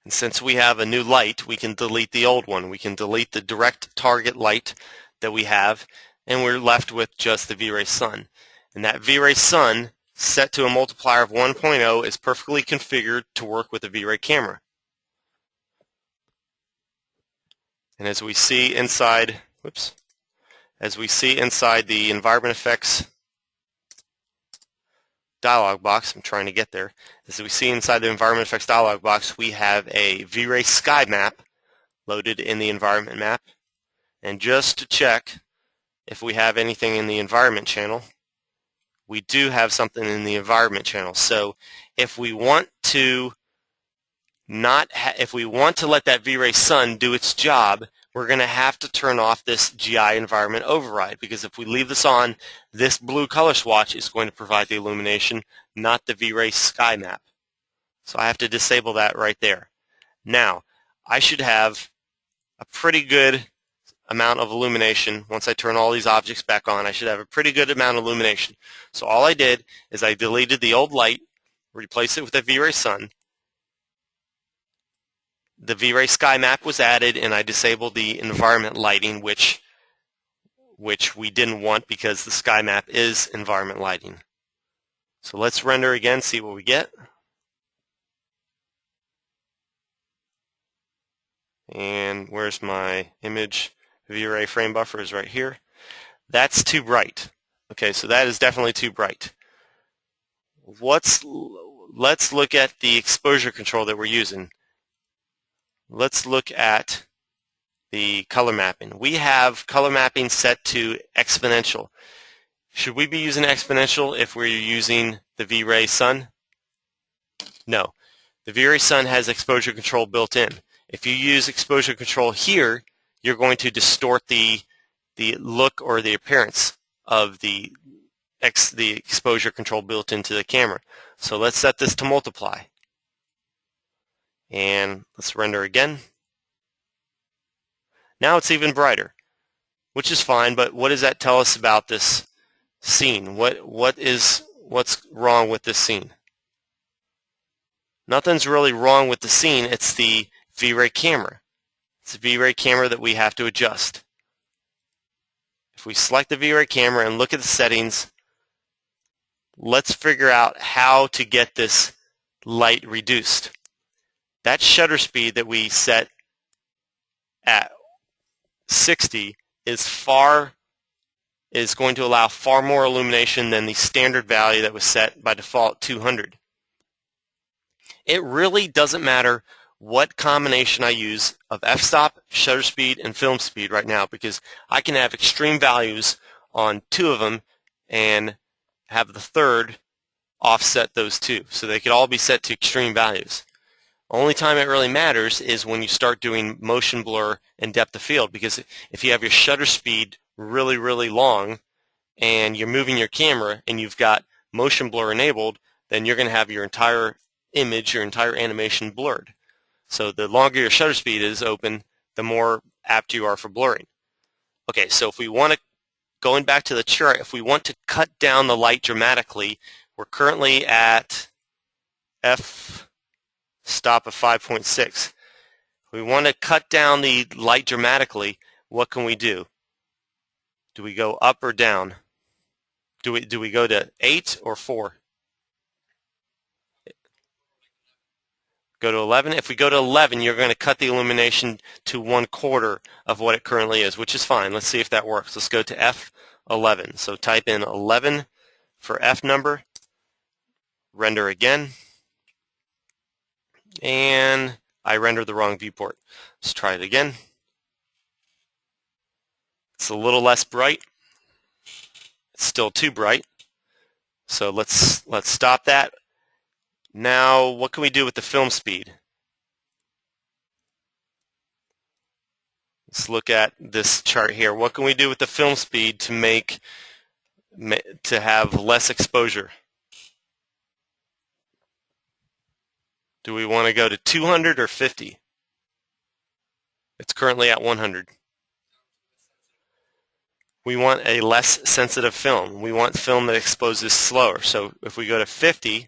And since we have a new light, we can delete the old one. We can delete the direct target light that we have, and we're left with just the VRay Sun. And that VRay Sun, set to a multiplier of 1.0, is perfectly configured to work with the VRay camera. And as we see inside, the environment effects dialog box, I'm trying to get there. As we see inside the environment effects dialog box, we have a VRay sky map loaded in the environment map. And just to check if we have anything in the environment channel, we do have something in the environment channel. So if we want to let that VRay Sun do its job, we're going to have to turn off this GI environment override, because if we leave this on, this blue color swatch is going to provide the illumination, not the VRay sky map. So I have to disable that right there. Now, I should have a pretty good amount of illumination. Once I turn all these objects back on, I should have a pretty good amount of illumination. So all I did is I deleted the old light, replaced it with a VRay Sun. The VRay sky map was added, and I disabled the environment lighting, which we didn't want because the sky map is environment lighting. So let's render again, see what we get. And where's my image? VRay frame buffer is right here. That's too bright. Okay, so that is definitely too bright. Let's look at the exposure control that we're using. Let's look at the color mapping. We have color mapping set to exponential. Should we be using exponential if we're using the VRay Sun? No. The VRay Sun has exposure control built in. If you use exposure control here, you're going to distort the look or the appearance of the exposure control built into the camera. So let's set this to multiply. And let's render again. Now it's even brighter, which is fine, but what does that tell us about this scene? What's wrong with this scene? Nothing's really wrong with the scene. It's the VRay camera. It's the VRay camera that we have to adjust. If we select the VRay camera and look at the settings, let's figure out how to get this light reduced. that shutter speed that we set at 60 is going to allow far more illumination than the standard value that was set by default 200. It really doesn't matter what combination I use of f-stop, shutter speed, and film speed right now, because I can have extreme values on two of them and have the third offset those two. So they could all be set to extreme values. Only time it really matters is when you start doing motion blur and depth of field, because if you have your shutter speed really, really long and you're moving your camera and you've got motion blur enabled, then you're going to have your entire image, your entire animation blurred. So the longer your shutter speed is open, the more apt you are for blurring. Okay, so if we want to, going back to the chart, if we want to cut down the light dramatically, we're currently at f-stop of 5.6. We want to cut down the light dramatically. What can we do? Do we go up or down? Do we go to 8 or 4? Go to 11. If we go to 11, you're going to cut the illumination to 1/4 of what it currently is, which is fine. Let's see if that works. Let's go to F11. So type in 11 for F number, render again, and I rendered the wrong viewport. Let's try it again. It's a little less bright. It's still too bright. So let's stop that. Now, what can we do with the film speed? Let's look at this chart here. What can we do with the film speed to have less exposure? Do we want to go to 200 or 50? It's currently at 100. We want a less sensitive film. We want film that exposes slower. So if we go to 50,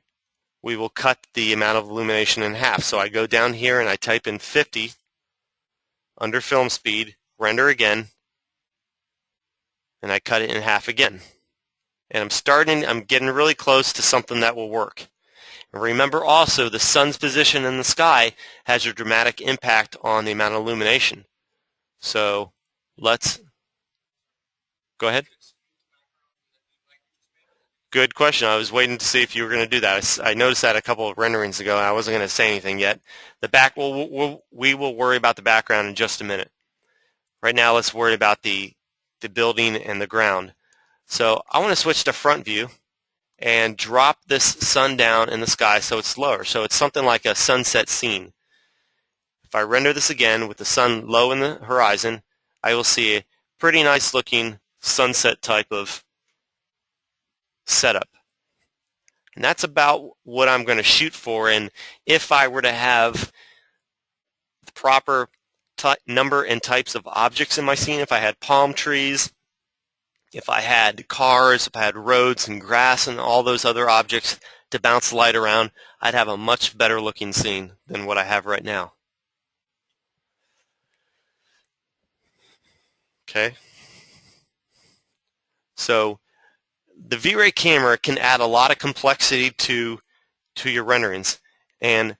we will cut the amount of illumination in half. So I go down here and I type in 50 under film speed, render again, and I cut it in half again. And I'm getting really close to something that will work. And remember also, the sun's position in the sky has a dramatic impact on the amount of illumination. So let's go ahead. Good question. I was waiting to see if you were going to do that. I noticed that a couple of renderings ago, and I wasn't going to say anything yet. We will worry about the background in just a minute. Right now, let's worry about the building and the ground. So I want to switch to front view and drop this sun down in the sky so it's lower. So it's something like a sunset scene. If I render this again with the sun low in the horizon, I will see a pretty nice looking sunset type of setup. And that's about what I'm going to shoot for. And if I were to have the proper number and types of objects in my scene, if I had palm trees, if I had cars, if I had roads and grass and all those other objects to bounce the light around, I'd have a much better looking scene than what I have right now. Okay. So the VRay camera can add a lot of complexity to your renderings. And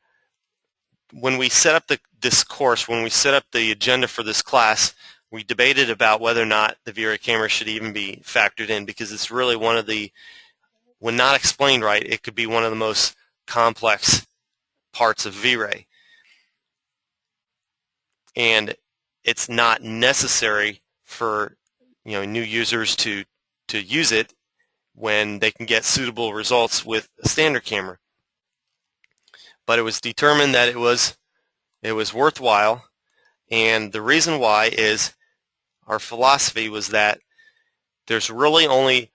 when we set up this course, when we set up the agenda for this class, we debated about whether or not the VRay camera should even be factored in, because it's really one of the, when not explained right, it could be one of the most complex parts of VRay. And it's not necessary for new users to use it when they can get suitable results with a standard camera. But it was determined that it was worthwhile, and the reason why is our philosophy was that there's really only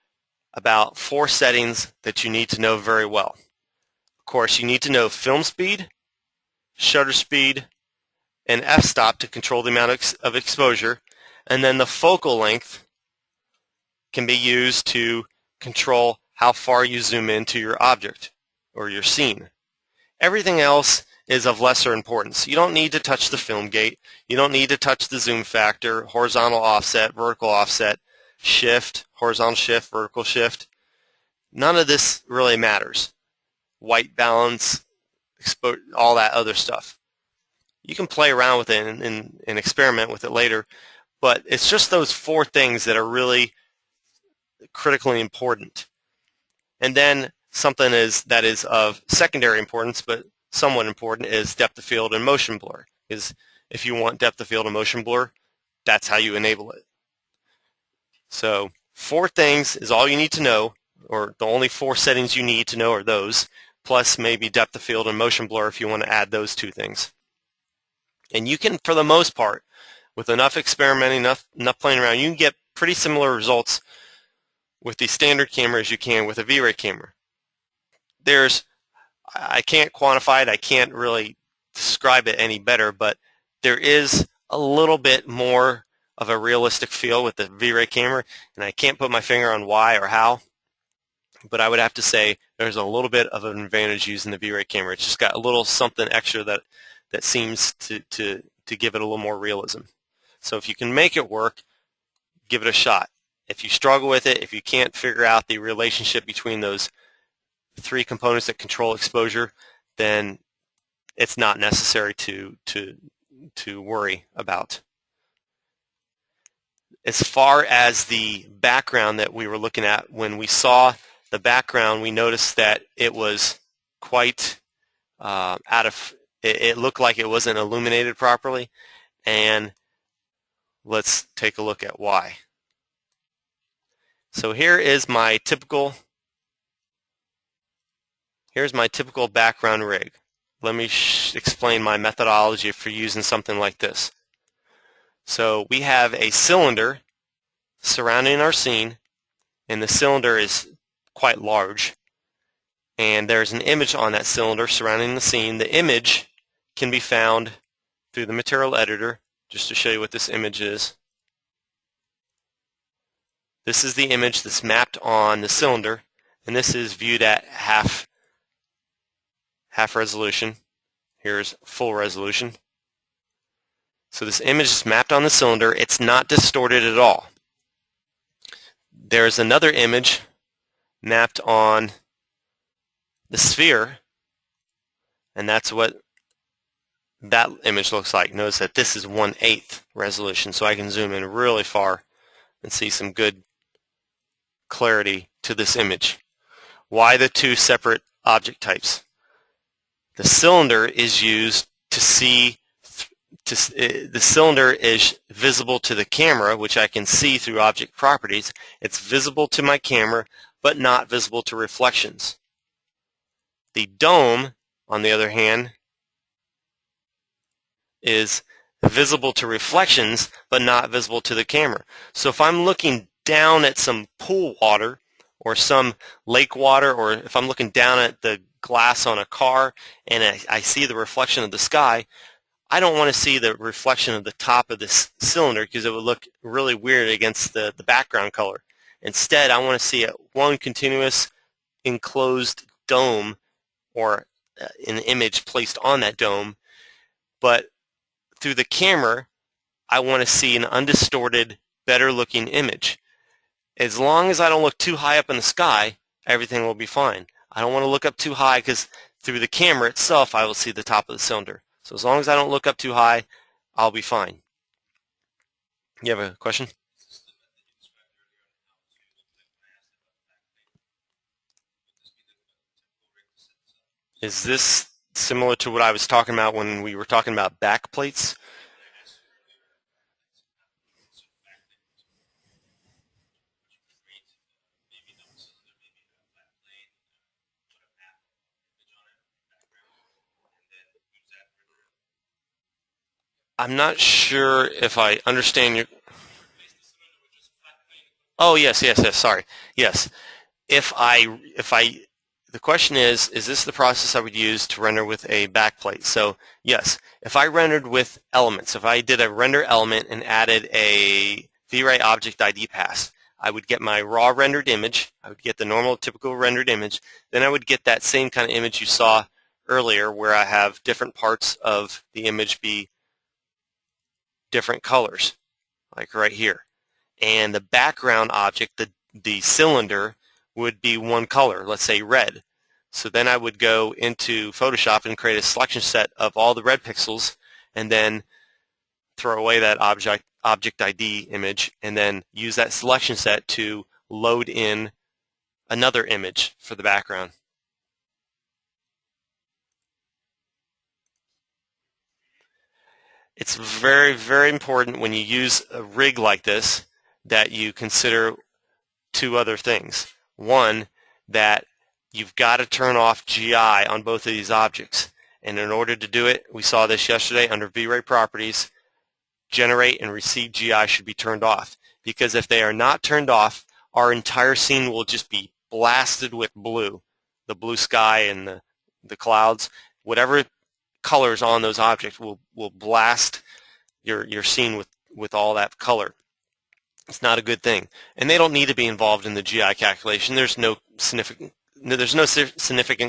about 4 settings that you need to know very well. Of course, you need to know film speed, shutter speed, and f-stop to control the amount of exposure, and then the focal length can be used to control how far you zoom into your object or your scene. Everything else is of lesser importance. You don't need to touch the film gate. You don't need to touch the zoom factor, horizontal offset, vertical offset, shift, horizontal shift, vertical shift. None of this really matters. White balance, all that other stuff. You can play around with it and experiment with it later, but it's just those 4 things that are really critically important. And then something that is of secondary importance but somewhat important is depth of field and motion blur. Because if you want depth of field and motion blur, that's how you enable it. So 4 things is all you need to know, or the only 4 settings you need to know are those, plus maybe depth of field and motion blur if you want to add those 2 things. And you can, for the most part, with enough experimenting, enough playing around, you can get pretty similar results with the standard camera as you can with a VRay camera. I can't quantify it, I can't really describe it any better, but there is a little bit more of a realistic feel with the VRay camera, and I can't put my finger on why or how, but I would have to say there's a little bit of an advantage using the VRay camera. It's just got a little something extra that seems to give it a little more realism. So if you can make it work, give it a shot. If you struggle with it, if you can't figure out the relationship between those 3 components that control exposure, then it's not necessary to worry about. As far as the background that we were looking at, when we saw the background, we noticed that it was quite it looked like it wasn't illuminated properly, and let's take a look at why. So here's my typical background rig. Let me explain my methodology for using something like this. So we have a cylinder surrounding our scene, and the cylinder is quite large, and there's an image on that cylinder surrounding the scene. The image can be found through the material editor. Just to show you what this image is, this is the image that's mapped on the cylinder, and this is viewed at half resolution. Here's full resolution. So this image is mapped on the cylinder. It's not distorted at all. There's another image mapped on the sphere, and that's what that image looks like. Notice that this is 1/8 resolution, so I can zoom in really far and see some good clarity to this image. Why the 2 separate object types? The cylinder is used to see, the cylinder is visible to the camera, which I can see through object properties. It's visible to my camera, but not visible to reflections. The dome, on the other hand, is visible to reflections, but not visible to the camera. So if I'm looking down at some pool water or some lake water, or if I'm looking down at the glass on a car and I see the reflection of the sky, I don't want to see the reflection of the top of this cylinder because it would look really weird against the background color. Instead, I want to see one continuous enclosed dome, or an image placed on that dome, but through the camera I want to see an undistorted, better looking image. As long as I don't look too high up in the sky, everything will be fine. I don't want to look up too high because through the camera itself I will see the top of the cylinder. So as long as I don't look up too high, I'll be fine. You have a question? Is this similar to what I was talking about when we were talking about back plates? I'm not sure if I understand your... Oh, yes, sorry. Yes. The question is this the process I would use to render with a backplate? So, yes, if I rendered with elements, if I did a render element and added a VRay object ID pass, I would get my raw rendered image, I would get the normal typical rendered image, then I would get that same kind of image you saw earlier where I have different parts of the image be different colors, like right here. And the background object, the cylinder, would be one color, let's say red. So then I would go into Photoshop and create a selection set of all the red pixels, and then throw away that object ID image, and then use that selection set to load in another image for the background. It's very, very important when you use a rig like this that you consider two other things. One, that you've got to turn off GI on both of these objects. And in order to do it, we saw this yesterday under VRay properties, generate and receive GI should be turned off. Because if they are not turned off, our entire scene will just be blasted with blue. The blue sky and the clouds, whatever colors on those objects will blast your scene with all that color. It's not a good thing. And they don't need to be involved in the GI calculation. There's no significant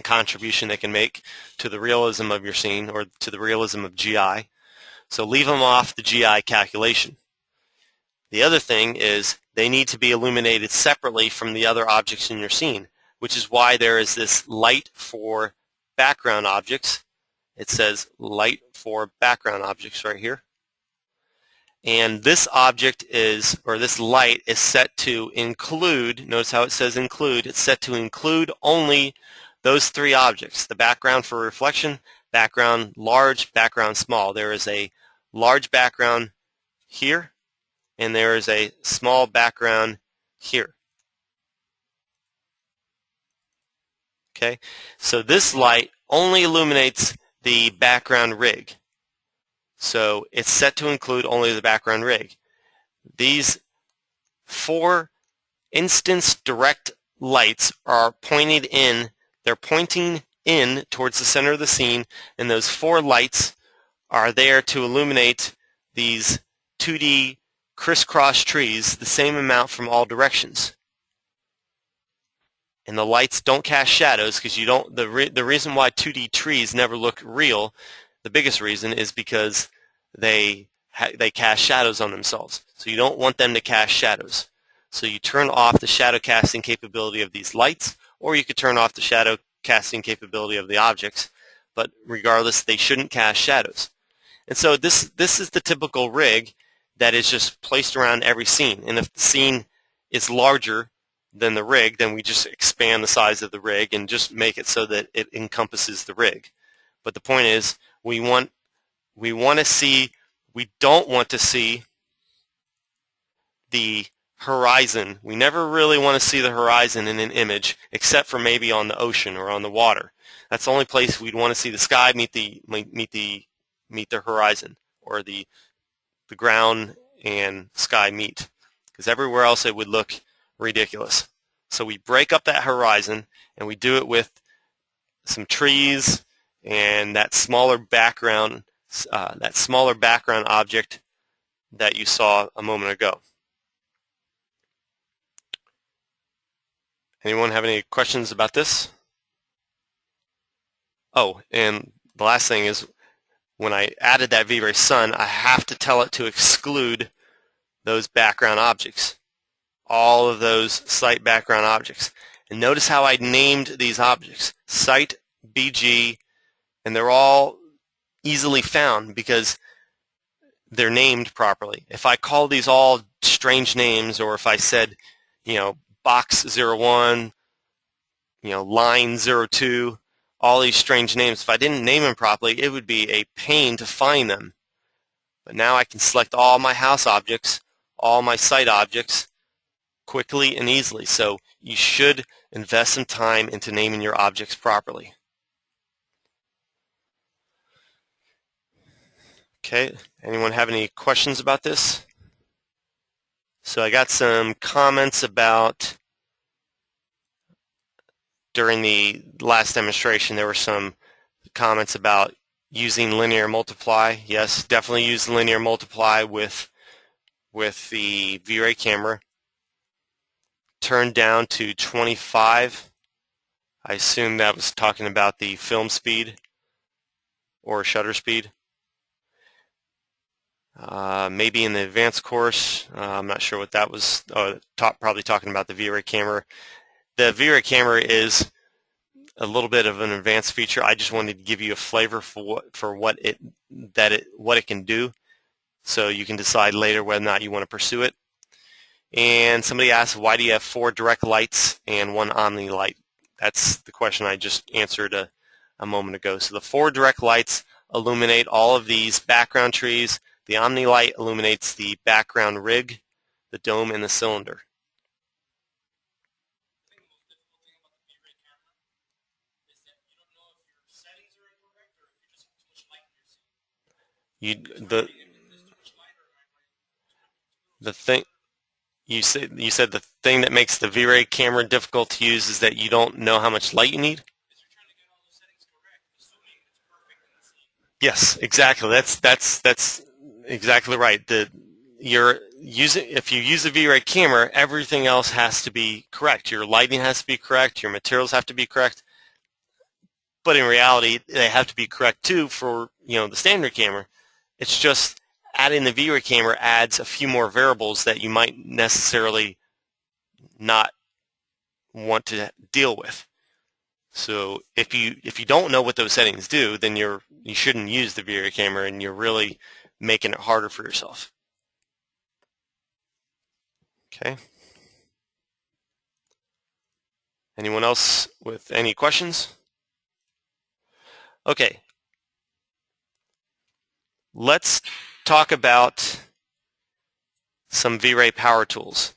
contribution they can make to the realism of your scene or to the realism of GI. So leave them off the GI calculation. The other thing is they need to be illuminated separately from the other objects in your scene, which is why there is this light for background objects. It says light for background objects right here. And this object is, or this light is set to include, notice how it says include, it's set to include only those three objects, the background for reflection, background large, background small. There is a large background here, and there is a small background here. Okay, so this light only illuminates the background rig. So it's set to include only the background rig. These 4 instance direct lights are pointed in, they're pointing in towards the center of the scene, and those 4 lights are there to illuminate these 2D crisscross trees the same amount from all directions. And the lights don't cast shadows because you don't. The reason why 2D trees never look real, the biggest reason is because they cast shadows on themselves. So you don't want them to cast shadows. So you turn off the shadow casting capability of these lights, or you could turn off the shadow casting capability of the objects. But regardless, they shouldn't cast shadows. And so this is the typical rig that is just placed around every scene. And if the scene is larger than the rig, then we just expand the size of the rig and just make it so that it encompasses the rig. But the point is, we don't want to see the horizon. We never really want to see the horizon in an image, except for maybe on the ocean or on the water. That's the only place we'd want to see the sky meet the horizon, or the ground and sky meet, because everywhere else it would look ridiculous. So we break up that horizon, and we do it with some trees and that smaller background object that you saw a moment ago. Anyone have any questions about this? Oh, and the last thing is, when I added that VRay sun, I have to tell it to exclude those background objects, all of those site background objects. And notice how I named these objects, site, BG, and they're all easily found because they're named properly. If I call these all strange names, or if I said, box 01, line 02, all these strange names, if I didn't name them properly, it would be a pain to find them. But now I can select all my house objects, all my site objects, quickly and easily. So you should invest some time into naming your objects properly. Okay, anyone have any questions about this? So I got some comments about, during the last demonstration, there were some comments about using linear multiply. Yes, definitely use linear multiply with the VRay camera. Turn down to 25. I assume that was talking about the film speed or shutter speed. Maybe in the advanced course, I'm not sure what that was. Probably talking about the VRay camera. The VRay camera is a little bit of an advanced feature. I just wanted to give you a flavor for what it can do, so you can decide later whether or not you want to pursue it. And somebody asked, why do you have 4 direct lights and 1 omni light? That's the question I just answered a moment ago. So the 4 direct lights illuminate all of these background trees. The omni light illuminates the background rig, the dome, and the cylinder. The thing you said the thing that makes the VRay camera difficult to use is that you don't know how much light you need. Yes, exactly. That's exactly right. If you use a VRay camera, everything else has to be correct. Your lighting has to be correct. Your materials have to be correct. But in reality, they have to be correct too for the standard camera. It's just adding the VRay camera adds a few more variables that you might necessarily not want to deal with. So if you don't know what those settings do, then you shouldn't use the VRay camera, and you're really making it harder for yourself. Okay. Anyone else with any questions? Okay. Let's talk about some VRay power tools.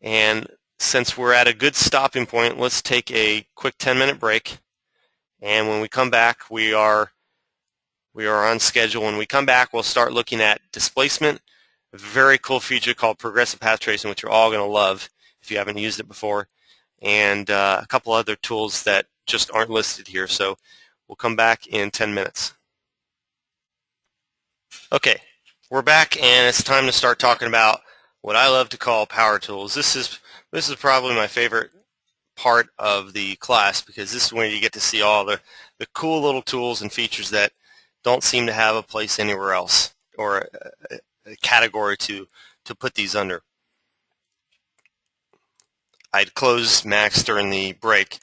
And since we're at a good stopping point, let's take a quick 10-minute break. And when we come back, we are on schedule. When we come back, we'll start looking at displacement, a very cool feature called progressive path tracing, which you're all going to love if you haven't used it before, and a couple other tools that just aren't listed here. So we'll come back in 10 minutes. Okay, we're back, and it's time to start talking about what I love to call power tools. This is probably my favorite part of the class, because this is where you get to see all the cool little tools and features that don't seem to have a place anywhere else, or a category to put these under. I'd closed Max during the break.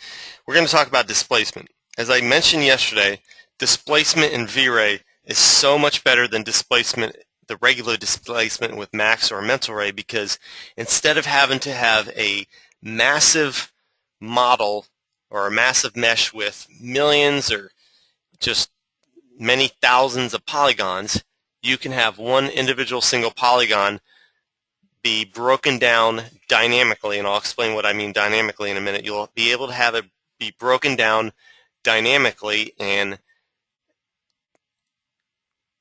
We're going to talk about displacement. As I mentioned yesterday, displacement in VRay is so much better than displacement, the regular displacement with Max or Mental Ray, because instead of having to have a massive model or a massive mesh with millions or just many thousands of polygons, you can have one individual single polygon be broken down dynamically, and I'll explain what I mean dynamically in a minute. You'll be able to have it be broken down dynamically and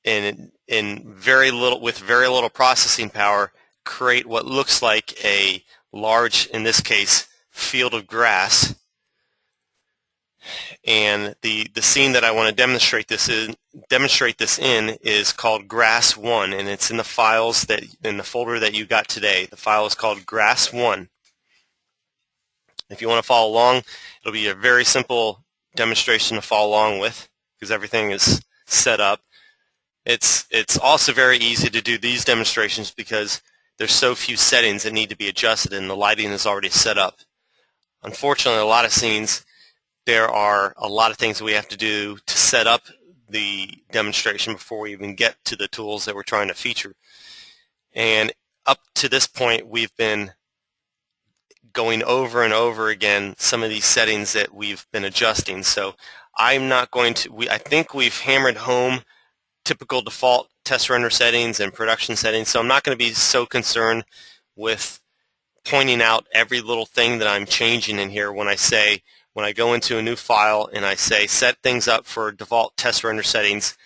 with very little processing power, create what looks like a large, in this case, field of grass. And the scene that I want to demonstrate this in is called Grass 1, and it's in the files in the folder that you got today. The file is called Grass 1. If you want to follow along, it'll be a very simple demonstration to follow along with, because everything is set up. It's also very easy to do these demonstrations because there's so few settings that need to be adjusted, and the lighting is already set up. Unfortunately, a lot of scenes, there are a lot of things that we have to do to set up the demonstration before we even get to the tools that we're trying to feature. And up to this point, we've been going over and over again some of these settings that we've been adjusting. So I'm not going to, I think we've hammered home typical default test render settings and production settings, so I'm not going to be so concerned with pointing out every little thing that I'm changing in here when I go into a new file and I say set things up for default test render settings.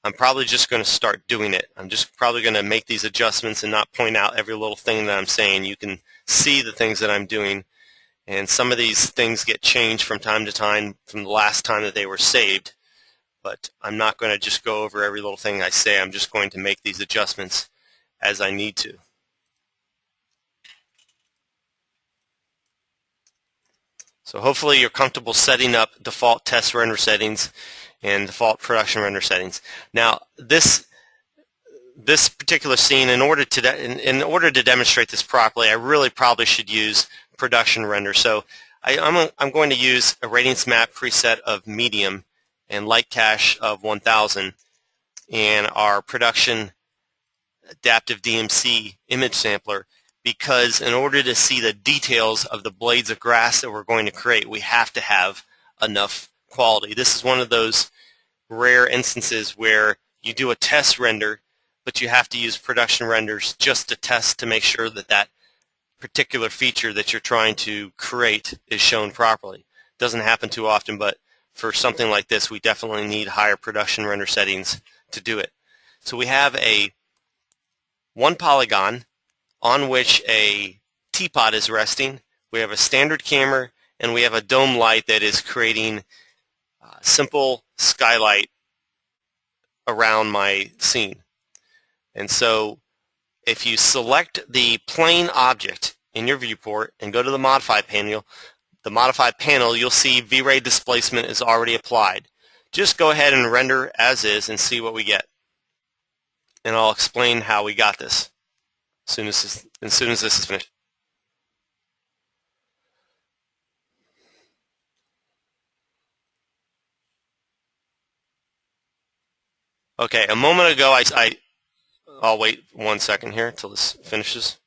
I'm probably just going to start doing it. I'm just probably going to make these adjustments and not point out every little thing that I'm saying. You can see the things that I'm doing, and some of these things get changed from time to time from the last time that they were saved, but I'm not going to just go over every little thing I say. I'm just going to make these adjustments as I need to. So hopefully you're comfortable setting up default test render settings and default production render settings. Now this particular scene, in order to demonstrate this properly, I really probably should use production render. So I'm going to use a radiance map preset of medium and light cache of 1000 and our production adaptive DMC image sampler, because in order to see the details of the blades of grass that we're going to create, we have to have enough quality. This is one of those rare instances where you do a test render, but you have to use production renders just to test to make sure that that particular feature that you're trying to create is shown properly. Doesn't happen too often, but for something like this, we definitely need higher production render settings to do it. So we have a one polygon on which a teapot is resting. We have a standard camera, and we have a dome light that is creating simple skylight around my scene. And so if you select the plane object in your viewport and go to the Modify panel, you'll see VRay displacement is already applied. Just go ahead and render as is and see what we get. And I'll explain how we got this as soon as this is finished. Okay, a moment ago I'll wait 1 second here until this finishes.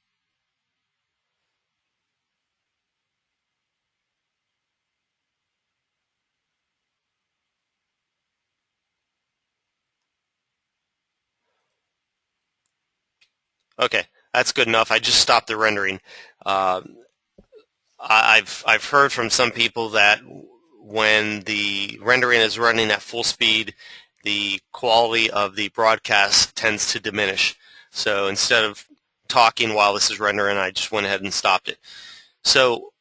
Okay, that's good enough. I just stopped the rendering. I've heard from some people that when the rendering is running at full speed, the quality of the broadcast tends to diminish. So instead of talking while this is rendering, I just went ahead and stopped it. So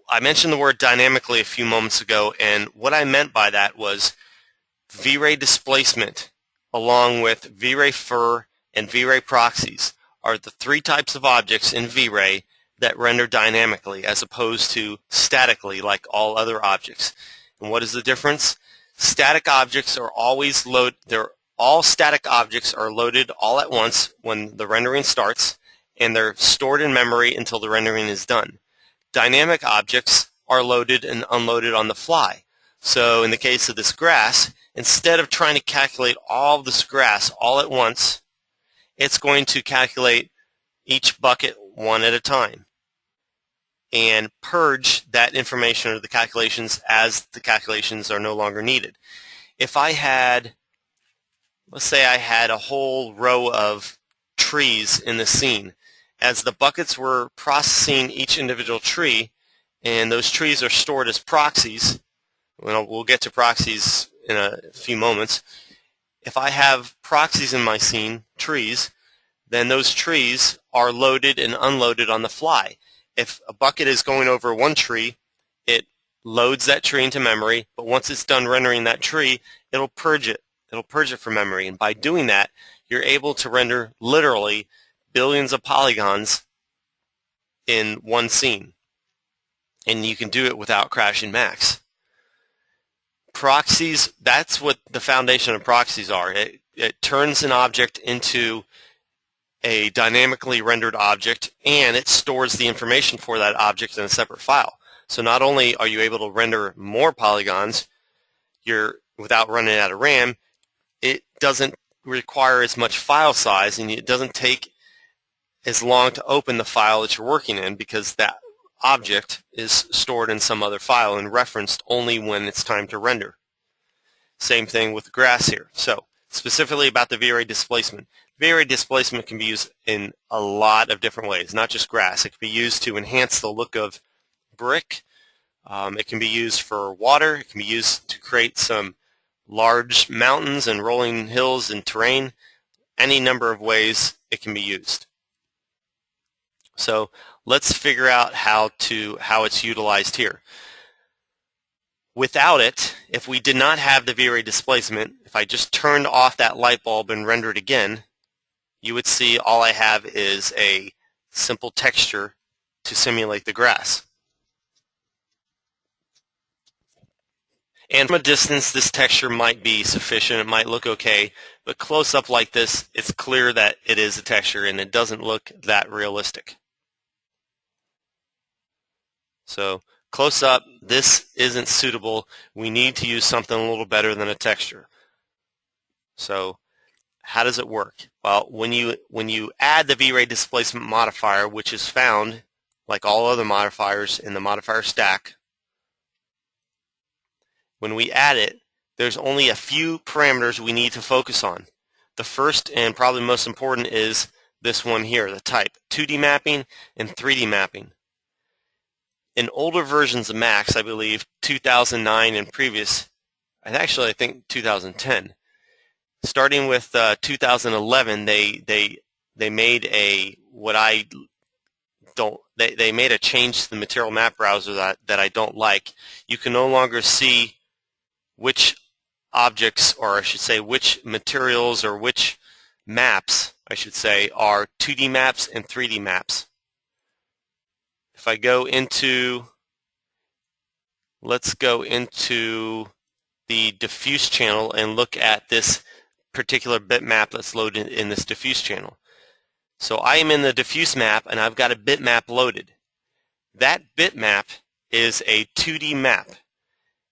I mentioned the word dynamically a few moments ago, and what I meant by that was VRay displacement along with VRay fur and VRay proxies are the three types of objects in VRay that render dynamically as opposed to statically like all other objects. And what is the difference? Static objects are always all static objects are loaded all at once when the rendering starts, and they're stored in memory until the rendering is done. Dynamic objects are loaded and unloaded on the fly. So in the case of this grass, instead of trying to calculate all of this grass all at once, it's going to calculate each bucket one at a time and purge that information or the calculations as the calculations are no longer needed. If I had, let's say I had a whole row of trees in the scene, as the buckets were processing each individual tree, and those trees are stored as proxies, we'll get to proxies in a few moments. If I have proxies in my scene, trees, then those trees are loaded and unloaded on the fly. If a bucket is going over one tree, it loads that tree into memory, but once it's done rendering that tree, it'll purge it. It'll purge it from memory, and by doing that, you're able to render literally billions of polygons in one scene, and you can do it without crashing Max. Proxies, that's what the foundation of proxies are. It turns an object into a dynamically rendered object, and it stores the information for that object in a separate file. So not only are you able to render more polygons without running out of RAM, it doesn't require as much file size, and it doesn't take as long to open the file that you're working in because that object is stored in some other file and referenced only when it's time to render. Same thing with grass here. So specifically about the VRay displacement. VRay displacement can be used in a lot of different ways, not just grass. It can be used to enhance the look of brick. It can be used for water. It can be used to create some large mountains and rolling hills and terrain. Any number of ways it can be used. So let's figure out how it's utilized here. Without it, if we did not have the VRay displacement, if I just turned off that light bulb and rendered again, you would see all I have is a simple texture to simulate the grass. And from a distance, this texture might be sufficient. It might look okay, but close up like this, it's clear that it is a texture and it doesn't look that realistic. So close up, this isn't suitable. We need to use something a little better than a texture. So how does it work? Well, when you add the VRay displacement modifier, which is found, like all other modifiers, in the modifier stack, when we add it, there's only a few parameters we need to focus on. The first and probably most important is this one here, the type, 2D mapping and 3D mapping. In older versions of Max, I believe 2009 and previous, I think 2010, starting with 2011, they made a they made a change to the material map browser that I don't like. You can no longer see which objects, or I should say which materials or which maps, I should say, are 2D maps and 3D maps. If I go into, let's go into the diffuse channel and look at this particular bitmap that's loaded in this diffuse channel. So I am in the diffuse map and I've got a bitmap loaded. That bitmap is a 2D map.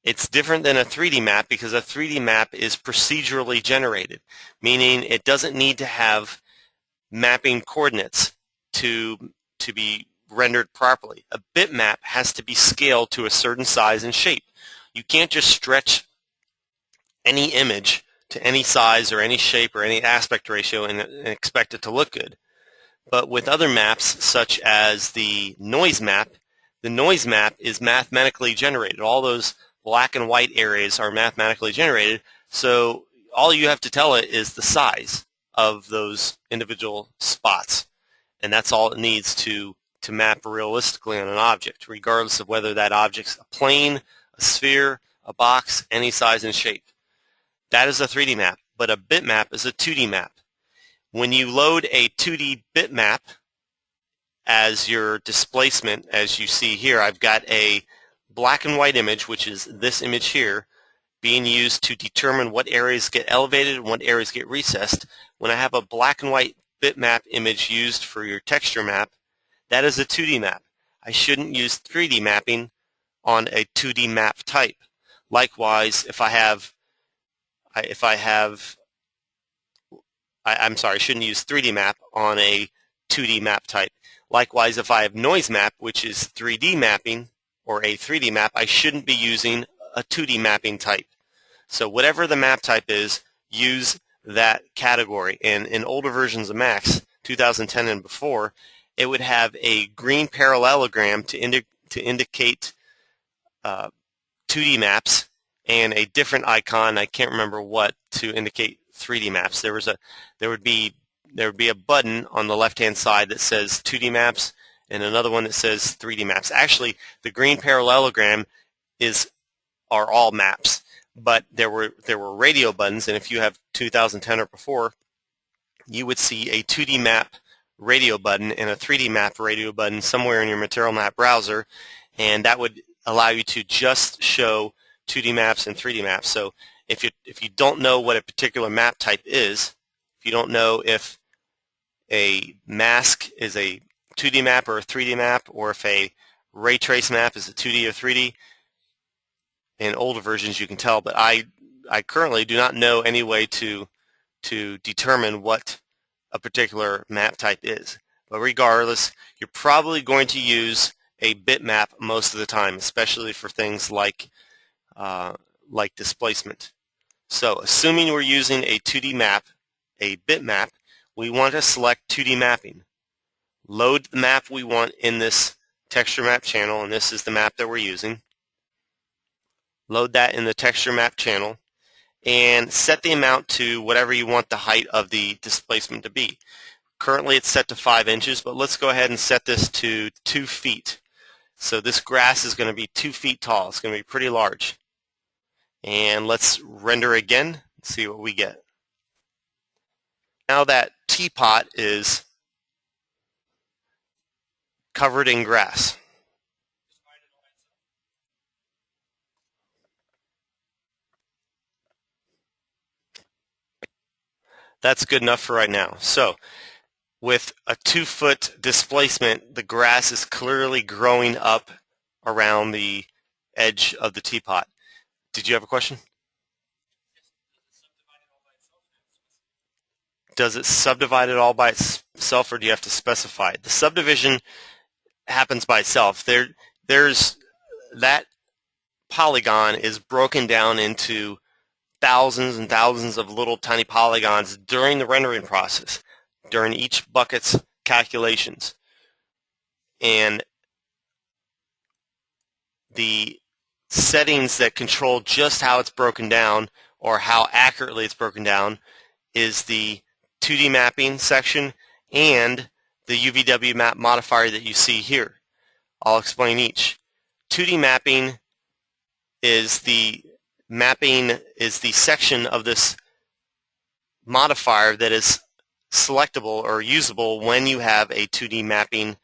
It's different than a 3D map because a 3D map is procedurally generated, meaning it doesn't need to have mapping coordinates to be rendered properly. A bitmap has to be scaled to a certain size and shape. You can't just stretch any image to any size or any shape or any aspect ratio and expect it to look good. But with other maps, such as the noise map is mathematically generated. All those black and white areas are mathematically generated, so all you have to tell it is the size of those individual spots, and that's all it needs to map realistically on an object, regardless of whether that object's a plane, a sphere, a box, any size and shape. That is a 3D map, but a bitmap is a 2D map. When you load a 2D bitmap as your displacement, as you see here, I've got a black and white image, which is this image here, being used to determine what areas get elevated and what areas get recessed. When I have a black and white bitmap image used for your texture map, that is a 2D map. I shouldn't use 3D mapping on a 2D map type. Likewise, I shouldn't use 3D map on a 2D map type. Likewise, if I have noise map, which is 3D mapping, or a 3D map, I shouldn't be using a 2D mapping type. So whatever the map type is, use that category. And in older versions of Max, 2010 and before, it would have a green parallelogram to indicate 2D maps, and a different icon, I can't remember what, to indicate 3D maps. There would be a button on the left-hand side that says 2D maps, and another one that says 3D maps. Actually, the green parallelogram are all maps, but there were radio buttons, and if you have 2010 or before, you would see a 2D map radio button and a 3D map radio button somewhere in your material map browser, and that would allow you to just show 2D maps and 3D maps. So if you don't know what a particular map type is, if you don't know if a mask is a 2D map or a 3D map, or if a ray trace map is a 2D or 3D, in older versions you can tell, but I currently do not know any way to determine what a particular map type is. But regardless, you're probably going to use a bitmap most of the time, especially for things like displacement. So assuming we're using a 2D map, a bitmap, we want to select 2D mapping. Load the map we want in this texture map channel, and this is the map that we're using. Load that in the texture map channel and set the amount to whatever you want the height of the displacement to be. Currently it's set to 5 inches, but let's go ahead and set this to 2 feet. So this grass is going to be 2 feet tall. It's going to be pretty large. And let's render again and see what we get. Now that teapot is covered in grass. That's good enough for right now. So with a 2-foot displacement, the grass is clearly growing up around the edge of the teapot. Did you have a question? Does it subdivide it all by itself, or do you have to specify it? The subdivision happens by itself. There's that polygon is broken down into thousands and thousands of little tiny polygons during the rendering process, during each bucket's calculations. And the settings that control just how it's broken down or how accurately it's broken down is the 2D mapping section and the UVW map modifier that you see here. I'll explain each. 2D mapping is the section of this modifier that is selectable or usable when you have a 2D mapping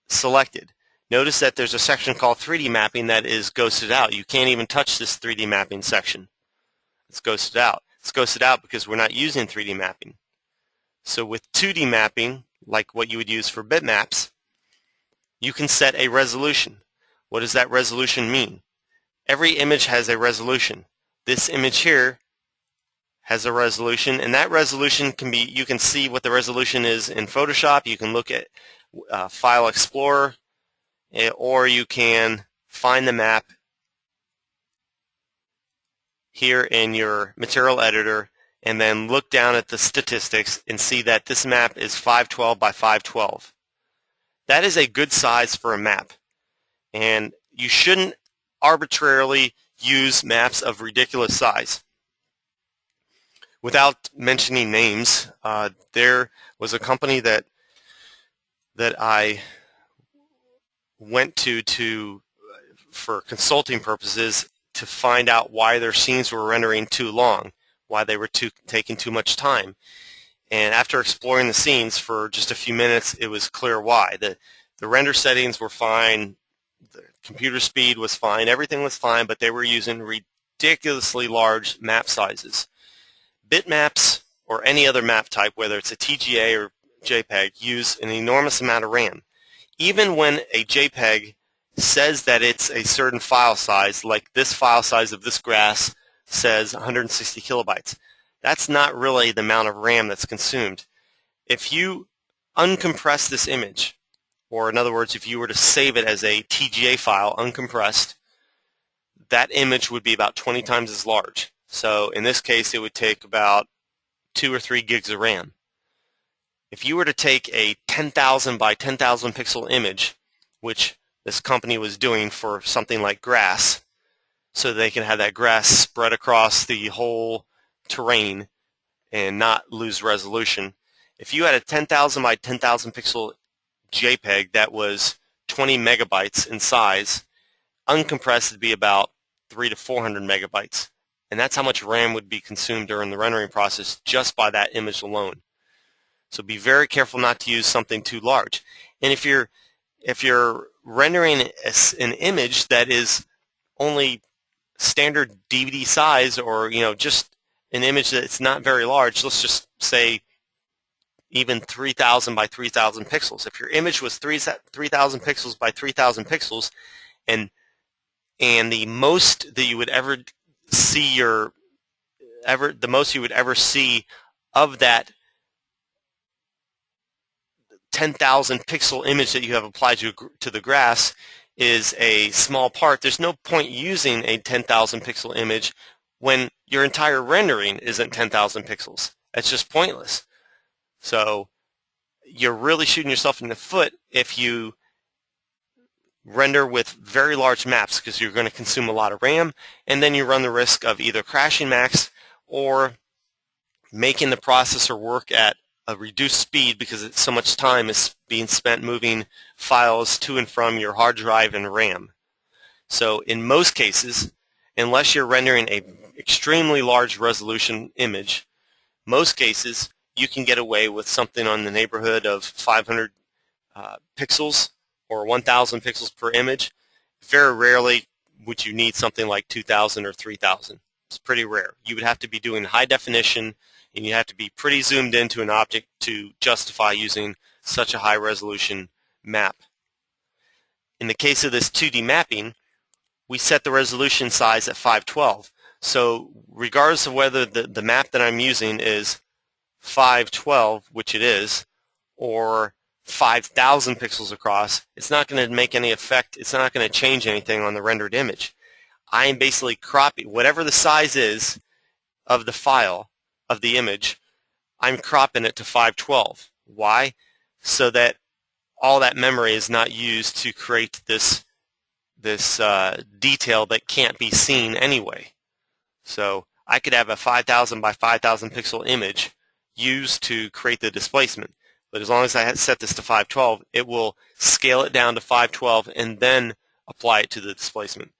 selected. Notice that there's a section called 3D mapping that is ghosted out. You can't even touch this 3D mapping section. It's ghosted out. It's ghosted out because we're not using 3D mapping. So with 2D mapping, like what you would use for bitmaps, you can set a resolution. What does that resolution mean? Every image has a resolution. This image here has a resolution, and that resolution can be, you can see what the resolution is in Photoshop. You can look at File Explorer, or you can find the map here in your material editor and then look down at the statistics and see that this map is 512 by 512. That is a good size for a map, and you shouldn't arbitrarily use maps of ridiculous size. Without mentioning names, there was a company that I went to for consulting purposes to find out why their scenes were rendering too long, why they were taking too much time. And after exploring the scenes for just a few minutes, it was clear why. The render settings were fine, the computer speed was fine, everything was fine, but they were using ridiculously large map sizes. Bitmaps or any other map type, whether it's a TGA or JPEG, use an enormous amount of RAM. Even when a JPEG says that it's a certain file size, like this file size of this grass says 160 kilobytes, that's not really the amount of RAM that's consumed. If you uncompress this image, or in other words, if you were to save it as a TGA file uncompressed, that image would be about 20 times as large. So in this case, it would take about 2 or 3 gigs of RAM. If you were to take a 10,000 by 10,000 pixel image, which this company was doing for something like grass, so they can have that grass spread across the whole terrain and not lose resolution. If you had a 10,000 by 10,000 pixel JPEG that was 20 megabytes in size, uncompressed would be about 300 to 400 megabytes. And that's how much RAM would be consumed during the rendering process just by that image alone. So be very careful not to use something too large. And if you're rendering an image that is only standard DVD size, or just an image that's not very large, let's just say even 3,000 by 3,000 pixels. If your image was 3,000 pixels by 3,000 pixels, and the most that you would ever see the most you would ever see of that 10,000 pixel image that you have applied to the grass is a small part, there's no point using a 10,000 pixel image when your entire rendering isn't 10,000 pixels. That's just pointless. So you're really shooting yourself in the foot if you render with very large maps, because you're going to consume a lot of RAM, and then you run the risk of either crashing Macs or making the processor work at a reduced speed because so much time is being spent moving files to and from your hard drive and RAM. So in most cases, unless you're rendering an extremely large resolution image, most cases you can get away with something on the neighborhood of 500 pixels or 1,000 pixels per image. Very rarely would you need something like 2,000 or 3,000. It's pretty rare. You would have to be doing high definition, and you have to be pretty zoomed into an object to justify using such a high resolution map. In the case of this 2D mapping, we set the resolution size at 512. So regardless of whether the map that I'm using is 512, which it is, or 5,000 pixels across, it's not going to make any effect. It's not going to change anything on the rendered image. I am basically cropping whatever the size is of the file, of the image, I'm cropping it to 512. Why? So that all that memory is not used to create this detail that can't be seen anyway. So I could have a 5,000 by 5,000 pixel image used to create the displacement. But as long as I set this to 512, it will scale it down to 512 and then apply it to the displacement.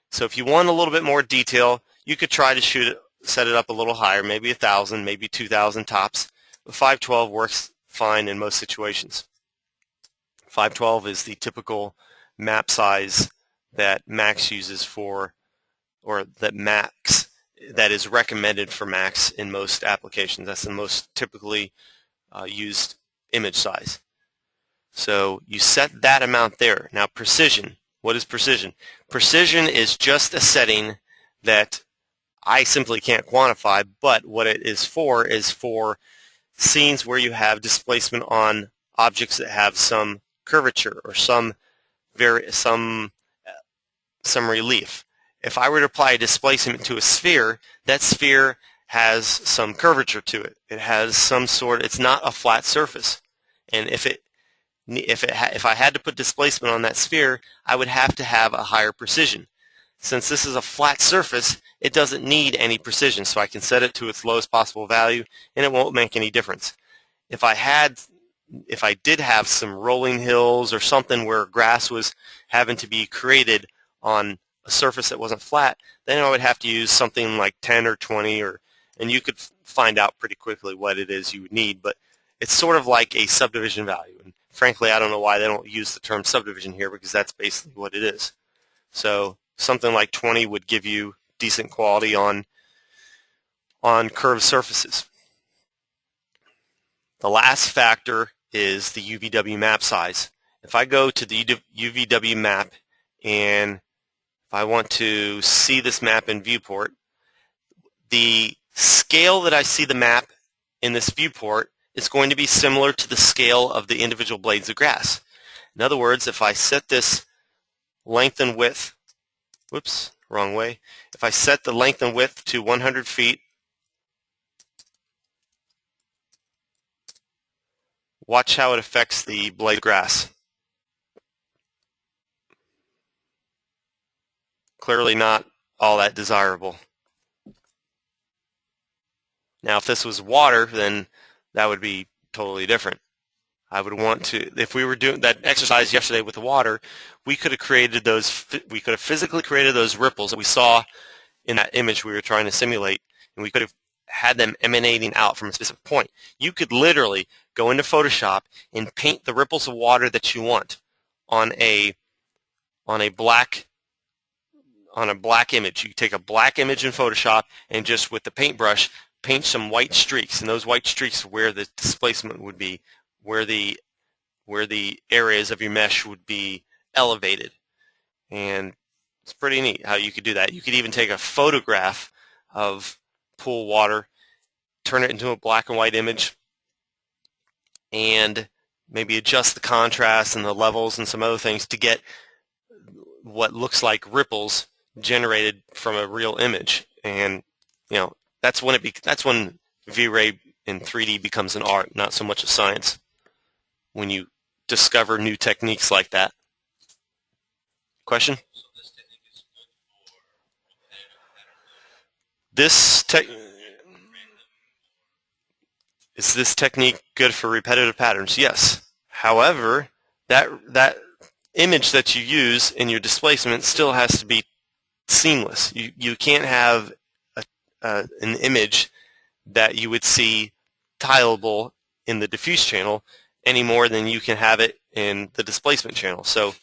So if you want a little bit more detail, you could try to set it up a little higher, maybe 1,000, maybe 2,000 tops. But 512 works fine in most situations. 512 is the typical map size that Max uses for, or that is recommended for Max in most applications. That's the most typically used image size. So you set that amount there. Now precision. What is precision? Precision is just a setting that I simply can't quantify, but what it is for scenes where you have displacement on objects that have some curvature or some relief. If I were to apply a displacement to a sphere, that sphere has some curvature to it. It has some sort. It's not a flat surface, and if I had to put displacement on that sphere, I would have to have a higher precision. Since this is a flat surface, it doesn't need any precision, so I can set it to its lowest possible value, and it won't make any difference. If I did have some rolling hills or something where grass was having to be created on a surface that wasn't flat, then I would have to use something like 10 or 20, and you could find out pretty quickly what it is you would need, but it's sort of like a subdivision value. And frankly, I don't know why they don't use the term subdivision here, because that's basically what it is. So something like 20 would give you decent quality on curved surfaces. The last factor is the UVW map size. If I go to the UVW map and if I want to see this map in viewport, the scale that I see the map in this viewport is going to be similar to the scale of the individual blades of grass. In other words, if I set this length and width, whoops, wrong way. If I set the length and width to 100 feet, watch how it affects the blade of grass. Clearly not all that desirable. Now, if this was water, then that would be totally different. I would want to, if we were doing that exercise yesterday with the water, we could have physically created those ripples that we saw in that image we were trying to simulate, and we could have had them emanating out from a specific point. You could literally go into Photoshop and paint the ripples of water that you want on a black image. You take a black image in Photoshop and just with the paintbrush paint some white streaks, and those white streaks are where the displacement would be, where the areas of your mesh would be elevated. And it's pretty neat how you could do that. You could even take a photograph of pool water, turn it into a black and white image, and maybe adjust the contrast and the levels and some other things to get what looks like ripples generated from a real image. And that's when VRay in 3D becomes an art, not so much a science. When you discover new techniques like that. Question? Is this technique good for repetitive patterns? Yes. However, that image that you use in your displacement still has to be seamless. You can't have an image that you would see tileable in the diffuse channel any more than you can have it in the displacement channel. So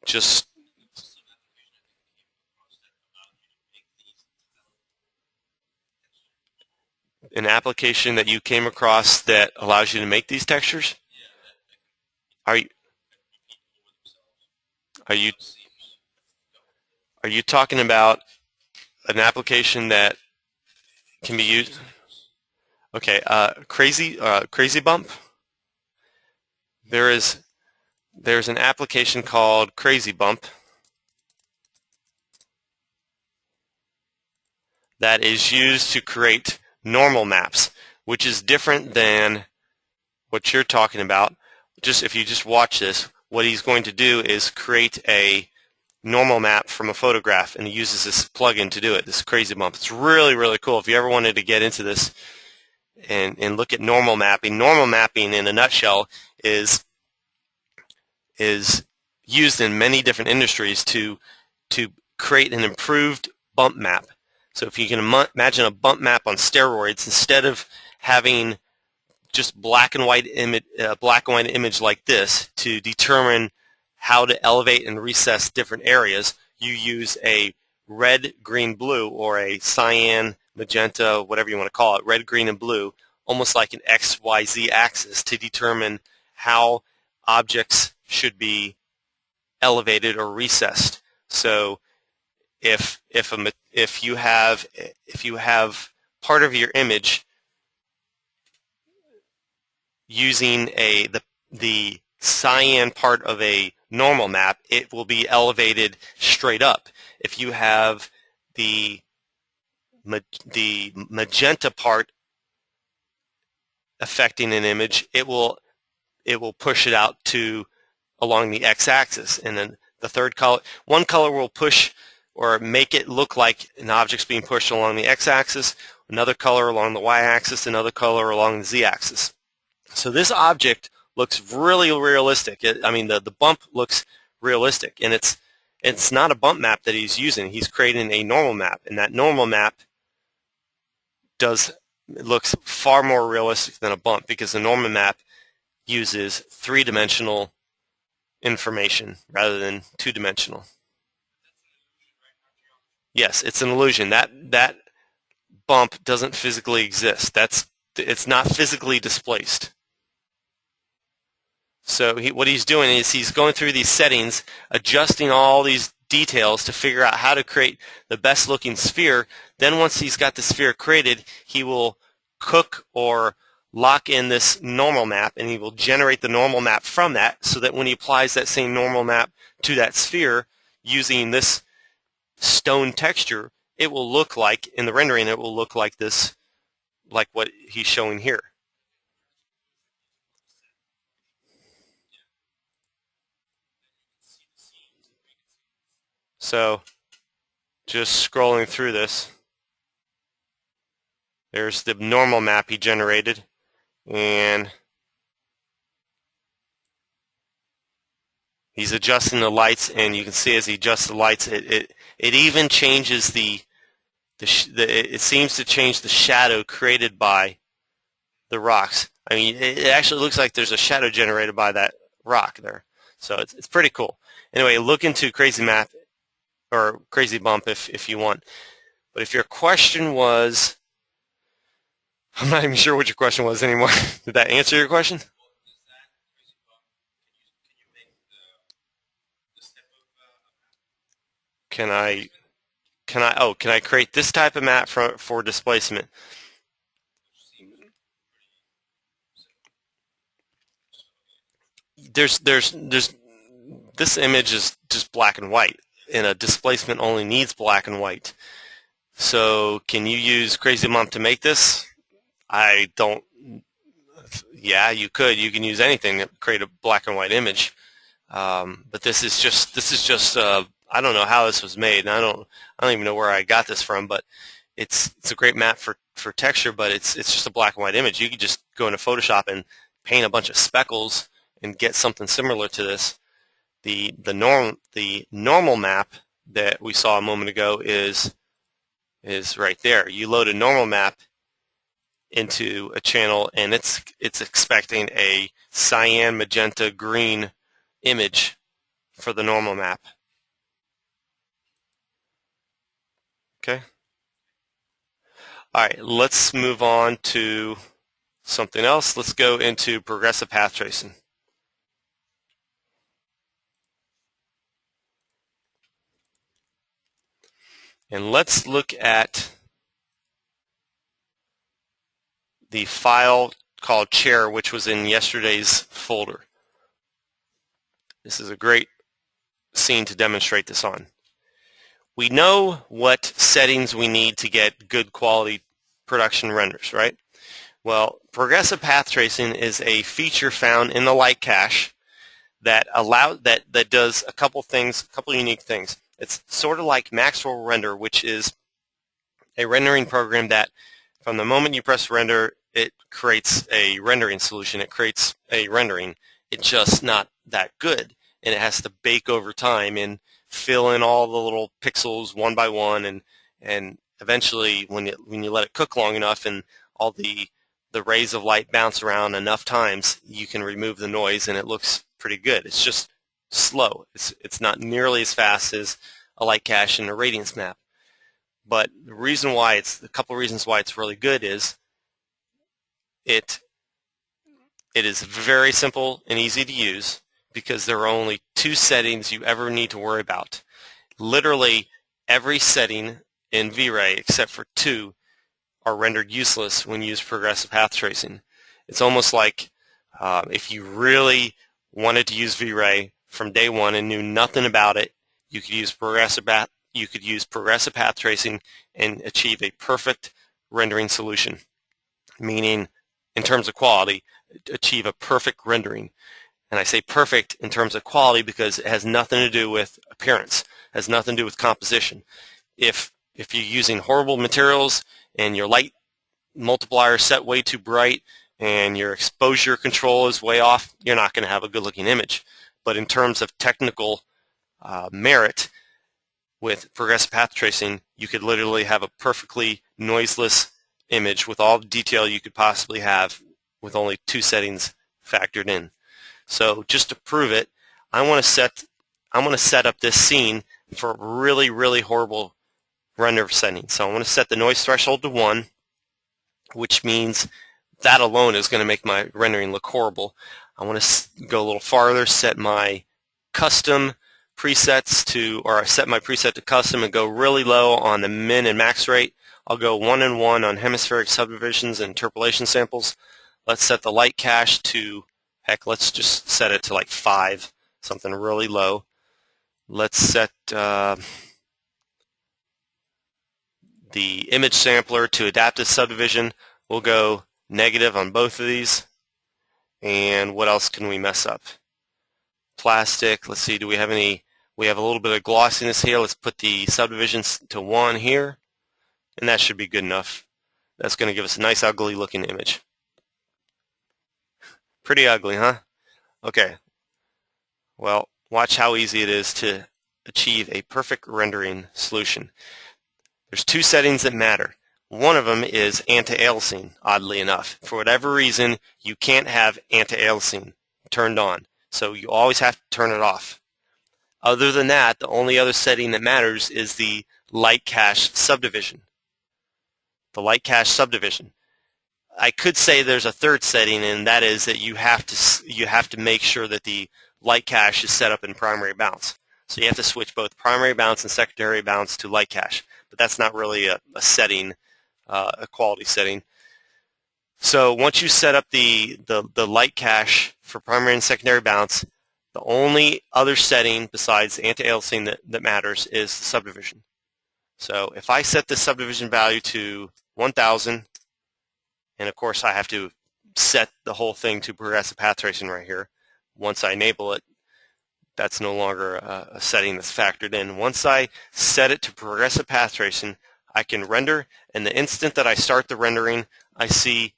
just an application that you came across that allows you to make these textures? Are you talking about an application that can be used? Okay, Crazy Bump. There's an application called Crazy Bump that is used to create normal maps, which is different than what you're talking about. If you just watch this, what he's going to do is create a normal map from a photograph, and he uses this plugin to do it, this Crazy Bump. It's really, really cool. If you ever wanted to get into this and look at normal mapping in a nutshell is used in many different industries to create an improved bump map. So if you can imagine a bump map on steroids, instead of having just black and white image like this to determine how to elevate and recess different areas, you use a red, green, blue, or a cyan, magenta, whatever you want to call it, red, green, and blue, almost like an X, Y, Z axis to determine how objects should be elevated or recessed. So if you have part of your image using the cyan part of a normal map, it will be elevated straight up. If you have the magenta part affecting an image, it will push it out to along the x-axis, and then the third color, one color will push or make it look like an object's being pushed along the x-axis, another color along the y-axis, another color along the z-axis. So this object looks really realistic. The bump looks realistic, and it's not a bump map that he's using. He's creating a normal map, and that normal map looks far more realistic than a bump, because the normal map uses three-dimensional information rather than two-dimensional. Yes, it's an illusion. That bump doesn't physically exist. It's not physically displaced. So what he's doing is he's going through these settings, adjusting all these details to figure out how to create the best looking sphere. Then once he's got the sphere created, he will cook or lock in this normal map, and he will generate the normal map from that, so that when he applies that same normal map to that sphere using this stone texture, it will look like, in the rendering, it will look like this, like what he's showing here. So just scrolling through this, there's the normal map he generated, and he's adjusting the lights, and you can see as he adjusts the lights, it even changes it seems to change the shadow created by the rocks. I mean, it actually looks like there's a shadow generated by that rock there. So it's pretty cool. Anyway, look into Crazy Map or Crazy Bump if you want. But if your question was, I'm not even sure what your question was anymore. Did that answer your question? Can I create this type of map for displacement? This image is just black and white, and a displacement only needs black and white. So can you use Crazy Bump to make this? I don't. Yeah, you could. You can use anything to create a black and white image. But this is just I don't know how this was made, and I don't even know where I got this from, but it's a great map for texture, but it's just a black and white image. You could just go into Photoshop and paint a bunch of speckles and get something similar to this. The normal map that we saw a moment ago is right there. You load a normal map into a channel, and it's expecting a cyan, magenta, green image for the normal map. Okay. All right, let's move on to something else. Let's go into progressive path tracing. And let's look at the file called chair, which was in yesterday's folder. This is a great scene to demonstrate this on. We know what settings we need to get good quality production renders, right? Well, progressive path tracing is a feature found in the light cache that does a couple unique things. It's sort of like Maxwell Render, which is a rendering program that from the moment you press render, it creates a rendering solution. It creates a rendering. It's just not that good, and it has to bake over time and fill in all the little pixels one by one, and eventually when you let it cook long enough and all the rays of light bounce around enough times, you can remove the noise and it looks pretty good. It's just slow. It's not nearly as fast as a light cache and a radiance map. But the reason why a couple reasons why it's really good is it is very simple and easy to use because there are only 2 settings you ever need to worry about. Literally every setting in VRay except for 2 are rendered useless when you use progressive path tracing. It's almost like if you really wanted to use VRay from day one and knew nothing about it, you could use progressive path tracing and achieve a perfect rendering solution, meaning in terms of quality, achieve a perfect rendering. And I say perfect in terms of quality because it has nothing to do with appearance, it has nothing to do with composition. If you're using horrible materials and your light multiplier is set way too bright and your exposure control is way off, you're not going to have a good looking image. But in terms of technical merit, with progressive path tracing, you could literally have a perfectly noiseless image with all the detail you could possibly have with only 2 settings factored in. So just to prove it, I'm going to set up this scene for a really, really horrible render setting. So I'm going to set the noise threshold to 1, which means that alone is going to make my rendering look horrible. I want to go a little farther, set my custom presets to, or I set my preset to custom and go really low on the min and max rate. I'll go 1 and 1 on hemispheric subdivisions and interpolation samples. Let's set the light cache to, heck, let's just set it to like 5, something really low. Let's set the image sampler to adaptive subdivision. We'll go negative on both of these. And what else can we mess up? Plastic, let's see, do we have any? We have a little bit of glossiness here. Let's put the subdivisions to 1 here, and that should be good enough. That's going to give us a nice ugly looking image. Pretty ugly, huh? Okay, well, watch how easy it is to achieve a perfect rendering solution. There's 2 settings that matter. One of them is anti-aliasing, oddly enough. For whatever reason, you can't have anti-aliasing turned on, so you always have to turn it off. Other than that, the only other setting that matters is the light cache subdivision. The light cache subdivision. I could say there's a 3rd setting, and that is that you have to make sure that the light cache is set up in primary bounce. So you have to switch both primary bounce and secondary bounce to light cache. But that's not really a setting, a quality setting. So once you set up the light cache for primary and secondary bounce, the only other setting besides anti-aliasing that matters is the subdivision. So if I set the subdivision value to 1000, and of course I have to set the whole thing to progressive path tracing right here. Once I enable it, that's no longer a setting that's factored in. Once I set it to progressive path tracing, I can render, and the instant that I start the rendering, I see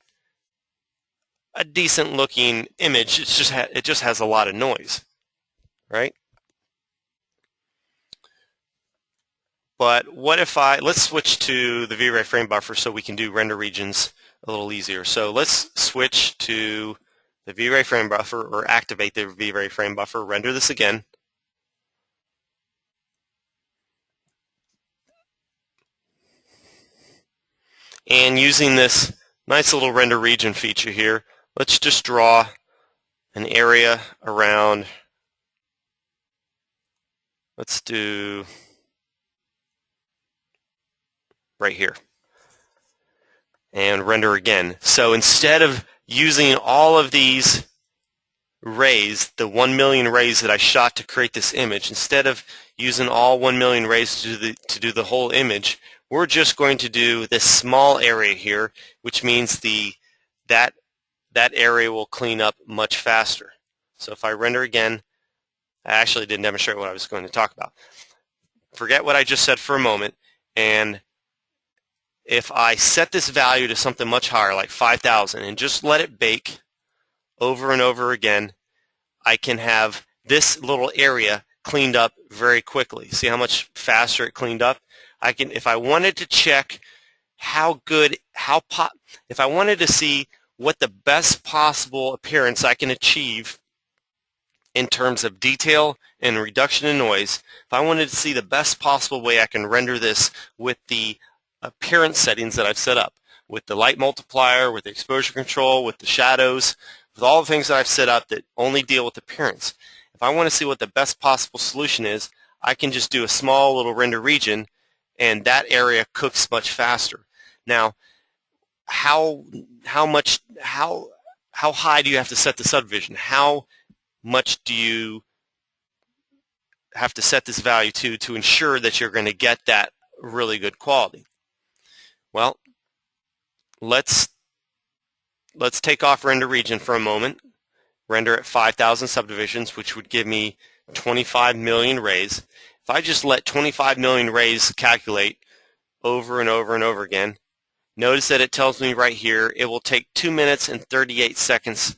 a decent looking image. It just has a lot of noise, right? But what if let's switch to the VRay frame buffer so we can do render regions a little easier. So let's switch to the VRay frame buffer, or activate the VRay frame buffer, render this again. And using this nice little render region feature here, let's just draw an area around, let's do right here and render again. So instead of using all of these rays, the 1 million rays that I shot to create this image, instead of using all 1 million rays to do the whole image, we're just going to do this small area here, which means that area will clean up much faster. So if I render again, I actually didn't demonstrate what I was going to talk about. Forget what I just said for a moment, and if I set this value to something much higher, like 5,000, and just let it bake over and over again, I can have this little area cleaned up very quickly. See how much faster it cleaned up? I can, if I wanted to check how good, if I wanted to see what the best possible appearance I can achieve in terms of detail and reduction in noise, if I wanted to see the best possible way I can render this with the appearance settings that I've set up, with the light multiplier, with the exposure control, with the shadows, with all the things that I've set up that only deal with appearance. If I want to see what the best possible solution is, I can just do a small little render region, and that area cooks much faster. Now, how high do you have to set the subdivision? How much do you have to set this value to ensure that you're going to get that really good quality? Well, let's take off render region for a moment. Render at 5,000 subdivisions, which would give me 25 million rays. If I just let 25 million rays calculate over and over and over again, notice that it tells me right here it will take 2 minutes and 38 seconds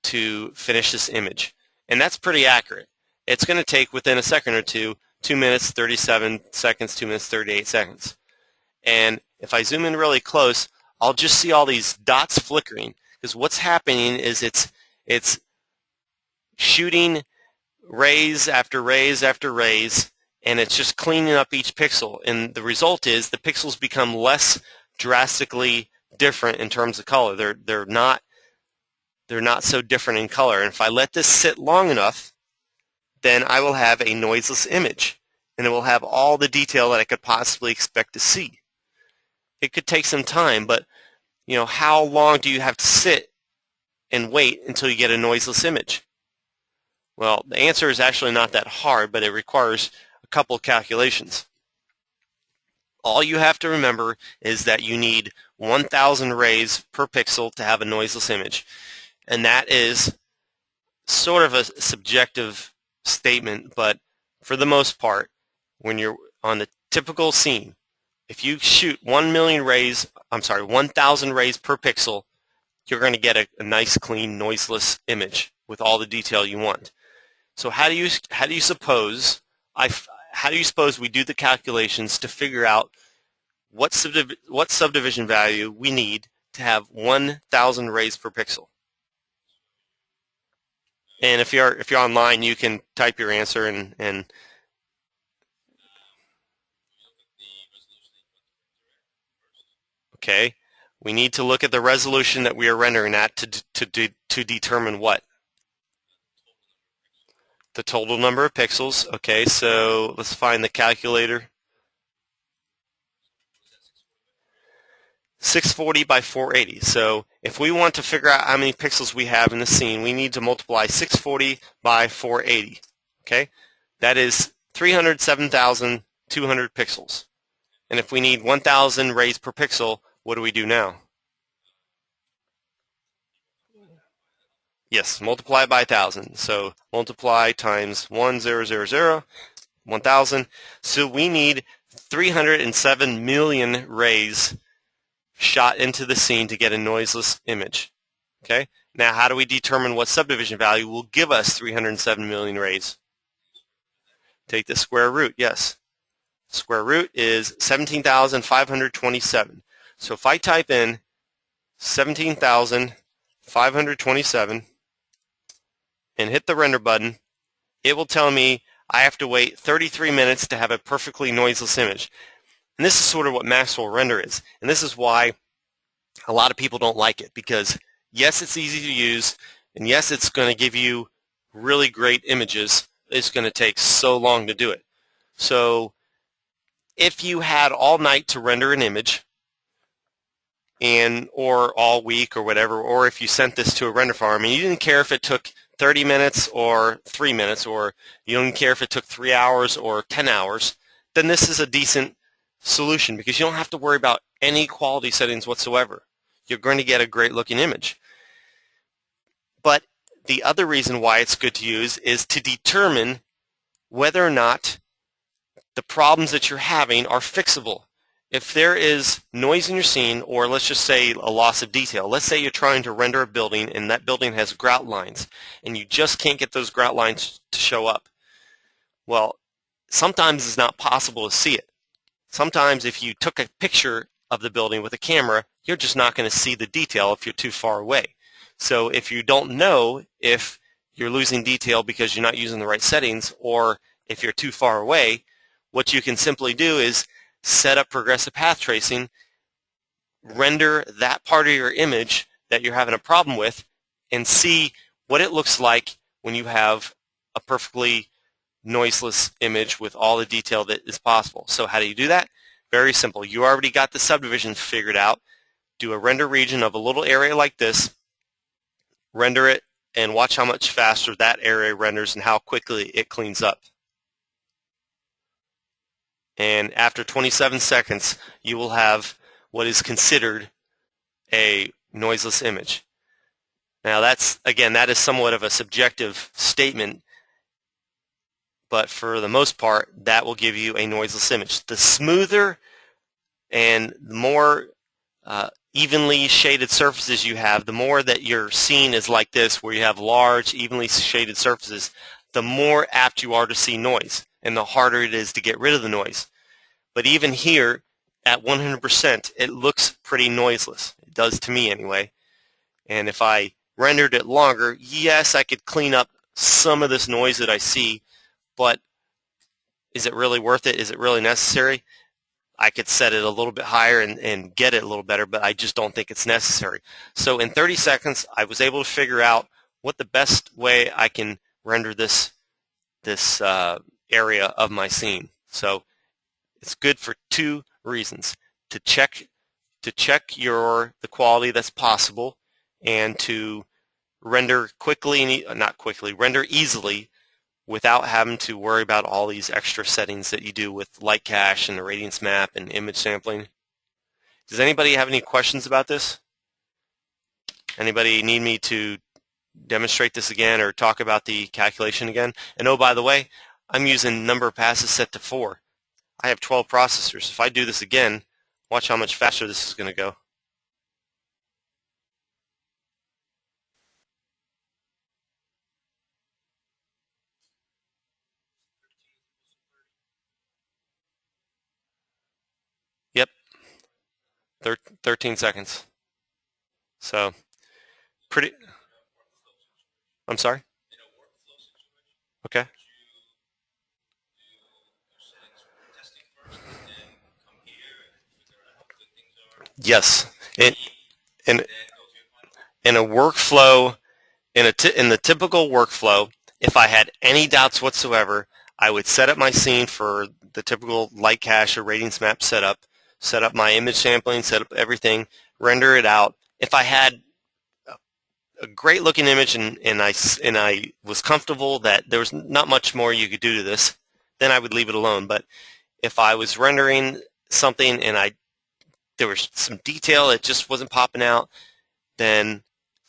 to finish this image. And that's pretty accurate. It's going to take within a second or two, 2 minutes, 37 seconds, 2 minutes, 38 seconds. And if I zoom in really close, I'll just see all these dots flickering, because what's happening is it's shooting rays after rays after rays, and it's just cleaning up each pixel. And the result is the pixels become less drastically different in terms of color. They're not so different in color. And if I let this sit long enough, then I will have a noiseless image, and it will have all the detail that I could possibly expect to see. It could take some time, but how long do you have to sit and wait until you get a noiseless image? Well, the answer is actually not that hard, but it requires a couple of calculations. All you have to remember is that you need 1,000 rays per pixel to have a noiseless image. And that is sort of a subjective statement, but for the most part, when you're on the typical scene, if you shoot 1,000 rays per pixel, you're going to get a nice, clean, noiseless image with all the detail you want. So how do you suppose we do the calculations to figure out what subdivision value we need to have 1,000 rays per pixel? And if you're online, you can type your answer and okay. We need to look at the resolution that we are rendering at to determine what? The total number of pixels. Okay, so let's find the calculator. 640 by 480. So if we want to figure out how many pixels we have in the scene, we need to multiply 640 by 480. Okay, that is 307,200 pixels. And if we need 1,000 rays per pixel, what do we do now? Yes, multiply by 1,000. So multiply times 1,000, 1,000. So we need 307 million rays shot into the scene to get a noiseless image. Okay. Now, how do we determine what subdivision value will give us 307 million rays? Take the square root. Yes. Square root is 17,527. So if I type in 17,527 and hit the render button, it will tell me I have to wait 33 minutes to have a perfectly noiseless image. And this is sort of what Maxwell Render is. And this is why a lot of people don't like it, because yes, it's easy to use, and yes, it's going to give you really great images. It's going to take so long to do it. So if you had all night to render an image, or all week or whatever, or if you sent this to a render farm and you didn't care if it took 30 minutes or 3 minutes, or you don't care if it took 3 hours or 10 hours, then this is a decent solution because you don't have to worry about any quality settings whatsoever. You're going to get a great looking image. But the other reason why it's good to use is to determine whether or not the problems that you're having are fixable. If there is noise in your scene, or let's just say a loss of detail, let's say you're trying to render a building and that building has grout lines and you just can't get those grout lines to show up. Well, sometimes it's not possible to see it. Sometimes if you took a picture of the building with a camera, you're just not going to see the detail if you're too far away. So if you don't know if you're losing detail because you're not using the right settings, or if you're too far away, what you can simply do is set up progressive path tracing, render that part of your image that you're having a problem with, and see what it looks like when you have a perfectly noiseless image with all the detail that is possible. So how do you do that? Very simple. You already got the subdivisions figured out. Do a render region of a little area like this, render it, and watch how much faster that area renders and how quickly it cleans up. And after 27 seconds, you will have what is considered a noiseless image. Now that is somewhat of a subjective statement, but for the most part, that will give you a noiseless image. The smoother and the more evenly shaded surfaces you have, the more that your scene is like this, where you have large, evenly shaded surfaces, the more apt you are to see noise, and the harder it is to get rid of the noise. But even here, at 100%, it looks pretty noiseless. It does to me anyway. And if I rendered it longer, yes, I could clean up some of this noise that I see, but is it really worth it? Is it really necessary? I could set it a little bit higher and get it a little better, but I just don't think it's necessary. So in 30 seconds, I was able to figure out what the best way I can render this area of my scene. So it's good for two reasons: to check the quality that's possible, and to render render easily without having to worry about all these extra settings that you do with light cache and the radiance map and image sampling. Does anybody have any questions about this? Anybody need me to demonstrate this again or talk about the calculation again? And oh, by the way, I'm using number of passes set to 4. I have 12 processors. If I do this again, watch how much faster this is going to go. Yep, 13 seconds. So, pretty. I'm sorry? Okay. Yes. In a workflow, in the typical workflow, if I had any doubts whatsoever, I would set up my scene for the typical light cache or radiance map setup, set up my image sampling, set up everything, render it out. If I had a great looking image and I was comfortable that there was not much more you could do to this, then I would leave it alone. But if I was rendering something and there was some detail that just wasn't popping out, then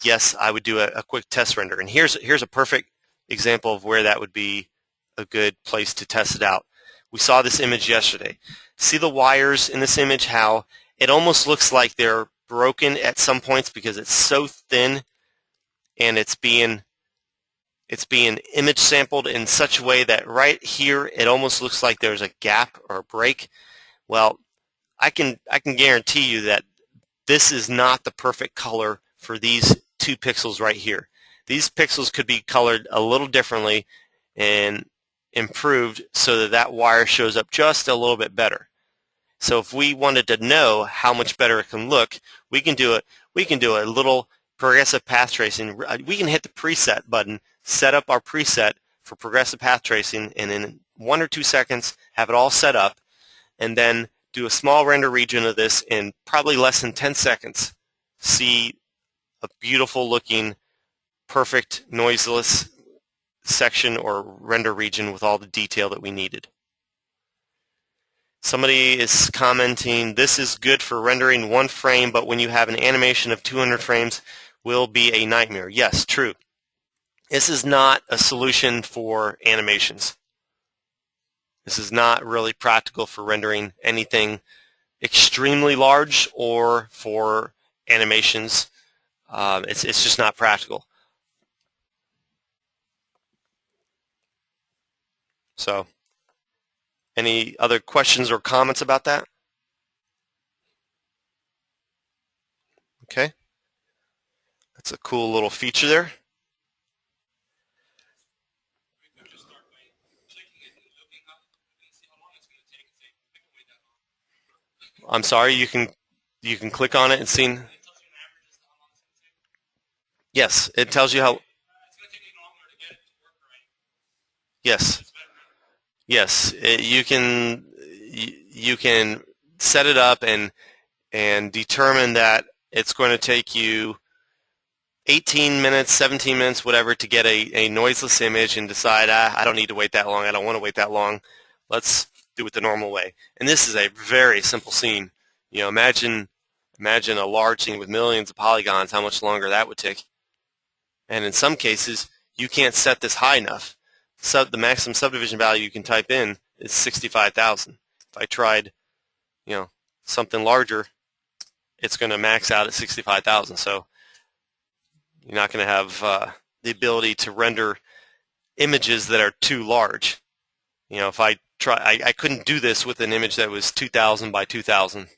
yes, I would do a quick test render. And here's a perfect example of where that would be a good place to test it out. We saw this image yesterday. See the wires in this image, how it almost looks like they're broken at some points because it's so thin, and it's being image sampled in such a way that right here it almost looks like there's a gap or a break. Well, I can guarantee you that this is not the perfect color for these 2 pixels right here. These pixels could be colored a little differently and improved so that that wire shows up just a little bit better. So if we wanted to know how much better it can look, we can do a little progressive path tracing. We can hit the preset button, set up our preset for progressive path tracing, and in 1 or 2 seconds have it all set up. and then do a small render region of this in probably less than 10 seconds. See a beautiful looking, perfect, noiseless section or render region with all the detail that we needed. Somebody is commenting, this is good for rendering one frame, but when you have an animation of 200 frames, will be a nightmare. Yes, true. This is not a solution for animations. This is not really practical for rendering anything extremely large or for animations. It's just not practical. So, any other questions or comments about that? Okay. That's a cool little feature there. I'm sorry, you can click on it and see. Yes, it tells you how. Yes. Yes, you can set it up and determine that it's going to take you 18 minutes, 17 minutes, whatever, to get a noiseless image, and decide, I don't need to wait that long. I don't want to wait that long. Let's do it the normal way. And this is a very simple scene. You know, imagine a large scene with millions of polygons, how much longer that would take. And in some cases, you can't set this high enough. The maximum subdivision value you can type in is 65,000. If I tried, you know, something larger, it's going to max out at 65,000. So you're not going to have the ability to render images that are too large. You know, if I try, I couldn't do this with an image that was 2,000 by 2,000.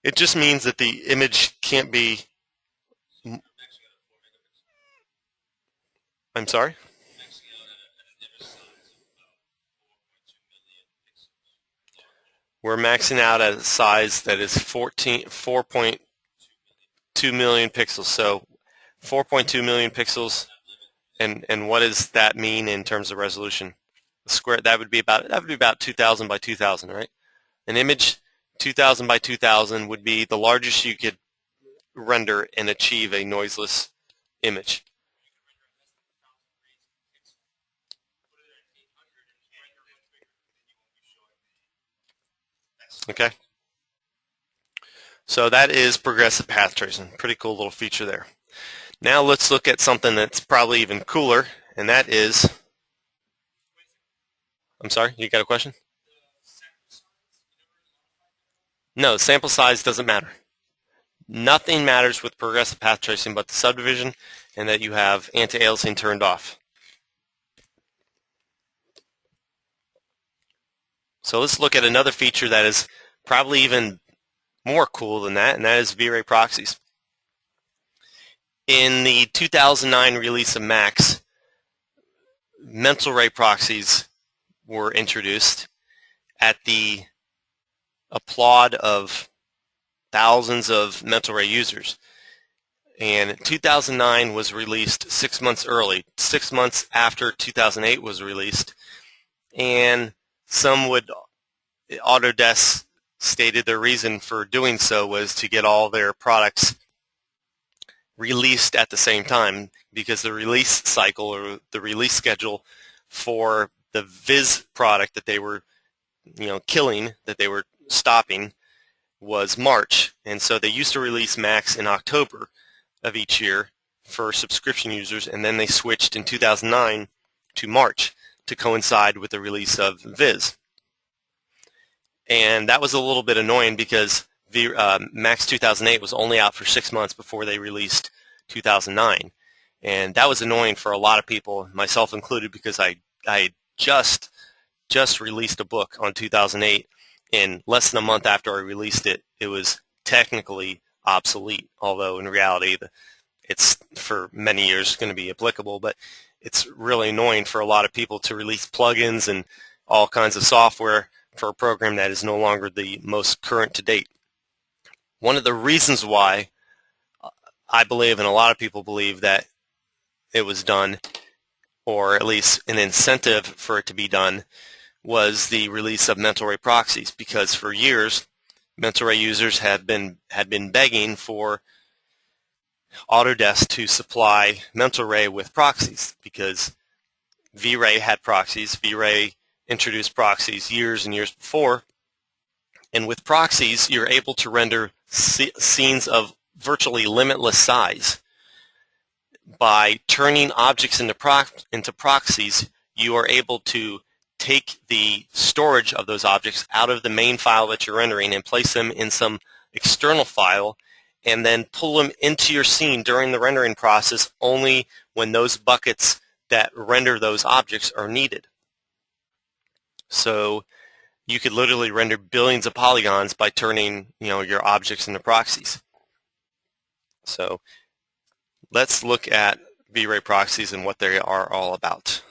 It just means that the image can't be. I'm sorry? We're maxing out at a size that is 4.2 million pixels. So 4.2 million pixels, and what does that mean in terms of resolution? The square, that would be about 2,000 by 2,000, right? An image 2,000 by 2,000 would be the largest you could render and achieve a noiseless image. Okay. So that is progressive path tracing. Pretty cool little feature there. Now let's look at something that's probably even cooler, and that is, I'm sorry, you got a question? No, sample size doesn't matter. Nothing matters with progressive path tracing but the subdivision and that you have anti-aliasing turned off. So let's look at another feature that is probably even more cool than that, and that is VRay proxies. In the 2009 release of Max, mental ray proxies were introduced at the applaud of thousands of mental ray users. And 2009 was released 6 months early, 6 months after 2008 was released. And Autodesk stated their reason for doing so was to get all their products released at the same time, because the release cycle or the release schedule for the Viz product that they were, killing, that they were stopping, was March. And so they used to release Max in October of each year for subscription users, and then they switched in 2009 to March to coincide with the release of Viz. And that was a little bit annoying because Max 2008 was only out for 6 months before they released 2009. And that was annoying for a lot of people, myself included, because I just released a book on 2008, and less than a month after I released it, it was technically obsolete, although in reality it's for many years going to be applicable. But it's really annoying for a lot of people to release plugins and all kinds of software for a program that is no longer the most current to date. One of the reasons why I believe, and a lot of people believe, that it was done or at least an incentive for it to be done, was the release of mental ray proxies, because for years mental ray users had been begging for Autodesk to supply mental ray with proxies, because VRay had proxies. VRay introduced proxies years and years before, and with proxies you're able to render scenes of virtually limitless size. By turning objects into proxies, you are able to take the storage of those objects out of the main file that you're rendering and place them in some external file, and then pull them into your scene during the rendering process only when those buckets that render those objects are needed. So you could literally render billions of polygons by turning your objects into proxies. So let's look at VRay proxies and what they are all about.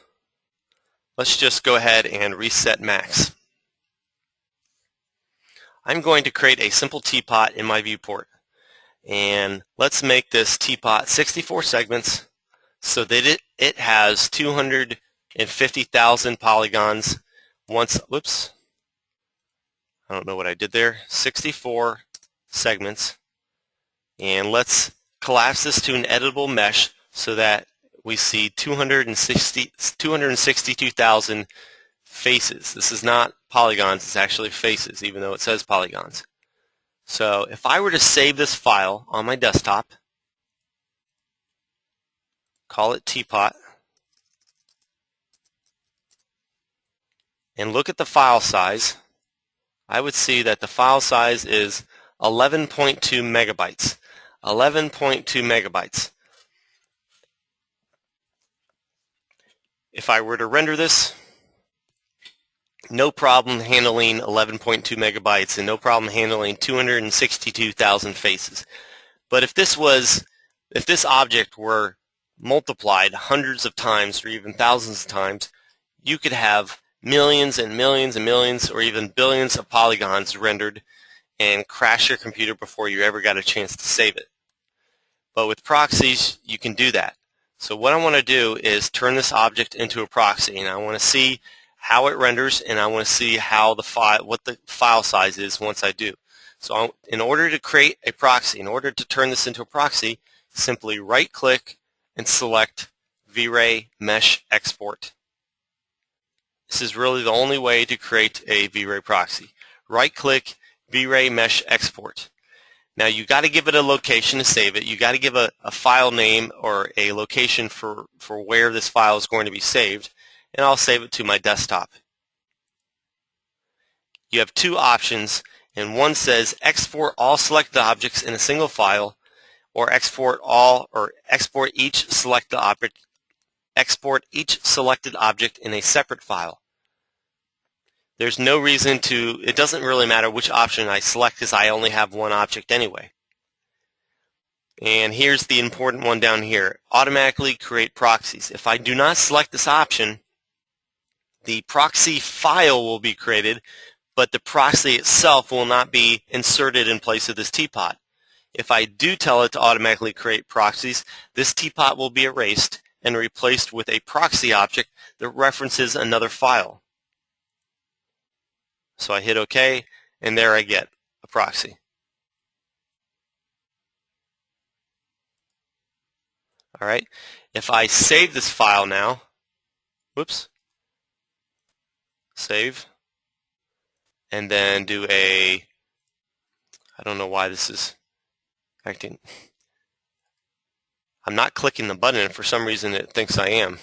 Let's just go ahead and reset max. I'm going to create a simple teapot in my viewport, and let's make this teapot 64 segments so that it has 250,000 polygons. Whoops, I don't know what I did there. 64 segments, and let's collapse this to an editable mesh so that we see 262,000 faces. This is not polygons, it's actually faces, even though it says polygons. So if I were to save this file on my desktop, call it teapot, and look at the file size, I would see that the file size is 11.2 megabytes. 11.2 megabytes. If I were to render this, no problem handling 11.2 megabytes and no problem handling 262,000 faces. But if this object were multiplied hundreds of times or even thousands of times, you could have millions and millions and millions or even billions of polygons rendered and crash your computer before you ever got a chance to save it. But with proxies, you can do that. So what I want to do is turn this object into a proxy, and I want to see how it renders, and I want to see how what the file size is once I do. So in order to create a proxy, in order to turn this into a proxy, simply right-click and select VRay Mesh Export. This is really the only way to create a VRay proxy. Right-click VRay Mesh Export. Now you got to give it a location to save it. You got to give a file name or a location for where this file is going to be saved, and I'll save it to my desktop. You have two options, and one says export all selected objects in a single file, or export each selected object in a separate file. There's no reason to, it doesn't really matter which option I select because I only have one object anyway. And here's the important one down here, automatically create proxies. If I do not select this option, the proxy file will be created, but the proxy itself will not be inserted in place of this teapot. If I do tell it to automatically create proxies, this teapot will be erased and replaced with a proxy object that references another file. So I hit OK, and there I get a proxy. All right. If I save this file now, whoops, save, and then do I don't know why this is acting. I'm not clicking the button, and for some reason it thinks I am.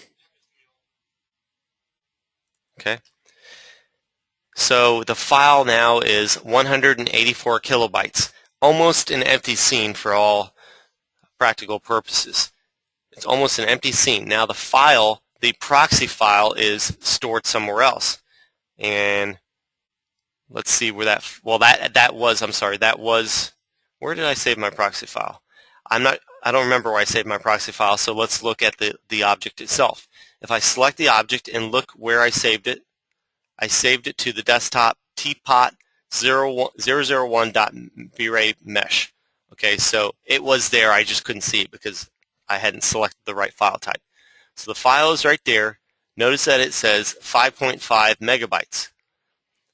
Okay. So the file now is 184 kilobytes, almost an empty scene for all practical purposes. It's almost an empty scene. Now the file, the proxy file, is stored somewhere else. And let's see where that was, where did I save my proxy file? I don't remember where I saved my proxy file, so let's look at the object itself. If I select the object and look where I saved it to the desktop teapot 001.VRay mesh. Okay, so it was there, I just couldn't see it because I hadn't selected the right file type. So the file is right there. Notice that it says 5.5 megabytes.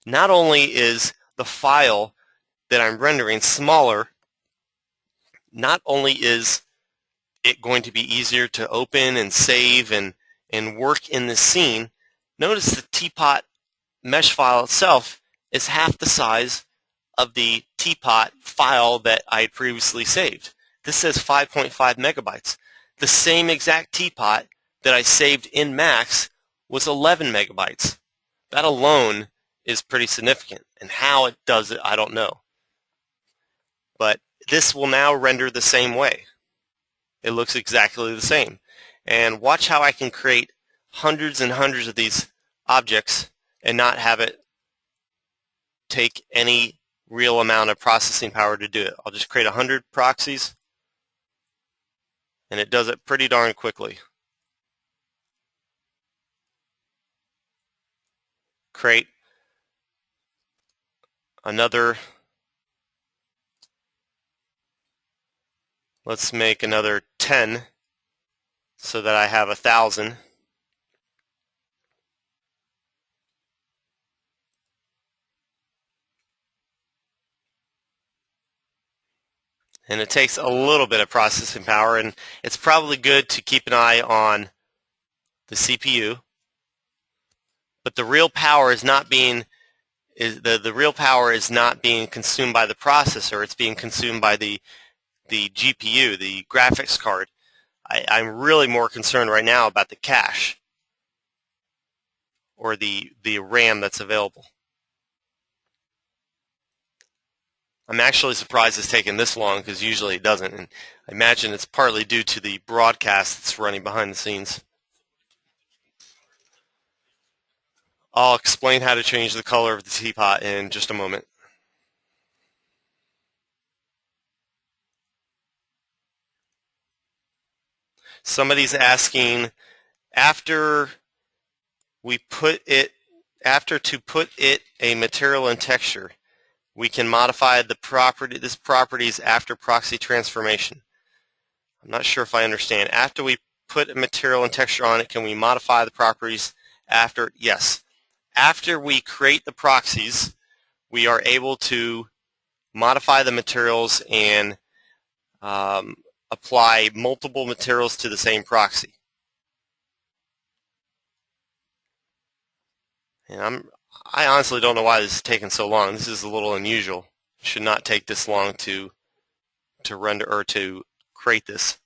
Not only is the file that I'm rendering smaller, not only is it going to be easier to open and save and work in the scene, notice the teapot mesh file itself is half the size of the teapot file that I had previously saved. This says 5.5 megabytes. The same exact teapot that I saved in Max was 11 megabytes. That alone is pretty significant, and how it does it, I don't know. But this will now render the same way. It looks exactly the same. And watch how I can create hundreds and hundreds of these objects and not have it take any real amount of processing power to do it. I'll just create 100 proxies, and it does it pretty darn quickly. Create another, let's make another 10 so that I have 1,000. And it takes a little bit of processing power, and it's probably good to keep an eye on the CPU. But the real power is not being the real power is not being consumed by the processor. It's being consumed by the GPU, the graphics card. I'm really more concerned right now about the cache or the RAM that's available. I'm actually surprised it's taken this long, because usually it doesn't, and I imagine it's partly due to the broadcast that's running behind the scenes. I'll explain how to change the color of the teapot in just a moment. Somebody's asking, after to put it a material and texture, we can modify this properties after proxy transformation. I'm not sure if I understand. After we put a material and texture on it, can we modify the properties after? Yes. After we create the proxies, we are able to modify the materials and apply multiple materials to the same proxy. And I honestly don't know why this is taking so long. This is a little unusual. It should not take this long to render or to create this.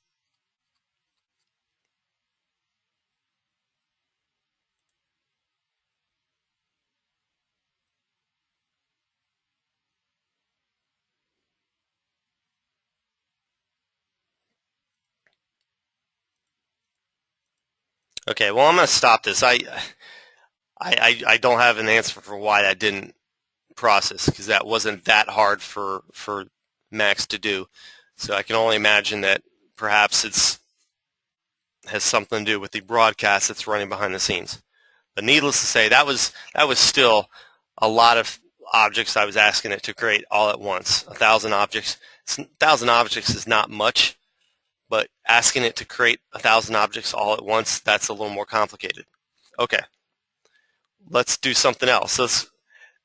Okay, well, I'm going to stop this. I don't have an answer for why that didn't process, because that wasn't that hard for Max to do. So I can only imagine that perhaps it has something to do with the broadcast that's running behind the scenes. But needless to say, that was still a lot of objects I was asking it to create all at once. 1,000 objects. 1,000 objects is not much, but asking it to create 1,000 objects all at once, that's a little more complicated. Okay, let's do something else.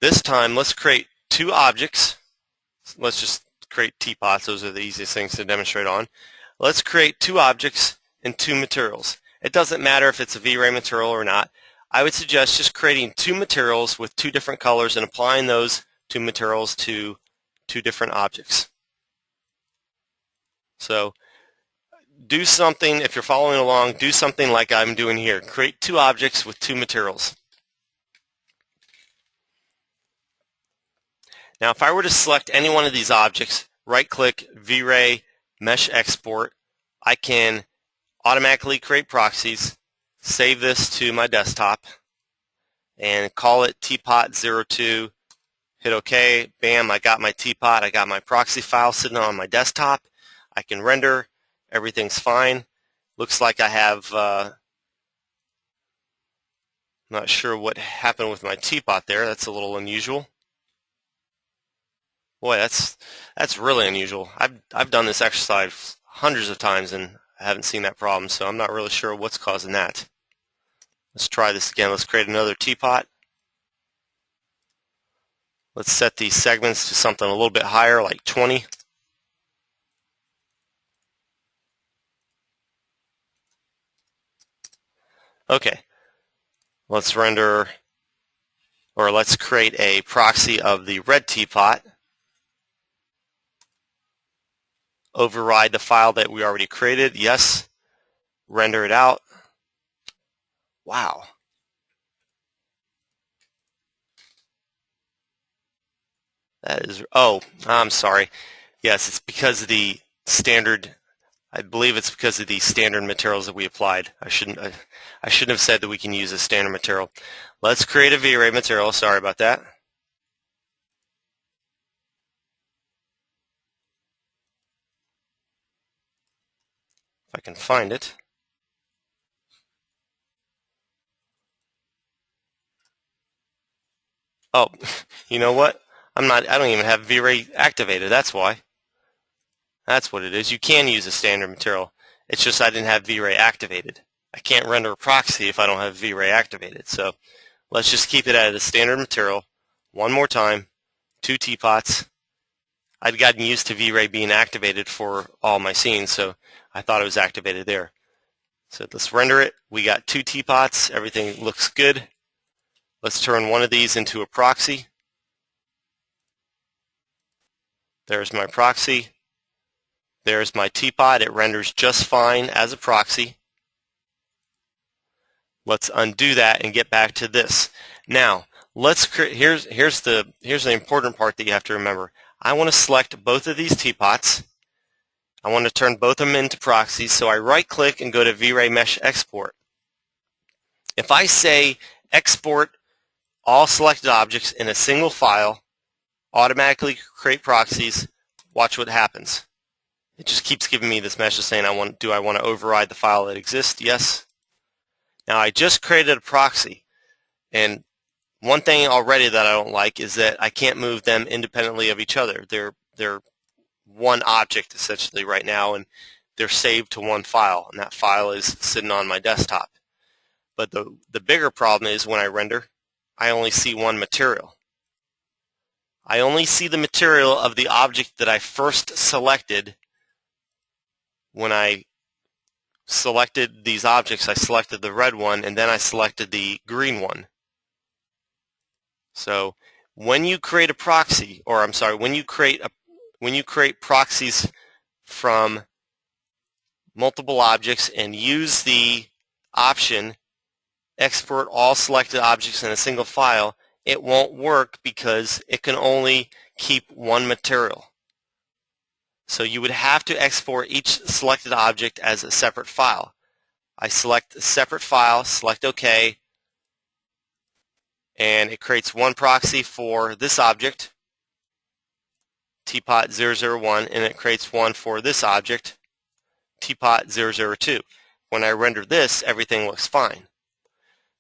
This time, let's create 2 objects. Let's just create teapots. Those are the easiest things to demonstrate on. Let's create 2 objects and 2 materials. It doesn't matter if it's a VRay material or not. I would suggest just creating 2 materials with 2 different colors and applying those 2 materials to 2 different objects. So do something, if you're following along, do something like I'm doing here. Create 2 objects with 2 materials. Now, if I were to select any one of these objects, right-click, VRay, Mesh Export, I can automatically create proxies, save this to my desktop, and call it teapot02, hit OK, bam, I got my teapot, I got my proxy file sitting on my desktop. I can render, everything's fine. Looks like I have, not sure what happened with my teapot there, that's a little unusual. Boy, that's really unusual. I've done this exercise hundreds of times, and I haven't seen that problem, so I'm not really sure what's causing that. Let's try this again. Let's create another teapot. Let's set these segments to something a little bit higher, like 20. Okay, let's render, or let's create a proxy of the red teapot. Override the file that we already created. Yes. Render it out. Wow. That is, oh, I'm sorry. Yes, it's because of the standard, I believe it's because of the standard materials that we applied. I shouldn't have said that we can use a standard material. Let's create a VRay material. Sorry about that. If I can find it. Oh, you know what? I don't even have VRay activated. That's why. That's what it is. You can use a standard material. It's just I didn't have VRay activated. I can't render a proxy if I don't have VRay activated. So let's just keep it at a standard material. One more time. 2 teapots. I'd gotten used to VRay being activated for all my scenes, so I thought it was activated there. So let's render it. We got 2 teapots. Everything looks good. Let's turn one of these into a proxy. There's my proxy. There's my teapot. It renders just fine as a proxy. Let's undo that and get back to this. Now, let's create. Here's the important part that you have to remember. I want to select both of these teapots. I want to turn both of them into proxies. So I right-click and go to VRay Mesh Export. If I say export all selected objects in a single file, automatically create proxies, watch what happens. It just keeps giving me this message saying, do I want to override the file that exists? Yes. Now I just created a proxy, and one thing already that I don't like is that I can't move them independently of each other. They're one object essentially right now, and they're saved to one file, and that file is sitting on my desktop. But the bigger problem is when I render, I only see one material. I only see the material of the object that I first selected. When I selected these objects, I selected the red one, and then I selected the green one. So when you create a proxy, or I'm sorry, when you create proxies from multiple objects and use the option export all selected objects in a single file, it won't work because it can only keep one material. So you would have to export each selected object as a separate file. I select a separate file, select OK, and it creates one proxy for this object, teapot 001, and it creates one for this object, teapot 002. When I render this, everything looks fine.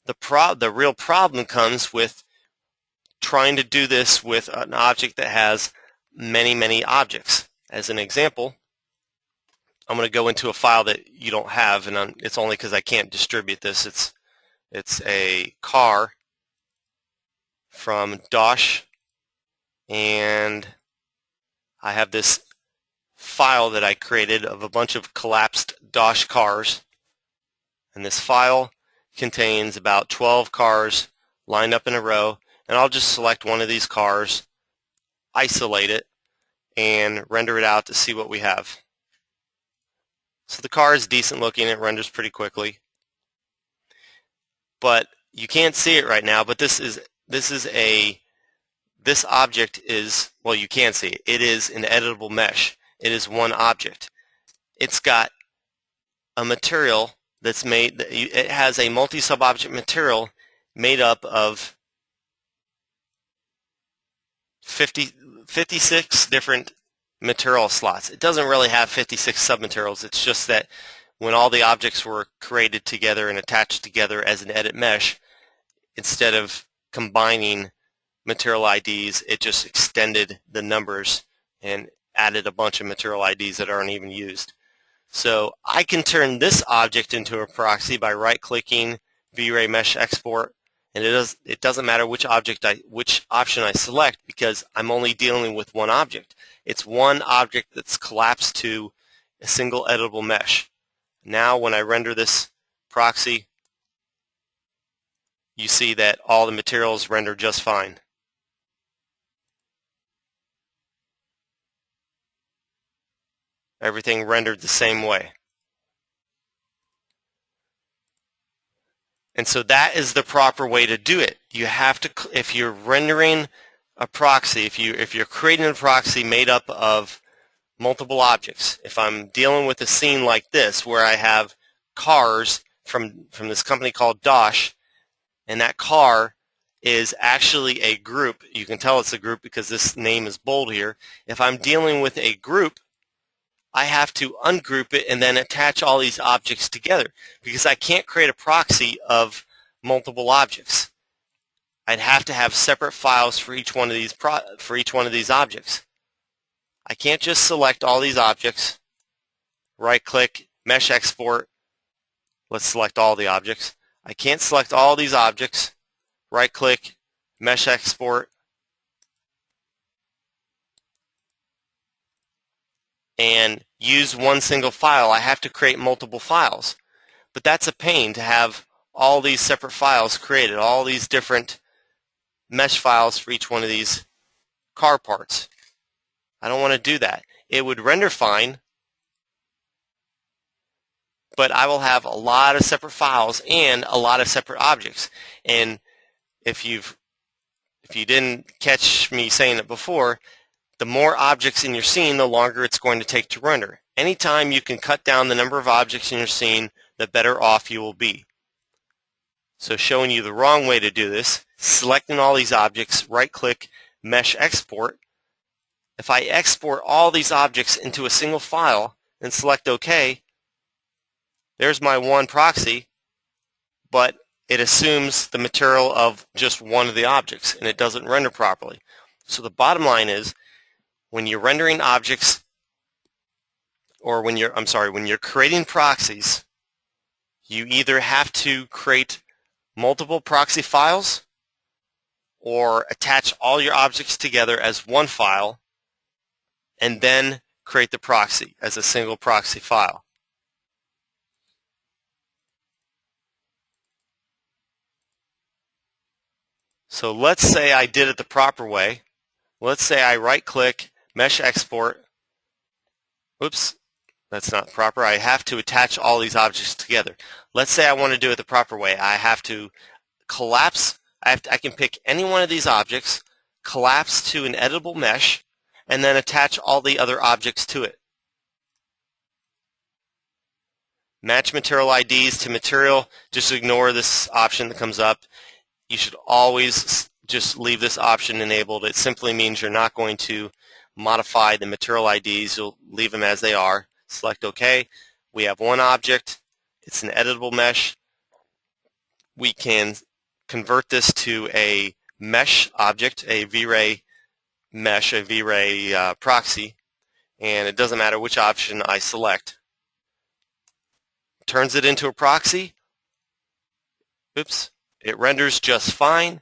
The real problem comes with trying to do this with an object that has many objects. As an example, I'm going to go into a file that you don't have, and it's only because I can't distribute this. It's a car from Dosh, and I have this file that I created of a bunch of collapsed Dosh cars, and this file contains about 12 cars lined up in a row, and I'll just select one of these cars, isolate it, and render it out to see what we have. So the car is decent looking. It renders pretty quickly, but you can't see it right now. But this object is, well, you can see it. It is an editable mesh. It is one object. It's got a material that's made. It has a multi-sub-object material made up of 56 different material slots. It doesn't really have 56 submaterials. It's just that when all the objects were created together and attached together as an edit mesh, instead of combining material IDs, it just extended the numbers and added a bunch of material IDs that aren't even used. So I can turn this object into a proxy by right-clicking VRay Mesh Export, and it doesn't matter which option I select because I'm only dealing with one object. It's one object that's collapsed to a single editable mesh. Now when I render this proxy, you see that all the materials render just fine. Everything rendered the same way. And so that is the proper way to do it. You have to, if you're rendering a proxy, if you're creating a proxy made up of multiple objects, if I'm dealing with a scene like this where I have cars from this company called Dosh, and that car is actually a group, you can tell it's a group because this name is bold here. If I'm dealing with a group, I have to ungroup it and then attach all these objects together because I can't create a proxy of multiple objects. I'd have to have separate files for each one of these objects. I can't just select all these objects, right-click, Mesh Export. Let's select all the objects. I can't select all these objects, right-click, Mesh Export, and use one single file. I have to create multiple files. But that's a pain to have all these separate files created, all these different mesh files for each one of these car parts. I don't want to do that. It would render fine, but I will have a lot of separate files and a lot of separate objects. And if you didn't catch me saying it before, the more objects in your scene, the longer it's going to take to render. Anytime you can cut down the number of objects in your scene, the better off you will be. So showing you the wrong way to do this, selecting all these objects, right-click, Mesh Export. If I export all these objects into a single file and select OK, there's my one proxy, but it assumes the material of just one of the objects, and it doesn't render properly. So the bottom line is, when you're rendering objects, or when you're creating proxies, you either have to create multiple proxy files or attach all your objects together as one file and then create the proxy as a single proxy file. So let's say I did it the proper way. Let's say I right-click, Mesh Export. Oops, that's not proper. I have to attach all these objects together. Let's say I want to do it the proper way. I have to collapse. I can pick any one of these objects, collapse to an editable mesh, and then attach all the other objects to it. Match material IDs to material. Just ignore this option that comes up. You should always just leave this option enabled. It simply means you're not going to modify the material IDs. You'll leave them as they are. Select OK. We have one object. It's an editable mesh. We can convert this to a mesh object, a VRay mesh, a VRay proxy, and it doesn't matter which option I select. Turns it into a proxy. Oops. It renders just fine,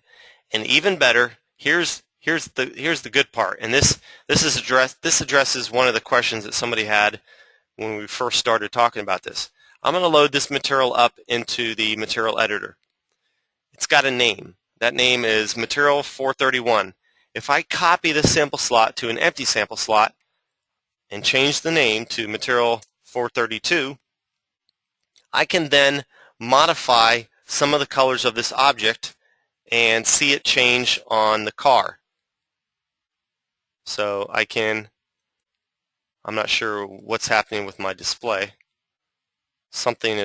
and even better, here's the good part. And this addresses one of the questions that somebody had when we first started talking about this. I'm going to load this material up into the material editor. It's got a name. That name is Material 431. If I copy the sample slot to an empty sample slot and change the name to Material 432, I can then modify some of the colors of this object and see it change on the car. So I'm not sure what's happening with my display. Something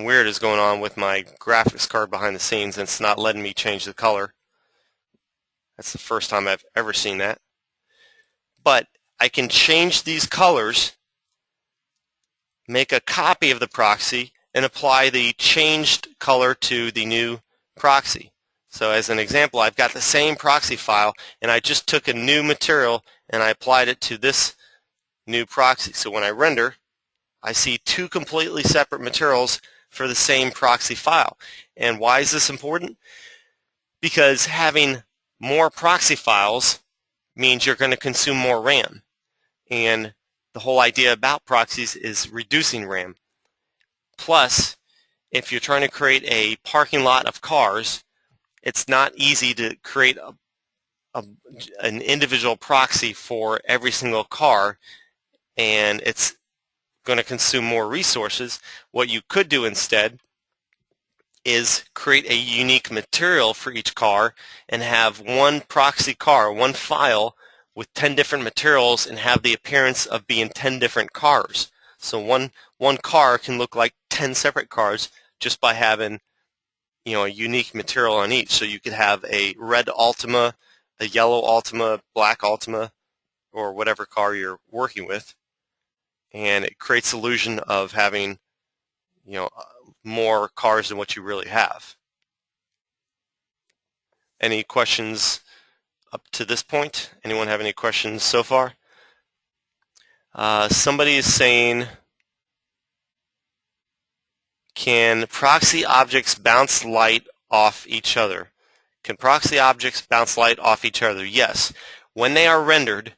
weird is going on with my graphics card behind the scenes, and it's not letting me change the color. That's the first time I've ever seen that. But I can change these colors, make a copy of the proxy, and apply the changed color to the new proxy. So as an example, I've got the same proxy file, and I just took a new material and I applied it to this new proxy. So when I render, I see two completely separate materials for the same proxy file. And why is this important? Because having more proxy files means you're going to consume more RAM. And the whole idea about proxies is reducing RAM. Plus, if you're trying to create a parking lot of cars, it's not easy to create an individual proxy for every single car, and it's going to consume more resources. What you could do instead is create a unique material for each car and have one proxy car, one file with 10 different materials, and have the appearance of being 10 different cars. So one car can look like 10 separate cars just by having, you know, a unique material on each. So you could have a red Altima, a yellow Altima, black Altima, or whatever car you're working with, and it creates the illusion of having, you know, more cars than what you really have. Any questions up to this point? Anyone have any questions so far? Somebody is saying, can proxy objects bounce light off each other? Can proxy objects bounce light off each other? Yes. When they are rendered,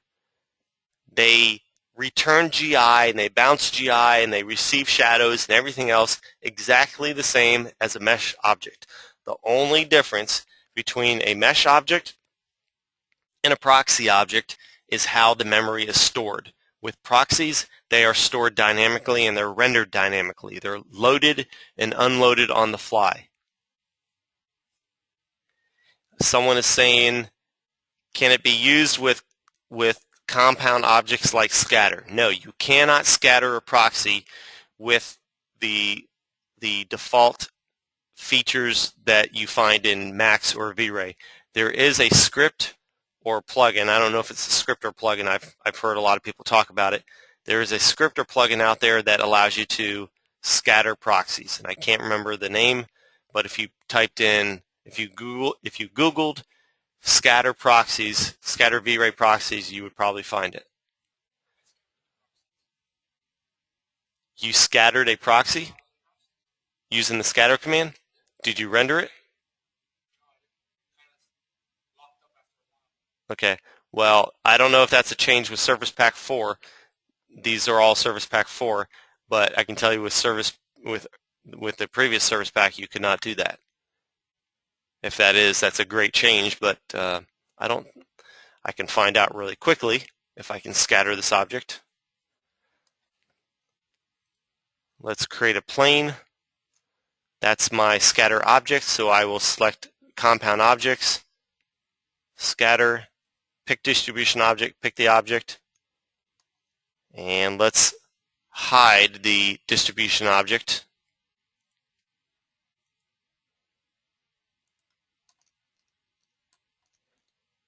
they return GI and they bounce GI and they receive shadows and everything else exactly the same as a mesh object. The only difference between a mesh object and a proxy object is how the memory is stored. With proxies, they are stored dynamically and they're rendered dynamically. They're loaded and unloaded on the fly. Someone is saying, can it be used with compound objects like scatter? No, you cannot scatter a proxy with the default features that you find in Max or VRay. There is a script or plugin. I don't know if it's a script or plugin. I've heard a lot of people talk about it. There is a script or plugin out there that allows you to scatter proxies, and I can't remember the name, but if you typed in, if you Googled scatter proxies, scatter VRay proxies, you would probably find it. You scattered a proxy using the scatter command? Did you render it? Okay. Well, I don't know if that's a change with Service Pack 4. These are all Service Pack 4, but I can tell you with the previous Service Pack, you could not do that. If that is, that's a great change, but I can find out really quickly if I can scatter this object. Let's create a plane. That's my scatter object, so I will select compound objects, scatter, pick distribution object, pick the object, and let's hide the distribution object.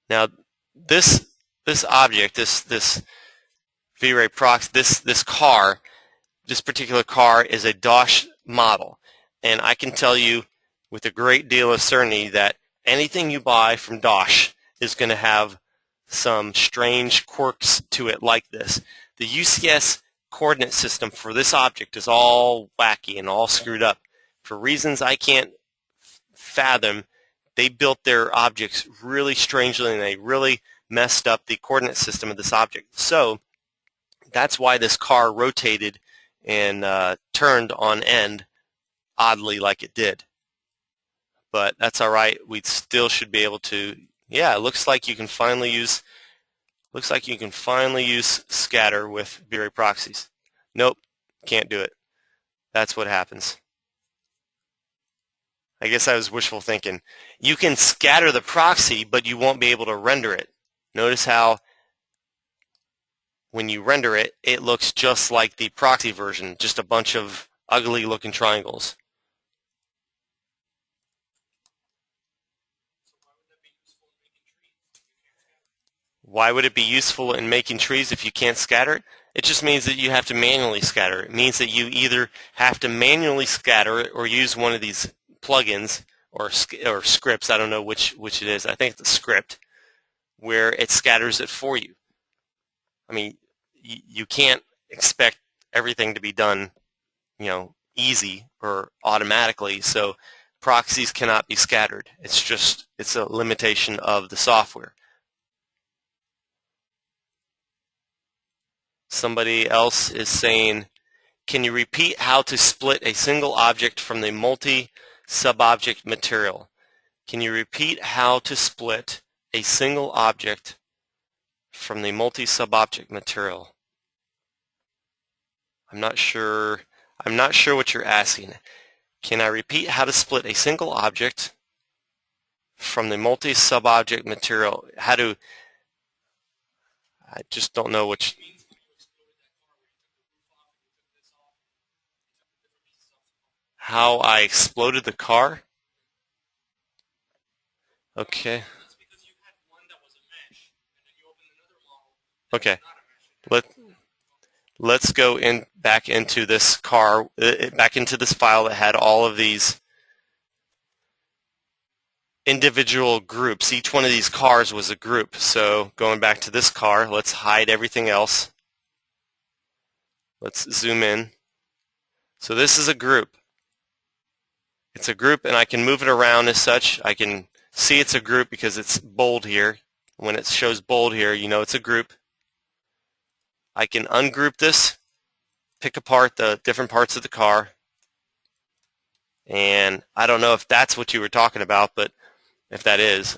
Now this object, this VRay proxy, this car, this particular car is a Dosh model, and I can tell you with a great deal of certainty that anything you buy from Dosh is going to have some strange quirks to it like this. The UCS coordinate system for this object is all wacky and all screwed up. For reasons I can't fathom, they built their objects really strangely, and they really messed up the coordinate system of this object. So that's why this car rotated and turned on end oddly like it did. But that's all right. We still should be able to. Yeah, it looks like you can finally use. Looks like you can finally use scatter with VRay proxies. Nope, can't do it. That's what happens. I guess I was wishful thinking. You can scatter the proxy, but you won't be able to render it. Notice how when you render it, it looks just like the proxy version, just a bunch of ugly looking triangles. Why would it be useful in making trees if you can't scatter it? It just means that you have to manually scatter. It means that you either have to manually scatter it or use one of these plugins or scripts. I don't know which it is. I think it's a script where it scatters it for you. I mean, you can't expect everything to be done, easy or automatically. So proxies cannot be scattered. It's a limitation of the software. Somebody else is saying, can you repeat how to split a single object from the multi-sub-object material? Can you repeat how to split a single object from the multi-sub-object material? I'm not sure what you're asking. Can I repeat how to split a single object from the multi-sub-object material? I just don't know which. How I exploded the car? Okay. Okay. Let's go back into this car, back into this file that had all of these individual groups. Each one of these cars was a group. So going back to this car, let's hide everything else. Let's zoom in. So this is a group. It's a group, and I can move it around as such. I can see it's a group because it's bold here. When it shows bold here, you know it's a group. I can ungroup this, pick apart the different parts of the car, and I don't know if that's what you were talking about, but if that is.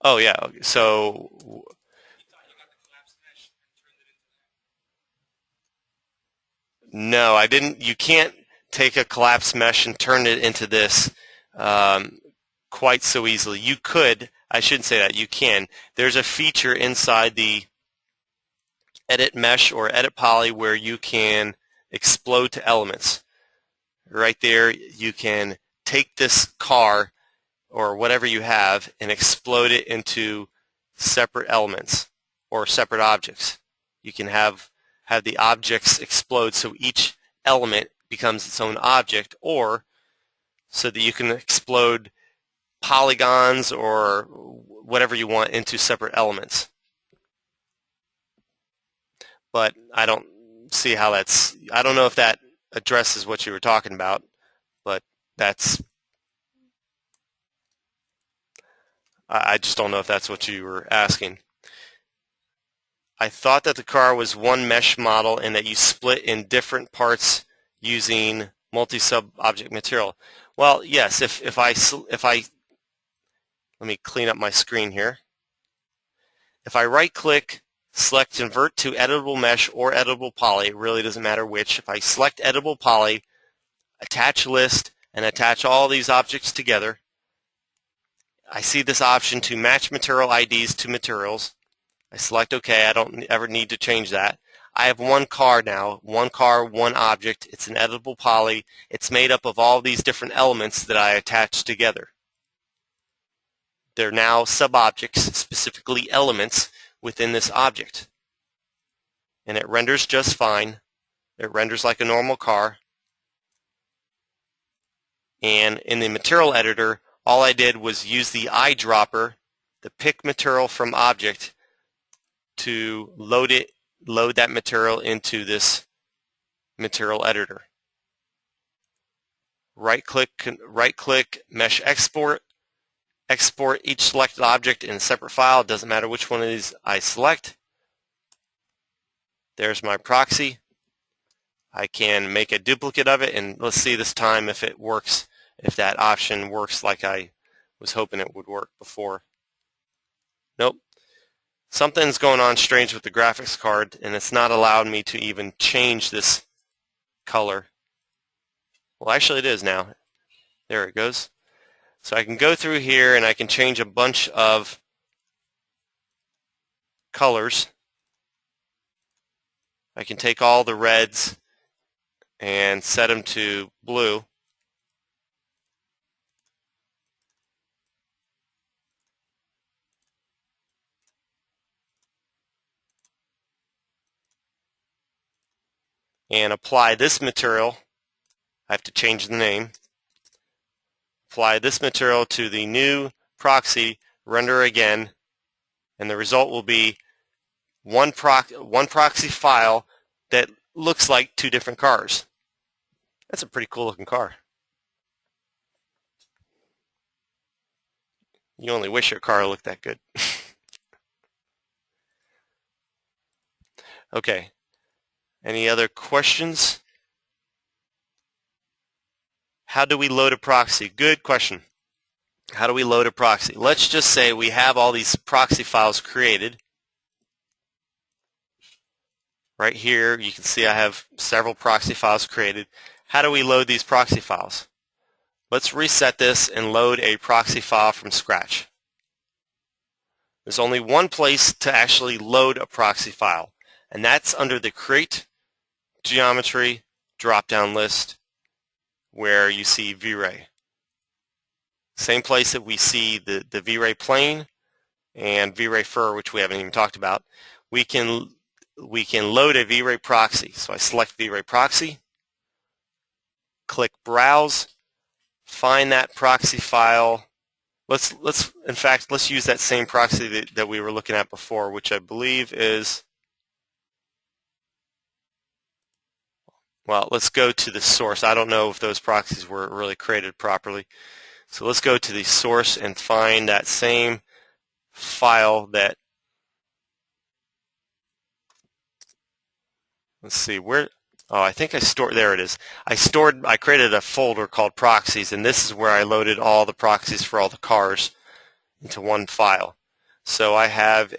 Oh yeah, so no, I didn't. You can't take a collapsed mesh and turn it into this quite so easily. You could. I shouldn't say that. You can. There's a feature inside the edit mesh or edit poly where you can explode to elements. Right there, you can take this car or whatever you have and explode it into separate elements or separate objects. You can have the objects explode so each element becomes its own object, or so that you can explode polygons or whatever you want into separate elements. But I don't see how I don't know if that addresses what you were talking about, but I just don't know if that's what you were asking. I thought that the car was one mesh model and that you split in different parts using multi-sub-object material. Well, yes, if I let me clean up my screen here. If I right-click, select Convert to Editable Mesh or Editable Poly, it really doesn't matter which. If I select Editable Poly, attach list, and attach all these objects together, I see this option to match material IDs to materials. I select OK. I don't ever need to change that. I have one car now, one car, one object. It's an editable poly. It's made up of all these different elements that I attach together. They're now sub-objects, specifically elements within this object. And it renders just fine. It renders like a normal car. And in the material editor, all I did was use the eyedropper, the pick material from object, to load that material into this material editor. Right-click, mesh export, export each selected object in a separate file. It doesn't matter which one of these I select. There's my proxy. I can make a duplicate of it, and let's see this time if it works, if that option works like I was hoping it would work before. Nope. Something's going on strange with the graphics card, and it's not allowed me to even change this color. Well, actually it is now. There it goes. So I can go through here and I can change a bunch of colors. I can take all the reds and set them to blue. And apply this material. I have to change the name. apply this material to the new proxy, render again, and the result will be one proxy file that looks like two different cars. That's a pretty cool looking car. You only wish your car looked that good. Okay. Any other questions? How do we load a proxy? Good question. How do we load a proxy? Let's just say we have all these proxy files created. Right here, you can see I have several proxy files created. How do we load these proxy files? Let's reset this and load a proxy file from scratch. There's only one place to actually load a proxy file, and that's under the Create Geometry drop-down list where you see VRay. Same place that we see the VRay plane and VRay fur, which we haven't even talked about. We can load a VRay proxy. So I select VRay proxy, click Browse, find that proxy file. Let's use that same proxy that we were looking at before, which I believe is, well, let's go to the source. I don't know if those proxies were really created properly. So let's go to the source and find that same file that, let's see, where, oh, I think I stored, there it is. I created a folder called proxies, and this is where I loaded all the proxies for all the cars into one file. So I have,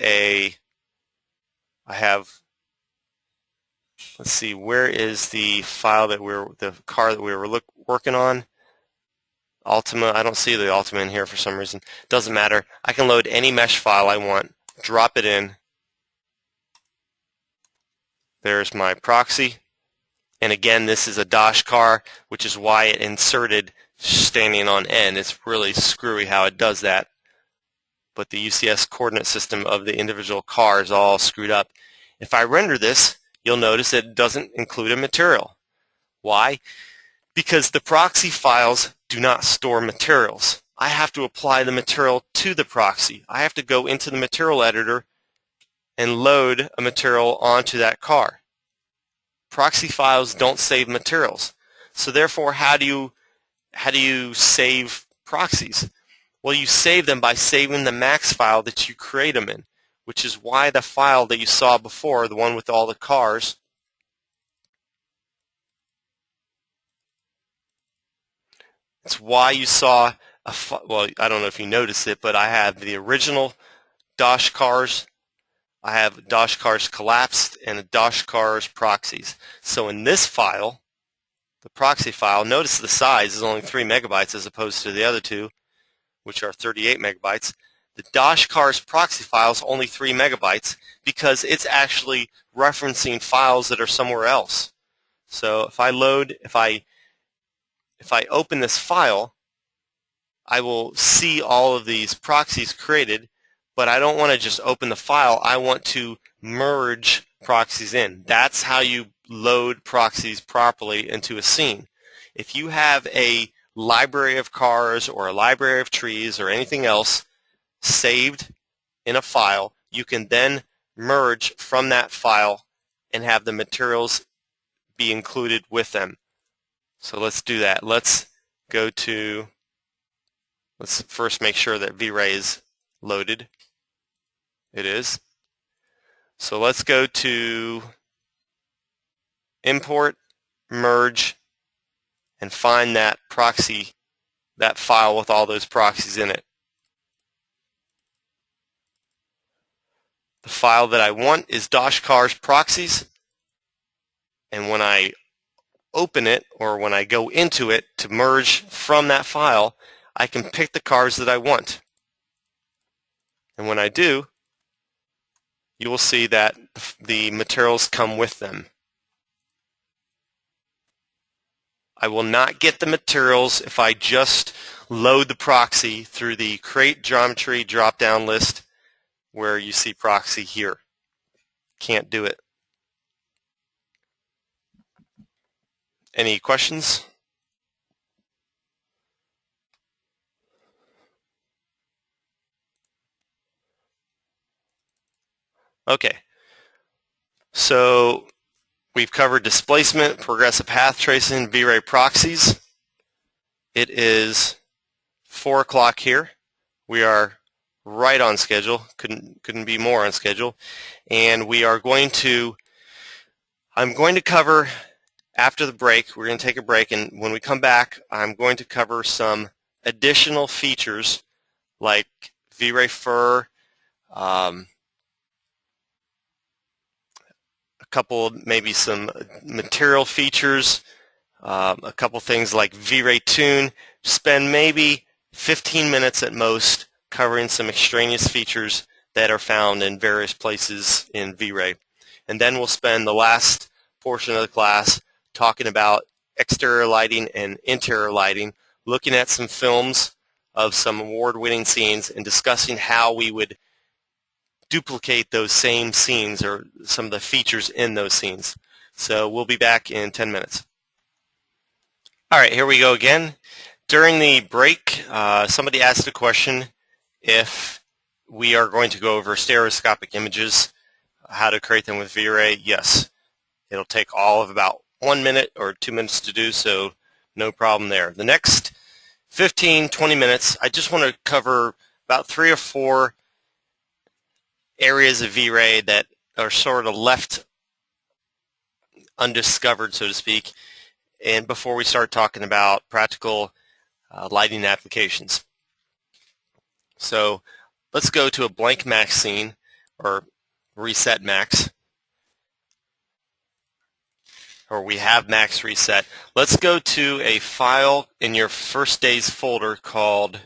let's see, where is the file that the car that we were working on? Ultima, I don't see the Ultima in here for some reason. Doesn't matter. I can load any mesh file I want, drop it in. There's my proxy. And again, this is a dash car, which is why it inserted standing on end. It's really screwy how it does that. But the UCS coordinate system of the individual car is all screwed up. If I render this, you'll notice that it doesn't include a material. Why? Because the proxy files do not store materials. I have to apply the material to the proxy. I have to go into the material editor and load a material onto that car. Proxy files don't save materials. So therefore, how do you save proxies? Well, you save them by saving the max file that you create them in, which is why the file that you saw before, the one with all the cars, it's why you saw well, I don't know if you noticed it, but I have the original Dosh cars, I have Dosh cars collapsed, and Dosh cars proxies. So in this file, the proxy file, notice the size is only 3 megabytes as opposed to the other two, which are 38 megabytes. The Dosh cars proxy file is only 3 megabytes because it's actually referencing files that are somewhere else. So if I open this file, I will see all of these proxies created, but I don't want to just open the file. I want to merge proxies in. That's how you load proxies properly into a scene. If you have a library of cars or a library of trees or anything else saved in a file, you can then merge from that file and have the materials be included with them. So let's do that. Let's first make sure that VRay is loaded. It is. So let's go to Import, Merge, and find that proxy, that file with all those proxies in it. The file that I want is Dosh cars proxies, and when I open it or when I go into it to merge from that file, I can pick the cars that I want. And when I do, you will see that the materials come with them. I will not get the materials if I just load the proxy through the Create Geometry drop-down list where you see proxy here. Can't do it. Any questions? Okay, so we've covered displacement, progressive path tracing, VRay proxies. It is 4 o'clock here. We are right on schedule. Couldn't be more on schedule. And I'm going to cover, after the break, we're going to take a break, and when we come back, I'm going to cover some additional features like VRay fur, a couple, maybe some material features, a couple things like VRay tune. Spend maybe 15 minutes at most covering some extraneous features that are found in various places in VRay. And then we'll spend the last portion of the class talking about exterior lighting and interior lighting, looking at some films of some award-winning scenes and discussing how we would duplicate those same scenes or some of the features in those scenes. So we'll be back in 10 minutes. All right, here we go again. During the break, somebody asked a question if we are going to go over stereoscopic images, how to create them with VRay. Yes, it'll take all of about 1 minute or 2 minutes to do, so no problem there. The next 15-20 minutes, I just want to cover about 3 or 4 areas of VRay that are sort of left undiscovered, so to speak, and before we start talking about practical lighting applications. So let's go to a blank max scene, or reset max, or we have max reset. Let's go to a file in your first day's folder called, if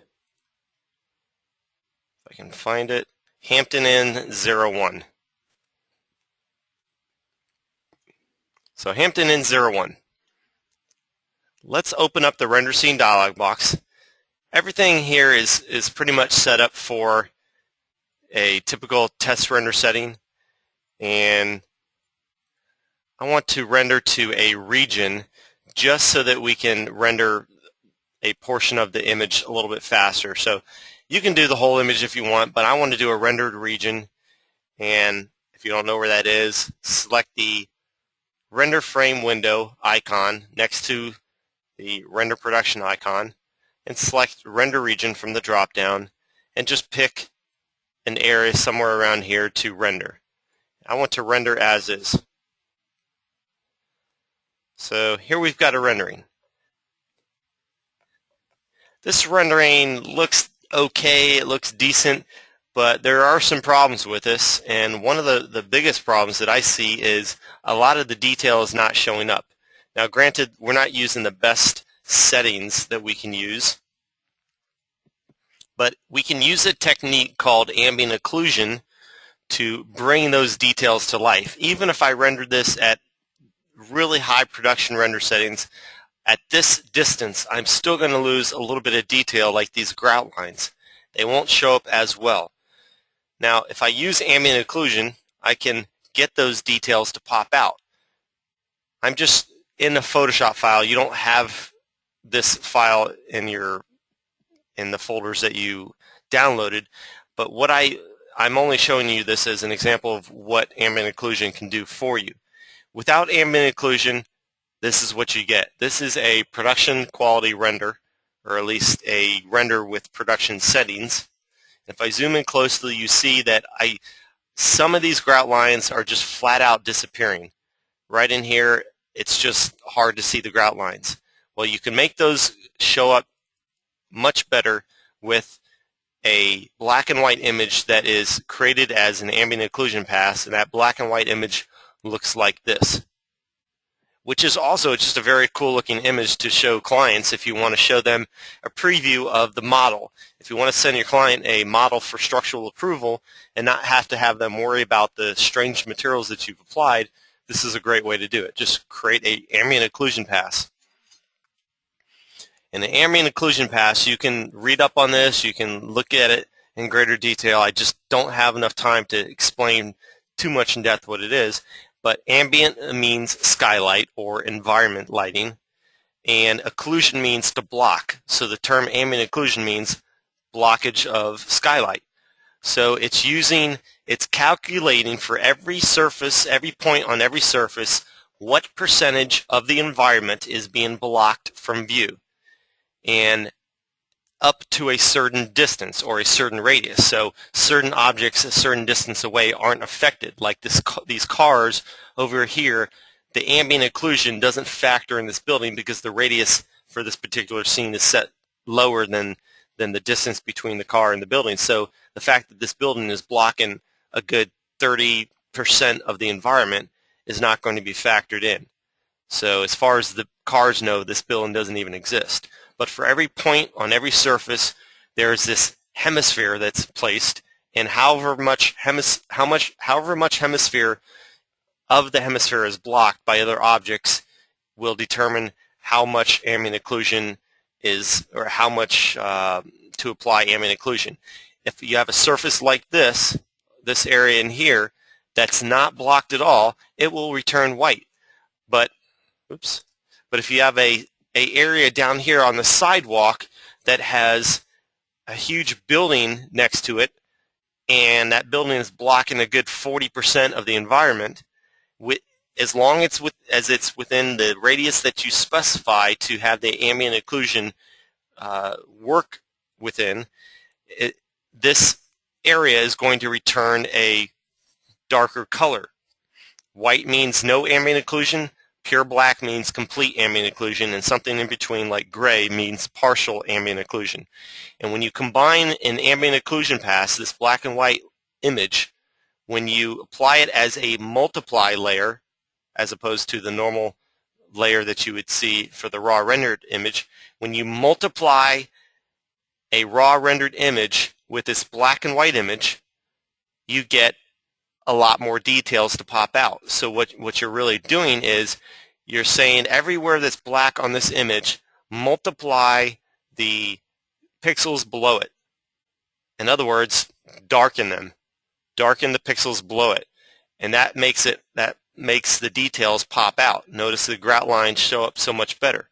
I can find it, Hampton Inn 01. So Hampton Inn 01. Let's open up the render scene dialog box. Everything here is pretty much set up for a typical test render setting, and I want to render to a region just so that we can render a portion of the image a little bit faster. So you can do the whole image if you want, but I want to do a rendered region, and if you don't know where that is, select the render frame window icon next to the render production icon and select render region from the drop down and just pick an area somewhere around here to render. I want to render as is. So here we've got a rendering. This rendering looks okay, it looks decent, but there are some problems with this, and one of the biggest problems that I see is a lot of the detail is not showing up. Now granted, we're not using the best settings that we can use, but we can use a technique called ambient occlusion to bring those details to life. Even if I rendered this at really high production render settings, at this distance, I'm still going to lose a little bit of detail like these grout lines. They won't show up as well. Now, if I use ambient occlusion, I can get those details to pop out. I'm just in a Photoshop file. You don't have this file in the folders that you downloaded, but I'm only showing you this as an example of what ambient occlusion can do for you. Without ambient occlusion, this is what you get. This is a production quality render, or at least a render with production settings. If I zoom in closely, you see that some of these grout lines are just flat out disappearing. Right in here, it's just hard to see the grout lines. Well, you can make those show up much better with a black and white image that is created as an ambient occlusion pass, and that black and white image looks like this, which is also just a very cool looking image to show clients if you want to show them a preview of the model. If you want to send your client a model for structural approval and not have to have them worry about the strange materials that you've applied, this is a great way to do it. Just create an ambient occlusion pass. In the ambient occlusion pass, you can read up on this, you can look at it in greater detail. I just don't have enough time to explain too much in depth what it is. But ambient means skylight or environment lighting, and occlusion means to block. So the term ambient occlusion means blockage of skylight. So it's calculating for every surface, every point on every surface, what percentage of the environment is being blocked from view, and up to a certain distance or a certain radius. So certain objects a certain distance away aren't affected. Like these cars over here, the ambient occlusion doesn't factor in this building because the radius for this particular scene is set lower than the distance between the car and the building. So the fact that this building is blocking a good 30% of the environment is not going to be factored in. So as far as the cars know, this building doesn't even exist. But for every point on every surface, there's this hemisphere that's placed, and however much hemisphere of the hemisphere is blocked by other objects will determine how much ambient occlusion is, or how much to apply ambient occlusion. If you have a surface like this area in here, that's not blocked at all, it will return white. But if you have a area down here on the sidewalk that has a huge building next to it, and that building is blocking a good 40% of the environment, as long as it's within the radius that you specify to have the ambient occlusion work within, this area is going to return a darker color. White means no ambient occlusion. Pure black means complete ambient occlusion, and something in between like gray means partial ambient occlusion. And when you combine an ambient occlusion pass, this black and white image, when you apply it as a multiply layer, as opposed to the normal layer that you would see for the raw rendered image, when you multiply a raw rendered image with this black and white image, you get a lot more details to pop out. So what you're really doing is you're saying everywhere that's black on this image, multiply the pixels below it. In other words, darken them. Darken the pixels below it. And that makes the details pop out. Notice the grout lines show up so much better.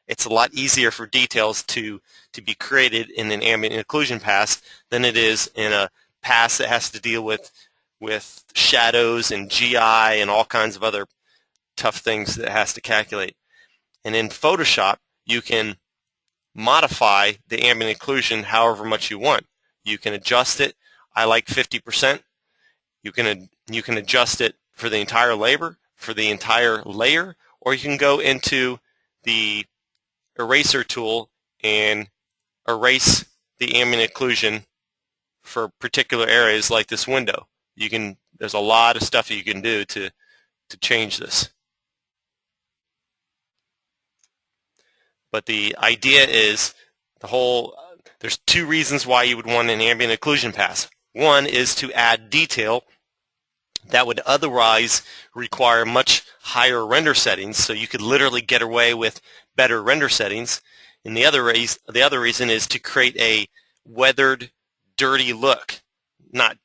It's a lot easier for details to be created in an ambient occlusion pass than it is in a pass that has to deal with shadows and GI and all kinds of other tough things that it has to calculate. And in Photoshop, you can modify the ambient occlusion however much you want. You can adjust it. I like 50%. You can adjust it for the entire layer, or you can go into the eraser tool and erase the ambient occlusion for particular areas like this window. There's a lot of stuff you can do to change this. But the idea is there's two reasons why you would want an ambient occlusion pass. One is to add detail that would otherwise require much higher render settings, so you could literally get away with better render settings. And the other reason is to create a weathered, dirty look. Not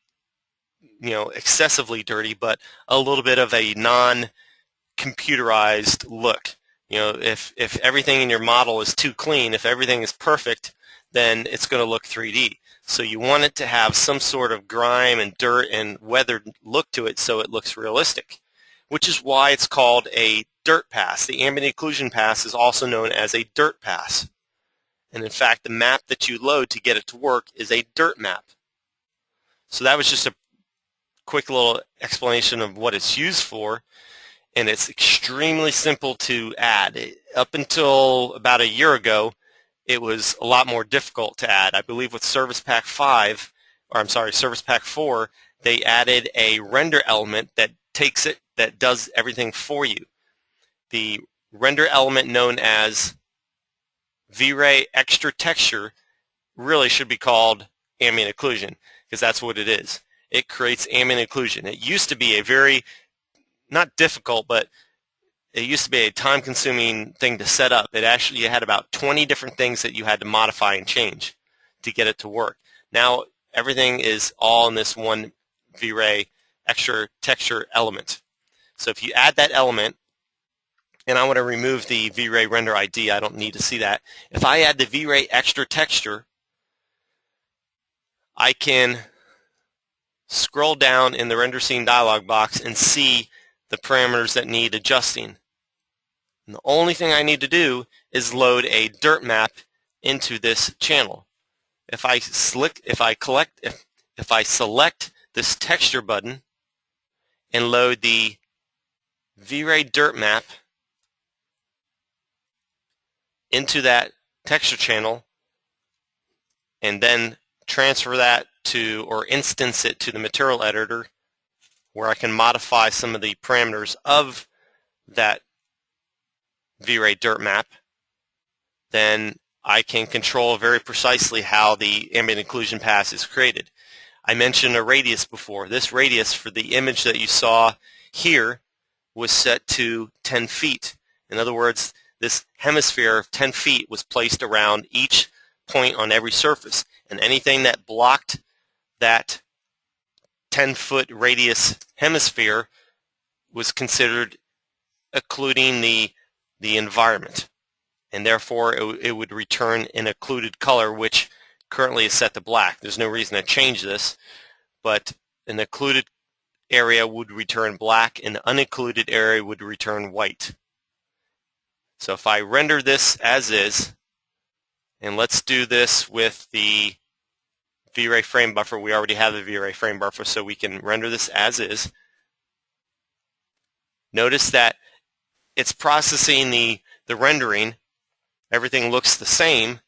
excessively dirty, but a little bit of a non-computerized look. If everything in your model is too clean, if everything is perfect, then it's going to look 3D. So you want it to have some sort of grime and dirt and weathered look to it so it looks realistic, which is why it's called a dirt pass. The ambient occlusion pass is also known as a dirt pass. And in fact, the map that you load to get it to work is a dirt map. So that was just a quick little explanation of what it's used for, and it's extremely simple to add. Up until about a year ago, it was a lot more difficult to add. I believe with Service Pack 4, they added a render element that does everything for you. The render element known as VRay Extra Texture really should be called ambient occlusion, because that's what it is. It creates ambient occlusion. It used to be a very, not difficult, but it used to be a time-consuming thing to set up. You had about 20 different things that you had to modify and change to get it to work. Now everything is all in this one VRay Extra Texture element. So if you add that element, and I want to remove the VRay Render ID, I don't need to see that. If I add the VRay Extra Texture, I can scroll down in the render scene dialog box and see the parameters that need adjusting. And the only thing I need to do is load a dirt map into this channel. If I select this texture button and load the VRay dirt map into that texture channel and then transfer that to, or instance it to, the material editor, where I can modify some of the parameters of that VRay dirt map, then I can control very precisely how the ambient occlusion pass is created. I mentioned a radius before. This radius for the image that you saw here was set to 10 feet. In other words, this hemisphere of 10 feet was placed around each point on every surface, and anything that blocked that 10-foot radius hemisphere was considered occluding the environment, and therefore it would return an occluded color, which currently is set to black. There's no reason to change this, but an occluded area would return black and the unoccluded area would return white. So if I render this as is, and let's do this with the VRay frame buffer. We already have the VRay frame buffer, so we can render this as is. Notice that it's processing the rendering. Everything looks the same,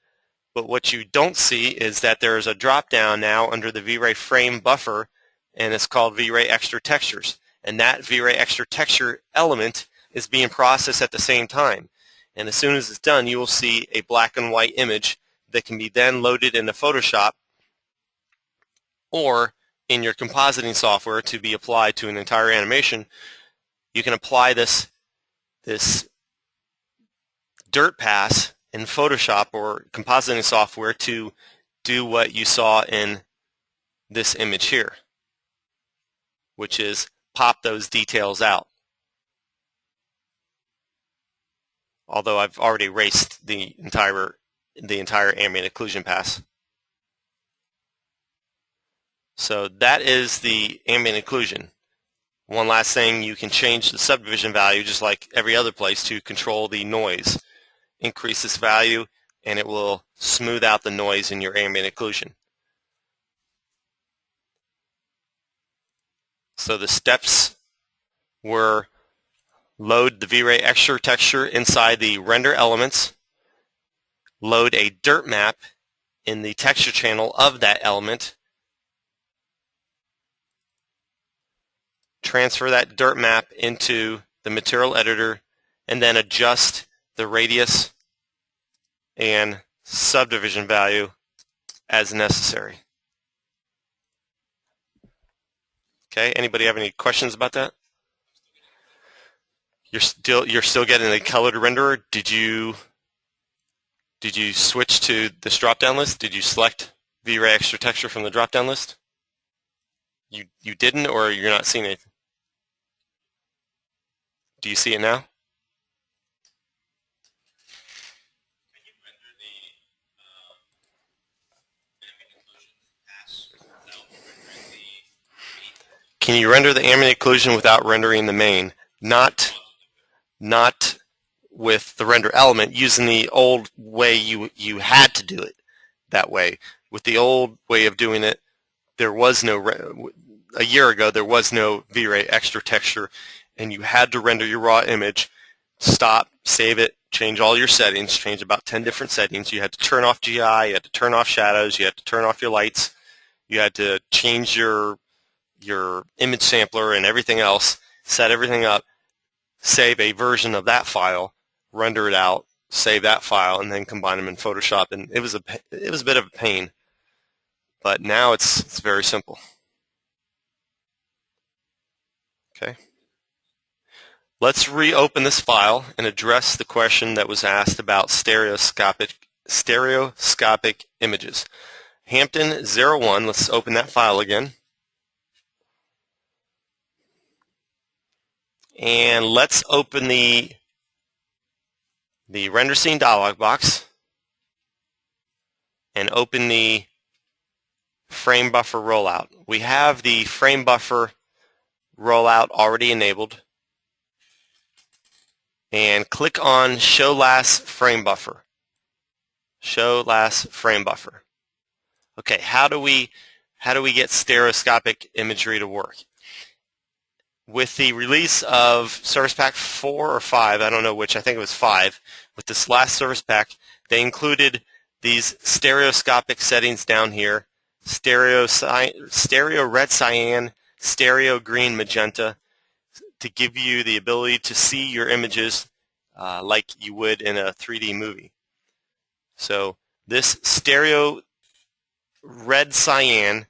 but what you don't see is that there is a drop down now under the VRay frame buffer, and it's called VRay extra textures, and that VRay extra texture element is being processed at the same time. And as soon as it's done, you will see a black and white image that can be then loaded into Photoshop or in your compositing software to be applied to an entire animation. You can apply this dirt pass in Photoshop or compositing software to do what you saw in this image here, which is pop those details out. Although I've already erased the entire ambient occlusion pass. So that is the ambient occlusion. One last thing, you can change the subdivision value just like every other place to control the noise. Increase this value and it will smooth out the noise in your ambient occlusion. So the steps were: load the VRay extra texture inside the render elements, load a dirt map in the texture channel of that element, transfer that dirt map into the material editor, and then adjust the radius and subdivision value as necessary. Okay, anybody have any questions about that? You're still getting the colored renderer. Did you switch to this drop-down list? Did you select VRay extra texture from the drop-down list? You didn't, or you're not seeing it? Do you see it now? Can you render the ambient occlusion without rendering the main? Not with the render element, using the old way you had to do it that way. With the old way of doing it, there was no, a year ago, there was no VRay extra texture, and you had to render your raw image, stop, save it, change all your settings, change about 10 different settings. You had to turn off GI, you had to turn off shadows, you had to turn off your lights, you had to change your image sampler and everything else, set everything up, save a version of that file, render it out, save that file, and then combine them in Photoshop. And it was a bit of a pain, but now it's very simple. Okay. Let's reopen this file and address the question that was asked about stereoscopic images. Hampton 01, let's open that file again. And let's open the render scene dialog box and open the frame buffer rollout. We have the frame buffer rollout already enabled. And click on Show Last Frame Buffer. Show Last Frame Buffer. Okay, how do we get stereoscopic imagery to work? With the release of Service Pack 4 or 5, I don't know which, I think it was 5, with this last Service Pack, they included these stereoscopic settings down here: stereo red cyan, stereo green magenta, to give you the ability to see your images like you would in a 3D movie. So this stereo red cyan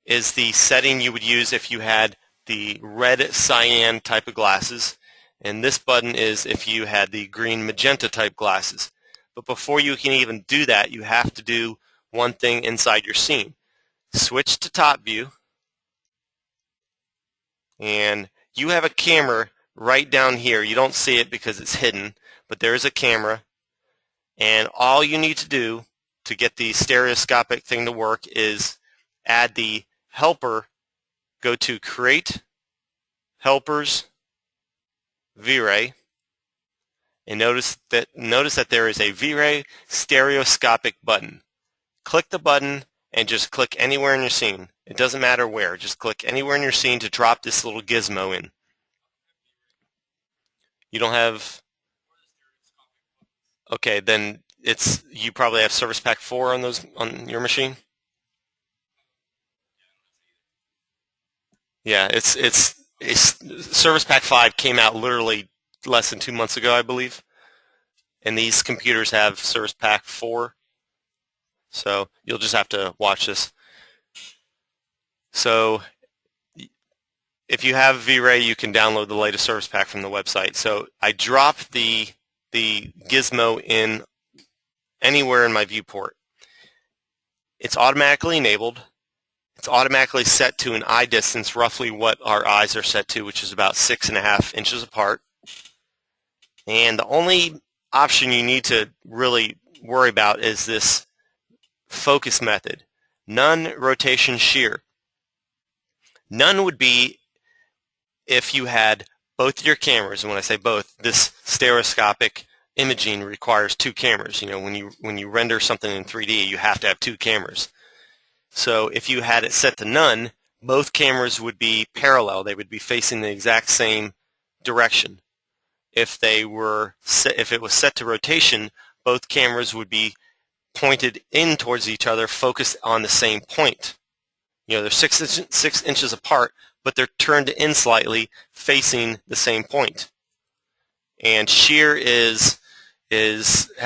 is the setting you would use if you had the red cyan type of glasses, and this button is if you had the green magenta type glasses. But before you can even do that, you have to do one thing inside your scene. Switch to top view, and you have a camera right down here. You don't see it because it's hidden, but there is a camera, and all you need to do to get the stereoscopic thing to work is add the helper. Go to Create, Helpers, VRay, and notice that there is a VRay stereoscopic button. Click the button and just click anywhere in your scene. It doesn't matter where. Just click anywhere in your scene to drop this little gizmo in. You don't have... Okay, then you probably have Service Pack 4 on your machine. Yeah, it's Service Pack 5 came out literally less than 2 months ago, I believe, and these computers have Service Pack 4. So you'll just have to watch this. So if you have VRay, you can download the latest Service Pack from the website. So I dropped the gizmo in anywhere in my viewport. It's automatically enabled. It's automatically set to an eye distance, roughly what our eyes are set to, which is about 6.5 inches apart. And the only option you need to really worry about is this focus method: none, rotation, shear. None would be if you had both your cameras, and when I say both, this stereoscopic imaging requires 2 cameras. You know, when you render something in 3D, you have to have 2 cameras. So if you had it set to none, both cameras would be parallel. They would be facing the exact same direction. If it was set to rotation, both cameras would be pointed in towards each other, focused on the same point. You know, they're 6 inches apart, but they're turned in slightly, facing the same point. And shear has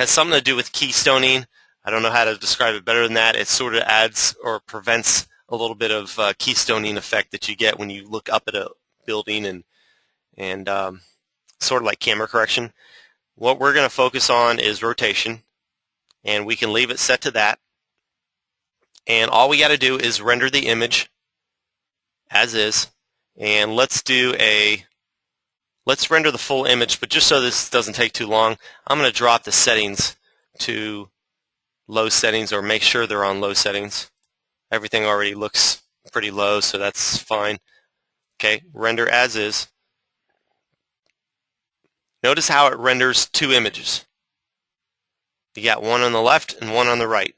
something to do with keystoning. I don't know how to describe it better than that. It sort of adds or prevents a little bit of keystoning effect that you get when you look up at a building, and sort of like camera correction. What we're going to focus on is rotation, and we can leave it set to that. And all we got to do is render the image as is. And let's render the full image, but just so this doesn't take too long, I'm going to drop the settings to low settings, or make sure they're on low settings. Everything already looks pretty low, so that's fine. Okay, render as is. Notice how it renders 2 images. You got one on the left and one on the right.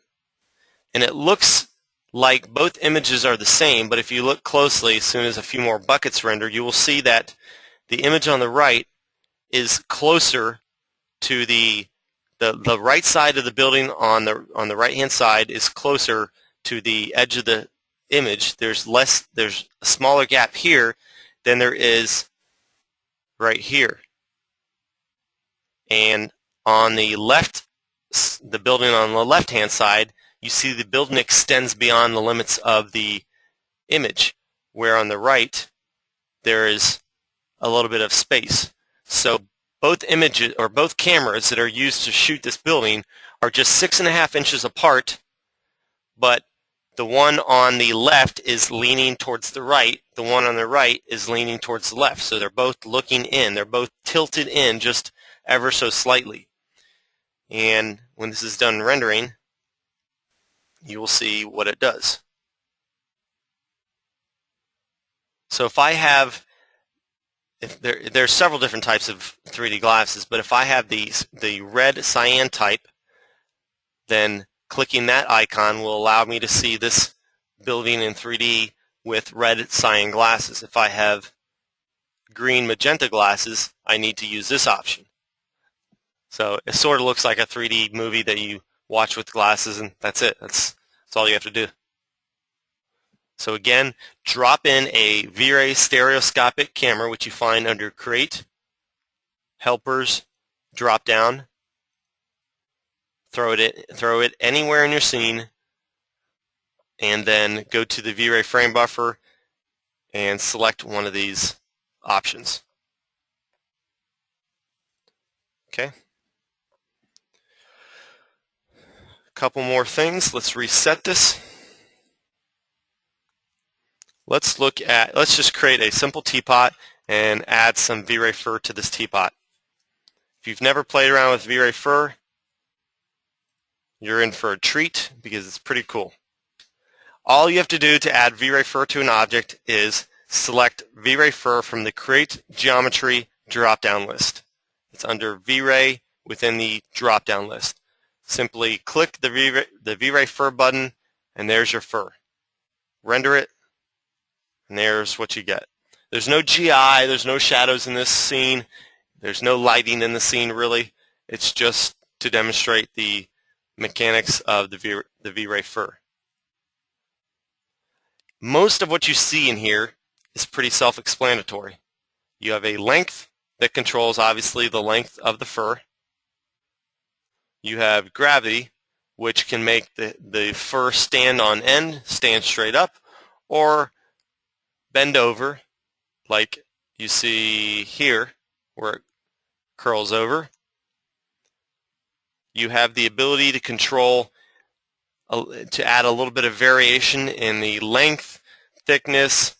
And it looks like both images are the same, but if you look closely, as soon as a few more buckets render, you will see that the image on the right is closer to the right side of the building. On the right-hand side is closer to the edge of the image. There's a smaller gap here than there is right here. And on the left, the building on the left-hand side, you see the building extends beyond the limits of the image, where on the right there is a little bit of space. So both images, or both cameras that are used to shoot this building, are just 6.5 inches apart, but the one on the left is leaning towards the right, the one on the right is leaning towards the left. So they're both looking in, they're both tilted in just ever so slightly. And when this is done rendering, you will see what it does. So if I have, there's several different types of 3D glasses, but if I have the red cyan type, then clicking that icon will allow me to see this building in 3D with red cyan glasses. If I have green magenta glasses, I need to use this option. So it sort of looks like a 3D movie that you watch with glasses, and that's it. That's all you have to do. So again, drop in a VRay stereoscopic camera, which you find under Create, Helpers, drop down. Throw it anywhere in your scene, and then go to the VRay frame buffer and select one of these options. Okay. A couple more things. Let's reset this. Let's just create a simple teapot and add some VRay fur to this teapot. If you've never played around with VRay fur, you're in for a treat because it's pretty cool. All you have to do to add VRay fur to an object is select VRay fur from the Create Geometry drop-down list. It's under VRay within the drop-down list. Simply click the VRay fur button, and there's your fur. Render it, and there's what you get. There's no GI, there's no shadows in this scene, there's no lighting in the scene really. It's just to demonstrate the mechanics of the VRay fur. Most of what you see in here is pretty self-explanatory. You have a length that controls obviously the length of the fur. You have gravity, which can make the fur stand on end, stand straight up, or bend over like you see here where it curls over. You have the ability to control, to add a little bit of variation in the length, thickness,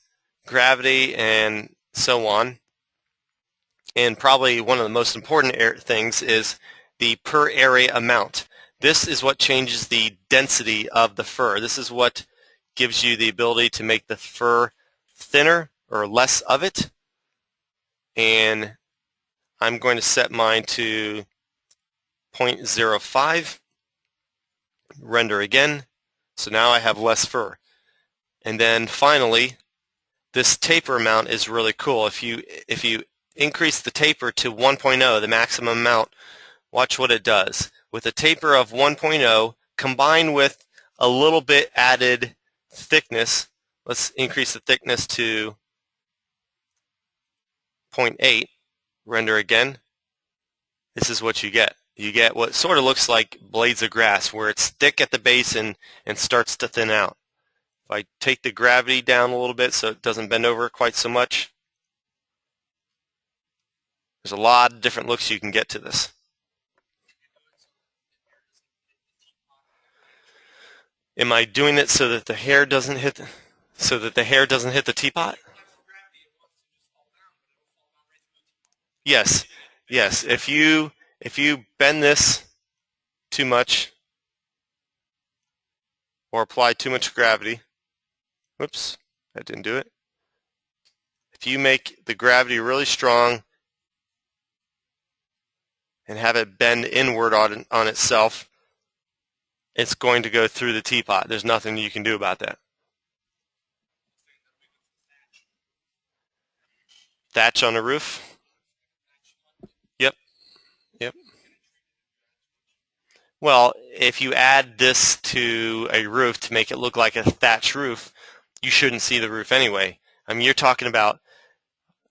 gravity, and so on. And probably one of the most important things is the per area amount. This is what changes the density of the fur. This is what gives you the ability to make the fur thinner or less of it. And I'm going to set mine to 0.05. Render again. So now I have less fur. And then finally, this taper amount is really cool. If you increase the taper to 1.0, the maximum amount, watch what it does. With a taper of 1.0 combined with a little bit added thickness, let's increase the thickness to 0.8, render again, this is what you get. You get what sort of looks like blades of grass, where it's thick at the base and starts to thin out. If I take the gravity down a little bit so it doesn't bend over quite so much, there's a lot of different looks you can get to this. Am I doing it so that the hair doesn't hit the teapot? Yes. Yes. If you bend this too much or apply too much gravity, whoops, that didn't do it. If you make the gravity really strong and have it bend inward on itself, it's going to go through the teapot. There's nothing you can do about that. Thatch on the roof? Yep. Yep. Well, if you add this to a roof to make it look like a thatch roof, you shouldn't see the roof anyway. I mean, you're talking about,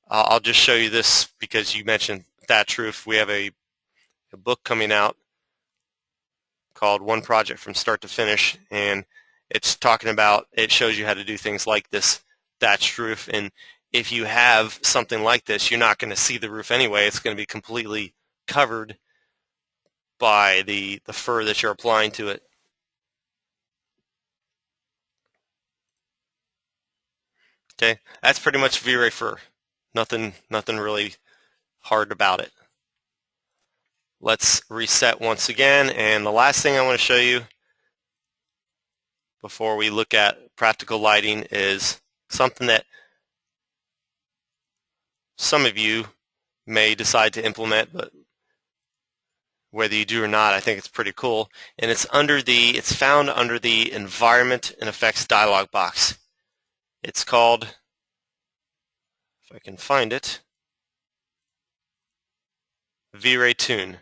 I'll just show you this because you mentioned thatch roof. We have a book coming out called One Project from Start to Finish, and it's talking about, it shows you how to do things like this thatched roof. And if you have something like this, you're not going to see the roof anyway. It's going to be completely covered by the fur that you're applying to it. Okay, that's pretty much VRay fur. Nothing really hard about it. Let's reset once again, and the last thing I want to show you before we look at practical lighting is something that some of you may decide to implement, but whether you do or not, I think it's pretty cool. And it's found under the Environment and Effects dialog box. It's called, if I can find it, VRay Tune.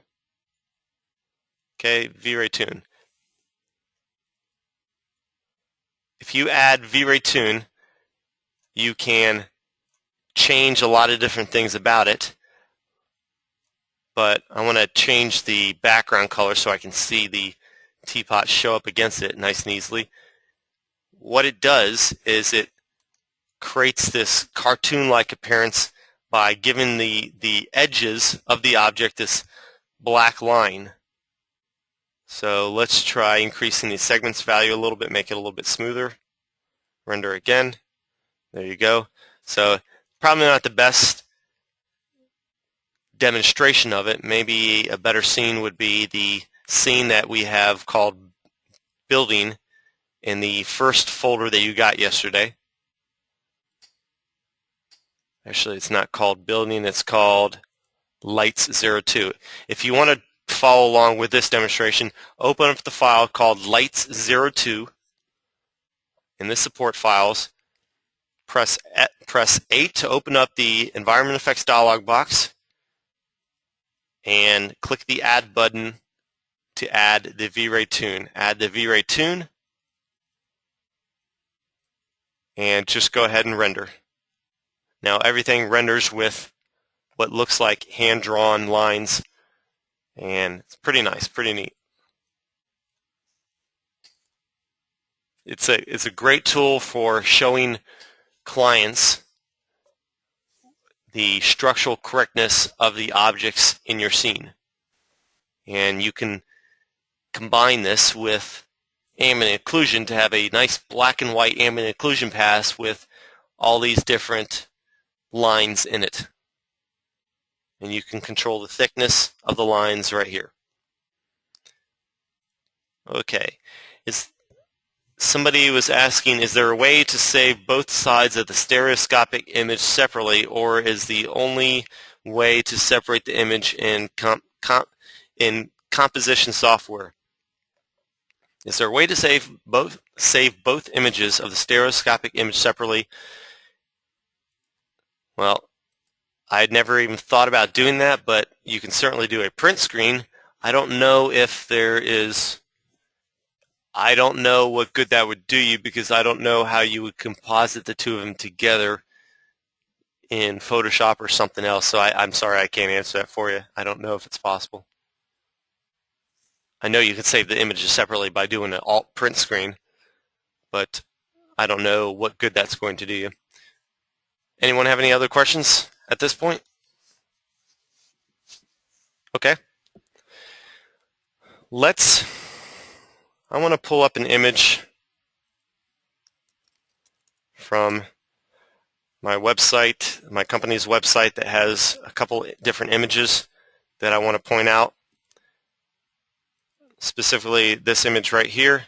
Okay, VRay Tune. If you add VRay Tune, you can change a lot of different things about it. But I want to change the background color so I can see the teapot show up against it nice and easily. What it does is it creates this cartoon-like appearance by giving the edges of the object this black line. So let's try increasing the segments value a little bit, make it a little bit smoother. Render again. There you go. So probably not the best demonstration of it. Maybe a better scene would be the scene that we have called Building in the first folder that you got yesterday. Actually, it's not called Building, it's called Lights 02. If you want to follow along with this demonstration, open up the file called Lights 02 in the support files. Press 8 to open up the Environment Effects dialog box, and click the Add button to add the VRay Tune. Add the VRay Tune, and just go ahead and render. Now everything renders with what looks like hand-drawn lines, and it's pretty nice, pretty neat. It's a great tool for showing clients the structural correctness of the objects in your scene. And you can combine this with ambient occlusion to have a nice black and white ambient occlusion pass with all these different lines in it. And you can control the thickness of the lines right here. Okay. Somebody was asking, is there a way to save both sides of the stereoscopic image separately, or is the only way to separate the image in composition software? Is there a way to save both images of the stereoscopic image separately? Well, I had never even thought about doing that, but you can certainly do a print screen. I don't know if there is... I don't know what good that would do you, because I don't know how you would composite the two of them together in Photoshop or something else. So I'm sorry, I can't answer that for you. I don't know if it's possible. I know you can save the images separately by doing an alt print screen, but I don't know what good that's going to do you. Anyone have any other questions at this point? Okay. I want to pull up an image from my website, my company's website, that has a couple different images that I want to point out. Specifically this image right here.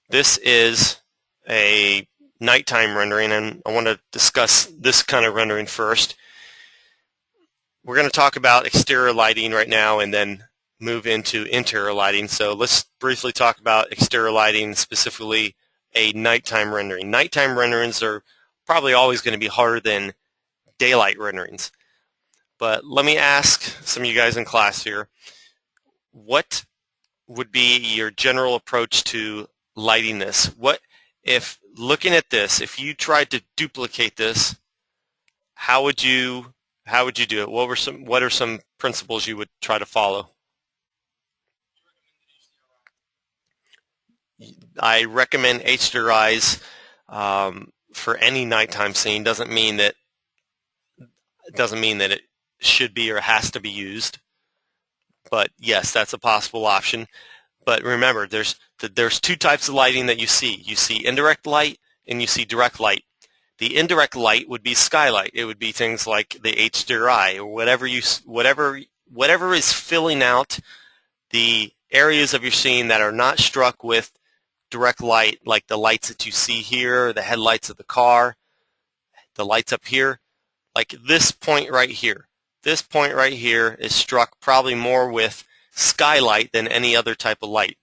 This is a nighttime rendering, and I want to discuss this kind of rendering first. We're going to talk about exterior lighting right now and then move into interior lighting. So let's briefly talk about exterior lighting, specifically a nighttime rendering. Nighttime renderings are probably always going to be harder than daylight renderings. But let me ask some of you guys in class here, what would be your general approach to lighting this? What if, looking at this, if you tried to duplicate this, how would you do it? What are some principles you would try to follow? I recommend HDRIs for any nighttime scene. Doesn't mean that it should be or has to be used, but yes, that's a possible option. But remember, there's two types of lighting that you see. You see indirect light and you see direct light. The indirect light would be skylight. It would be things like the HDRI or whatever is filling out the areas of your scene that are not struck with direct light, like the lights that you see here, the headlights of the car, the lights up here. like this point right here. This point right here is struck probably more with skylight than any other type of light.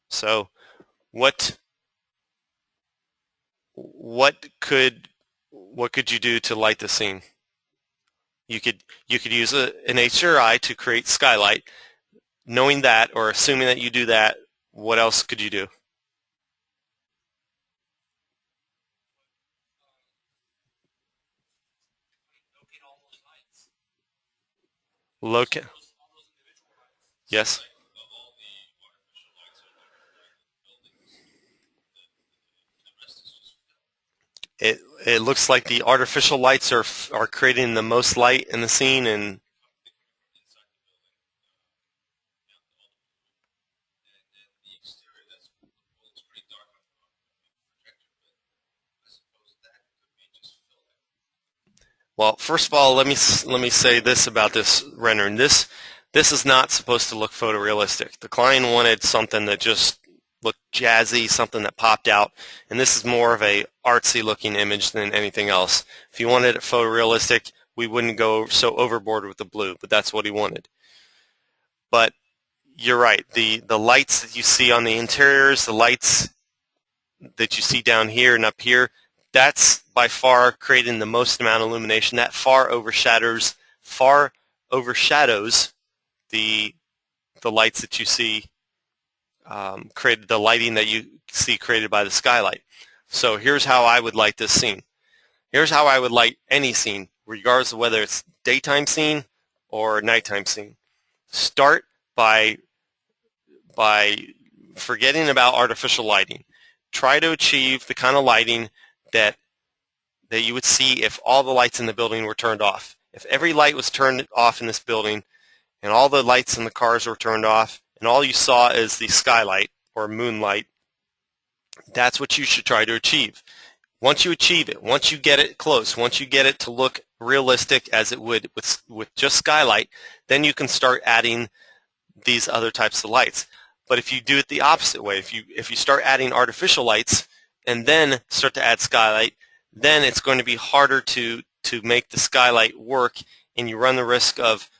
So what could you do to light the scene? You could use an HDRI to create skylight. Knowing that, or assuming that you do that, what else could you do? Locate. Yes. It looks like the artificial lights are creating the most light in the scene, and well, first of all, let me say this about this rendering. This is not supposed to look photorealistic. The client wanted something that just looked jazzy, something that popped out, and this is more of a artsy looking image than anything else. If you wanted it photorealistic, we wouldn't go so overboard with the blue, but that's what he wanted. But you're right, the lights that you see on the interiors, the lights that you see down here and up here, that's by far creating the most amount of illumination. That far overshadows the lights that you see created, the lighting that you see created by the skylight. So here's how I would light this scene. Here's how I would light any scene, regardless of whether it's daytime scene or nighttime scene. Start by forgetting about artificial lighting. Try to achieve the kind of lighting that you would see if all the lights in the building were turned off. If every light was turned off in this building and all the lights in the cars were turned off and all you saw is the skylight or moonlight, that's what you should try to achieve. Once you achieve it, once you get it close, once you get it to look realistic as it would with just skylight, then you can start adding these other types of lights. But if you do it the opposite way, if you start adding artificial lights and then start to add skylight, then it's going to be harder to make the skylight work, and you run the risk of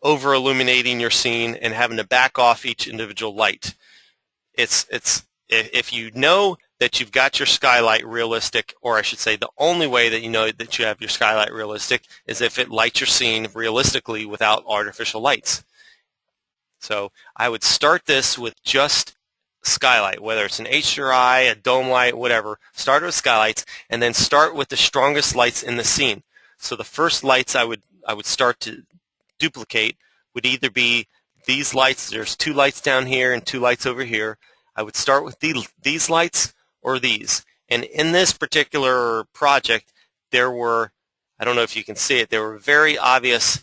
over illuminating your scene and having to back off each individual light. If you know that you've got your skylight realistic, or I should say the only way that you know that you have your skylight realistic is if it lights your scene realistically without artificial lights. So I would start this with just skylight, whether it's an HDRI, a dome light, whatever. Start with skylights, and then start with the strongest lights in the scene. So the first lights I would start to duplicate would either be these lights. There's 2 lights down here and 2 lights over here. I would start with these lights or these. And in this particular project, there were, I don't know if you can see it, there were very obvious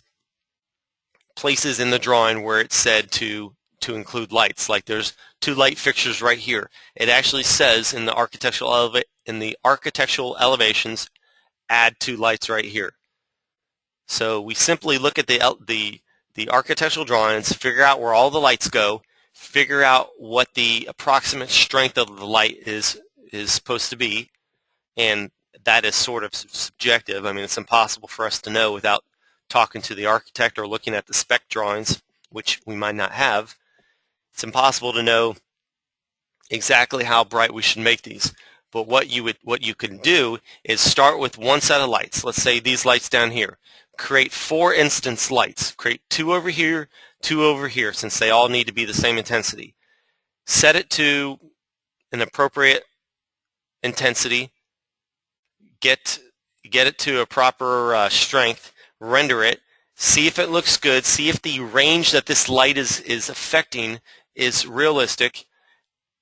places in the drawing where it said to include lights. Like there's 2 light fixtures right here. It actually says in the architectural elevations, add 2 lights right here. So we simply look at the architectural drawings, figure out where all the lights go, figure out what the approximate strength of the light is supposed to be, and that is sort of subjective. I mean, it's impossible for us to know without talking to the architect or looking at the spec drawings, which we might not have. It's impossible to know exactly how bright we should make these. But what you can do is start with one set of lights. Let's say these lights down here. Create 4 instance lights. Create 2 over here, 2 over here, since they all need to be the same intensity. Set it to an appropriate intensity. Get it to a proper strength. Render it. See if it looks good. See if the range that this light is affecting is realistic.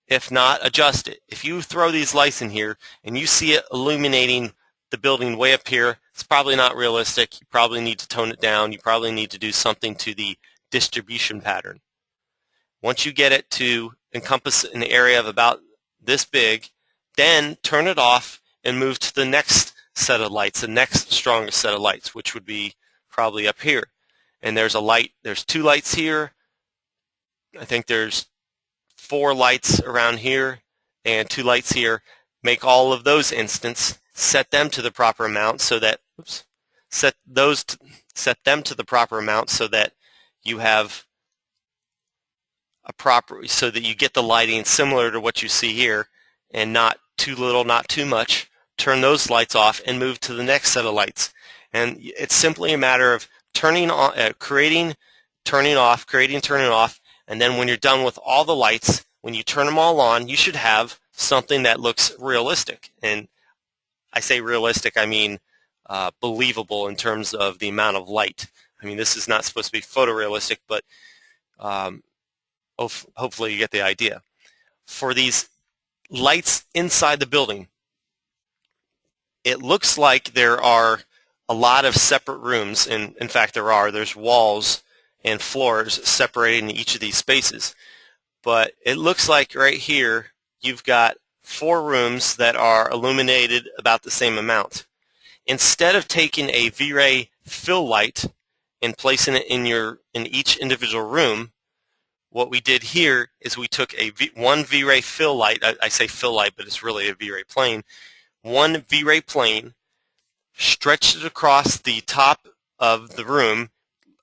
If not, adjust it. If you throw these lights in here and you see it illuminating the building way up here, it's probably not realistic. You probably need to tone it down. You probably need to do something to the distribution pattern. Once you get it to encompass an area of about this big, then turn it off and move to the next set of lights, the next strongest set of lights, which would be probably up here. And there's 2 lights here. I think there's 4 lights around here and 2 lights here. make all of those instants, set them to the proper amount so that, set them to the proper amount so that you have so that you get the lighting similar to what you see here, and not too little, not too much. Turn those lights off and move to the next set of lights. And it's simply a matter of turning on, creating, turning off, creating, turning off, and then when you're done with all the lights, when you turn them all on, you should have something that looks realistic. And I say realistic, I mean believable in terms of the amount of light. I mean, this is not supposed to be photorealistic, but hopefully you get the idea. For these lights inside the building, it looks like there are a lot of separate rooms, and in fact there's walls and floors separating each of these spaces. But it looks like right here you've got 4 rooms that are illuminated about the same amount. Instead of taking a VRay fill light and placing it in each individual room, what we did here is we took one VRay fill light, I say fill light, but it's really a VRay plane, one VRay plane, stretched it across the top of the room,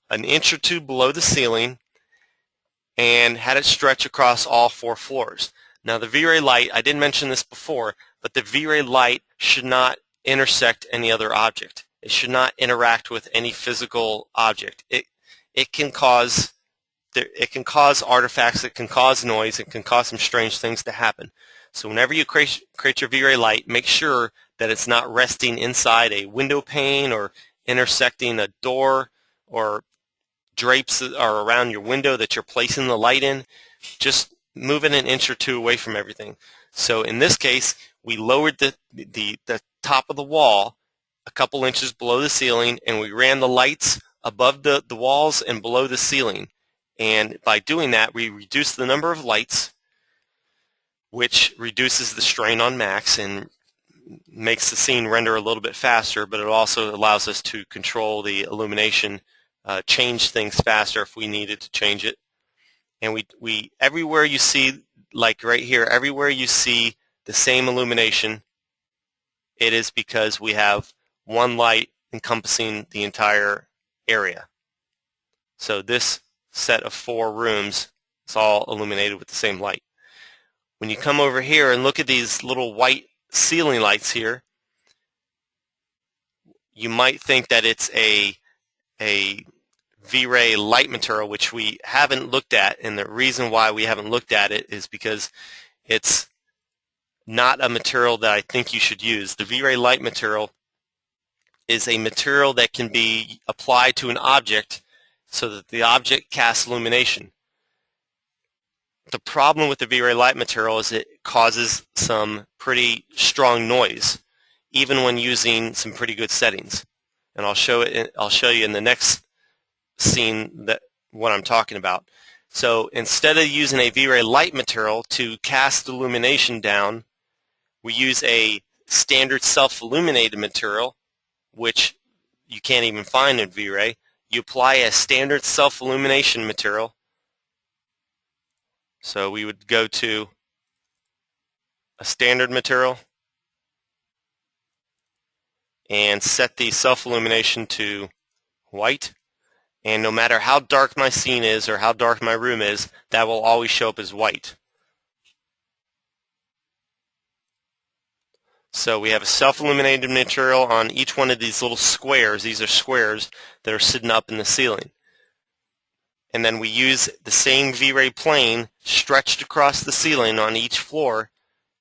an inch or 2 below the ceiling, and had it stretch across all 4 floors. Now the VRay light, I didn't mention this before, but the VRay light should not intersect any other object. It should not interact with any physical object. It can cause artifacts, it can cause noise, it can cause some strange things to happen. So whenever you create your VRay light, make sure that it's not resting inside a window pane or intersecting a door or drapes that are around your window that you're placing the light in. Just move it an inch or 2 away from everything. So in this case, we lowered the top of the wall a couple inches below the ceiling, and we ran the lights above the walls and below the ceiling. And by doing that, we reduce the number of lights, which reduces the strain on max and makes the scene render a little bit faster, but it also allows us to control the illumination, change things faster if we needed to change it. And we everywhere you see, like right here, everywhere you see the same illumination, it is because we have one light encompassing the entire area. So this set of 4 rooms is all illuminated with the same light. When you come over here and look at these little white ceiling lights here, you might think that it's a VRay light material, which we haven't looked at, and the reason why we haven't looked at it is because it's not a material that I think you should use. The VRay light material is a material that can be applied to an object so that the object casts illumination. The problem with the V-Ray light material is it causes some pretty strong noise, even when using some pretty good settings. And I'll show you in the next scene what I'm talking about. So instead of using a V-Ray light material to cast illumination down, we use a standard self-illuminated material, which you can't even find in V-Ray. You apply a standard self-illumination material. So we would go to a standard material and set the self-illumination to white. And no matter how dark my scene is or how dark my room is, that will always show up as white. So we have a self-illuminated material on each one of these little squares. These are squares that are sitting up in the ceiling. And then we use the same V-Ray plane stretched across the ceiling on each floor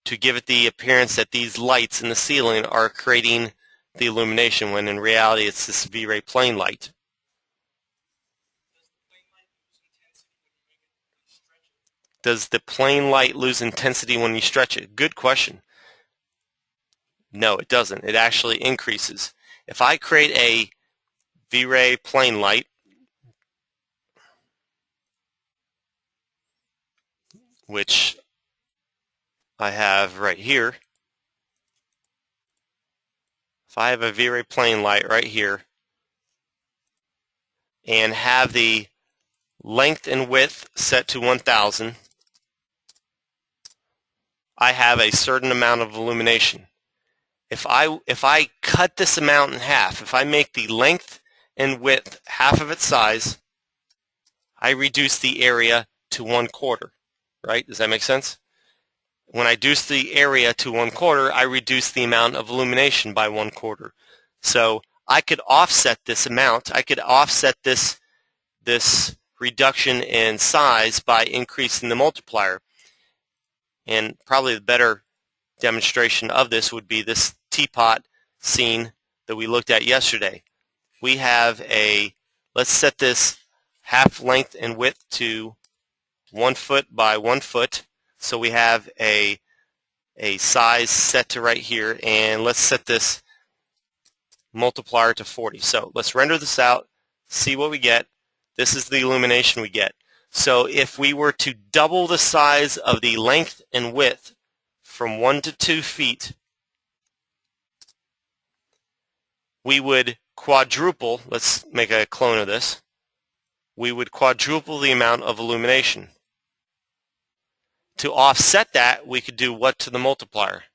to give it the appearance that these lights in the ceiling are creating the illumination, when in reality it's this V-Ray plane light. Does the plane light lose intensity when you stretch it? Good question. No, it doesn't. It actually increases. If I create a V-Ray plane light, which I have right here, if I have a V-Ray plane light right here and have the length and width set to 1000, I have a certain amount of illumination. If I cut this amount in half, if I make the length and width half of its size, I reduce the area to 1/4, right? Does that make sense? When I reduce the area to 1/4, I reduce the amount of illumination by 1/4. So I could offset this amount. I could offset this reduction in size by increasing the multiplier. And probably the better demonstration of this would be this teapot scene that we looked at yesterday. We have let's set this half length and width to 1 foot by 1 foot. So we have a size set to right here, and let's set this multiplier to 40. So let's render this out, see what we get. This is the illumination we get. So if we were to double the size of the length and width from 1 to 2 feet, we would quadruple, let's make a clone of this, we would quadruple the amount of illumination. To offset that, we could do what to the multiplier?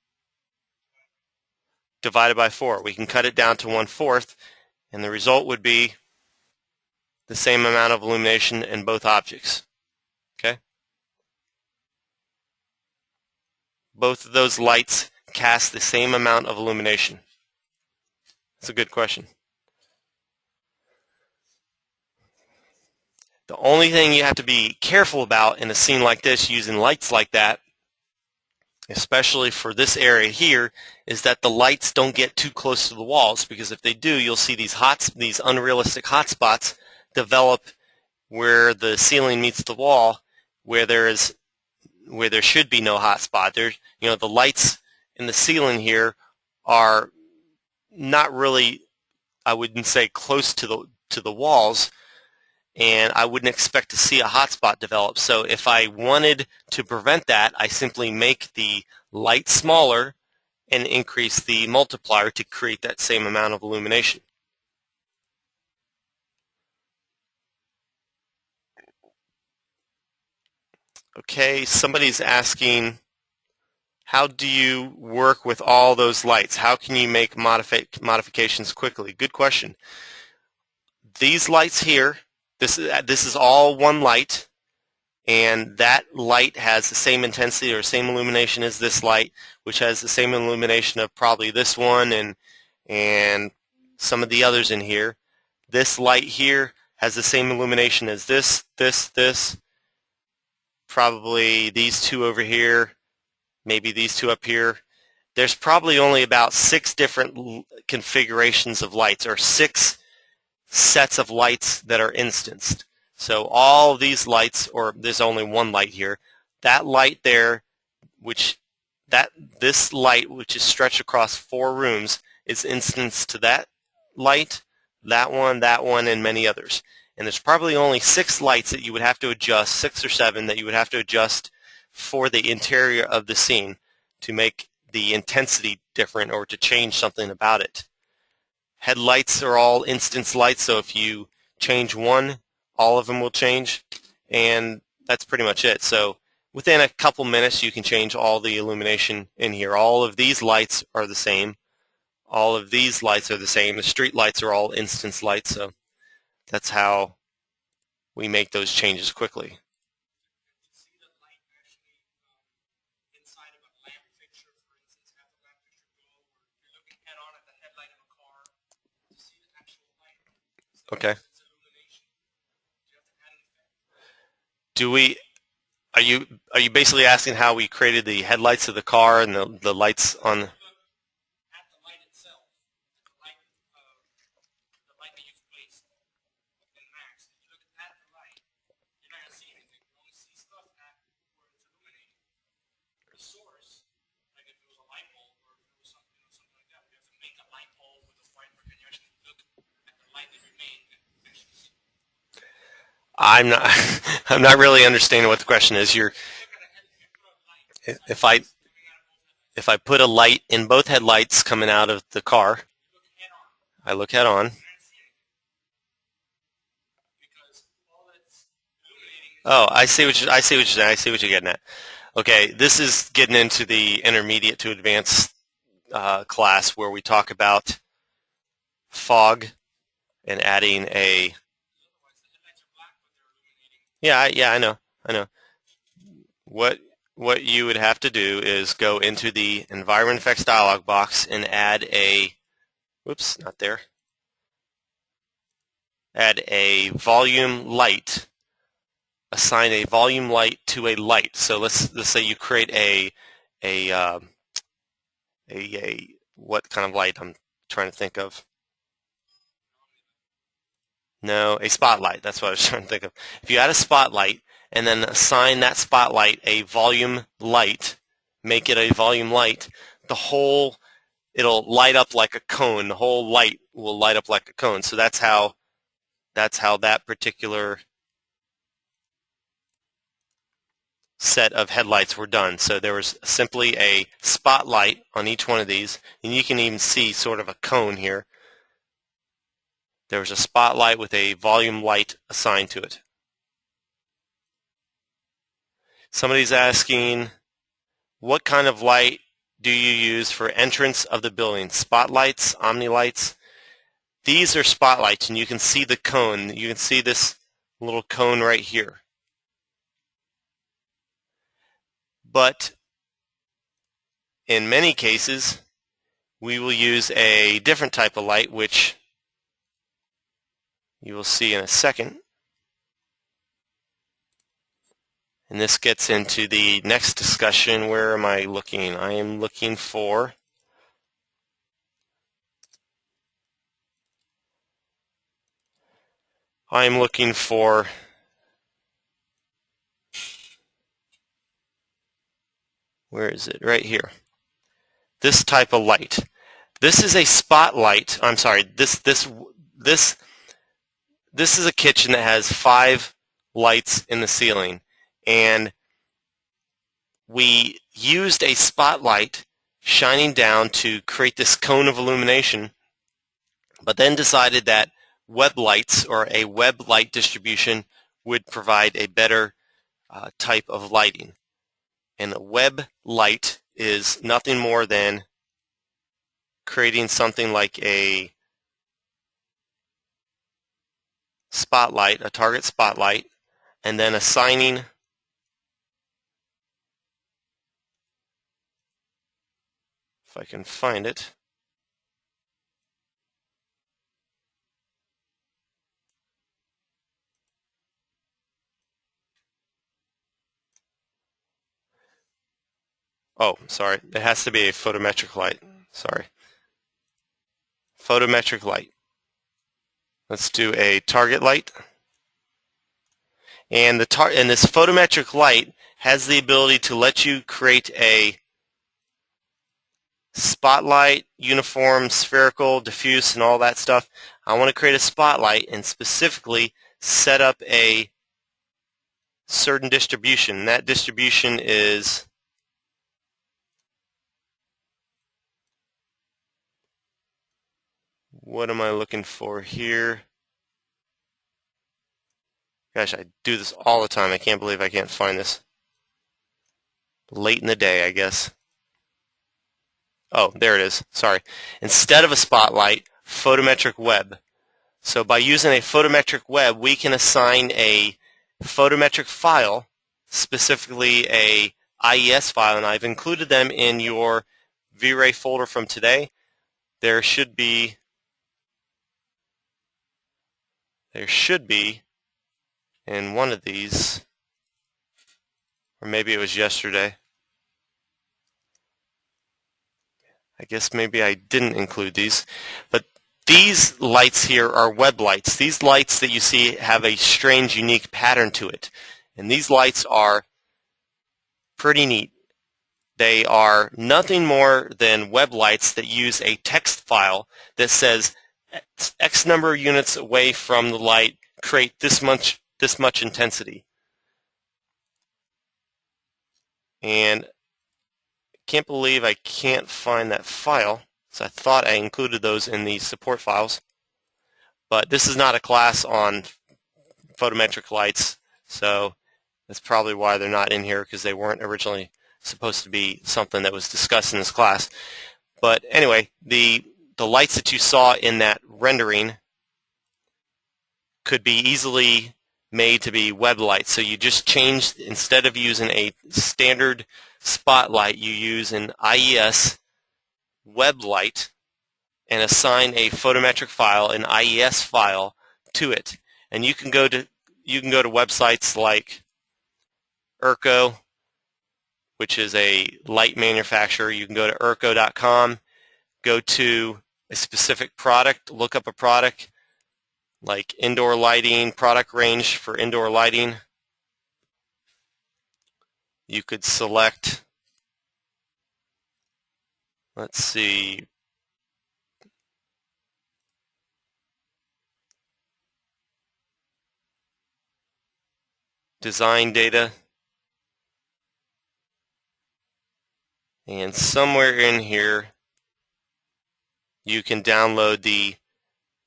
Divided by 4. We can cut it down to 1/4, and the result would be the same amount of illumination in both objects. Okay? Both of those lights cast the same amount of illumination. That's a good question. The only thing you have to be careful about in a scene like this, using lights like that, especially for this area here, is that the lights don't get too close to the walls, because if they do, you'll see these unrealistic hot spots develop where the ceiling meets the wall, where there should be no hot spot. The lights in the ceiling here are not really, I wouldn't say, close to the walls, and I wouldn't expect to see a hot spot develop. So if I wanted to prevent that, I simply make the light smaller and increase the multiplier to create that same amount of illumination. Okay, somebody's asking, how do you work with all those lights? How can you make modifications quickly? Good question. These lights here, this is all one light, and that light has the same intensity or same illumination as this light, which has the same illumination of probably this one and some of the others in here. This light here has the same illumination as this, probably these two over here, maybe these two up here. There's probably only about 6 different configurations of lights, or 6 sets of lights that are instanced. So all of these lights, or there's only one light here, that light there, this light which is stretched across 4 rooms, is instanced to that light, that one, and many others. And there's probably only 6 lights that you would have to adjust, 6 or 7 that you would have to adjust for the interior of the scene to make the intensity different or to change something about it. Headlights are all instance lights, so if you change one, all of them will change, and that's pretty much it. So within a couple minutes, you can change all the illumination in here. All of these lights are the same. All of these lights are the same. The street lights are all instance lights, so that's how we make those changes quickly. Okay. Are you basically asking how we created the headlights of the car and the lights on? I'm not I'm not really understanding what the question is. If I put a light in both headlights coming out of the car, I look head on. Oh, I see what I see what you're saying. I see what you're getting at. Okay, this is getting into the intermediate to advanced class where we talk about fog and adding a. Yeah, I know, I know. What what you would have to do is go into the environment effects dialog box and add a. Whoops, not there. Add a volume light. Assign a volume light to a light. So let's say you create a what kind of light I'm trying to think of. No, a spotlight. That's what I was trying to think of. If you add a spotlight and then assign that spotlight a volume light, make it a volume light, it'll light up like a cone. The whole light will light up like a cone. So that's how that particular set of headlights were done. So there was simply a spotlight on each one of these, and you can even see sort of a cone here. There was a spotlight with a volume light assigned to it. Somebody's asking, what kind of light do you use for entrance of the building? Spotlights, omni-lights? These are spotlights, and you can see the cone. You can see this little cone right here. But in many cases, we will use a different type of light, which you will see in a second. And this gets into the next discussion. Where am I looking? I am looking for where is it? Right here. This type of light. This is a spotlight. I'm sorry. This is a kitchen that has 5 lights in the ceiling, and we used a spotlight shining down to create this cone of illumination, but then decided that web lights or a web light distribution would provide a better type of lighting. And a web light is nothing more than creating something like a spotlight, a target spotlight, and then assigning if I can find it. Oh, sorry. It has to be a photometric light. Sorry. Photometric light. Let's do a target light. And this photometric light has the ability to let you create a spotlight, uniform, spherical, diffuse, and all that stuff. I want to create a spotlight and specifically set up a certain distribution. And that distribution is what am I looking for here? Gosh, I do this all the time. I can't believe I can't find this. Late in the day, I guess. Oh, there it is. Sorry. Instead of a spotlight, photometric web. So by using a photometric web, we can assign a photometric file, specifically a IES file, and I've included them in your VRay folder from today. There should be in one of these, or maybe it was yesterday. I guess maybe I didn't include these, but these lights here are web lights. These lights that you see have a strange, unique pattern to it, and these lights are pretty neat. They are nothing more than web lights that use a text file that says X number of units away from the light create this much intensity. And I can't believe I can't find that file, so I thought I included those in the support files. But this is not a class on photometric lights, so That's probably why they're not in here, because they weren't originally supposed to be something that was discussed in this class. But anyway, the lights that you saw in that rendering could be easily made to be web lights. So you just changed, instead of using a standard spotlight, you use an IES web light and assign a photometric file, an IES file, to it. And you can go to websites like Urco, which is a light manufacturer. You can go to urco.com, go to a specific product, look up a product like indoor lighting, product range for indoor lighting. You could select, let's see, design data, and somewhere in here you can download the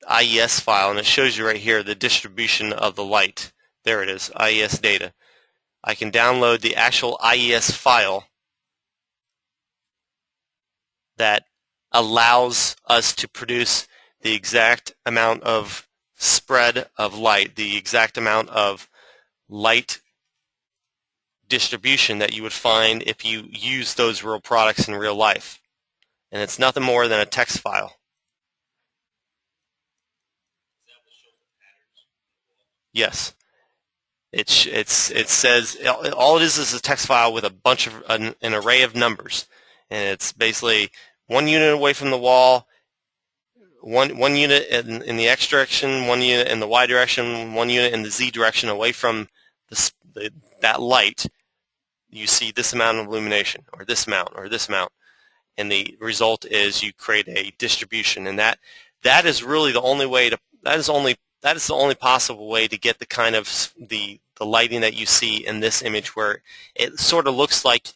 IES file, and it shows you right here the distribution of the light. There it is, IES data. I can download the actual IES file that allows us to produce the exact amount of spread of light, the exact amount of light distribution that you would find if you use those real products in real life. And it's nothing more than a text file. Yes. It says, all it is a text file with a bunch of, an array of numbers. And it's basically 1 unit away from the wall, one unit in the X direction, 1 unit in the Y direction, 1 unit in the Z direction away from that light. You see this amount of illumination, or this amount, or this amount. And the result is you create a distribution. And that is really the only way to, that is the only possible way to get the kind of the lighting that you see in this image, where it sort of looks like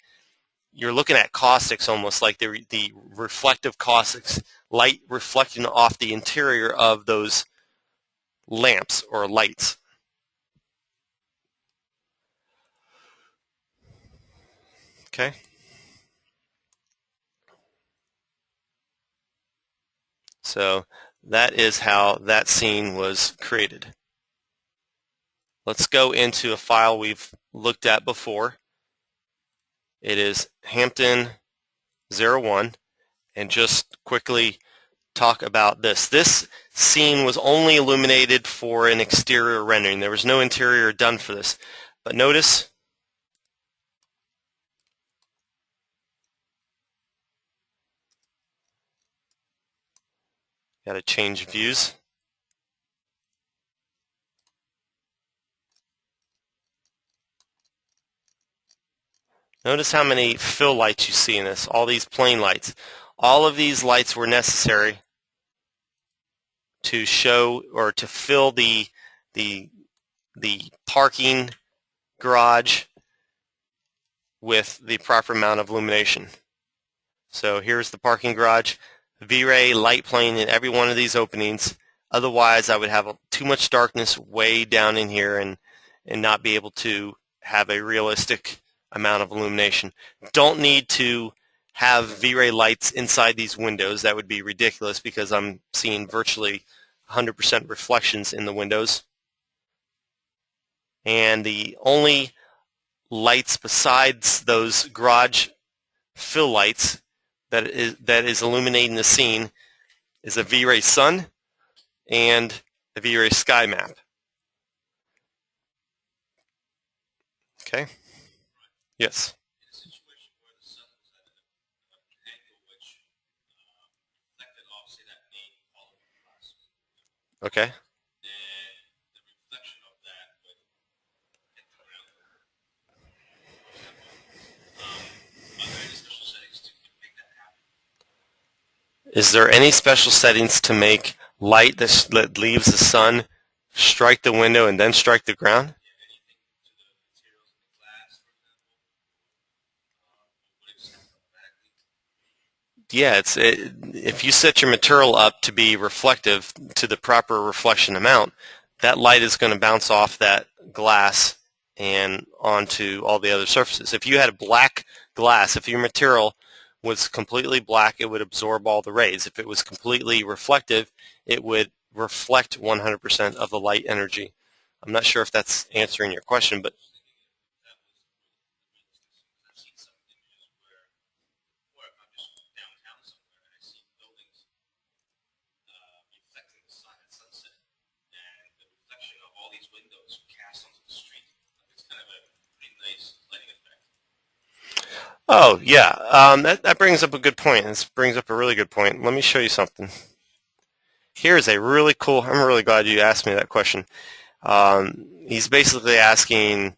you're looking at caustics, almost like the reflective caustics, light reflecting off the interior of those lamps or lights. Okay. So that is how that scene was created. Let's go into a file we've looked at before. It is Hampton 01, and just quickly talk about this. This scene was only illuminated for an exterior rendering. There was no interior done for this. But notice, got to change views. Notice how many fill lights you see in this, all these plain lights. All of these lights were necessary to show or to fill the parking garage with the proper amount of illumination. So here's the parking garage. VRay light playing in every one of these openings. Otherwise, I would have too much darkness way down in here and not be able to have a realistic amount of illumination. Don't need to have VRay lights inside these windows. That would be ridiculous, because I'm seeing virtually 100% reflections in the windows. And the only lights besides those garage fill lights that is illuminating the scene is a VRay sun and a VRay sky map. Okay. Yes. Okay. Is there any special settings to make light that leaves the sun strike the window and then strike the ground? Yeah, if you set your material up to be reflective to the proper reflection amount, that light is going to bounce off that glass and onto all the other surfaces. If you had a black glass, if your material was completely black, it would absorb all the rays. If it was completely reflective, it would reflect 100% of the light energy. I'm not sure if that's answering your question, but oh yeah, that brings up a good point. This brings up a really good point. Let me show you something. Here's a really cool, I'm really glad you asked me that question. He's basically asking,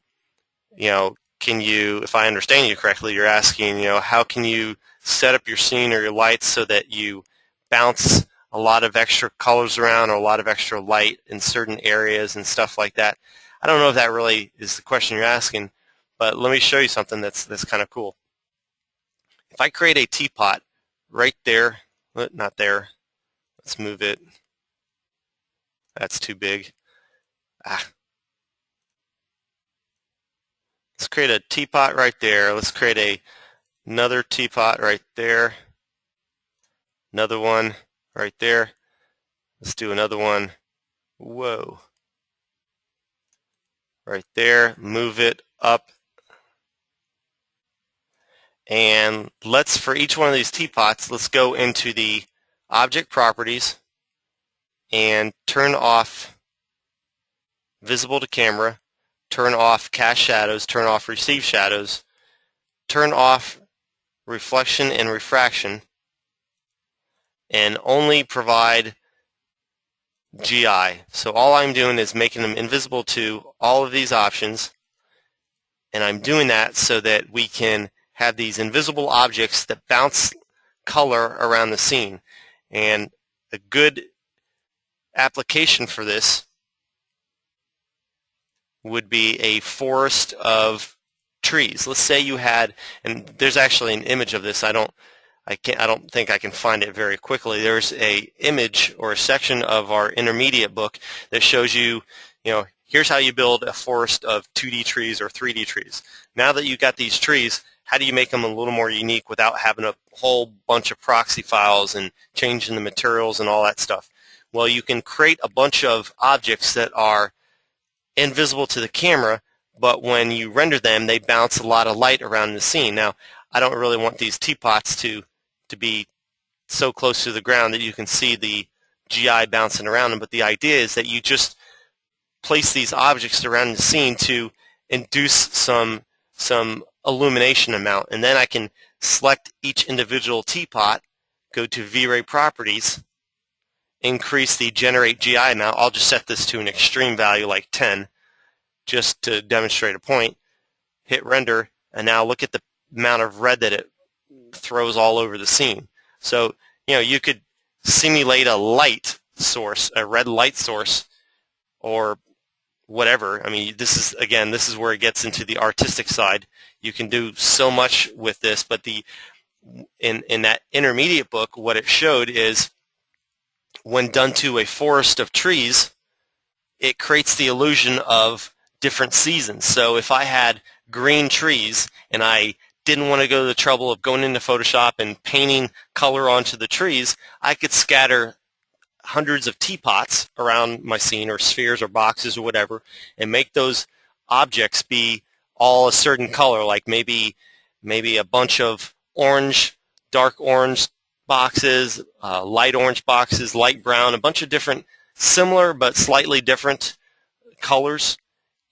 can you, if I understand you correctly, you're asking, how can you set up your scene or your lights so that you bounce a lot of extra colors around or a lot of extra light in certain areas and stuff like that. I don't know if that really is the question you're asking, but let me show you something that's kind of cool. If I create a teapot right there, not there, let's move it. That's too big. Let's create a teapot right there. Let's create another teapot right there. Another one right there. Let's do another one. Whoa. Right there. Move it up. And let's, for each one of these teapots, let's go into the object properties and turn off visible to camera, turn off cast shadows, turn off receive shadows, turn off reflection and refraction, and only provide GI. So all I'm doing is making them invisible to all of these options, and I'm doing that so that we can have these invisible objects that bounce color around the scene. And a good application for this would be a forest of trees. Let's say you had, and there's actually an image of this. I don't think I can find it very quickly. There's a image or a section of our intermediate book that shows you, here's how you build a forest of 2D trees or 3D trees. Now that you've got these trees, how do you make them a little more unique without having a whole bunch of proxy files and changing the materials and all that stuff? Well, you can create a bunch of objects that are invisible to the camera, but when you render them, they bounce a lot of light around the scene. Now, I don't really want these teapots to be so close to the ground that you can see the GI bouncing around them, but the idea is that you just place these objects around the scene to induce some illumination amount, and then I can select each individual teapot, go to VRay properties, increase the generate GI amount. I'll just set this to an extreme value like 10 just to demonstrate a point. Hit render, and now look at the amount of red that it throws all over the scene. So you could simulate a light source, a red light source, or whatever. I mean, this is where it gets into the artistic side. You can do so much with this, but in that intermediate book, what it showed is when done to a forest of trees, it creates the illusion of different seasons. So if I had green trees and I didn't want to go to the trouble of going into Photoshop and painting color onto the trees, I could scatter hundreds of teapots around my scene, or spheres or boxes or whatever, and make those objects be all a certain color, like maybe a bunch of orange, dark orange boxes, light orange boxes, light brown, a bunch of different similar but slightly different colors,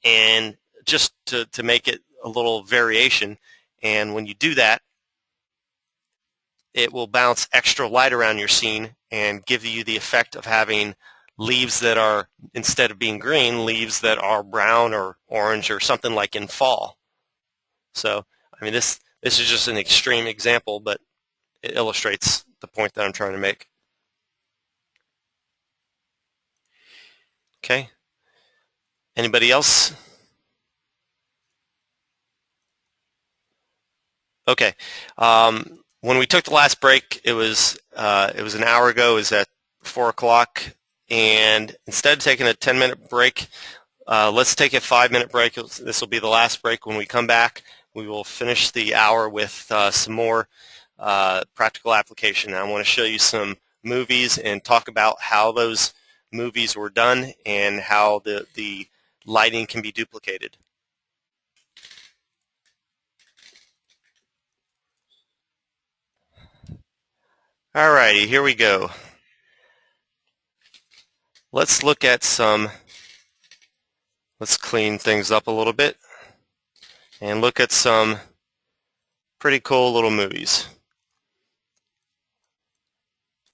and just to make it a little variation. And when you do that, it will bounce extra light around your scene and give you the effect of having leaves that are, instead of being green, leaves that are brown or orange or something like in fall. So, I mean, this is just an extreme example, but it illustrates the point that I'm trying to make. Okay. Anybody else? Okay. When we took the last break, it was an hour ago. It was at 4 o'clock, and instead of taking a 10-minute break, let's take a 5-minute break. This will be the last break. When we come back, we will finish the hour with some more practical application. I want to show you some movies and talk about how those movies were done and how the lighting can be duplicated. Alrighty, here we go. Let's look at let's clean things up a little bit and look at some pretty cool little movies.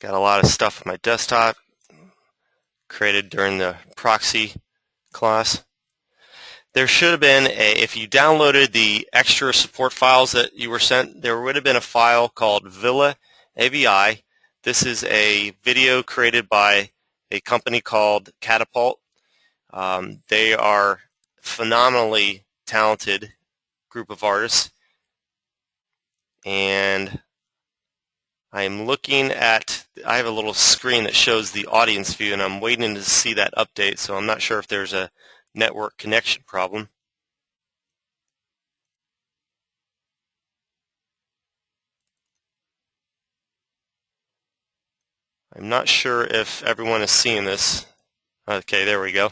Got a lot of stuff on my desktop created during the proxy class. There should have been if you downloaded the extra support files that you were sent, there would have been a file called Villa AVI. This is a video created by a company called Catapult. They are phenomenally talented group of artists, and I am looking at, I have a little screen that shows the audience view, and I'm waiting to see that update, so I'm not sure if there's a network connection problem. I'm not sure if everyone is seeing this. Okay, there we go.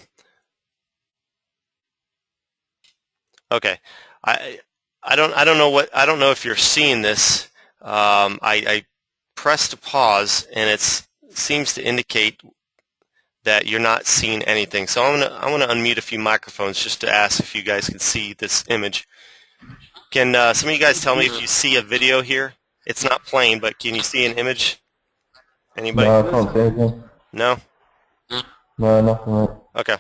Okay, I don't know if you're seeing this. I pressed pause, and it seems to indicate that you're not seeing anything. So I'm gonna unmute a few microphones just to ask if you guys can see this image. Can some of you guys tell me if you see a video here? It's not playing, but can you see an image? Anybody? No, I can't see anything. No? No, nothing. Right. Okay.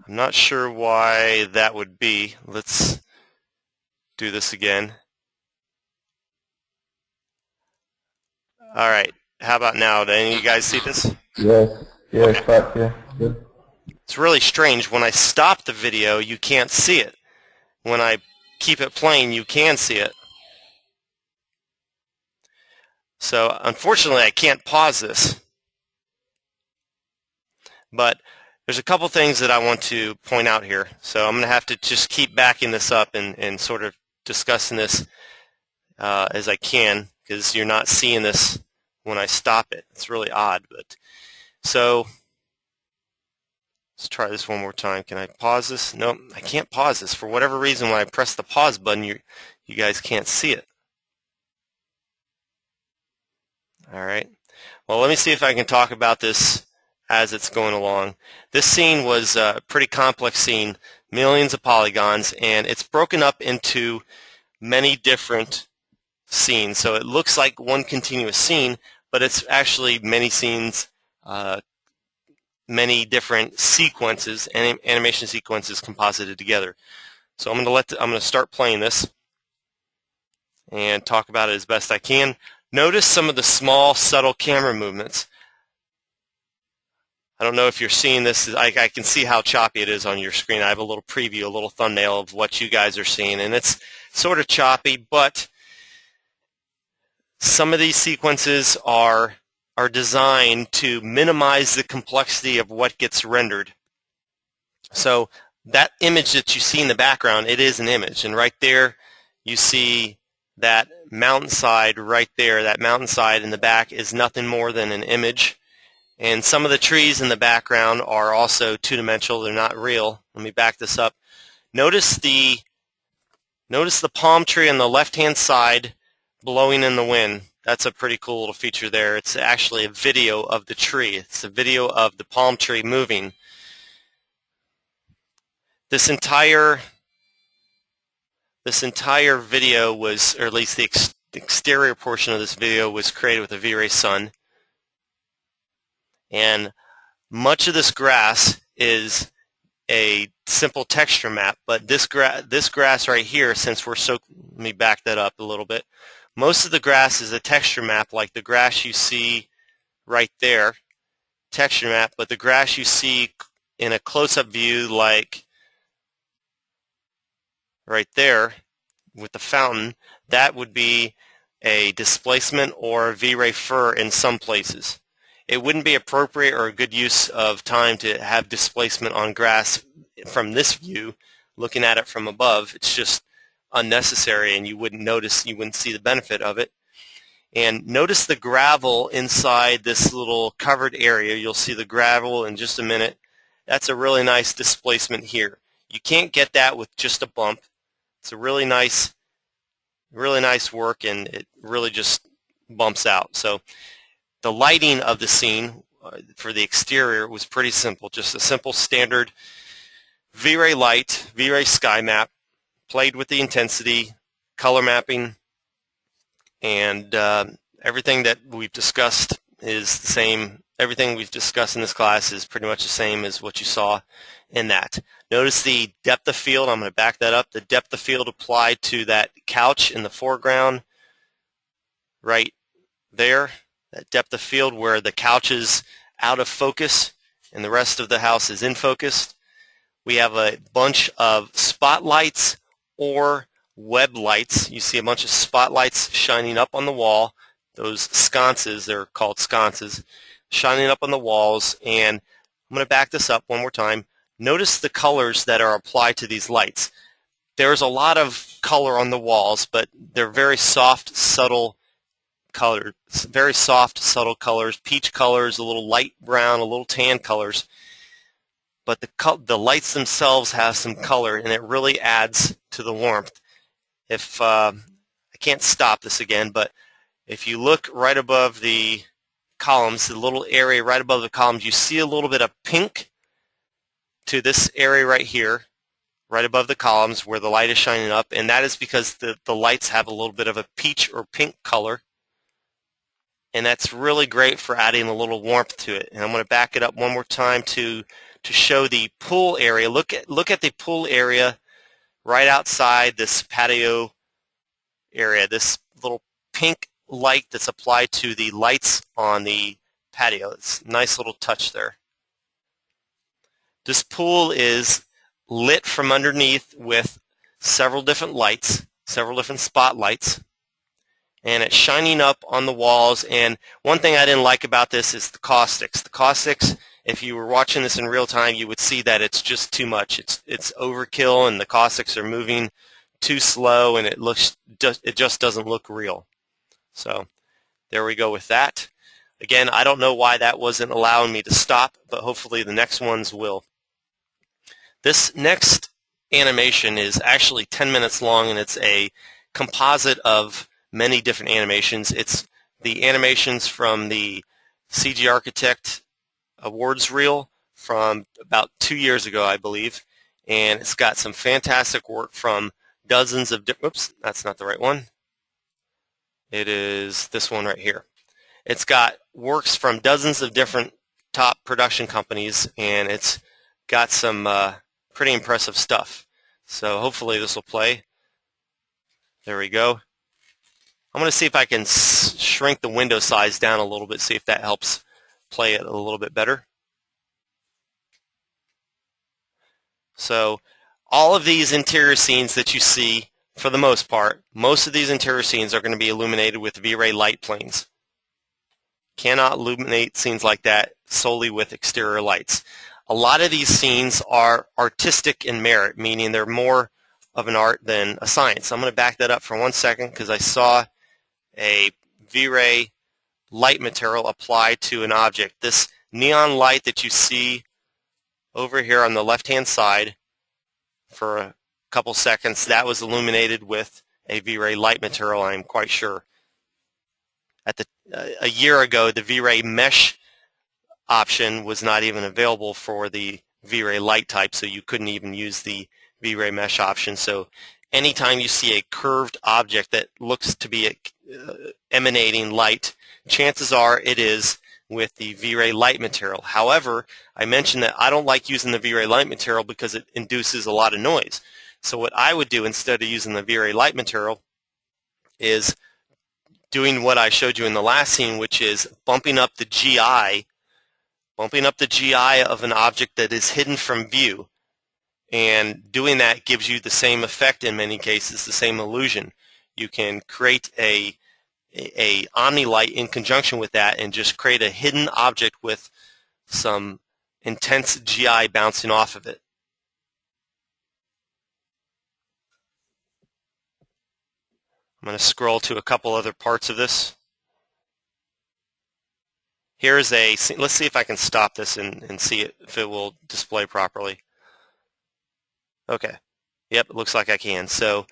I'm not sure why that would be. Let's do this again. All right. How about now? Do any of you guys see this? Yes. Yeah, Okay. it's back. Yeah. Good. It's really strange. When I stop the video, you can't see it. When I keep it playing, you can see it. So unfortunately, I can't pause this. But there's a couple things that I want to point out here. So I'm going to have to just keep backing this up and sort of discussing this as I can, because you're not seeing this when I stop it. It's really odd. But so let's try this one more time. Can I pause this? No, I can't pause this. For whatever reason, when I press the pause button, you guys can't see it. All right. Well, let me see if I can talk about this as it's going along. This scene was a pretty complex scene, millions of polygons, and it's broken up into many different scenes. So it looks like one continuous scene, but it's actually many scenes, many different sequences and animation sequences composited together. So I'm going to start playing this and talk about it as best I can. Notice some of the small, subtle camera movements. I don't know if you're seeing this. I can see how choppy it is on your screen. I have a little preview, a little thumbnail of what you guys are seeing, and it's sort of choppy, but some of these sequences are designed to minimize the complexity of what gets rendered. So that image that you see in the background, it is an image, and right there you see that mountainside right there. That mountainside in the back is nothing more than an image. And some of the trees in the background are also two-dimensional. They're not real. Let me back this up. Notice the palm tree on the left-hand side blowing in the wind. That's a pretty cool little feature there. It's actually a video of the tree. It's a video of the palm tree moving. This entire video was, or at least the exterior portion of this video was created with a VRay Sun. And much of this grass is a simple texture map, but this grass right here, since we're so, let me back that up a little bit. Most of the grass is a texture map, like the grass you see right there, texture map, but the grass you see in a close-up view, like right there with the fountain, that would be a displacement or V-Ray fur in some places. it wouldn't be appropriate or a good use of time to have displacement on grass from this view, looking at it from above. It's just unnecessary, and you wouldn't notice, you wouldn't see the benefit of it. And notice the gravel inside this little covered area. You'll see the gravel in just a minute. That's a really nice displacement here. You can't get that with just a bump. It's a really nice work, and it really just bumps out. So the lighting of the scene for the exterior was pretty simple. Just a simple standard VRay light, VRay sky map, played with the intensity, color mapping, and everything that we've discussed is the same. Everything we've discussed in this class is pretty much the same as what you saw in that. Notice the depth of field. I'm going to back that up. The depth of field applied to that couch in the foreground right there. That depth of field where the couch is out of focus and the rest of the house is in focus. We have a bunch of spotlights or web lights. You see a bunch of spotlights shining up on the wall. Those sconces, they're called sconces, shining up on the walls. And I'm going to back this up one more time. Notice the colors that are applied to these lights. There's a lot of color on the walls, but they're very soft, subtle colors. Very soft, subtle colors. Peach colors, a little light brown, a little tan colors. But the lights themselves have some color, and it really adds to the warmth. If I can't stop this again, but if you look right above the columns, the little area right above the columns, you see a little bit of pink to this area right here, right above the columns where the light is shining up, and that is because the lights have a little bit of a peach or pink color, and that's really great for adding a little warmth to it. And I'm going to back it up one more time to show the pool area. Look at the pool area right outside this patio area, this little pink light that's applied to the lights on the patio. It's a nice little touch there. This pool is lit from underneath with several different lights, several different spotlights, and it's shining up on the walls. And one thing I didn't like about this is the caustics. The caustics, if you were watching this in real time, you would see that it's just too much. It's overkill, and the caustics are moving too slow, and it just doesn't look real. So there we go with that. Again, I don't know why that wasn't allowing me to stop, but hopefully the next ones will. This next animation is actually 10 minutes long, and it's a composite of many different animations. It's the animations from the CG Architect Awards reel from about 2 years ago, I believe, and it's got some fantastic work from dozens of oops, that's not the right one. It is this one right here. It's got works from dozens of different top production companies, and it's got some pretty impressive stuff. So hopefully this will play. There we go. I'm going to see if I can shrink the window size down a little bit, see if that helps play it a little bit better. So all of these interior scenes that you see, for the most part, most of these interior scenes are going to be illuminated with VRay light planes. Cannot illuminate scenes like that solely with exterior lights. A lot of these scenes are artistic in merit, meaning they're more of an art than a science. I'm going to back that up for 1 second because I saw a VRay light material applied to an object. This neon light that you see over here on the left-hand side for a couple seconds, that was illuminated with a VRay light material, I'm quite sure. A year ago, the VRay mesh option was not even available for the VRay light type, so you couldn't even use the VRay mesh option. So anytime you see a curved object that looks to be emanating light, chances are it is with the VRay light material. However, I mentioned that I don't like using the VRay light material because it induces a lot of noise. So what I would do instead of using the VRay light material is doing what I showed you in the last scene, which is bumping up the GI of an object that is hidden from view. And doing that gives you the same effect in many cases, the same illusion. You can create a a omni light in conjunction with that and just create a hidden object with some intense GI bouncing off of it. I'm going to scroll to a couple other parts of this. Here's let's see if I can stop this and see if it will display properly. Okay. Yep, it looks like I can. So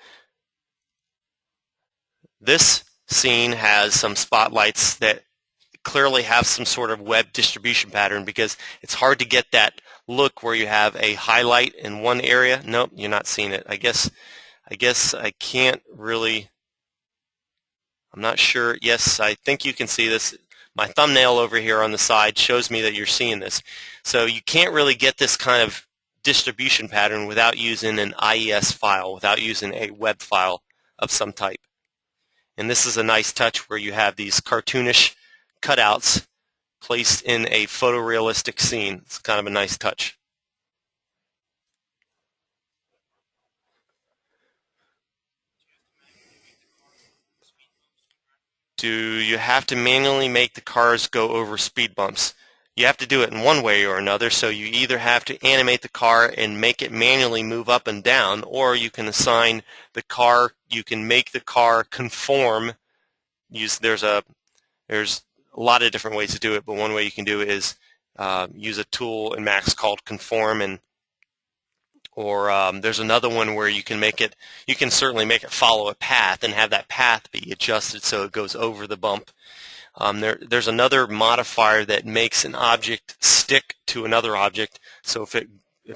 this scene has some spotlights that clearly have some sort of web distribution pattern, because it's hard to get that look where you have a highlight in one area. Nope, you're not seeing it. I guess I can't really, I'm not sure. Yes, I think you can see this. My thumbnail over here on the side shows me that you're seeing this. So you can't really get this kind of distribution pattern without using an IES file, without using a web file of some type. And this is a nice touch where you have these cartoonish cutouts placed in a photorealistic scene. It's kind of a nice touch. Do you have to manually make the cars go over speed bumps? You have to do it in one way or another, so you either have to animate the car and make it manually move up and down, or you can assign the car, you can make the car conform. There's a lot of different ways to do it, but one way you can do it is use a tool in Max called conform, or there's another one where you can certainly make it follow a path and have that path be adjusted so it goes over the bump. There's another modifier that makes an object stick to another object, so if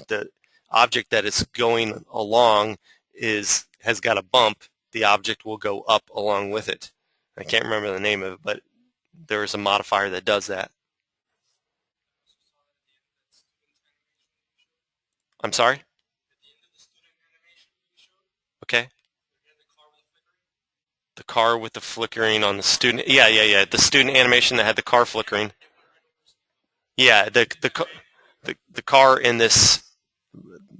the object that is going along has got a bump, the object will go up along with it. I can't remember the name of it, but there is a modifier that does that. I'm sorry? Okay. The car with the flickering on the student. Yeah. The student animation that had the car flickering. Yeah, the car in this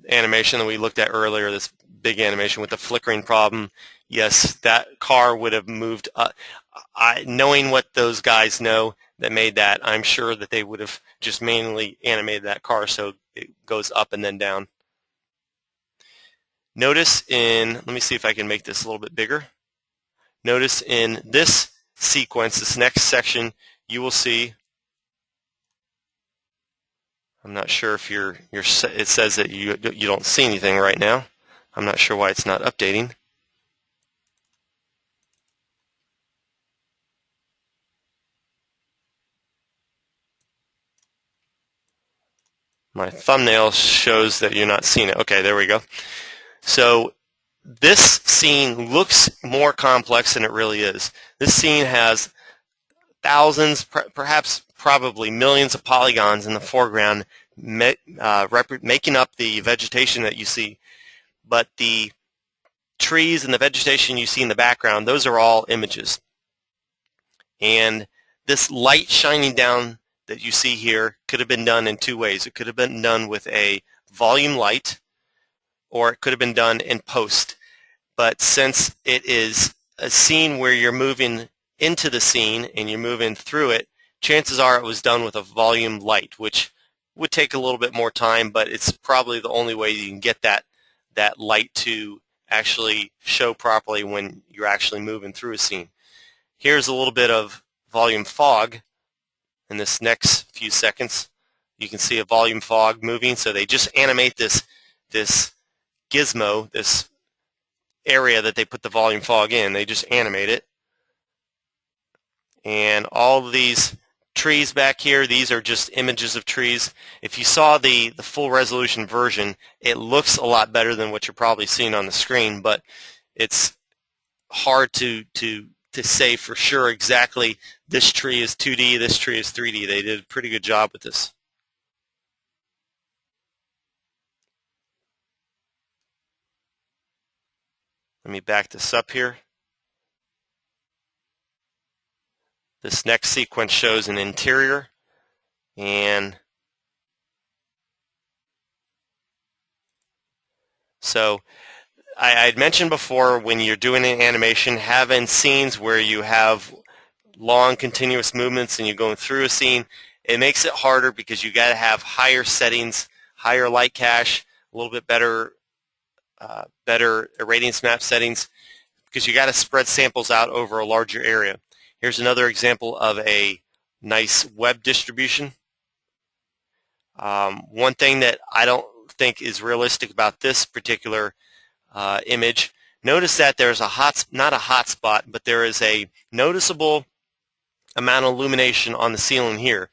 animation that we looked at earlier, this big animation with the flickering problem. Yes, that car would have moved up. Knowing what those guys know that made that, I'm sure that they would have just manually animated that car so it goes up and then down. Notice let me see if I can make this a little bit bigger. Notice in this sequence, this next section, you will see, I'm not sure if it says that you don't see anything right now. I'm not sure why it's not updating. My thumbnail shows that you're not seeing it. Okay, there we go. So this scene looks more complex than it really is. This scene has thousands, perhaps probably millions of polygons in the foreground making up the vegetation that you see. But the trees and the vegetation you see in the background, those are all images. And this light shining down that you see here could have been done in two ways. It could have been done with a volume light, or it could have been done in post. But since it is a scene where you're moving into the scene and you're moving through it, chances are it was done with a volume light, which would take a little bit more time, but it's probably the only way you can get that light to actually show properly when you're actually moving through a scene. Here's a little bit of volume fog in this next few seconds. You can see a volume fog moving, so they just animate this gizmo, this area that they put the volume fog in. They just animate it. And all of these trees back here, these are just images of trees. If you saw the full resolution version, it looks a lot better than what you're probably seeing on the screen, but it's hard to say for sure exactly this tree is 2D, this tree is 3D. They did a pretty good job with this. Let me back this up here. This next sequence shows an interior, and so I'd mentioned before, when you're doing an animation, having scenes where you have long continuous movements and you're going through a scene, it makes it harder because you got to have higher settings, higher light cache, a little bit better irradiance map settings, because you got to spread samples out over a larger area. Here's another example of a nice web distribution. One thing that I don't think is realistic about this particular image, notice that there's not a hot spot, but there is a noticeable amount of illumination on the ceiling here.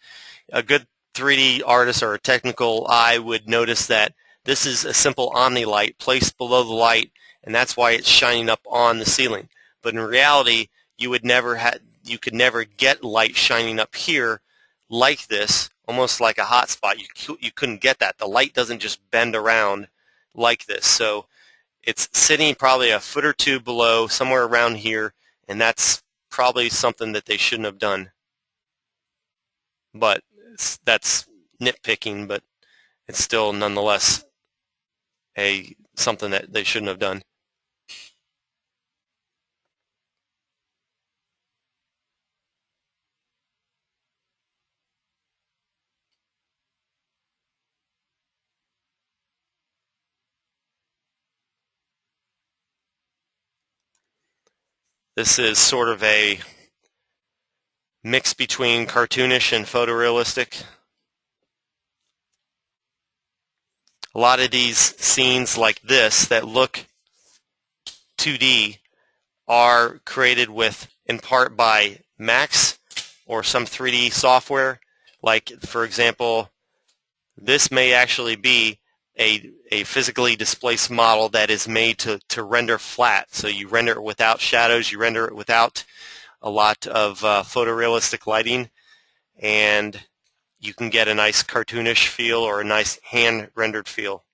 A good 3D artist or a technical eye would notice that this is a simple omni light placed below the light, and that's why it's shining up on the ceiling. But in reality, you could never get light shining up here like this, almost like a hot spot. You couldn't get that. The light doesn't just bend around like this. So it's sitting probably a foot or two below, somewhere around here, and that's probably something that they shouldn't have done. But that's nitpicking, but it's still nonetheless something that they shouldn't have done. This is sort of a mix between cartoonish and photorealistic. A lot of these scenes like this that look 2D are created in part by Max or some 3D software. Like, for example, this may actually be a physically displaced model that is made to render flat. So you render it without shadows, you render it without a lot of photorealistic lighting, and you can get a nice cartoonish feel or a nice hand-rendered feel.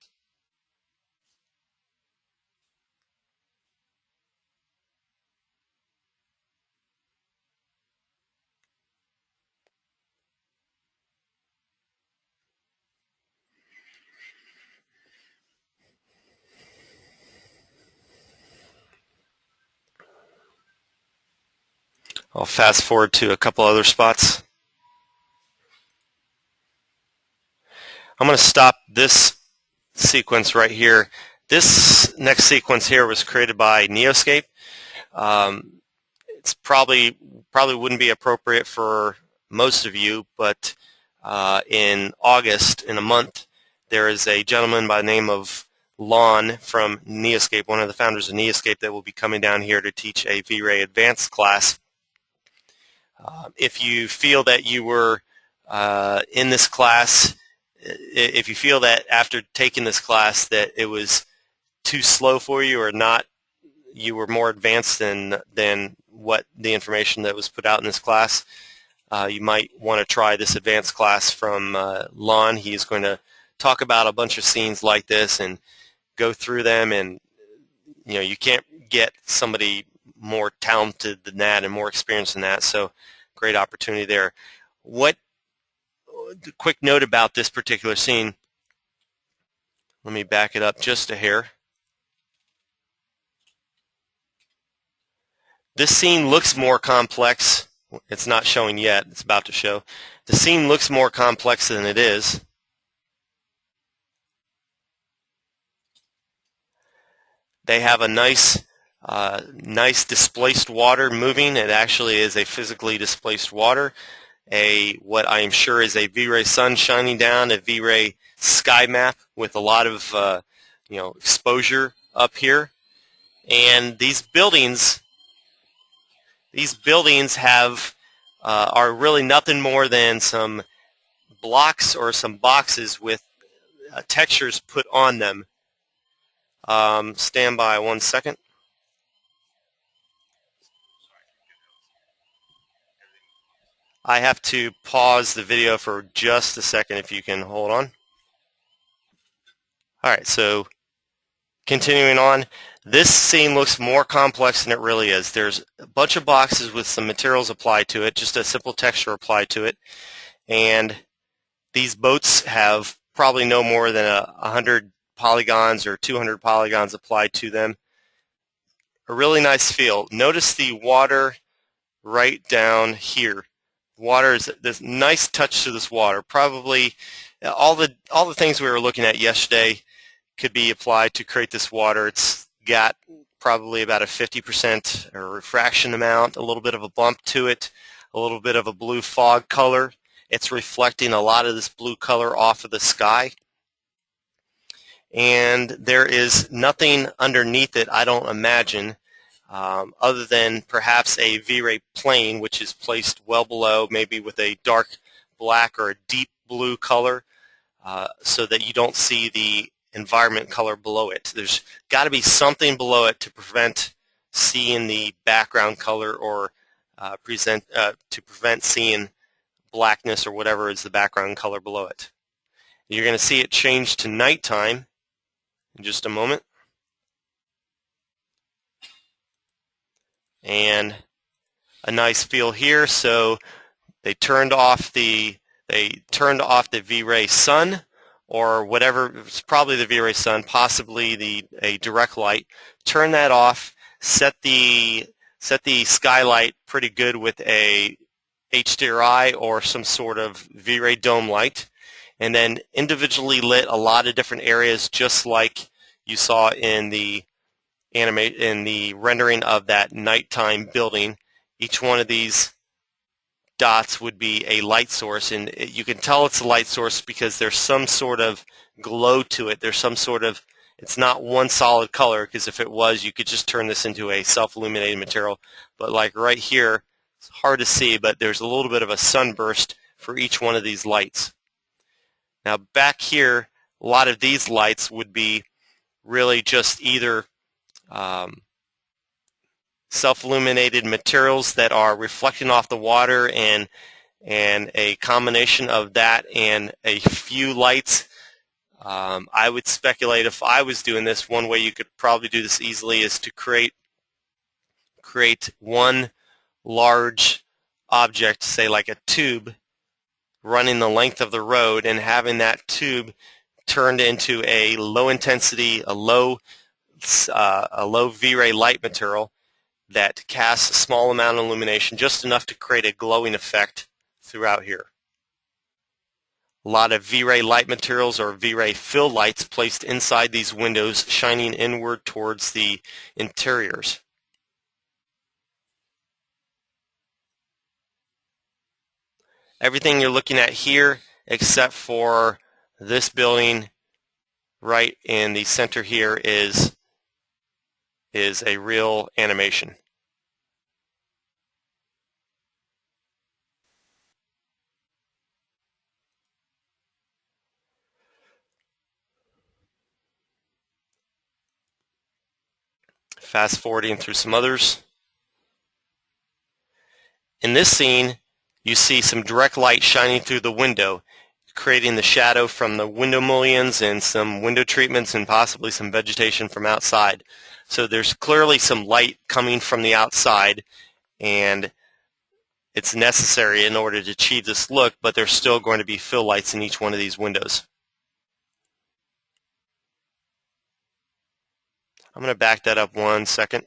I'll fast forward to a couple other spots. I'm going to stop this sequence right here. This next sequence here was created by Neoscape. It's probably wouldn't be appropriate for most of you, but in August, in a month, there is a gentleman by the name of Lon from Neoscape, one of the founders of Neoscape, that will be coming down here to teach a VRay advanced class. If you feel that you were in this class, if you feel that after taking this class that it was too slow for you or not, you were more advanced than what the information that was put out in this class, you might want to try this advanced class from Lon. He's going to talk about a bunch of scenes like this and go through them, and you can't get somebody more talented than that and more experienced than that, so great opportunity there. Quick note about this particular scene. Let me back it up just a hair. This scene looks more complex. It's not showing yet. It's about to show. The scene looks more complex than it is. They have a nice displaced water moving. It actually is a physically displaced water. What I am sure is a VRay sun shining down, a VRay sky map with a lot of exposure up here. And these buildings have are really nothing more than some blocks or some boxes with textures put on them. Stand by 1 second. I have to pause the video for just a second if you can hold on. Alright, so continuing on, this scene looks more complex than it really is. There's a bunch of boxes with some materials applied to it, just a simple texture applied to it, and these boats have probably no more than 100 polygons or 200 polygons applied to them. A really nice feel. Notice the water right down here. Water is this nice touch to this water. Probably all the things we were looking at yesterday could be applied to create this water. It's got probably about a 50% or refraction amount, a little bit of a bump to it, a little bit of a blue fog color. It's reflecting a lot of this blue color off of the sky. And there is nothing underneath it, I don't imagine, other than perhaps a VRay plane, which is placed well below, maybe with a dark black or a deep blue color, so that you don't see the environment color below it. There's got to be something below it to prevent seeing the background color, or to prevent seeing blackness or whatever is the background color below it. You're going to see it change to nighttime in just a moment. And a nice feel here. So they turned off the VRay sun, or whatever. It's probably the VRay sun, possibly a direct light. Turn that off. Set the skylight pretty good with a HDRI or some sort of VRay dome light, and then individually lit a lot of different areas, just like you saw in the rendering of that nighttime building. Each one of these dots would be a light source, and you can tell it's a light source because there's some sort of glow to it. There's some sort of, it's not one solid color, because if it was, you could just turn this into a self-illuminating material. But like right here, it's hard to see, but there's a little bit of a sunburst for each one of these lights. Now back here, a lot of these lights would be really just either self-illuminated materials that are reflecting off the water, and a combination of that and a few lights. I would speculate, if I was doing this, one way you could probably do this easily is to create one large object, say like a tube, running the length of the road, and having that tube turned into a low intensity, a low VRay light material that casts a small amount of illumination, just enough to create a glowing effect throughout here. A lot of VRay light materials or VRay fill lights placed inside these windows, shining inward towards the interiors. Everything you're looking at here, except for this building right in the center here, is a real animation. Fast forwarding through some others. In this scene, you see some direct light shining through the window, creating the shadow from the window mullions and some window treatments and possibly some vegetation from outside. So there's clearly some light coming from the outside, and it's necessary in order to achieve this look, but there's still going to be fill lights in each one of these windows. I'm going to back that up 1 second.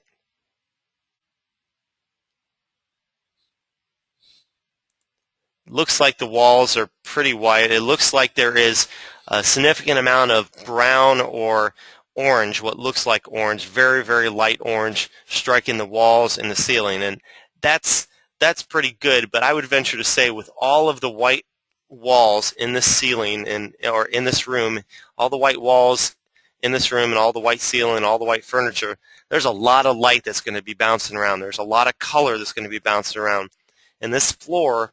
Looks like the walls are pretty white. It looks like there is a significant amount of brown or orange, what looks like orange, very, very light orange, striking the walls and the ceiling. And that's pretty good, but I would venture to say with all of the white walls in this ceiling or in this room, all the white walls in this room and all the white ceiling and all the white furniture, there's a lot of light that's going to be bouncing around. There's a lot of color that's going to be bouncing around. And this floor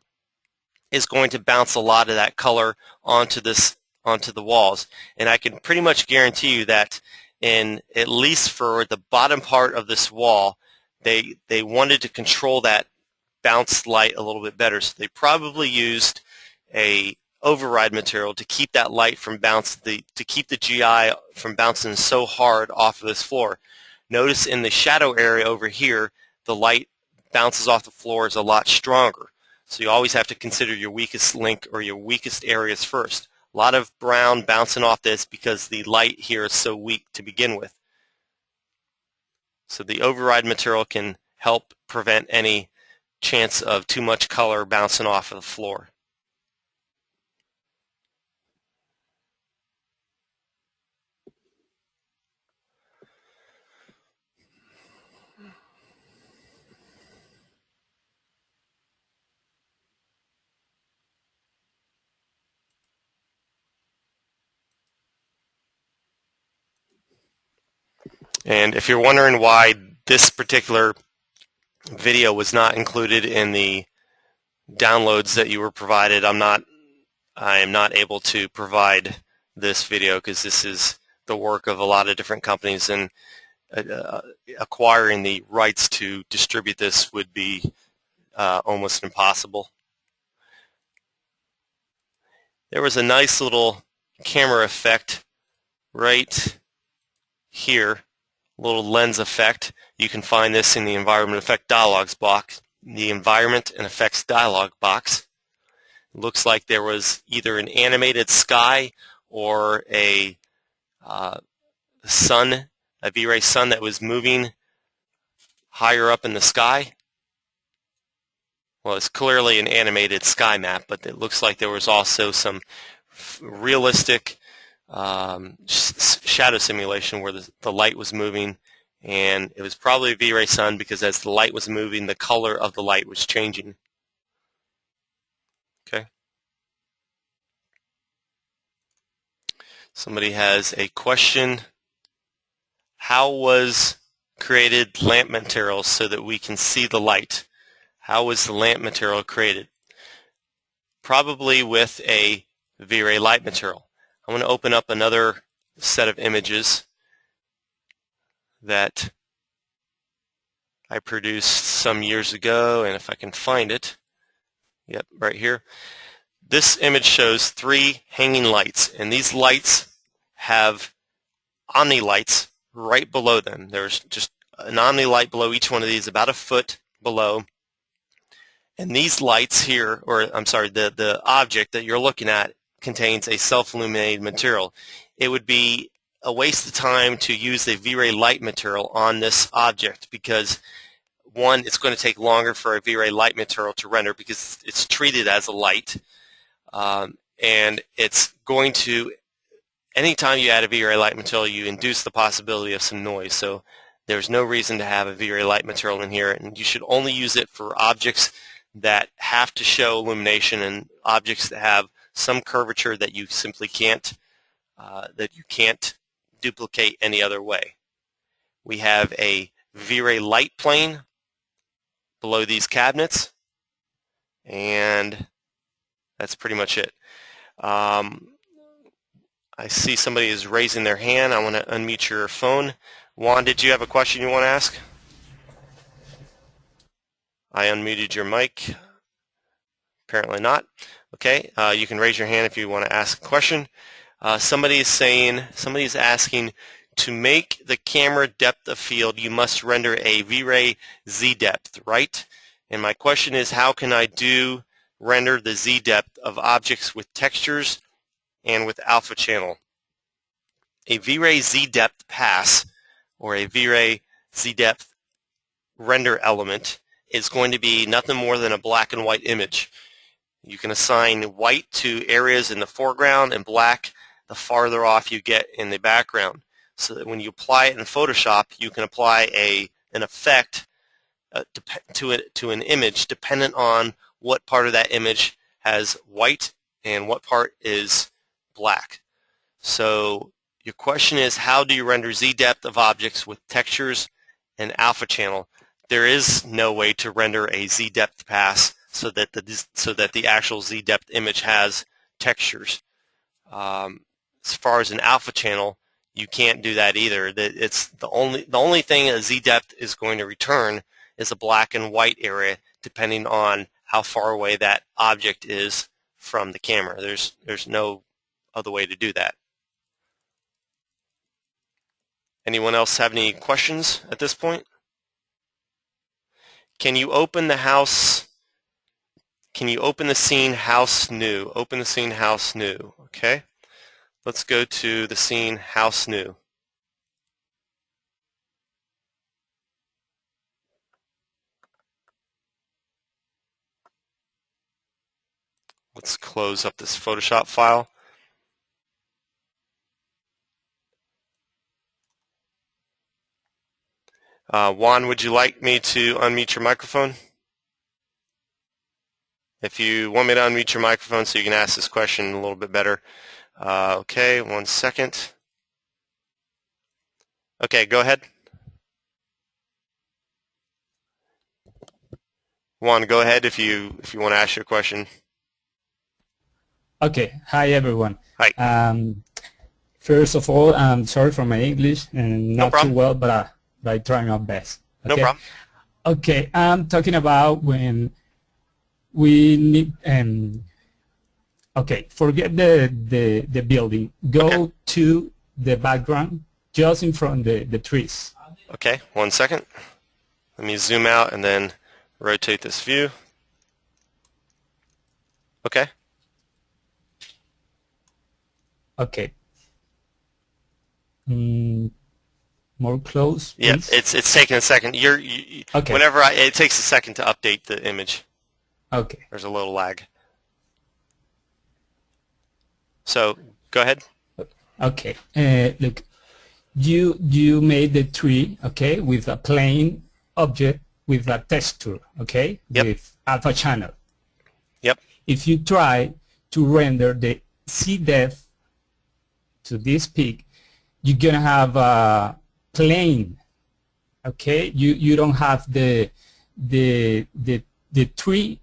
is going to bounce a lot of that color onto the walls. And I can pretty much guarantee you that at least for the bottom part of this wall, they wanted to control that bounce light a little bit better. So they probably used a override material to keep that light from bouncing, to keep the GI from bouncing so hard off of this floor. Notice in the shadow area over here, the light bounces off the floor is a lot stronger. So you always have to consider your weakest link or your weakest areas first. A lot of brown bouncing off this because the light here is so weak to begin with. So the override material can help prevent any chance of too much color bouncing off of the floor. And if you're wondering why this particular video was not included in the downloads that you were provided, I am not able to provide this video because this is the work of a lot of different companies, and acquiring the rights to distribute this would be almost impossible. There was a nice little camera effect right here, little lens effect. You can find this in the environment effect dialogs box, the environment and effects dialog box. It looks like there was either an animated sky or a sun, a VRay sun that was moving higher up in the sky. Well, it's clearly an animated sky map, but it looks like there was also some realistic shadow simulation where the light was moving, and it was probably a VRay sun because as the light was moving, the color of the light was changing. Okay. Somebody has a question. How was created lamp material so that we can see the light? How was the lamp material created? Probably with a VRay light material. I'm going to open up another set of images that I produced some years ago, and if I can find it, yep, right here. This image shows 3 hanging lights, and these lights have omni lights right below them. There's just an omni light below each one of these, about a foot below. And these lights here, or I'm sorry, the object that you're looking at contains a self-illuminated material. It would be a waste of time to use a VRay light material on this object because, one, it's going to take longer for a VRay light material to render because it's treated as a light. And it's going to, anytime you add a VRay light material, you induce the possibility of some noise. So there's no reason to have a VRay light material in here, and you should only use it for objects that have to show illumination and objects that have some curvature that you simply can't duplicate any other way. We have a VRay light plane below these cabinets, and that's pretty much it. I see somebody is raising their hand. I want to unmute your phone. Juan, did you have a question you want to ask? I unmuted your mic. Apparently not. Okay, you can raise your hand if you want to ask a question. Somebody is asking, to make the camera depth of field, you must render a VRay Z depth, right? And my question is, how can I render the Z depth of objects with textures and with alpha channel? A VRay Z depth pass, or a VRay Z depth render element, is going to be nothing more than a black and white image. You can assign white to areas in the foreground and black the farther off you get in the background, so that when you apply it in Photoshop, you can apply an effect to an image dependent on what part of that image has white and what part is black. So your question is, how do you render Z depth of objects with textures and alpha channel? There is no way to render a Z depth pass so that the actual Z depth image has textures. As far as an alpha channel, you can't do that either. It's the only thing a Z depth is going to return is a black and white area, depending on how far away that object is from the camera. There's no other way to do that. Anyone else have any questions at this point? Can you open the house? Can you open the scene house new? Open the scene house new. Okay, let's go to the scene house new. Let's close up this Photoshop file. Juan, would you like me to unmute your microphone? If you want me to unmute your microphone so you can ask this question a little bit better. Okay, 1 second. Okay, go ahead. Juan, go ahead if you want to ask your question. Okay. Hi, everyone. Hi. First of all, I'm sorry for my English and No not too problem. well, but I try my best. Okay? No problem. Okay, I'm talking about when we need. Okay, forget the building. Go Okay. to the background, just in front of the trees. Okay, 1 second. Let me zoom out and then rotate this view. Okay. Okay. More close, Yeah, please. it's taking a second. Okay. It takes a second to update the image. Okay. There's a little lag. So go ahead. Okay. Look, you made the tree, okay, with a plain object with a texture, okay, Yep. with alpha channel. Yep. If you try to render the C depth to this peak, you're gonna have a plane, okay. You don't have the tree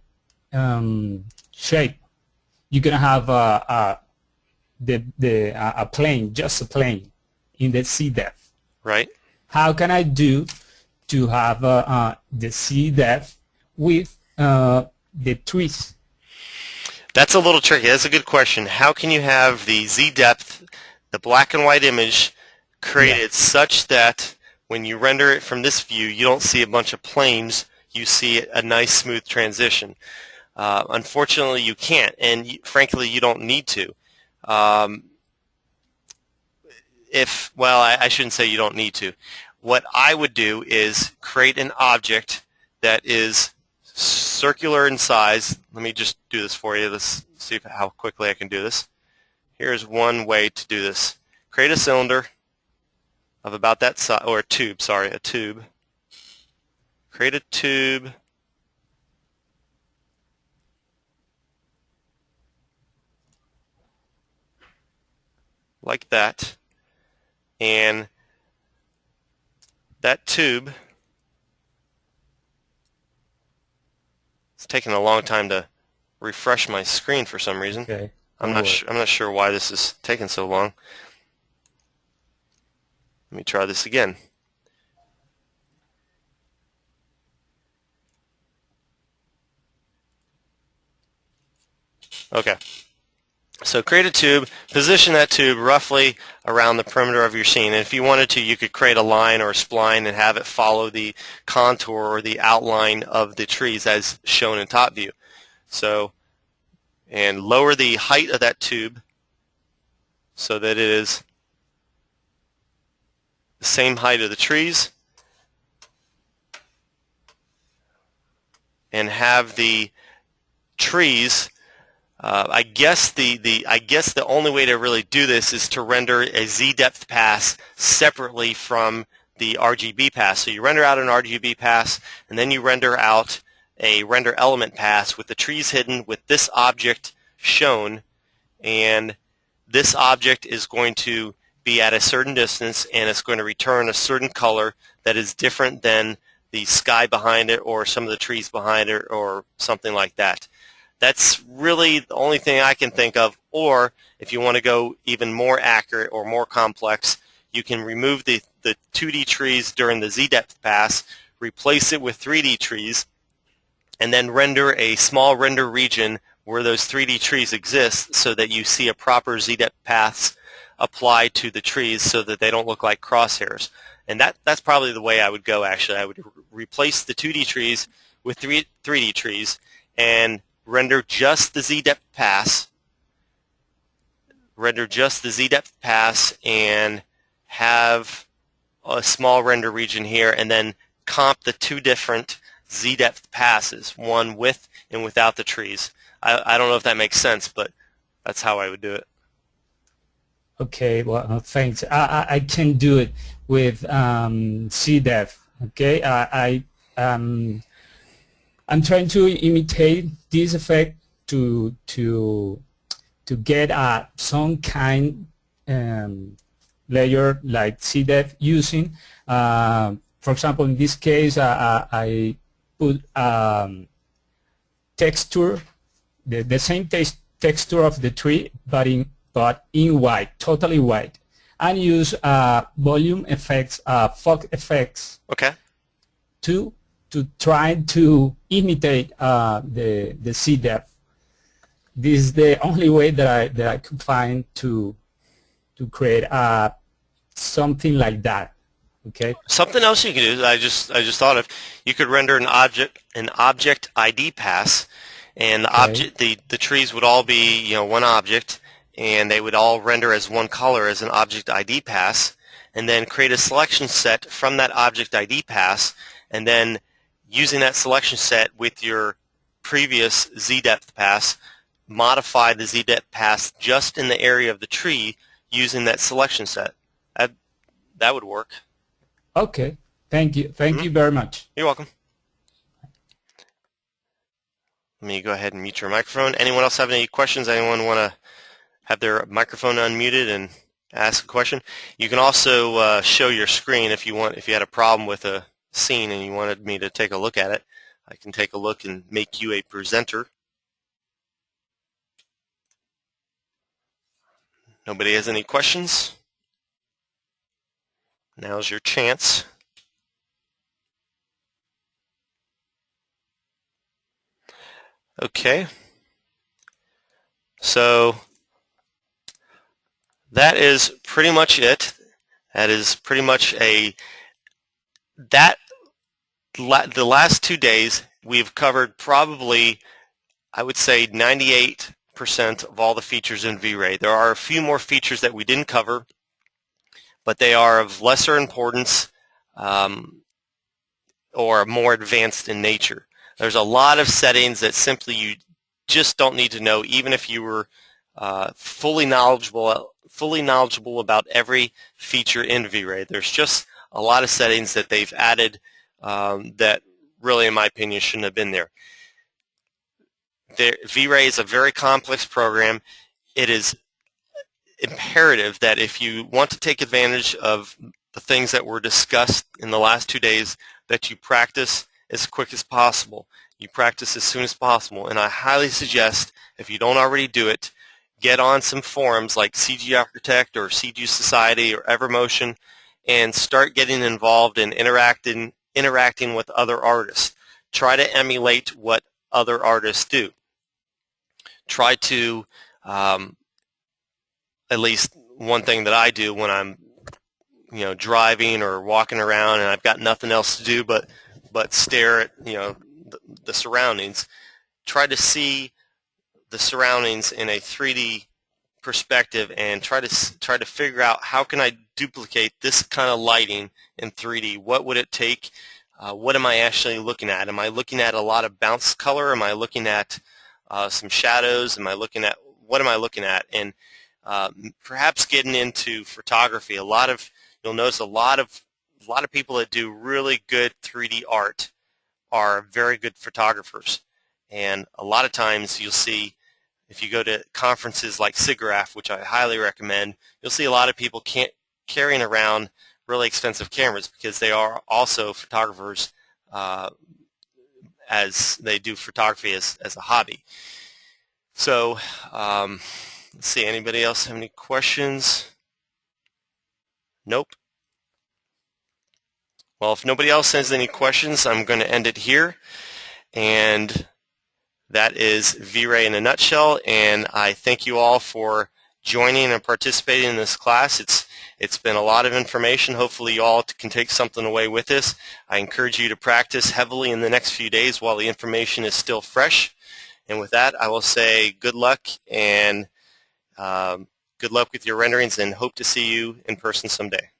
shape. You're gonna have a plane, just a plane in the C depth. Right. How can I do to have the C depth with the trees? That's a little tricky. That's a good question. How can you have the Z depth, the black and white image, created such that when you render it from this view, you don't see a bunch of planes, you see a nice smooth transition? Unfortunately, you can't, and frankly, you don't need to. I shouldn't say you don't need to. What I would do is create an object that is circular in size. Let me just do this for you. Let's see how quickly I can do this. Here's one way to do this. Create a cylinder of about that size, or a tube. Create a tube. Like that. And that tube, it's taking a long time to refresh my screen for some reason. Okay. I'm not sure why this is taking so long. Let me try this again. Okay. So create a tube, position that tube roughly around the perimeter of your scene. And if you wanted to, you could create a line or a spline and have it follow the contour or the outline of the trees as shown in top view. So, and lower the height of that tube so that it is the same height of the trees, and have the trees. I guess the only way to really do this is to render a Z depth pass separately from the RGB pass. So you render out an RGB pass, and then you render out a render element pass with the trees hidden with this object shown, and this object is going to be at a certain distance, and it's going to return a certain color that is different than the sky behind it or some of the trees behind it or something like that. That's really the only thing I can think of. Or if you want to go even more accurate or more complex, you can remove the 2D trees during the Z-depth pass, replace it with 3D trees, and then render a small render region where those 3D trees exist so that you see a proper Z-depth paths applied to the trees so that they don't look like crosshairs. And that's probably the way I would go, actually. I would replace the 2D trees with 3D trees and render just the Z-depth pass render just the Z-depth pass and have a small render region here, and then comp the two different Z-depth passes, one with and without the trees. I don't know if that makes sense, but that's how I would do it. Okay, well, thanks. I can do it with C-depth. Okay, I'm trying to imitate this effect to get some kind layer like C-depth using. For example, in this case, I put texture, the same texture of the tree, but in white, totally white, and use volume effects, fog effects. Okay. To try to imitate the C-depth. This is the only way that I could find to create something like that. Okay. Something else you can do, I just thought of, you could render an object ID pass, and the trees would all be one object, and they would all render as one color as an object ID pass, and then create a selection set from that object ID pass, and then using that selection set with your previous Z-depth pass, modify the Z-depth pass just in the area of the tree using that selection set. That would work. Okay. Thank you. Thank you very much. You're welcome. Let me go ahead and mute your microphone. Anyone else have any questions? Anyone want to have their microphone unmuted and ask a question? You can also show your screen if you want. If you had a problem with a scene and you wanted me to take a look at it, I can take a look and make you a presenter. Nobody has any questions? Now's your chance. Okay. So that is pretty much it. That is pretty much the last 2 days we've covered probably, I would say, 98% of all the features in VRay. There are a few more features that we didn't cover, but they are of lesser importance or more advanced in nature. There's a lot of settings that simply you just don't need to know, even if you were fully knowledgeable about every feature in VRay. There's just a lot of settings that they've added that really, in my opinion, shouldn't have been there. VRay is a very complex program. It is imperative that if you want to take advantage of the things that were discussed in the last 2 days, that you practice as quick as possible. You practice as soon as possible. And I highly suggest, if you don't already do it, get on some forums like CG Architect or CG Society or Evermotion and start getting involved in interacting with other artists. Try to emulate what other artists do. Try to, at least one thing that I do when I'm driving or walking around and I've got nothing else to do but stare at the surroundings, try to see the surroundings in a 3D perspective and try to figure out how can I duplicate this kind of lighting in 3D. What would it take? What am I actually looking at? Am I looking at a lot of bounce color? Am I looking at some shadows? What am I looking at? And perhaps getting into photography. You'll notice a lot of people that do really good 3D art are very good photographers. And a lot of times you'll see, if you go to conferences like SIGGRAPH, which I highly recommend, you'll see a lot of people carrying around really expensive cameras because they are also photographers as they do photography as a hobby. So let's see, anybody else have any questions? Nope. Well, if nobody else has any questions, I'm going to end it here. And that is VRay in a nutshell. And I thank you all for joining and participating in this class. It's been a lot of information. Hopefully you all can take something away with this. I encourage you to practice heavily in the next few days while the information is still fresh. And with that, I will say good luck and Good luck with your renderings and hope to see you in person someday.